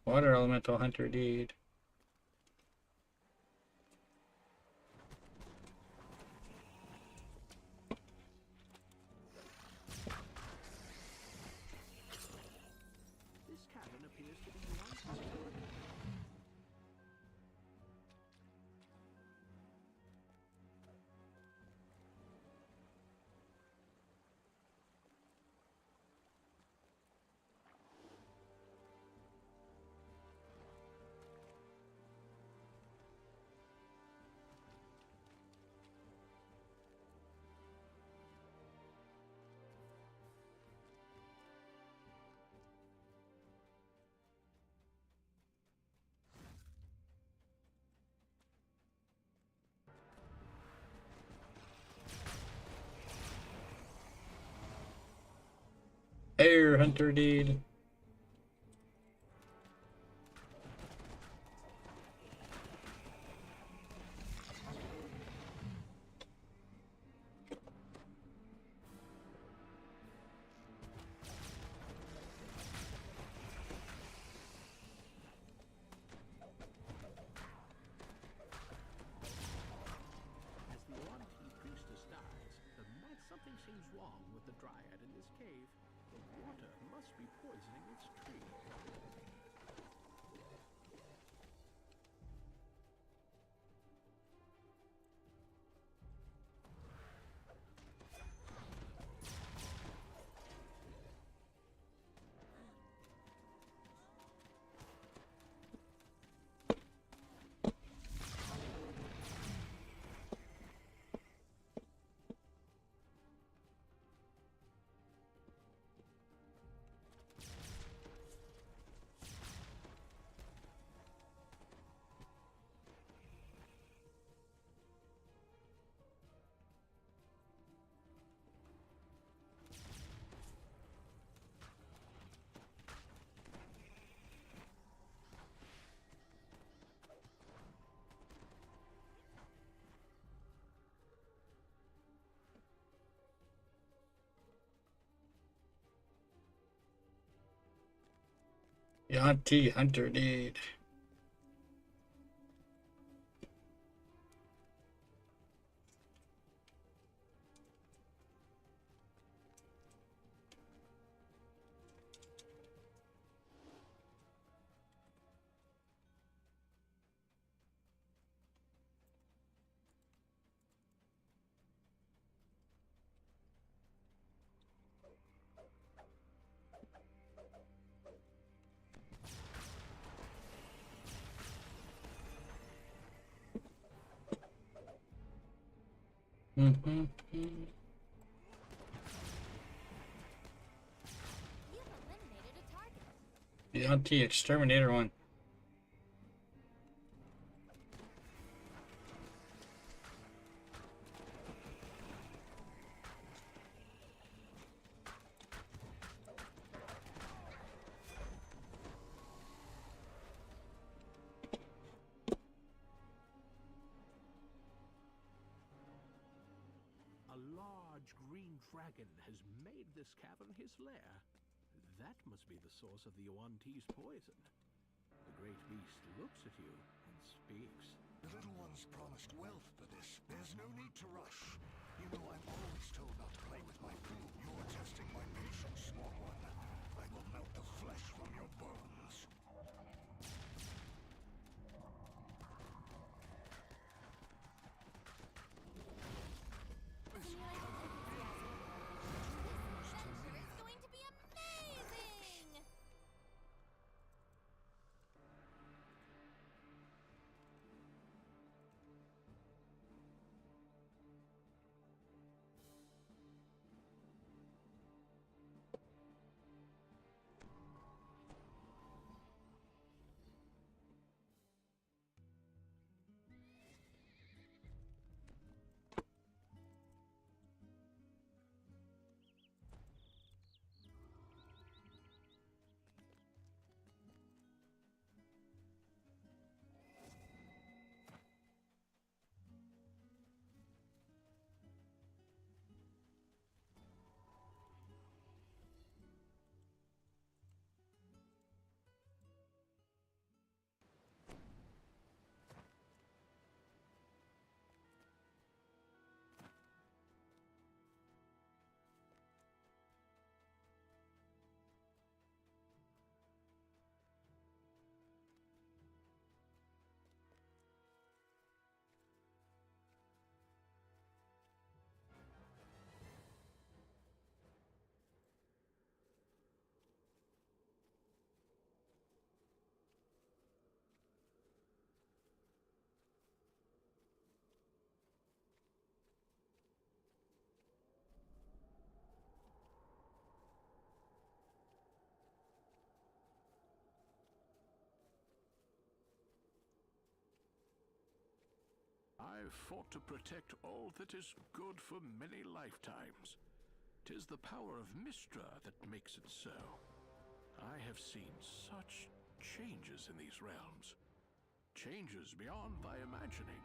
Speaker 2: Water Elemental Hunter deed.
Speaker 20: This cavern appears to be Yuan's territory.
Speaker 2: Air Hunter deed.
Speaker 20: As the Yuan priestess dies, something seems wrong with the dryad in this cave. The water must be poisoning its tree.
Speaker 2: Yanti Hunter deed. Yanti Exterminator 1.
Speaker 20: A large green dragon has made this cavern his lair. That must be the source of the Yuan-Ti's poison. The great beast looks at you and speaks.
Speaker 10: The little one's promised wealth for this. There's no need to rush. You know, I'm always told not to play with my food. You're testing my patience, small one. I will melt the flesh from your bones.
Speaker 20: I've fought to protect all that is good for many lifetimes. 'Tis the power of Mystra that makes it so. I have seen such changes in these realms. Changes beyond thy imagining.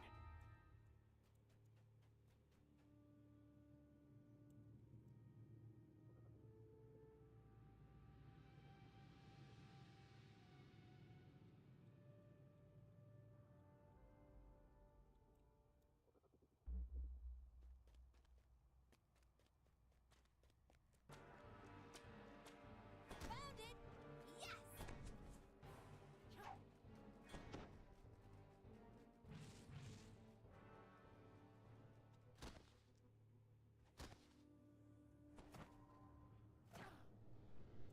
Speaker 17: Found it! Yes!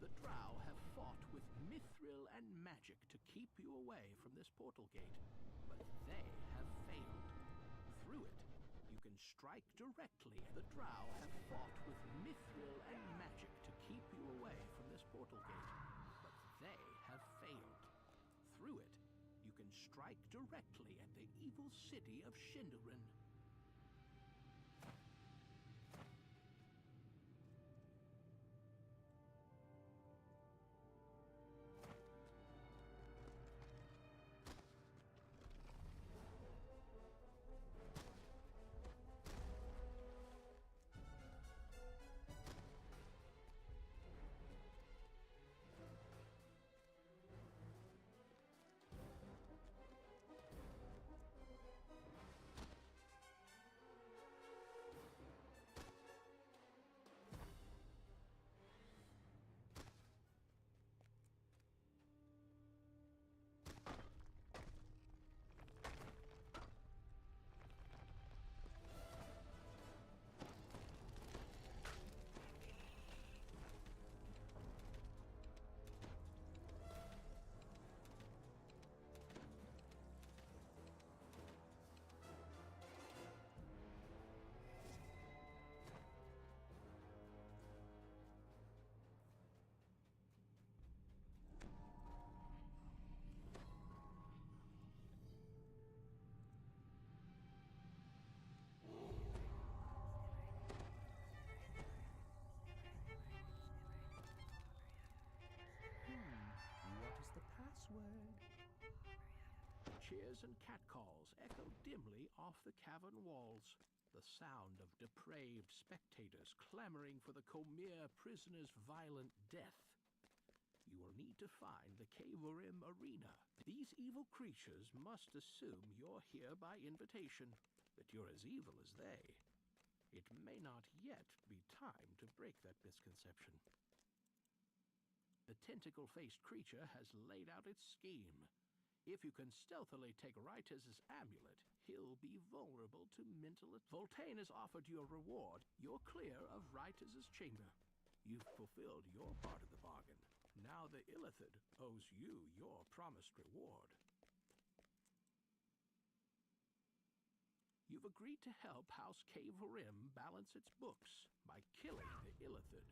Speaker 20: The Drow have fought with mithril and magic to keep you away from this portal gate, but they have failed. Through it, you can strike directly. The Drow have fought with mithril and magic to keep you away from this portal gate, but they have failed. Through it, you can strike directly at the evil city of Shindarin. What is the password? Cheers and catcalls echo dimly off the cavern walls. The sound of depraved spectators clamoring for the Comir prisoner's violent death. You will need to find the Favouring arena. These evil creatures must assume you're here by invitation, that you're as evil as they. It may not yet be time to break that misconception. The tentacle-faced creature has laid out its scheme. If you can stealthily take Rytez's amulet, he'll be vulnerable to mental... Voltaine has offered you a reward. You're clear of Rytez's chamber. You've fulfilled your part of the bargain. Now the Illithid owes you your promised reward. You've agreed to help House Favouring balance its books by killing the Illithid.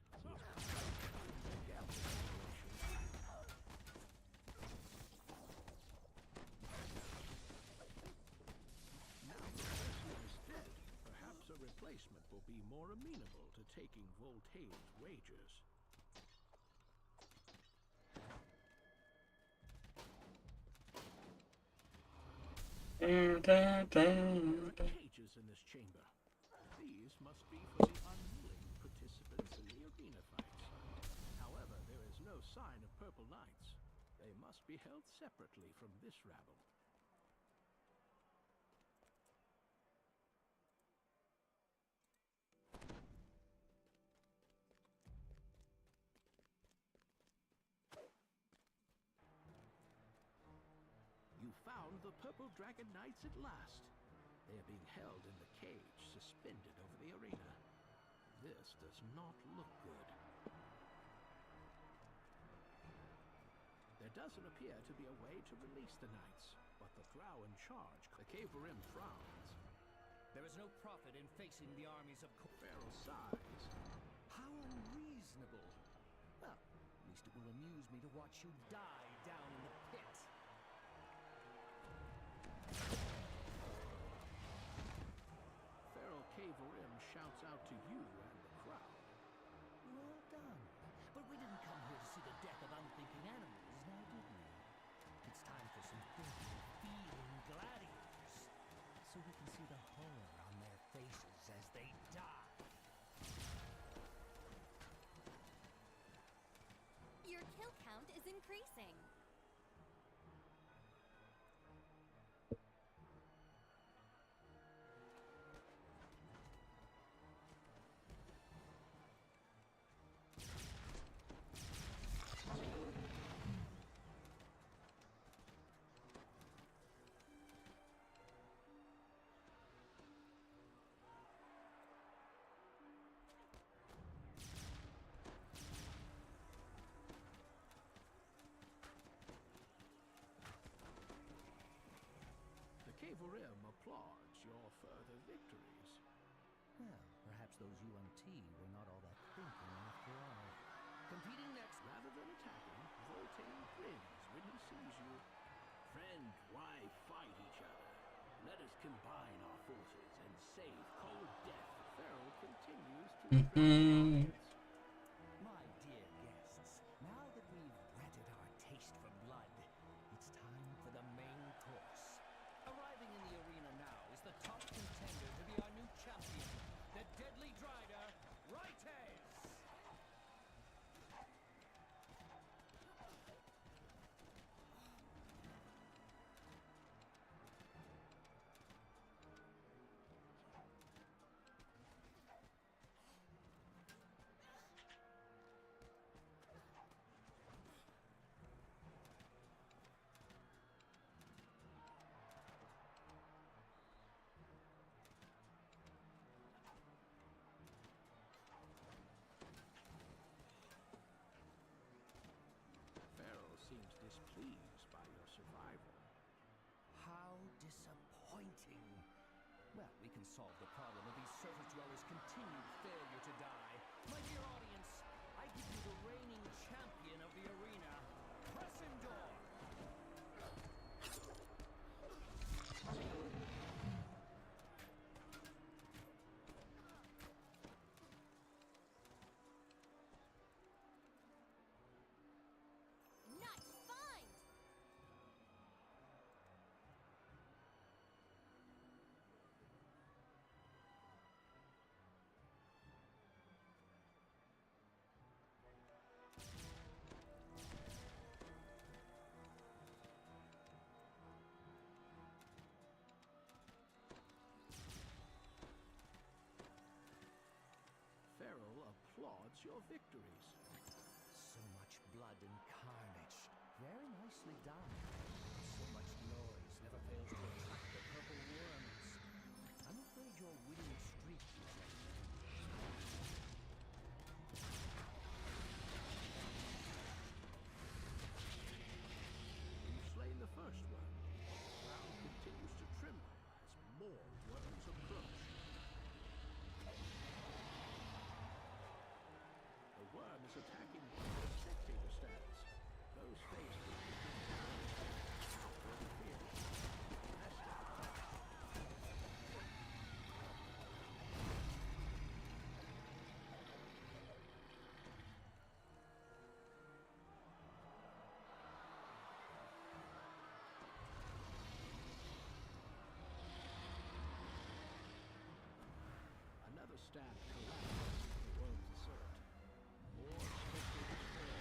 Speaker 20: Now the prisoner is dead. Perhaps a replacement will be more amenable to taking Voltaine's wages. There are cages in this chamber. These must be for the unwilling participants in the arena fights. However, there is no sign of Purple Knights. They must be held separately from this rabble. You found the Purple Dragon Knights at last. They are being held in the cage, suspended over the arena. This does not look good. There doesn't appear to be a way to release the knights, but the Drow in charge, the Favouring frowns.
Speaker 21: There is no profit in facing the armies of
Speaker 20: Feral sighs.
Speaker 21: How unreasonable. Well, at least it will amuse me to watch you die down in the pit.
Speaker 20: shouts out to you and the crowd.
Speaker 21: Well done. But we didn't come here to see the death of unthinking animals, now did we? It's time for some thinking, feeling gladiators. So we can see the horror on their faces as they die.
Speaker 5: Your kill count is increasing.
Speaker 20: The Favouring applauds your further victories.
Speaker 21: Well, perhaps those UNT were not all that thinking after all.
Speaker 20: Competing next, rather than attacking, Voltaire grins when he sees you. Friend, why fight each other? Let us combine our forces and save cold death. Farrell continues to address the audience.
Speaker 21: My dear guests, now that we've whetted our taste for blood, it's time for the main course. Arriving in the arena now is the top contender to be our new champion, the deadly Drider, Rites!
Speaker 20: Farrell seems displeased by your survival.
Speaker 21: How disappointing. Well, we can solve the problem of these surface dwellers' continued failure to die. My dear audience, I give you the reigning champion of the arena, Pressendor!
Speaker 5: Nice find!
Speaker 20: Farrell applauds your victories.
Speaker 21: So much blood and carnage. Very nicely done. So much noise never fails to attract the purple worms. I'm afraid your winning streak is ending.
Speaker 20: You've slain the first worm. The ground continues to tremble as more worms approach. The worm is attacking one of the spectator stands. Those faced with the fear. Another stand collapses in the worm's assault. More spectators fall.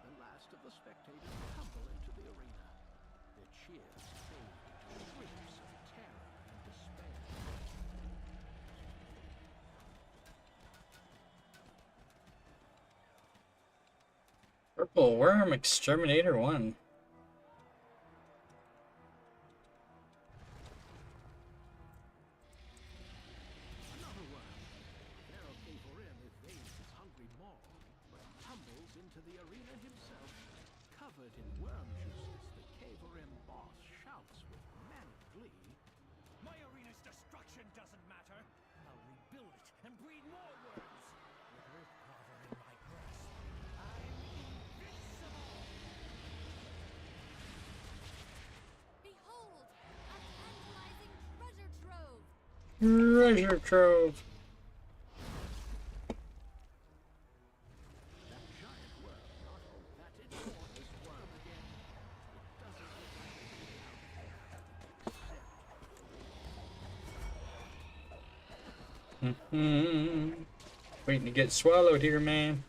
Speaker 20: The last of the spectators tumble into the arena. Their cheers fade into shrieks of terror and despair.
Speaker 2: Purple Worm Exterminator 1.
Speaker 20: Another worm. Pharaoh Favouring evades his hungry maw, but tumbles into the arena himself. Covered in worm juices, the Favouring boss shouts with manic glee,
Speaker 21: My
Speaker 20: Location doesn't matter. I'll rebuild it and breed more worms. With Earth Carver in my grasp, I'm invincible.
Speaker 5: Behold, a tantalizing treasure trove.
Speaker 2: Treasure trove.
Speaker 20: That giant worm not only that it born this worm again. It doesn't look like it will out
Speaker 2: Waiting to get swallowed here, man.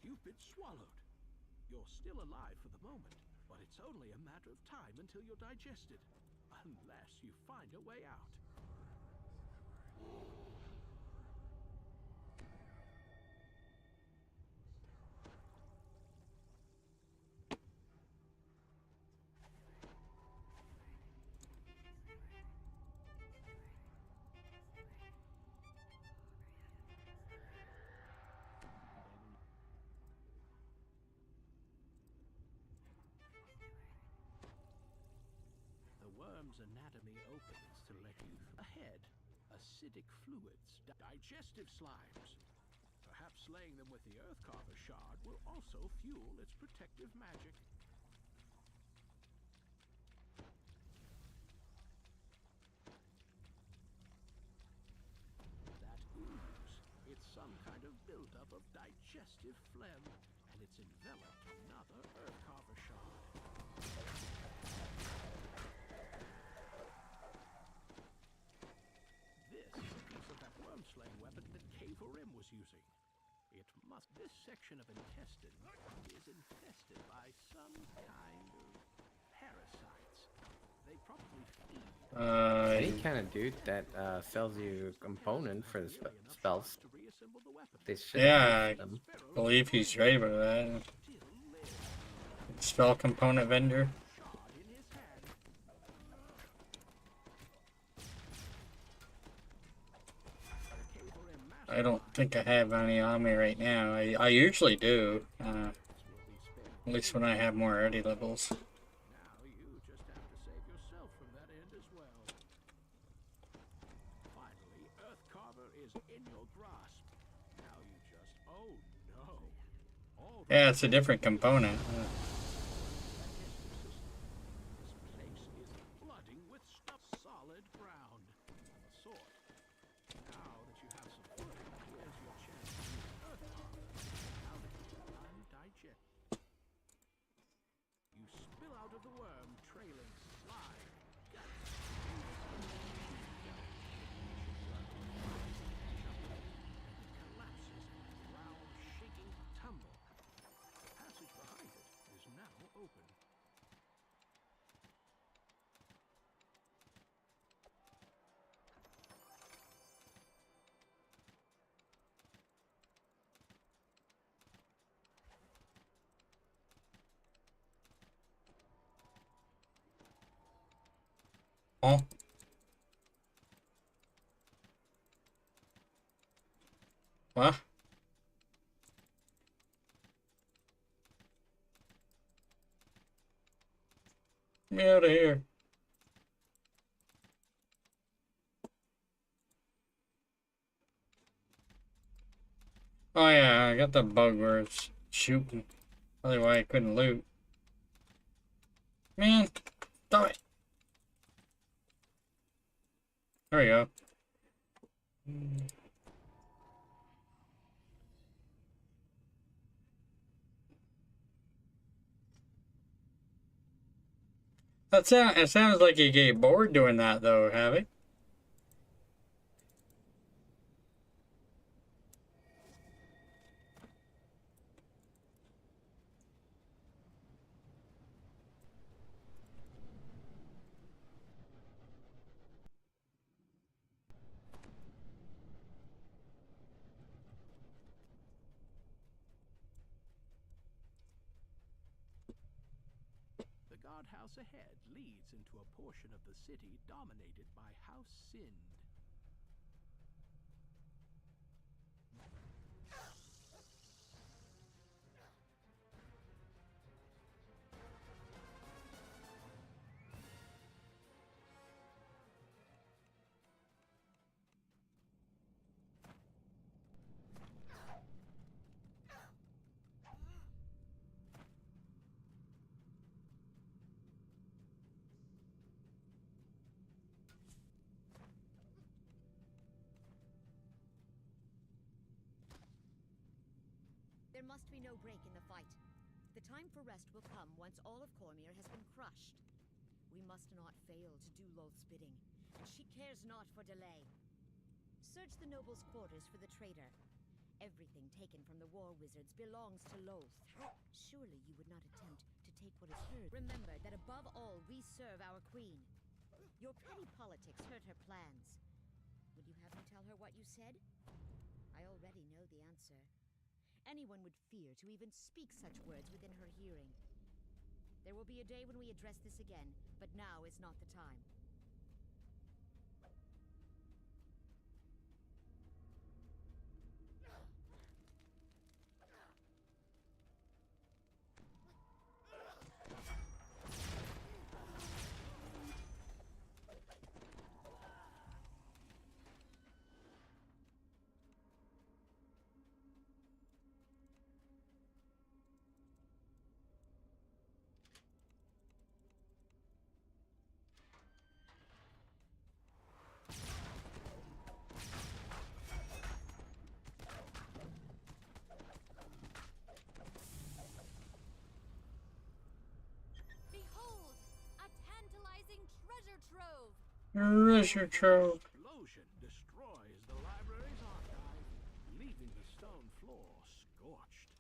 Speaker 20: You've been swallowed. You're still alive for the moment, but it's only a matter of time until you're digested. Unless you find a way out. The worm's anatomy opens to let you ahead. Acidic fluids, digestive slimes. Perhaps slaying them with the Earth Carver shard will also fuel its protective magic. That ooze, it's some kind of buildup of digestive phlegm, and it's enveloped another Earth Carver shard. This is a piece of that worm-slaying weapon that Favouring was using. It must. This section of intestine is infested by some kind of parasites. They probably feed.
Speaker 19: Any kind of dude that sells you a component for the spells. They should
Speaker 2: Yeah,
Speaker 19: have them.
Speaker 2: I believe he's right about that. Spell component vendor. I don't think I have any on me right now. I usually do. At least when I have more early levels.
Speaker 20: Now you just have to save yourself from that end as well. Finally, Earth Carver is in your grasp. Now you just... Oh no. All
Speaker 2: Yeah, it's a different component.
Speaker 20: This place is flooding with stuff, solid ground. A sort. Now that you have some footing, here's your chance to use Earth Carver. Now that you can undigest. You spill out of the worm, trailing slime, guts, collapses, ground shaking tumble. The passage behind it is now open.
Speaker 2: Oh. What? Get me out of here. Oh yeah, I got the bug where it's shooting. Probably why I couldn't loot. Man, die. There we go. It sounds like you get bored doing that though, Havoc.
Speaker 20: The guardhouse ahead leads into a portion of the city dominated by House Sind.
Speaker 12: There must be no break in the fight. The time for rest will come once all of Cormyr has been crushed. We must not fail to do Lolth's bidding, and she cares not for delay. Search the nobles' quarters for the traitor. Everything taken from the war wizards belongs to Lolth. Surely you would not attempt to take what is hers. Remember that above all, we serve our queen. Your petty politics hurt her plans. Would you have me tell her what you said? I already know the answer. Anyone would fear to even speak such words within her hearing. There will be a day when we address this again, but now is not the time.
Speaker 5: Behold, a tantalizing treasure trove.
Speaker 2: Treasure trove.
Speaker 20: Explosion destroys the library's archive, leaving the stone floor scorched.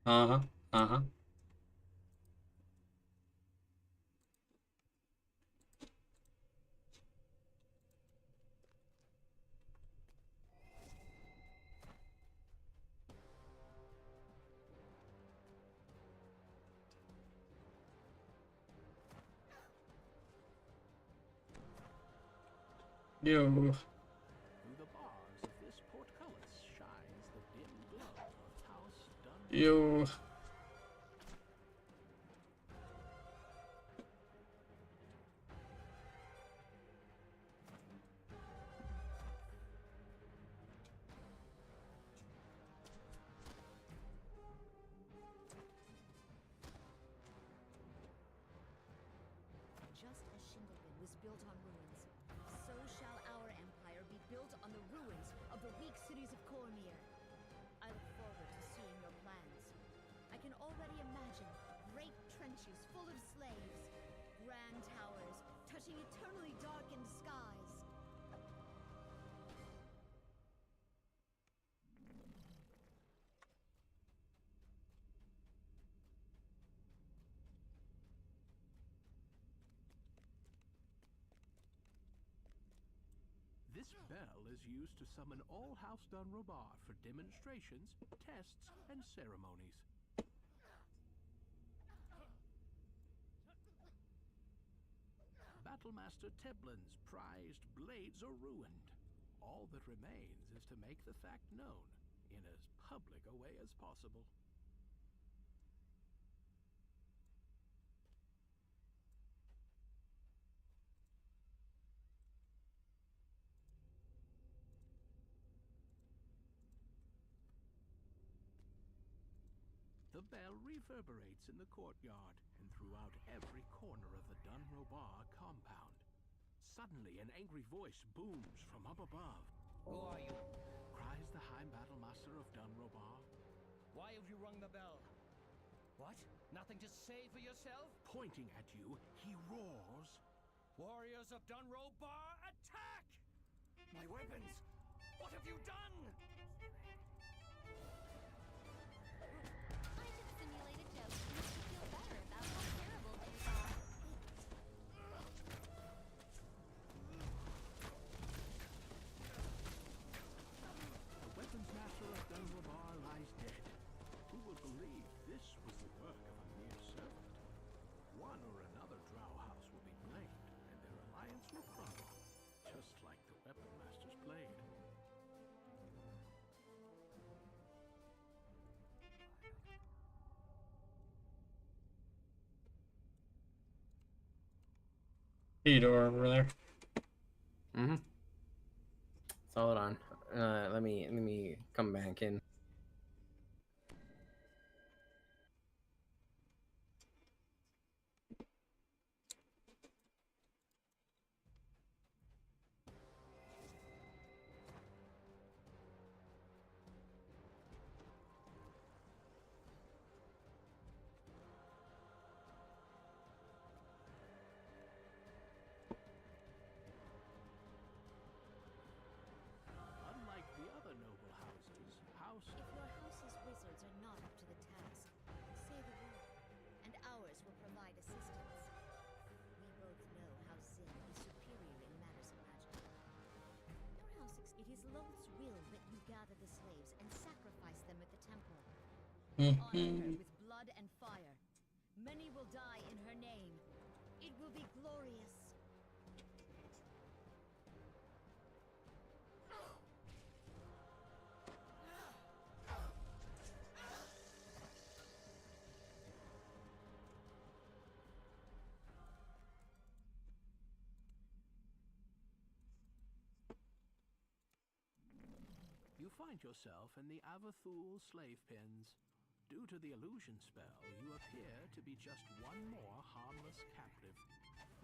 Speaker 2: Uh-huh. Uh-huh. Yo.
Speaker 20: Through the bars of this portcullis shines the dim glow of House Dun.
Speaker 2: Yo.
Speaker 12: Just as Shindelbin was built on ruins, so shall our empire be built on the ruins of the weak cities of Cormyr. I look forward to seeing your plans. I can already imagine great trenches full of slaves, grand towers touching eternally darkened skies.
Speaker 20: This bell is used to summon all House Dun Robar for demonstrations, tests, and ceremonies. Battlemaster Teblin's prized blades are ruined. All that remains is to make the fact known in as public a way as possible. The bell reverberates in the courtyard and throughout every corner of the Dunrobar compound. Suddenly, an angry voice booms from up above.
Speaker 21: Who are you?
Speaker 20: Cries the High Battlemaster of Dunrobar.
Speaker 21: Why have you rung the bell? What? Nothing to say for yourself?
Speaker 20: Pointing at you, he roars.
Speaker 21: Warriors of Dunrobar, attack! My weapons! What have you done?
Speaker 5: I just simulated jokes to make you feel better about how terrible things are.
Speaker 20: The weapons master of Dunrobar lies dead. Who would believe this was the work of a mere servant? One or another drow house will be blamed, and their alliance will crumble, just like the weapon master's blade.
Speaker 2: Door over there.
Speaker 19: Mm-hmm. So hold on. Let me come back in.
Speaker 20: Unlike the other noble houses,
Speaker 12: If your house's wizards are not up to the task, say the word, and ours will provide assistance. We both know how Zin is superior in matters of magic. Your house, it is Lolth's will that you gather the slaves and sacrifice them at the temple. Honor her with blood and fire. Many will die in her name. It will be glorious.
Speaker 20: you find yourself in the Avathul slave pens. Due to the illusion spell, you appear to be just one more harmless captive,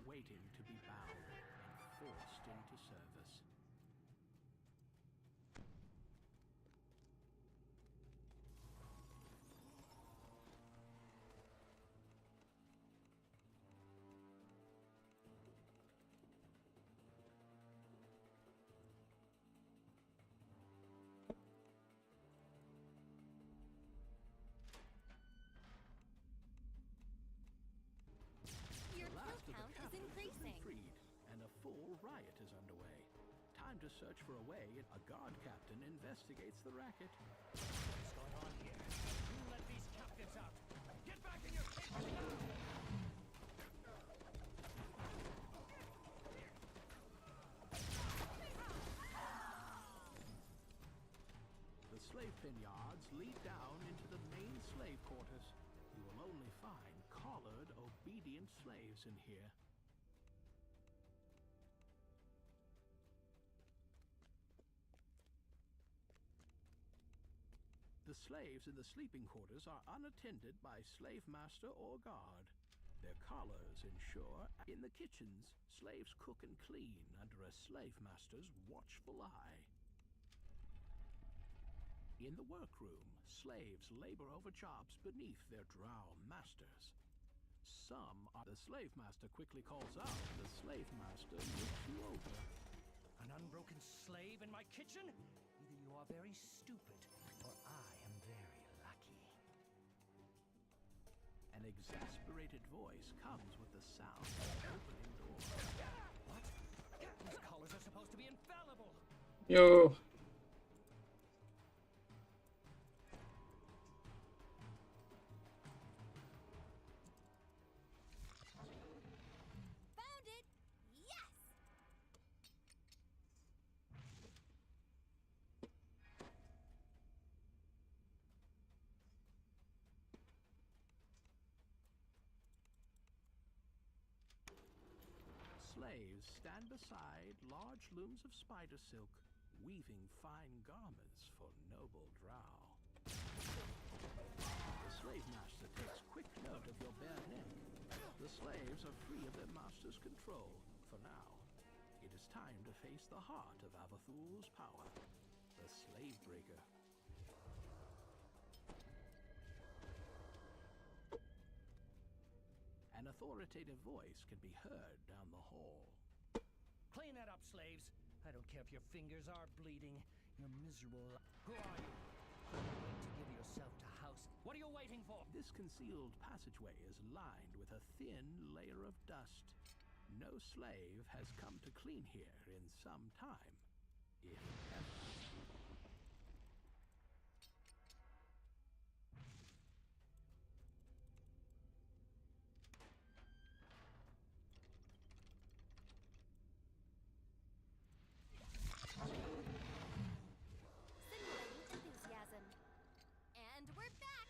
Speaker 20: waiting to be bound and forced into service.
Speaker 5: Your
Speaker 20: The last
Speaker 5: kill
Speaker 20: of the
Speaker 5: count is
Speaker 20: captives has been
Speaker 5: increasing.
Speaker 20: freed, and a full riot is underway. Time to search for a way. A guard captain investigates the racket.
Speaker 21: What's going on here? Who let these captives out? Get back in your cages now!
Speaker 20: The slave pen yards lead down into the main slave quarters. You will only find collared, obedient slaves in here. The slaves in the sleeping quarters are unattended by slave master or guard. Their collars ensure in the kitchens, slaves cook and clean under a slave master's watchful eye. In the workroom, slaves labor over jobs beneath their drow masters. Some are the slave master quickly calls out. The slave master looks you over.
Speaker 21: An unbroken slave in my kitchen? Either you are very stupid, or I am very lucky.
Speaker 20: An exasperated voice comes with the sound of an opening door.
Speaker 21: What? These collars are supposed to be infallible!
Speaker 2: Yo.
Speaker 5: Found it! Yes!
Speaker 20: Slaves stand beside large looms of spider silk, weaving fine garments for noble drow. The slave out of your bare neck. The slaves are free of their master's control, for now. It is time to face the heart of Avathul's power, the Slave Breaker. An authoritative voice can be heard down the hall.
Speaker 21: Clean that up, slaves. I don't care if your fingers are bleeding. You're miserable. Who are you? Are you going to give yourself to House? What are you waiting for?
Speaker 20: This concealed passageway is lined with a thin layer of dust. No slave has come to clean here in some time, if ever.
Speaker 5: Simulating enthusiasm. And we're back!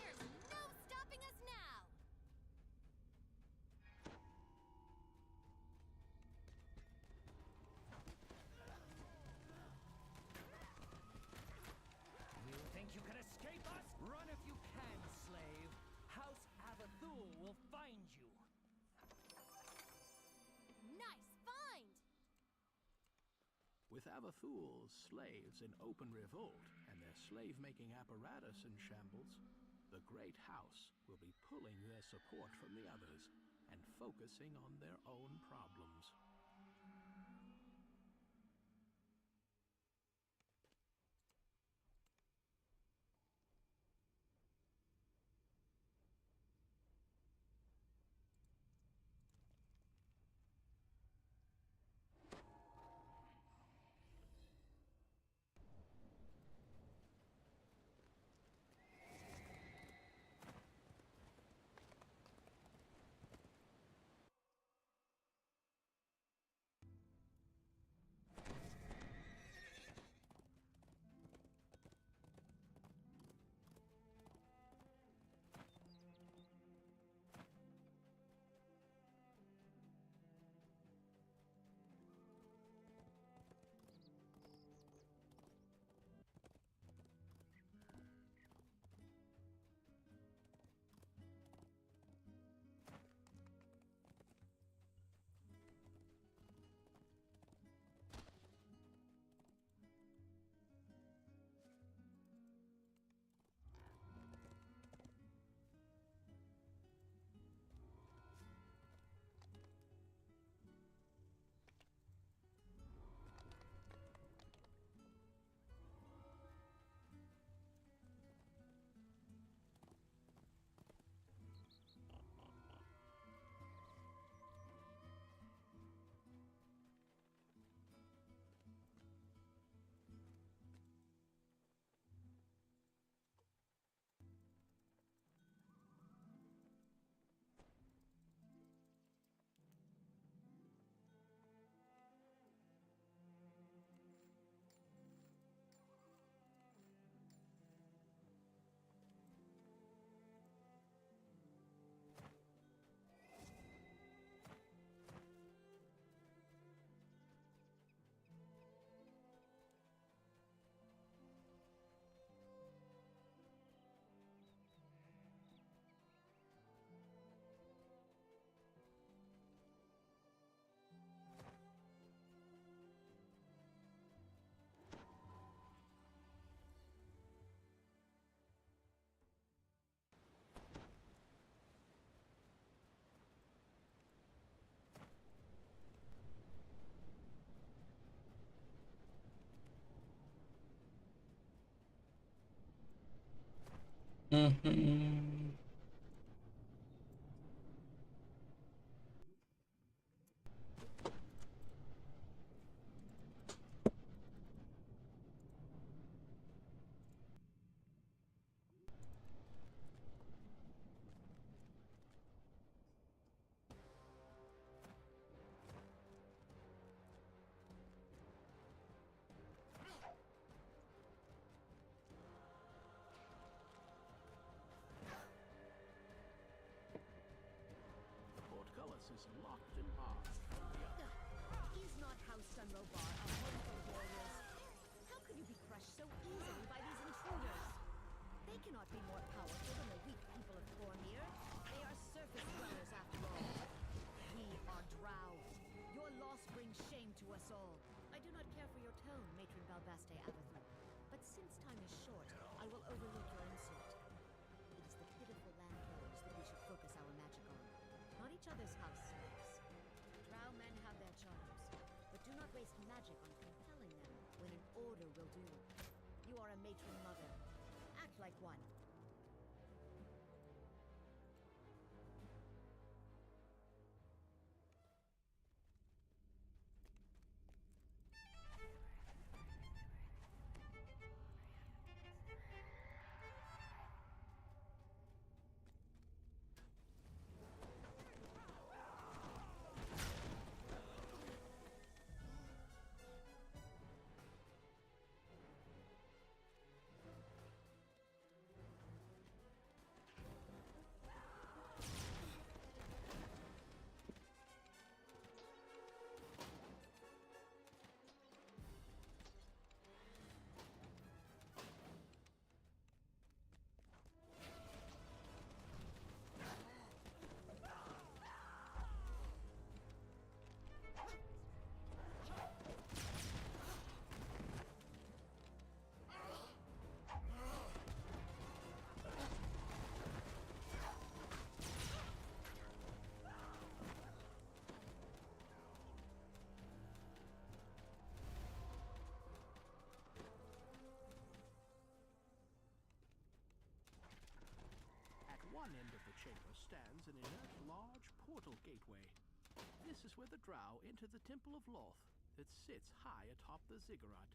Speaker 5: There's no stopping us now!
Speaker 21: You think you can escape us? Run if you can, slave. House Avathul will find you.
Speaker 5: Nice find!
Speaker 20: With Avathul's slaves in open revolt and their slave-making apparatus in shambles, the Great House will be pulling their support from the others and focusing on their own problems.
Speaker 2: Mm-hmm.
Speaker 20: The portcullis is locked and barred from the other.
Speaker 12: Is not House Sunrobar a home for warriors? How could you be crushed so easily by these intruders? They cannot be more powerful than the weak people of Cormir. to us all. I do not care for your tone, Matron Balbaste Abathu, but since time is short, I will overlook your insult. It is the pitiful landlords that we should focus our magic on, not each other's house slaves. Drow men have their charms, but do not waste magic on compelling them when an order will do. You are a matron mother. Act like one.
Speaker 20: At one end of the chamber stands an inert large portal gateway. This is where the Drow enter the Temple of Loth that sits high atop the ziggurat.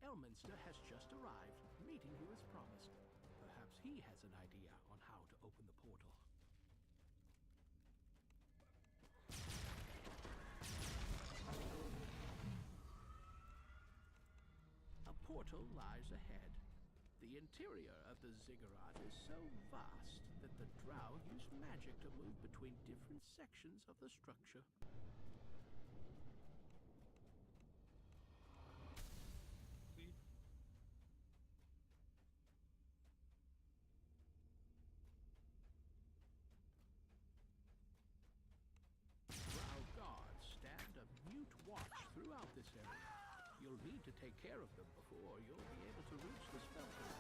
Speaker 20: Elminster has just arrived, meeting you as promised. Perhaps he has an idea on how to open the portal. A portal lies ahead. The interior of the ziggurat is so vast that the Drow use magic to move between different sections of the structure. Drow guards stand a mute watch throughout this area. You'll need to take care of them before you'll be able to reach the spell pool.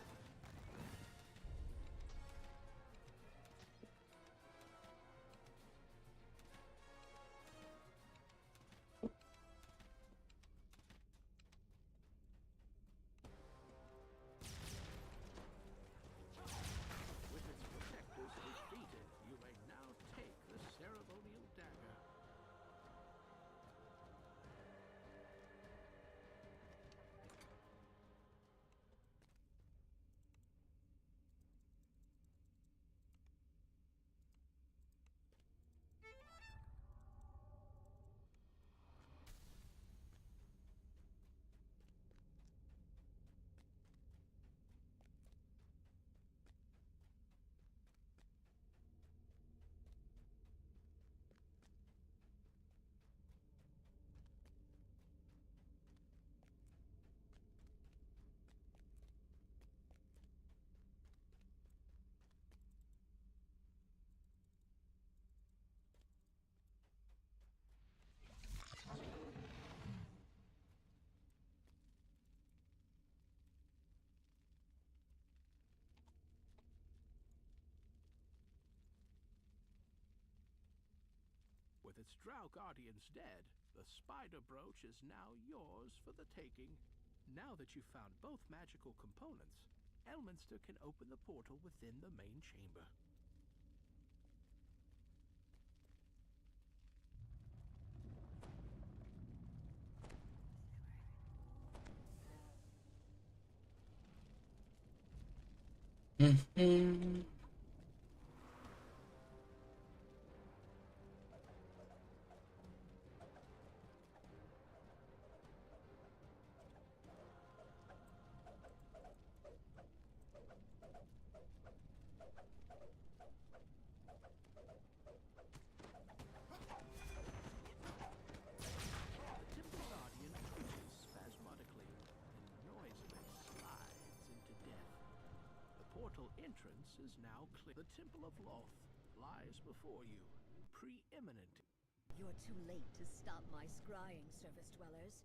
Speaker 20: With its protectors defeated, you may now take the ceremonial dagger. With its Drow guardians dead, the spider brooch is now yours for the taking. Now that you've found both magical components, Elminster can open the portal within the main chamber. Entrance is now clear. The Temple of Loth lies before you, preeminent
Speaker 12: You're too late to stop my scrying, surface dwellers.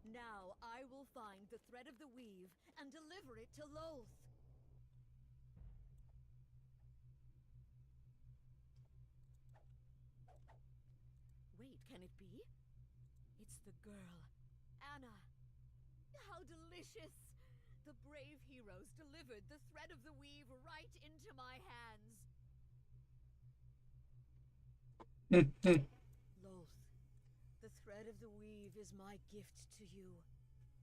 Speaker 12: Now I will find the thread of the weave and deliver it to Lolth. Wait, can it be? It's the girl, Anna. How delicious! The brave heroes delivered the thread of the weave right into my hands. Lolth, the thread of the weave is my gift to you.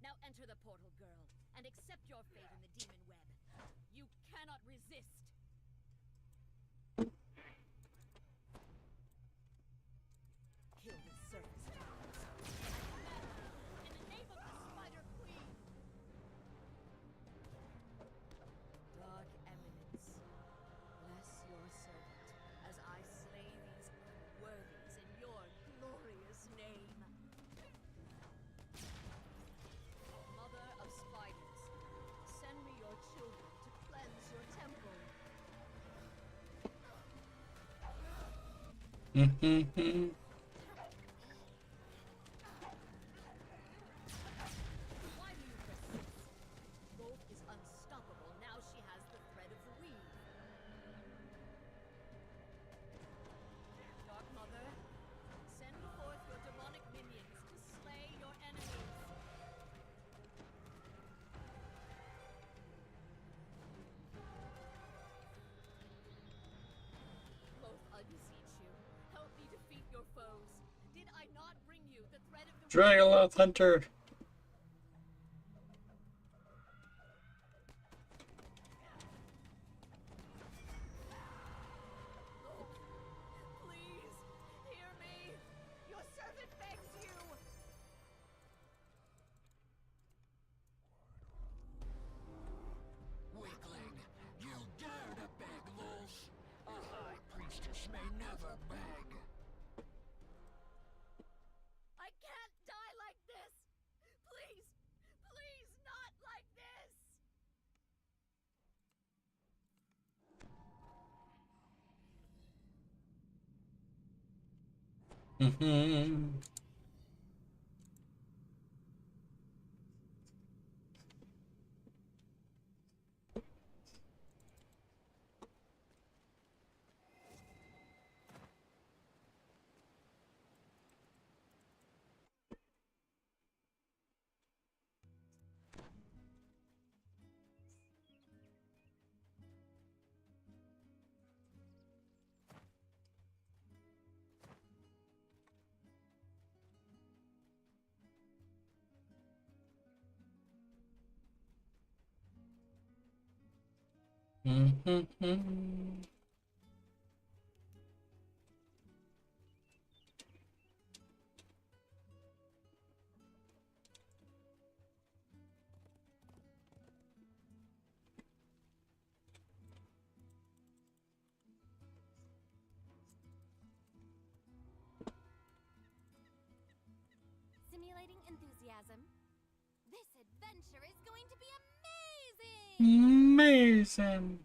Speaker 12: Now enter the portal, girl, and accept your fate in the demon web. You cannot resist. Kill the surface dwellers. In the name of the Spider Queen. Dark Eminence, bless your servant as I slay these unworthies in your glorious name. Mother of spiders, send me your children to cleanse your temple. Why do you persist? Lolth is unstoppable now she has the thread of the weave. Dark Mother, send forth your demonic minions to slay your enemies. Lolth, I beseech you, help me defeat your foes. Did I not bring you the thread of the
Speaker 2: Dragoloth Hunter.
Speaker 12: Please, hear me! Your servant begs you!
Speaker 21: Weakling, you dare to beg, Lolth? A high priestess may never beg.
Speaker 12: I can't die like this! Please, please not like this!
Speaker 5: Simulating enthusiasm. This adventure is going to be amazing!
Speaker 2: Amazing.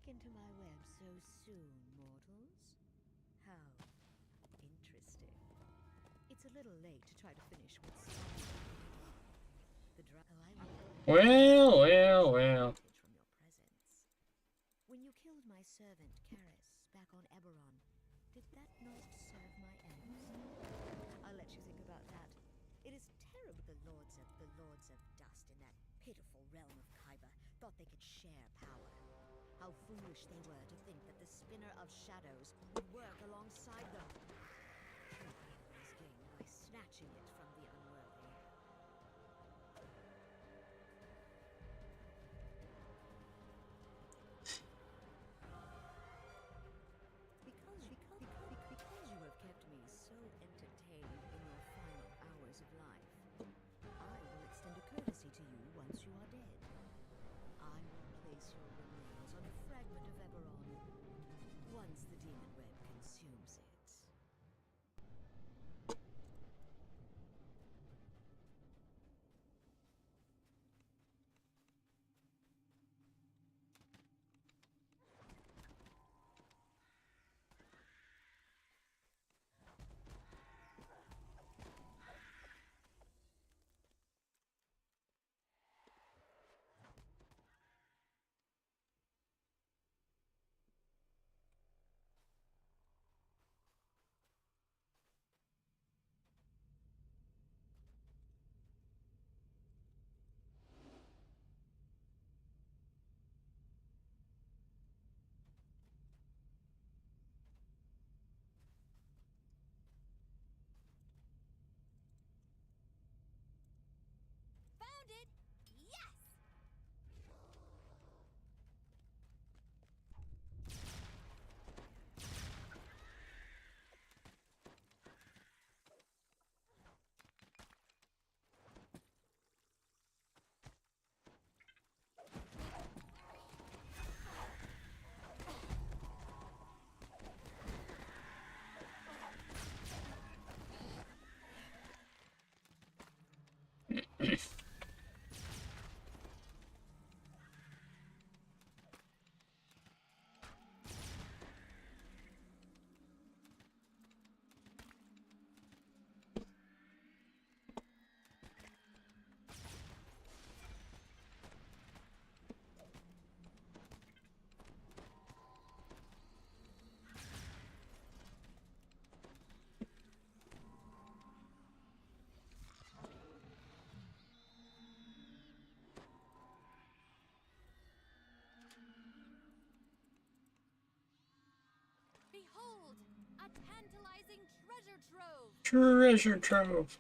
Speaker 12: stuck into my web so soon, mortals? How interesting. It's a little late to try to finish what's started. The
Speaker 2: Well.
Speaker 12: from your presence. When you killed my servant Karis back on Eberron, did that not serve my ends? I'll let you think about that. It is terrible the lords of dust in that pitiful realm of Kyber thought they could share power. How foolish they were to think that the spinner of shadows would work alongside them. True power is gained by snatching it from the unworthy. Because you have kept me so entertained in your final hours of life, I will extend a courtesy to you once you are dead. I will place your remains on a fragment of Eberron once the demon web consumes it.
Speaker 5: Found it! Yes! Behold, a tantalizing treasure trove!
Speaker 2: Treasure trove.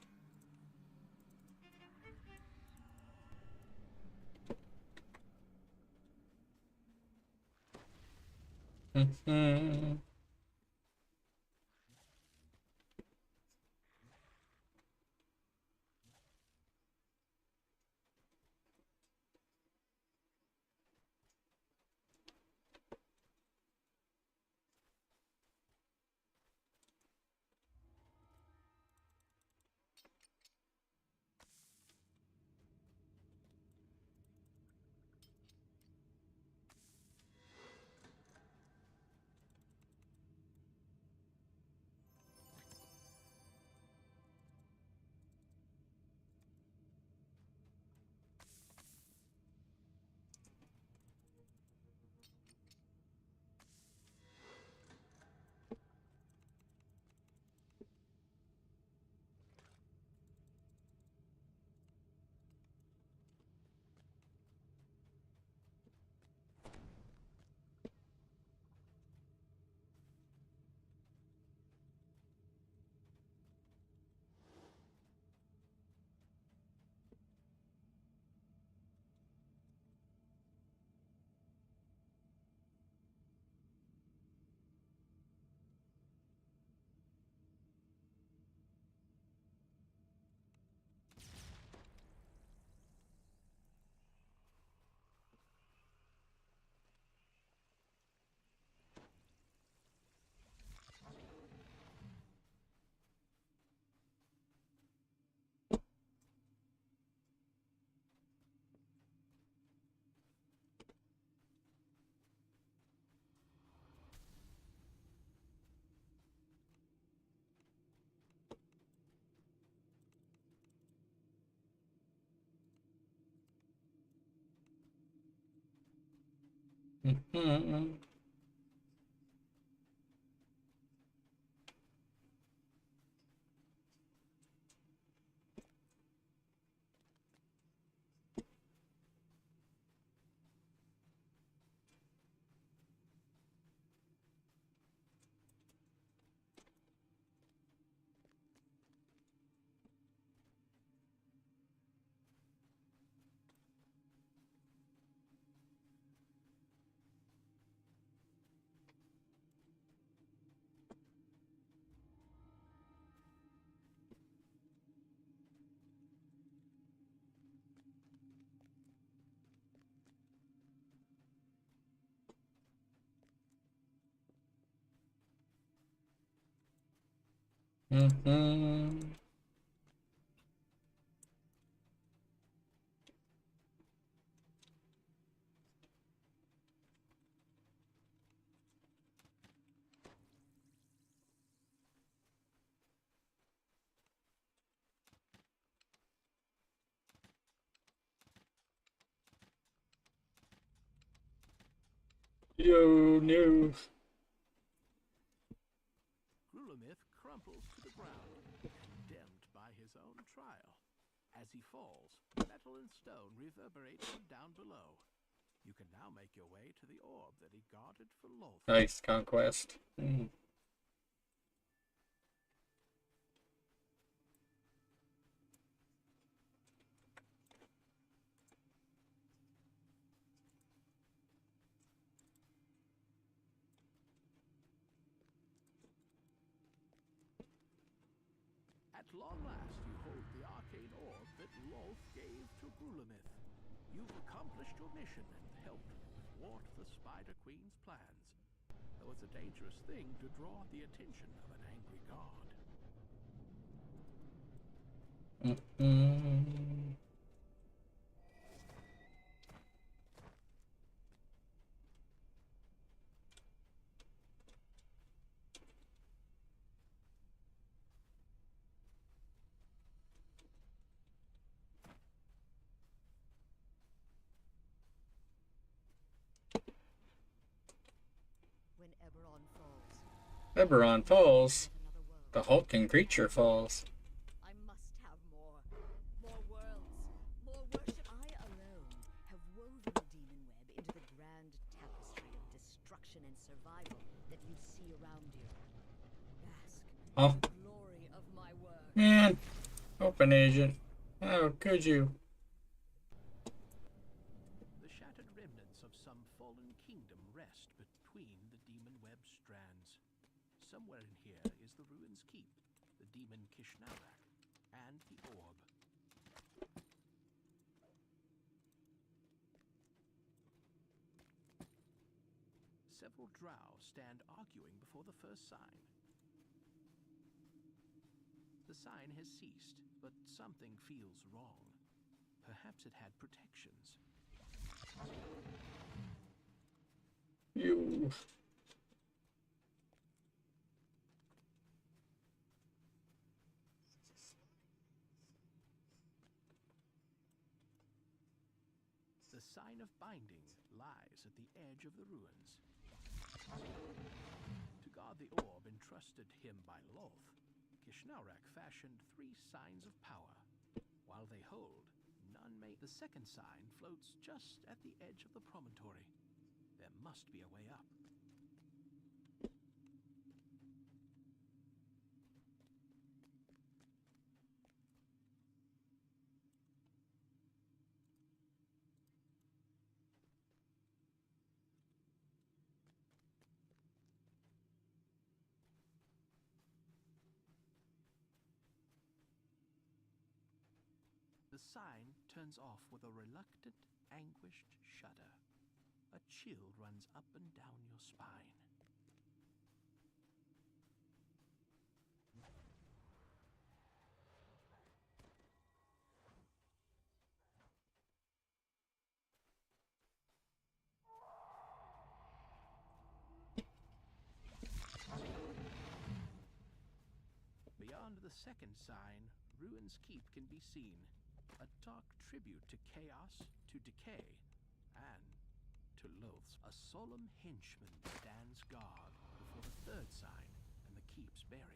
Speaker 2: Mhm. Mhm. Yo, no.
Speaker 20: Grulamith crumples to the ground, condemned by his own trial. As he falls, metal and stone reverberate from down below. You can now make your way to the orb that he guarded for Lolth.
Speaker 2: Nice conquest. Mm.
Speaker 20: At long last, you hold the arcane orb that Lolth gave to Grulamith. You've accomplished your mission and helped thwart the Spider Queen's plans, though it's a dangerous thing to draw the attention of an angry god.
Speaker 2: Mhm.
Speaker 12: When Eberron falls,
Speaker 2: Eberron falls. The hulking creature falls.
Speaker 12: I must have more. More worlds. More worship. I alone have woven the demon web into the grand tapestry of destruction and survival that you see around you. Bask
Speaker 2: Oh.
Speaker 12: in the glory of my work.
Speaker 2: Man. Open agent. How could you?
Speaker 20: The shattered remnants of some fallen kingdom rest between the demon web strands. Somewhere in here is the ruins keep, the demon Kishnaurak, and the orb. Several drow stand arguing before the first sign. The sign has ceased, but something feels wrong. Perhaps it had protections.
Speaker 2: You.
Speaker 20: The sign of binding lies at the edge of the ruins. To guard the orb entrusted him by Lolth, Kishnaurak fashioned 3 signs of power. While they hold, none may... The second sign floats just at the edge of the promontory. There must be a way up. The sign turns off with a reluctant, anguished shudder. A chill runs up and down your spine. Beyond the second sign, Ruins Keep can be seen. A dark tribute to chaos, to decay, and to loaths. A solemn henchman stands guard before the third sign and the keep's barrier.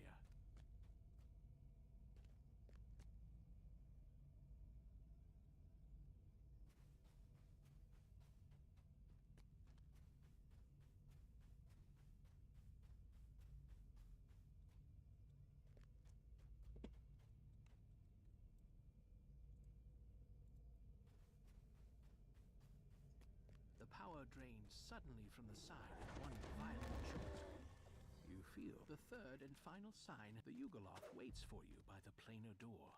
Speaker 20: The power drains suddenly from the side in one violent jolt. You feel the third and final sign. The Yugoloth waits for you by the planar door.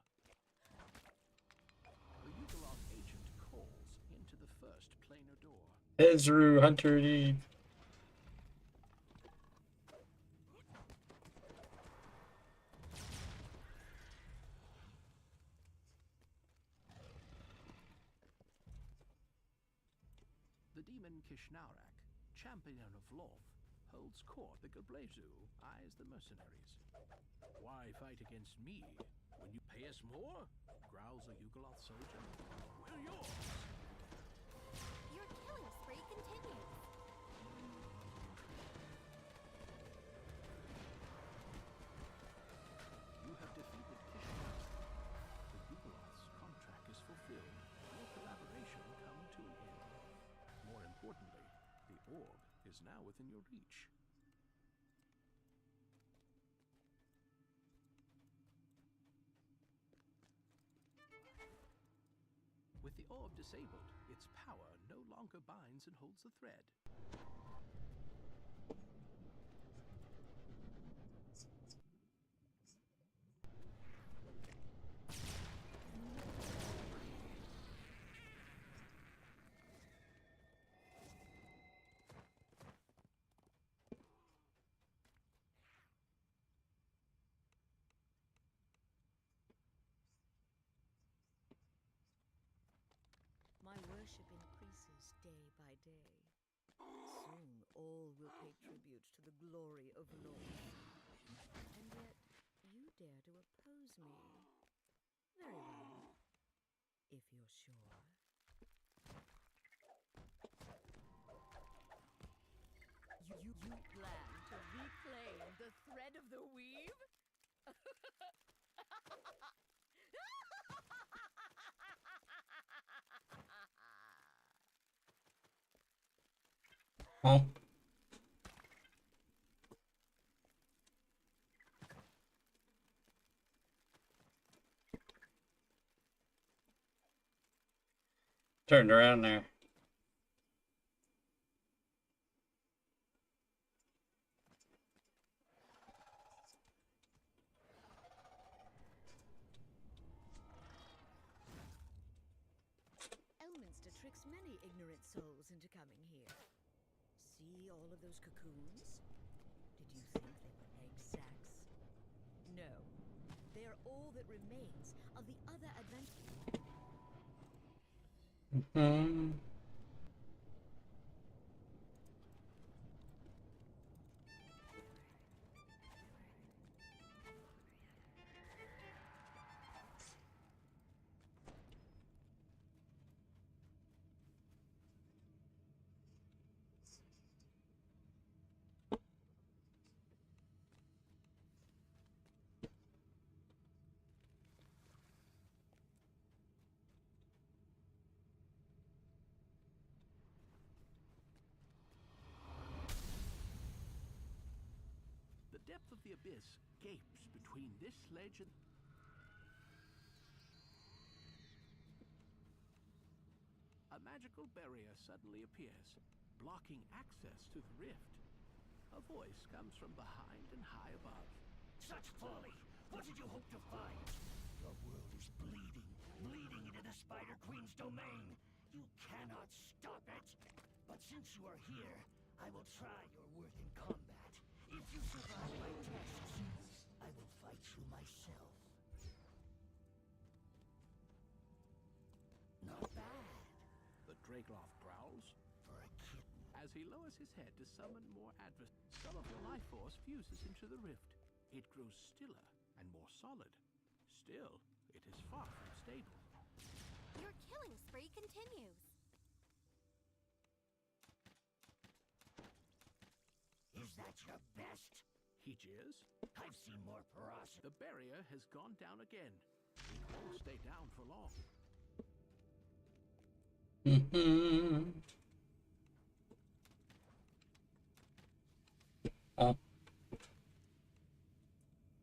Speaker 20: The Yugoloth agent calls into the first planar door.
Speaker 2: Ezru, Hunter Eve.
Speaker 20: The demon Kishnaurak, champion of Loth, holds court. The Gablezu eyes the mercenaries. Why fight against me when you pay us more? Growls a Yugoloth soldier. We're yours.
Speaker 5: Your killing spree continues.
Speaker 20: You have defeated Kishnaurak. The Yugoloth's contract is fulfilled. Your collaboration come to an end. More importantly, the orb is now within your reach. With the orb disabled, its power no longer binds and holds the thread.
Speaker 12: My worship increases day by day. Soon all will pay tribute to the glory of Lord. And yet, you dare to oppose me. Very well, if you're sure. You plan to reclaim the thread of the weave?
Speaker 2: Oh. Turned around there.
Speaker 12: Elminster tricks many ignorant souls into coming here. See all of those cocoons? Did you think they were egg sacs? No. They are all that remains of the other adventure.
Speaker 20: The depth of the abyss gapes between this ledge and... A magical barrier suddenly appears, blocking access to the rift. A voice comes from behind and high above.
Speaker 21: Such folly! What did you hope to find? Your world is bleeding into the Spider Queen's domain. You cannot stop it. But since you are here, I will try your worth in combat. If you survive my tests, I will fight you myself. Not bad.
Speaker 20: The Drakeloth growls.
Speaker 21: For a kitten.
Speaker 20: As he lowers his head to summon more adversaries, some of the life force fuses into the rift. It grows stiller and more solid. Still, it is far from stable.
Speaker 5: Your killing spree continues.
Speaker 21: that your best?
Speaker 20: He jeers.
Speaker 21: I've seen more ferocity.
Speaker 20: The barrier has gone down again. It won't stay down for long.
Speaker 2: Oh.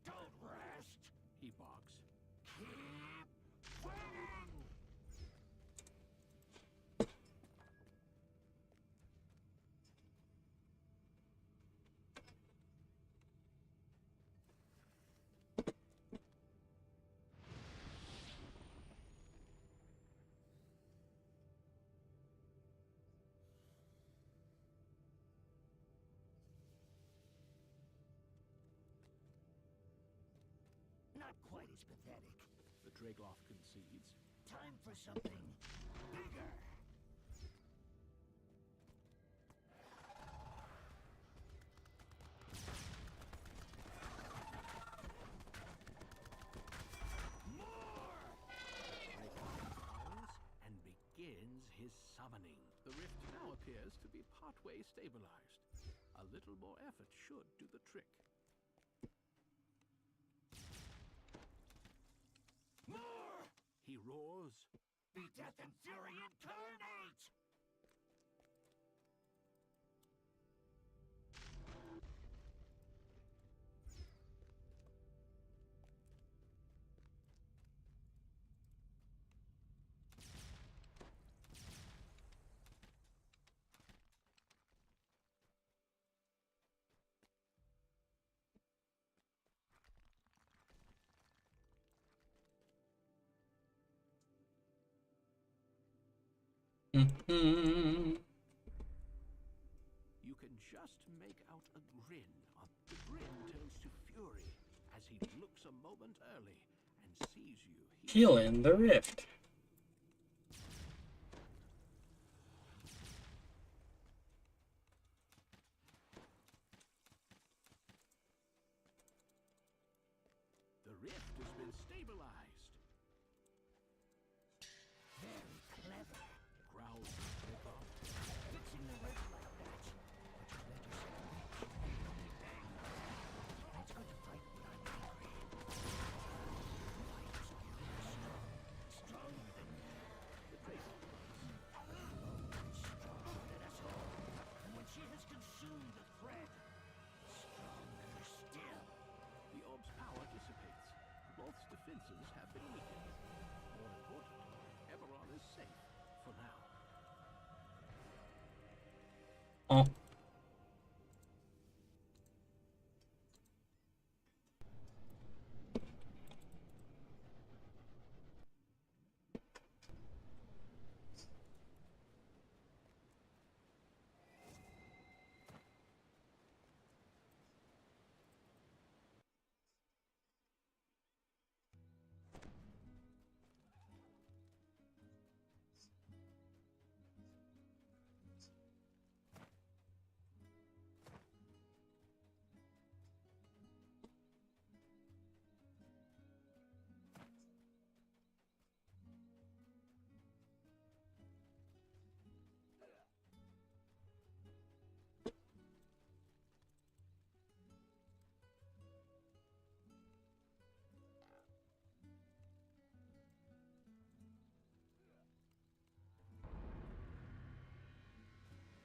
Speaker 21: Don't rest.
Speaker 20: He barks.
Speaker 21: Keep fighting. Not quite as pathetic.
Speaker 20: The Dragloff concedes.
Speaker 21: Time for something bigger.
Speaker 20: And begins his summoning. The rift now appears to be partway stabilized. A little more effort should do the trick.
Speaker 21: More!
Speaker 20: He roars.
Speaker 21: Be death and fury incarnate!
Speaker 20: You can just make out a grin. The grin turns to fury as he looks a moment early and sees you.
Speaker 2: Healing the rift.
Speaker 20: The rift has been stabilized.
Speaker 21: Very clever.
Speaker 20: Growls Dragloff.
Speaker 21: Fixing the rift like that. But you let yourself bang. That's good to fight when I'm angry. Light strong. Stronger than me.
Speaker 20: The Dragloff.
Speaker 21: Stronger than us all. And when she has consumed the thread, stronger still.
Speaker 20: The orb's power dissipates. Both's defenses have been weakened. More important, Eberron is safe for now.
Speaker 2: Oh.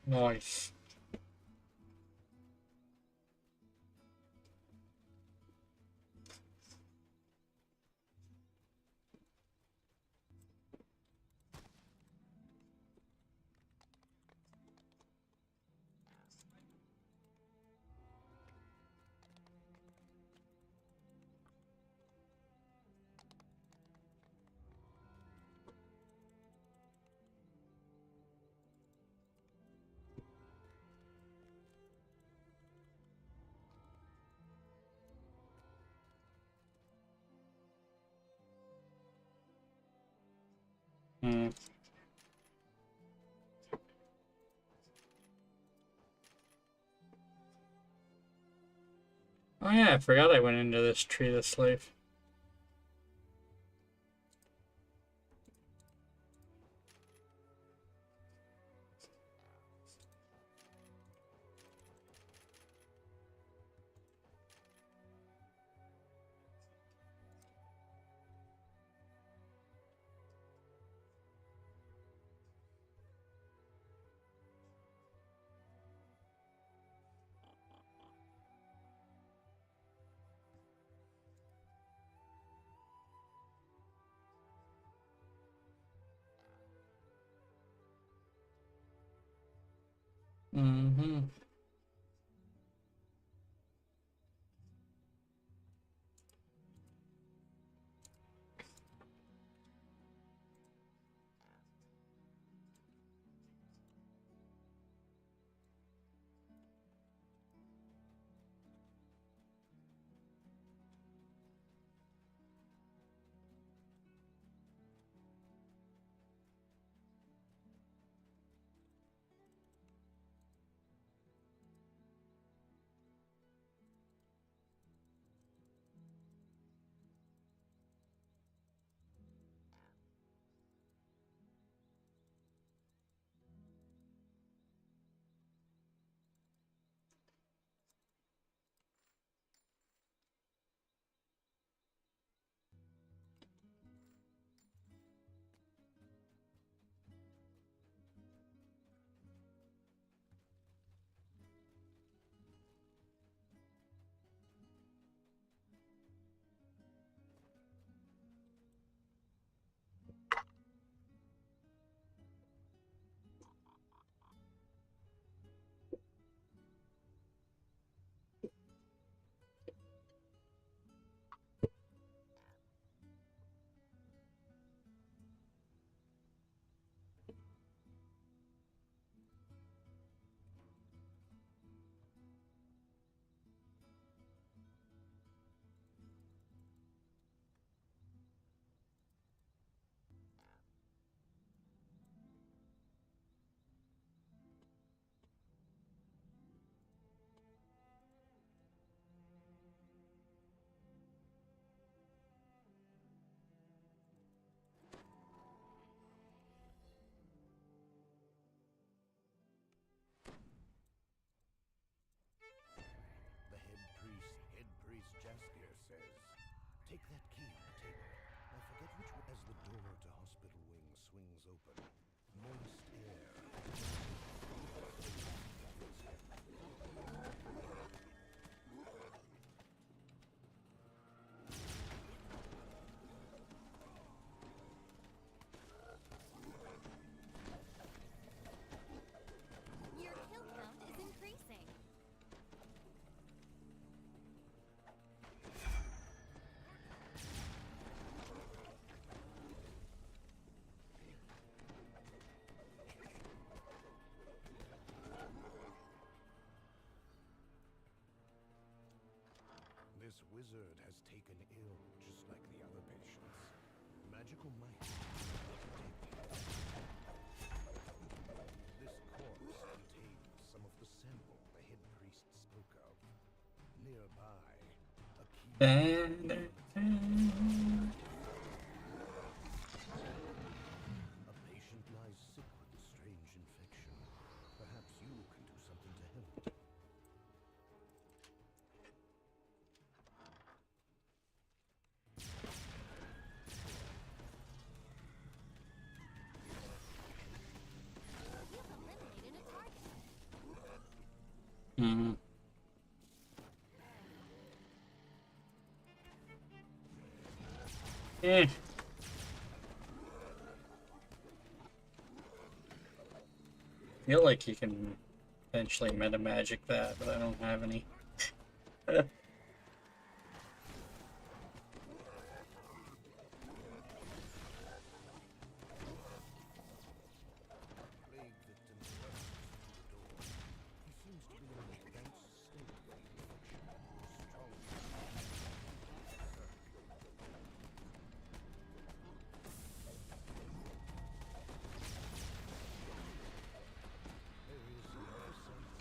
Speaker 2: Nice. Hmm. Oh yeah, I forgot I went into this tree of slave. Mm-hmm.
Speaker 10: The head priest Jaskier says, take that key on the table. I forget which one. As the door to hospital wing swings open, moist air.
Speaker 5: Your kill count is increasing.
Speaker 10: This wizard has taken ill, just like the other patients. Magical might. This corpse contains some of the sample the head priest spoke of. Nearby, a key. A patient lies sick with a strange infection. Perhaps you can do something to help.
Speaker 5: You've eliminated a target.
Speaker 2: Mm-hmm. Eh. Feel like you can eventually meta magic that, but I don't have any.
Speaker 10: Plague victim rushes to the door. He seems to be in an advanced state of infection. Strong. There is another sample.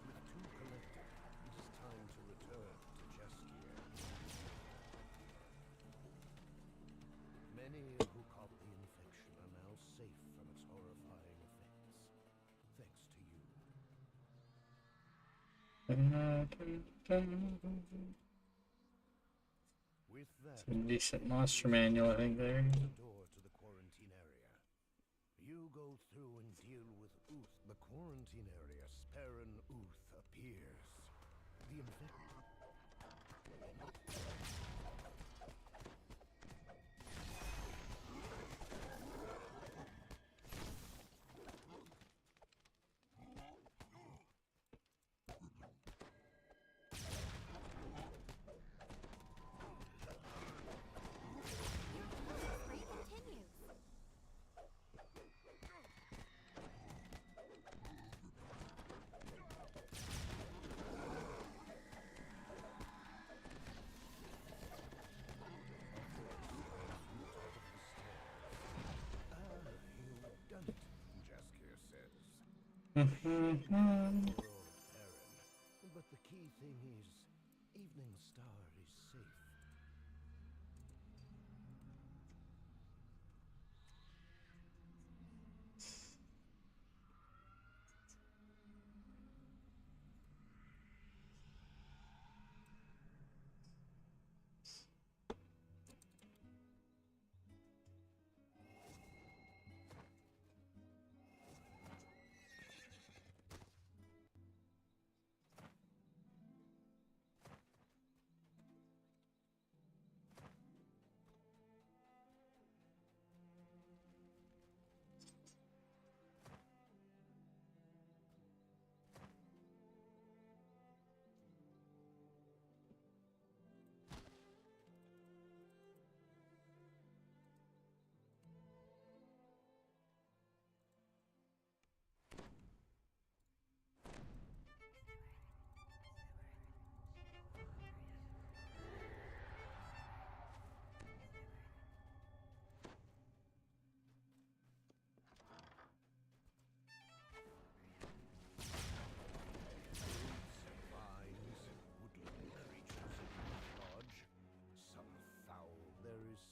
Speaker 10: With two collected, it is time to return to Jaskier. Many who caught the infection are now safe from its horrifying effects. Thanks to you. With that,
Speaker 2: Some decent monster manual, I think, there.
Speaker 10: the door to the quarantine area. You go through and deal with Uth. The quarantine area, Sperrin Uth, appears. The infected. But the key thing is, Evening Star is safe.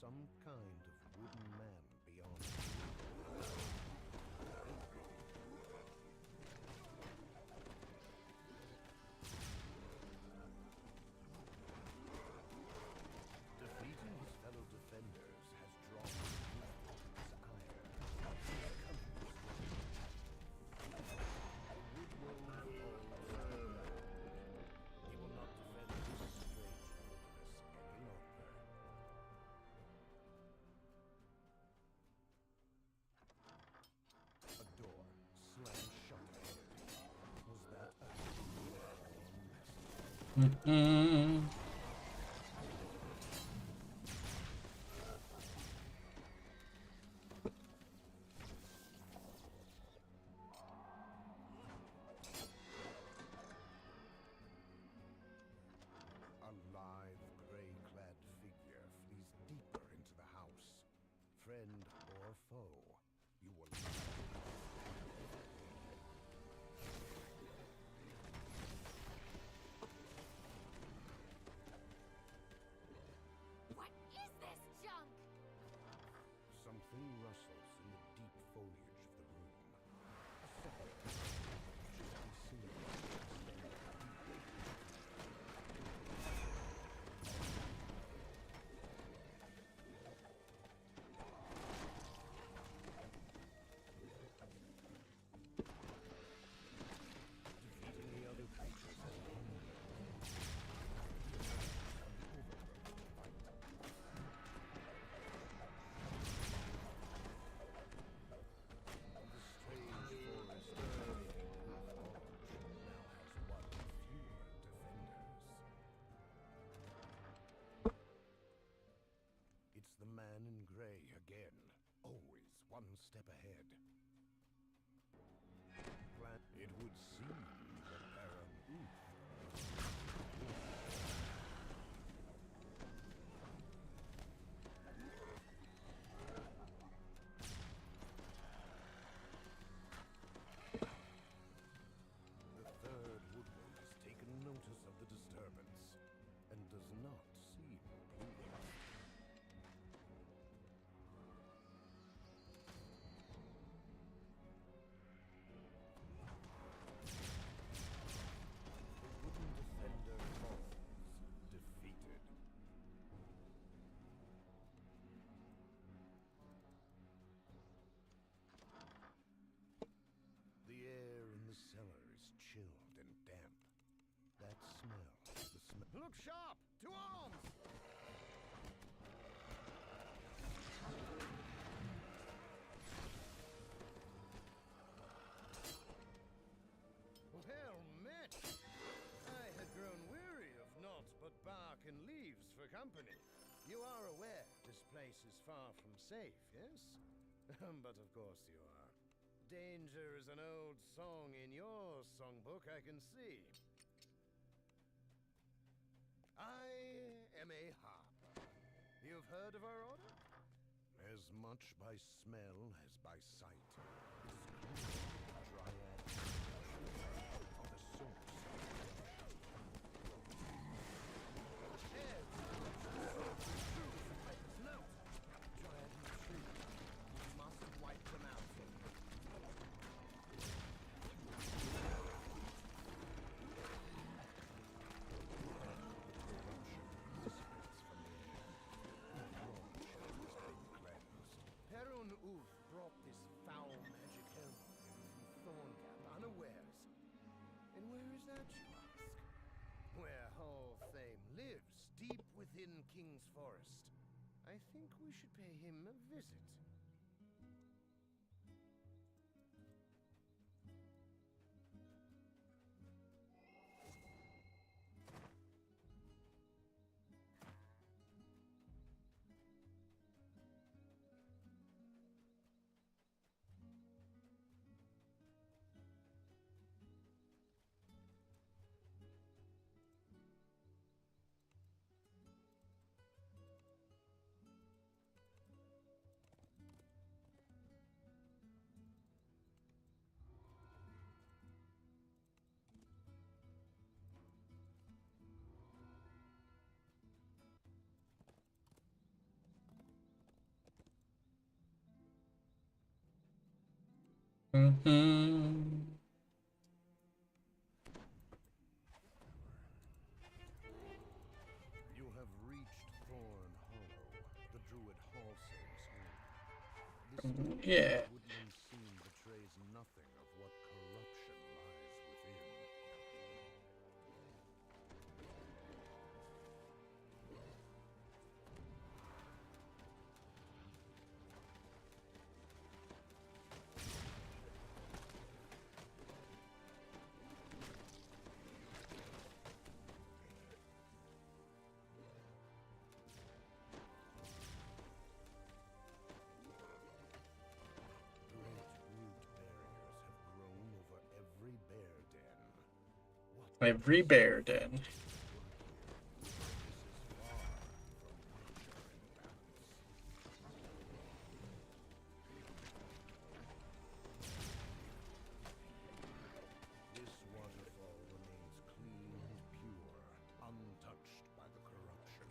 Speaker 10: Some kind of wooden man beyond. Defeating his fellow defenders has drawn his ire. He will not defend this strange wilderness any longer. A door slammed shut ahead. Was that a A lithe, gray-clad figure flees deeper into the house. Friend or foe, you will
Speaker 5: What is this junk?
Speaker 10: Something rustles in the deep foliage of the room. A second. Just be defeating the other creatures has been It's the man in gray again, always one step ahead. It would seem that Baron The third woodman has taken notice of the disturbance and does not seem pleased. The wooden defender falls, defeated. The air in the cellar is chilled and damp. That smell, the smell. Look sharp! To arms!
Speaker 4: Well met! I had grown weary of naught but bark and leaves for company. You are aware this place is far from safe, yes? But of course you are. Danger is an old song in your songbook, I can see. I am a harper. You've heard of our order?
Speaker 10: As much by smell as by sight. It's clear, Dryad
Speaker 4: Brought this foul magic home from Thorngap unawares. And where is that, you ask? Where Hall Fame lives, deep within King's Forest. I think we should pay him a visit.
Speaker 10: You have reached Thorn Hollow, the Druid Halsame's home. This
Speaker 2: Yeah.
Speaker 10: woodland scene betrays nothing of what corruption lies within.
Speaker 2: Every bear den.
Speaker 10: This waterfall remains clean and pure, untouched by the corruption.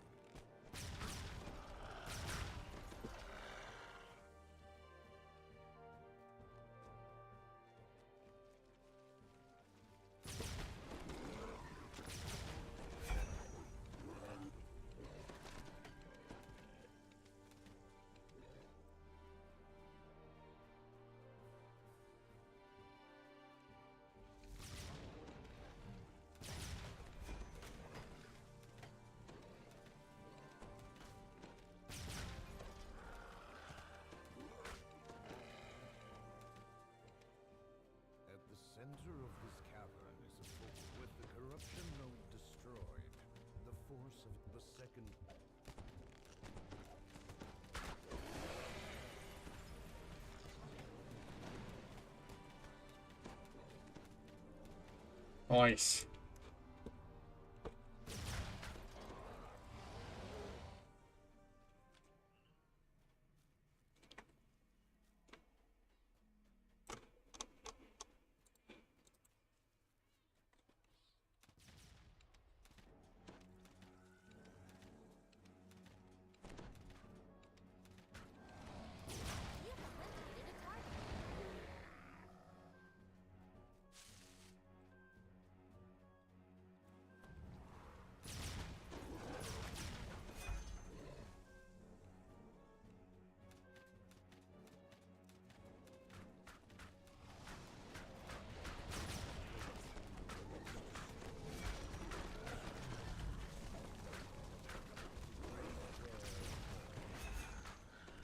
Speaker 10: At the center of this cavern is a book with the corruption node destroyed. The force of the second...
Speaker 2: Nice.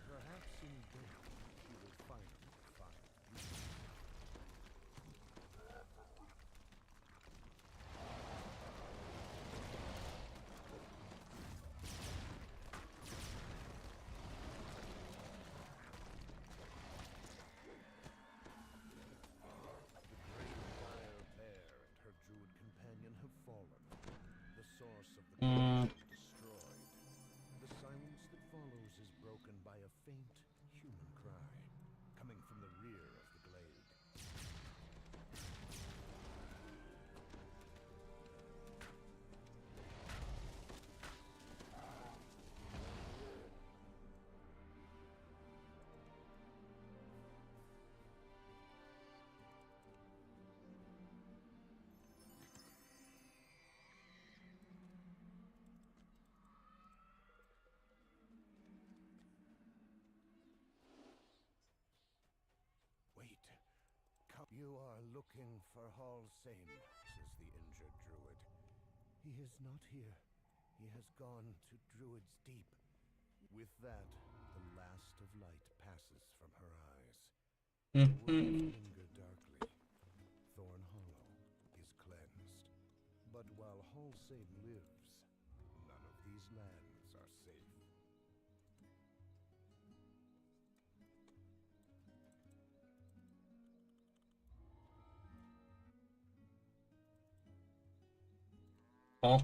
Speaker 10: Perhaps in death she will finally find peace. The great dire bear and her druid companion have fallen. The source of the corruption destroyed. The silence that follows is broken by a faint human cry, coming from the rear of the glade. You are looking for Hall Same, says the injured druid. He is not here. He has gone to Druid's Deep. With that, the last of light passes from her eyes. The words linger darkly. Thorn Hollow is cleansed. But while Hall Same lives, none of these lands are safe.
Speaker 2: Oh.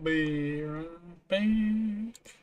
Speaker 2: Be right back.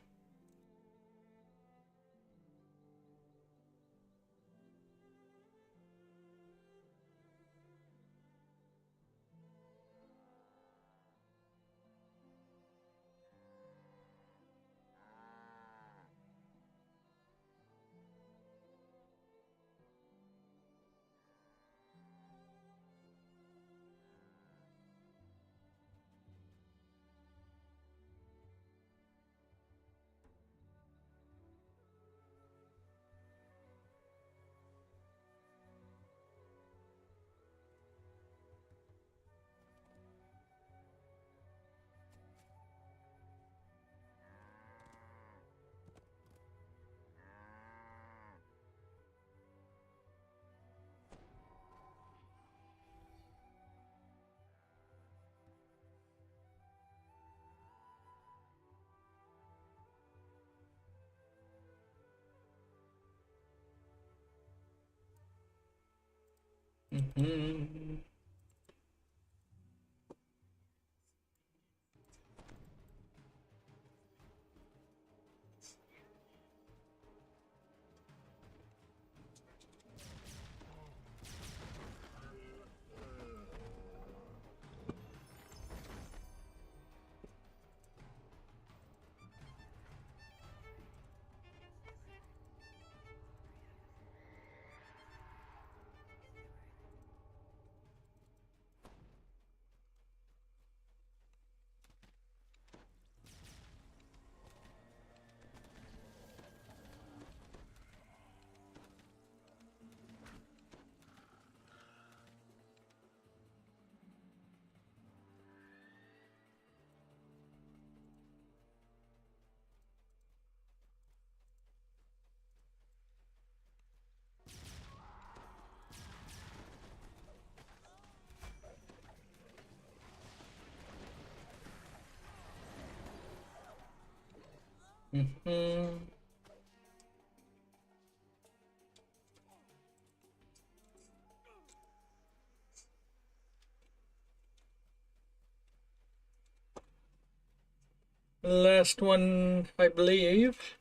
Speaker 2: Last one, I believe,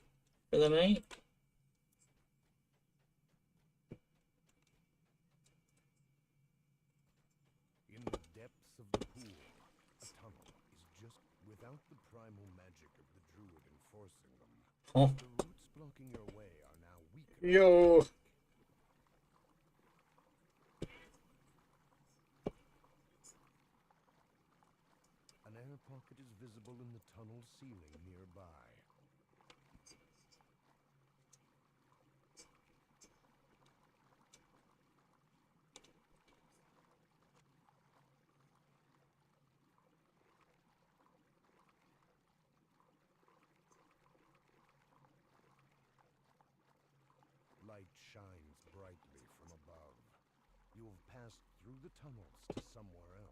Speaker 2: for the night.
Speaker 10: In the depths of the pool, a tunnel is just without the primal magic of the druid enforcing them.
Speaker 2: Oh.
Speaker 10: The roots blocking your way are now weakened.
Speaker 2: Yo.
Speaker 10: An air pocket is visible in the tunnel ceiling nearby. Light shines brightly from above. You have passed through the tunnels to somewhere else.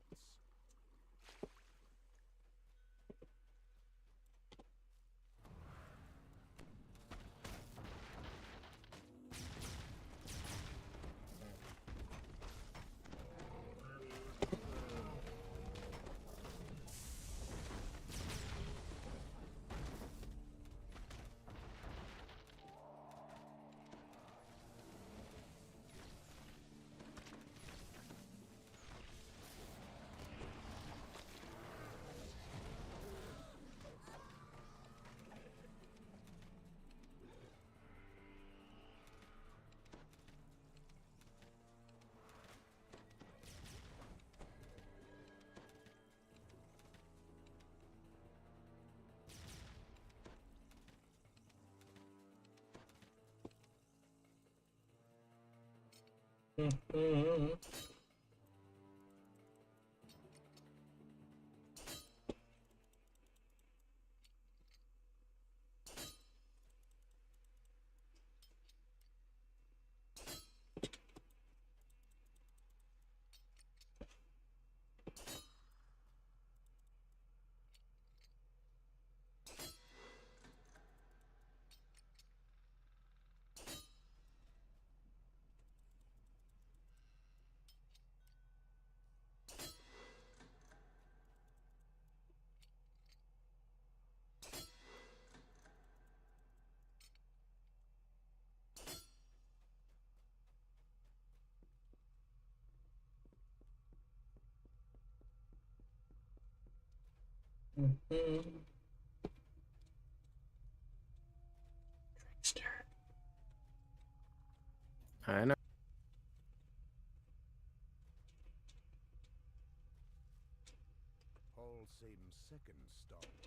Speaker 19: I know.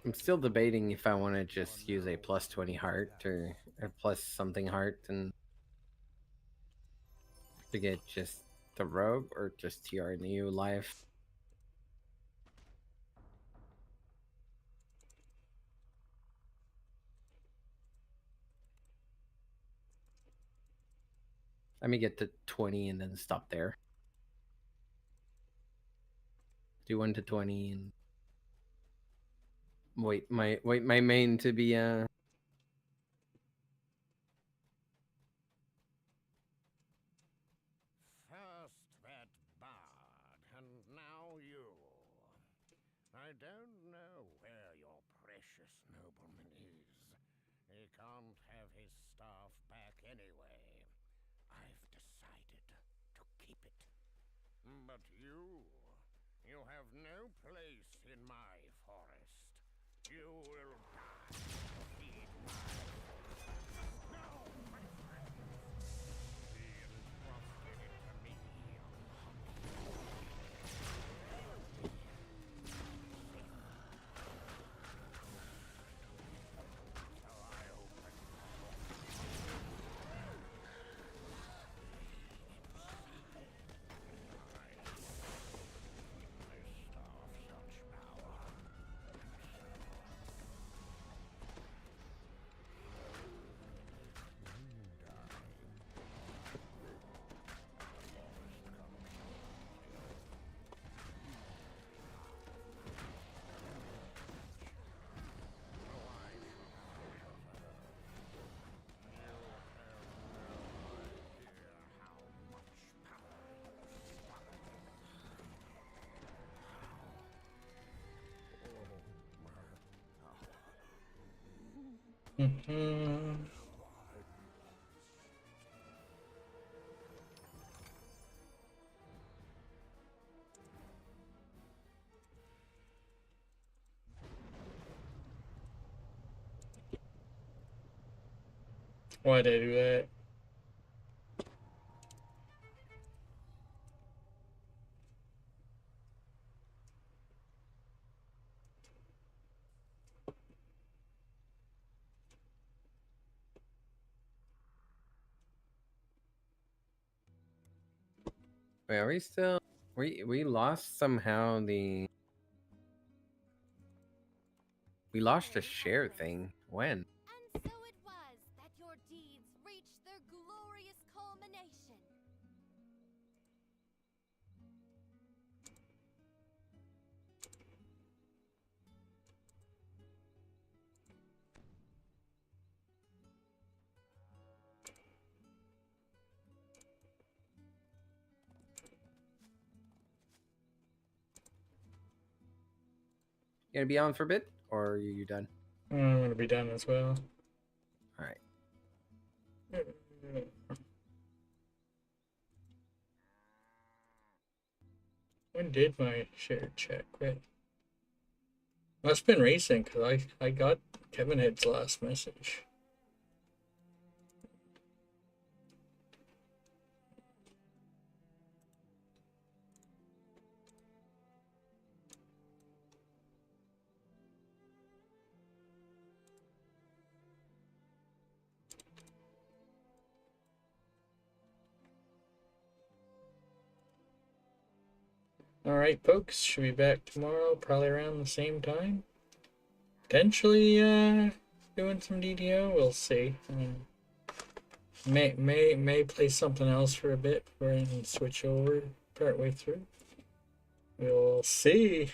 Speaker 19: I'm still debating if I want to just use a plus 20 heart or a plus something heart and to get just the rogue or just TR new life. Let me get to 20 and then stop there. Do 1 to 20 and wait my main to be
Speaker 4: First that bard, and now you. I don't know where your precious nobleman is. He can't have his staff back anyway. I've decided to keep it. But you have no place in my forest. You will die. Feed my no, my friend. He entrusted it to me.
Speaker 2: Why'd I do that?
Speaker 19: Wait, are we still we lost somehow the we lost the share thing. When?
Speaker 5: And so it was that your deeds reached their glorious culmination.
Speaker 19: You gonna be on for a bit, or are you done?
Speaker 2: I'm gonna be done as well.
Speaker 19: All right.
Speaker 2: When did my share check? Right. Must have been recent because I got Kevin Head's last message. Alright, folks, should be back tomorrow, probably around the same time. Potentially, doing some DDO, we'll see. May play something else for a bit before I can switch over partway through. We'll see.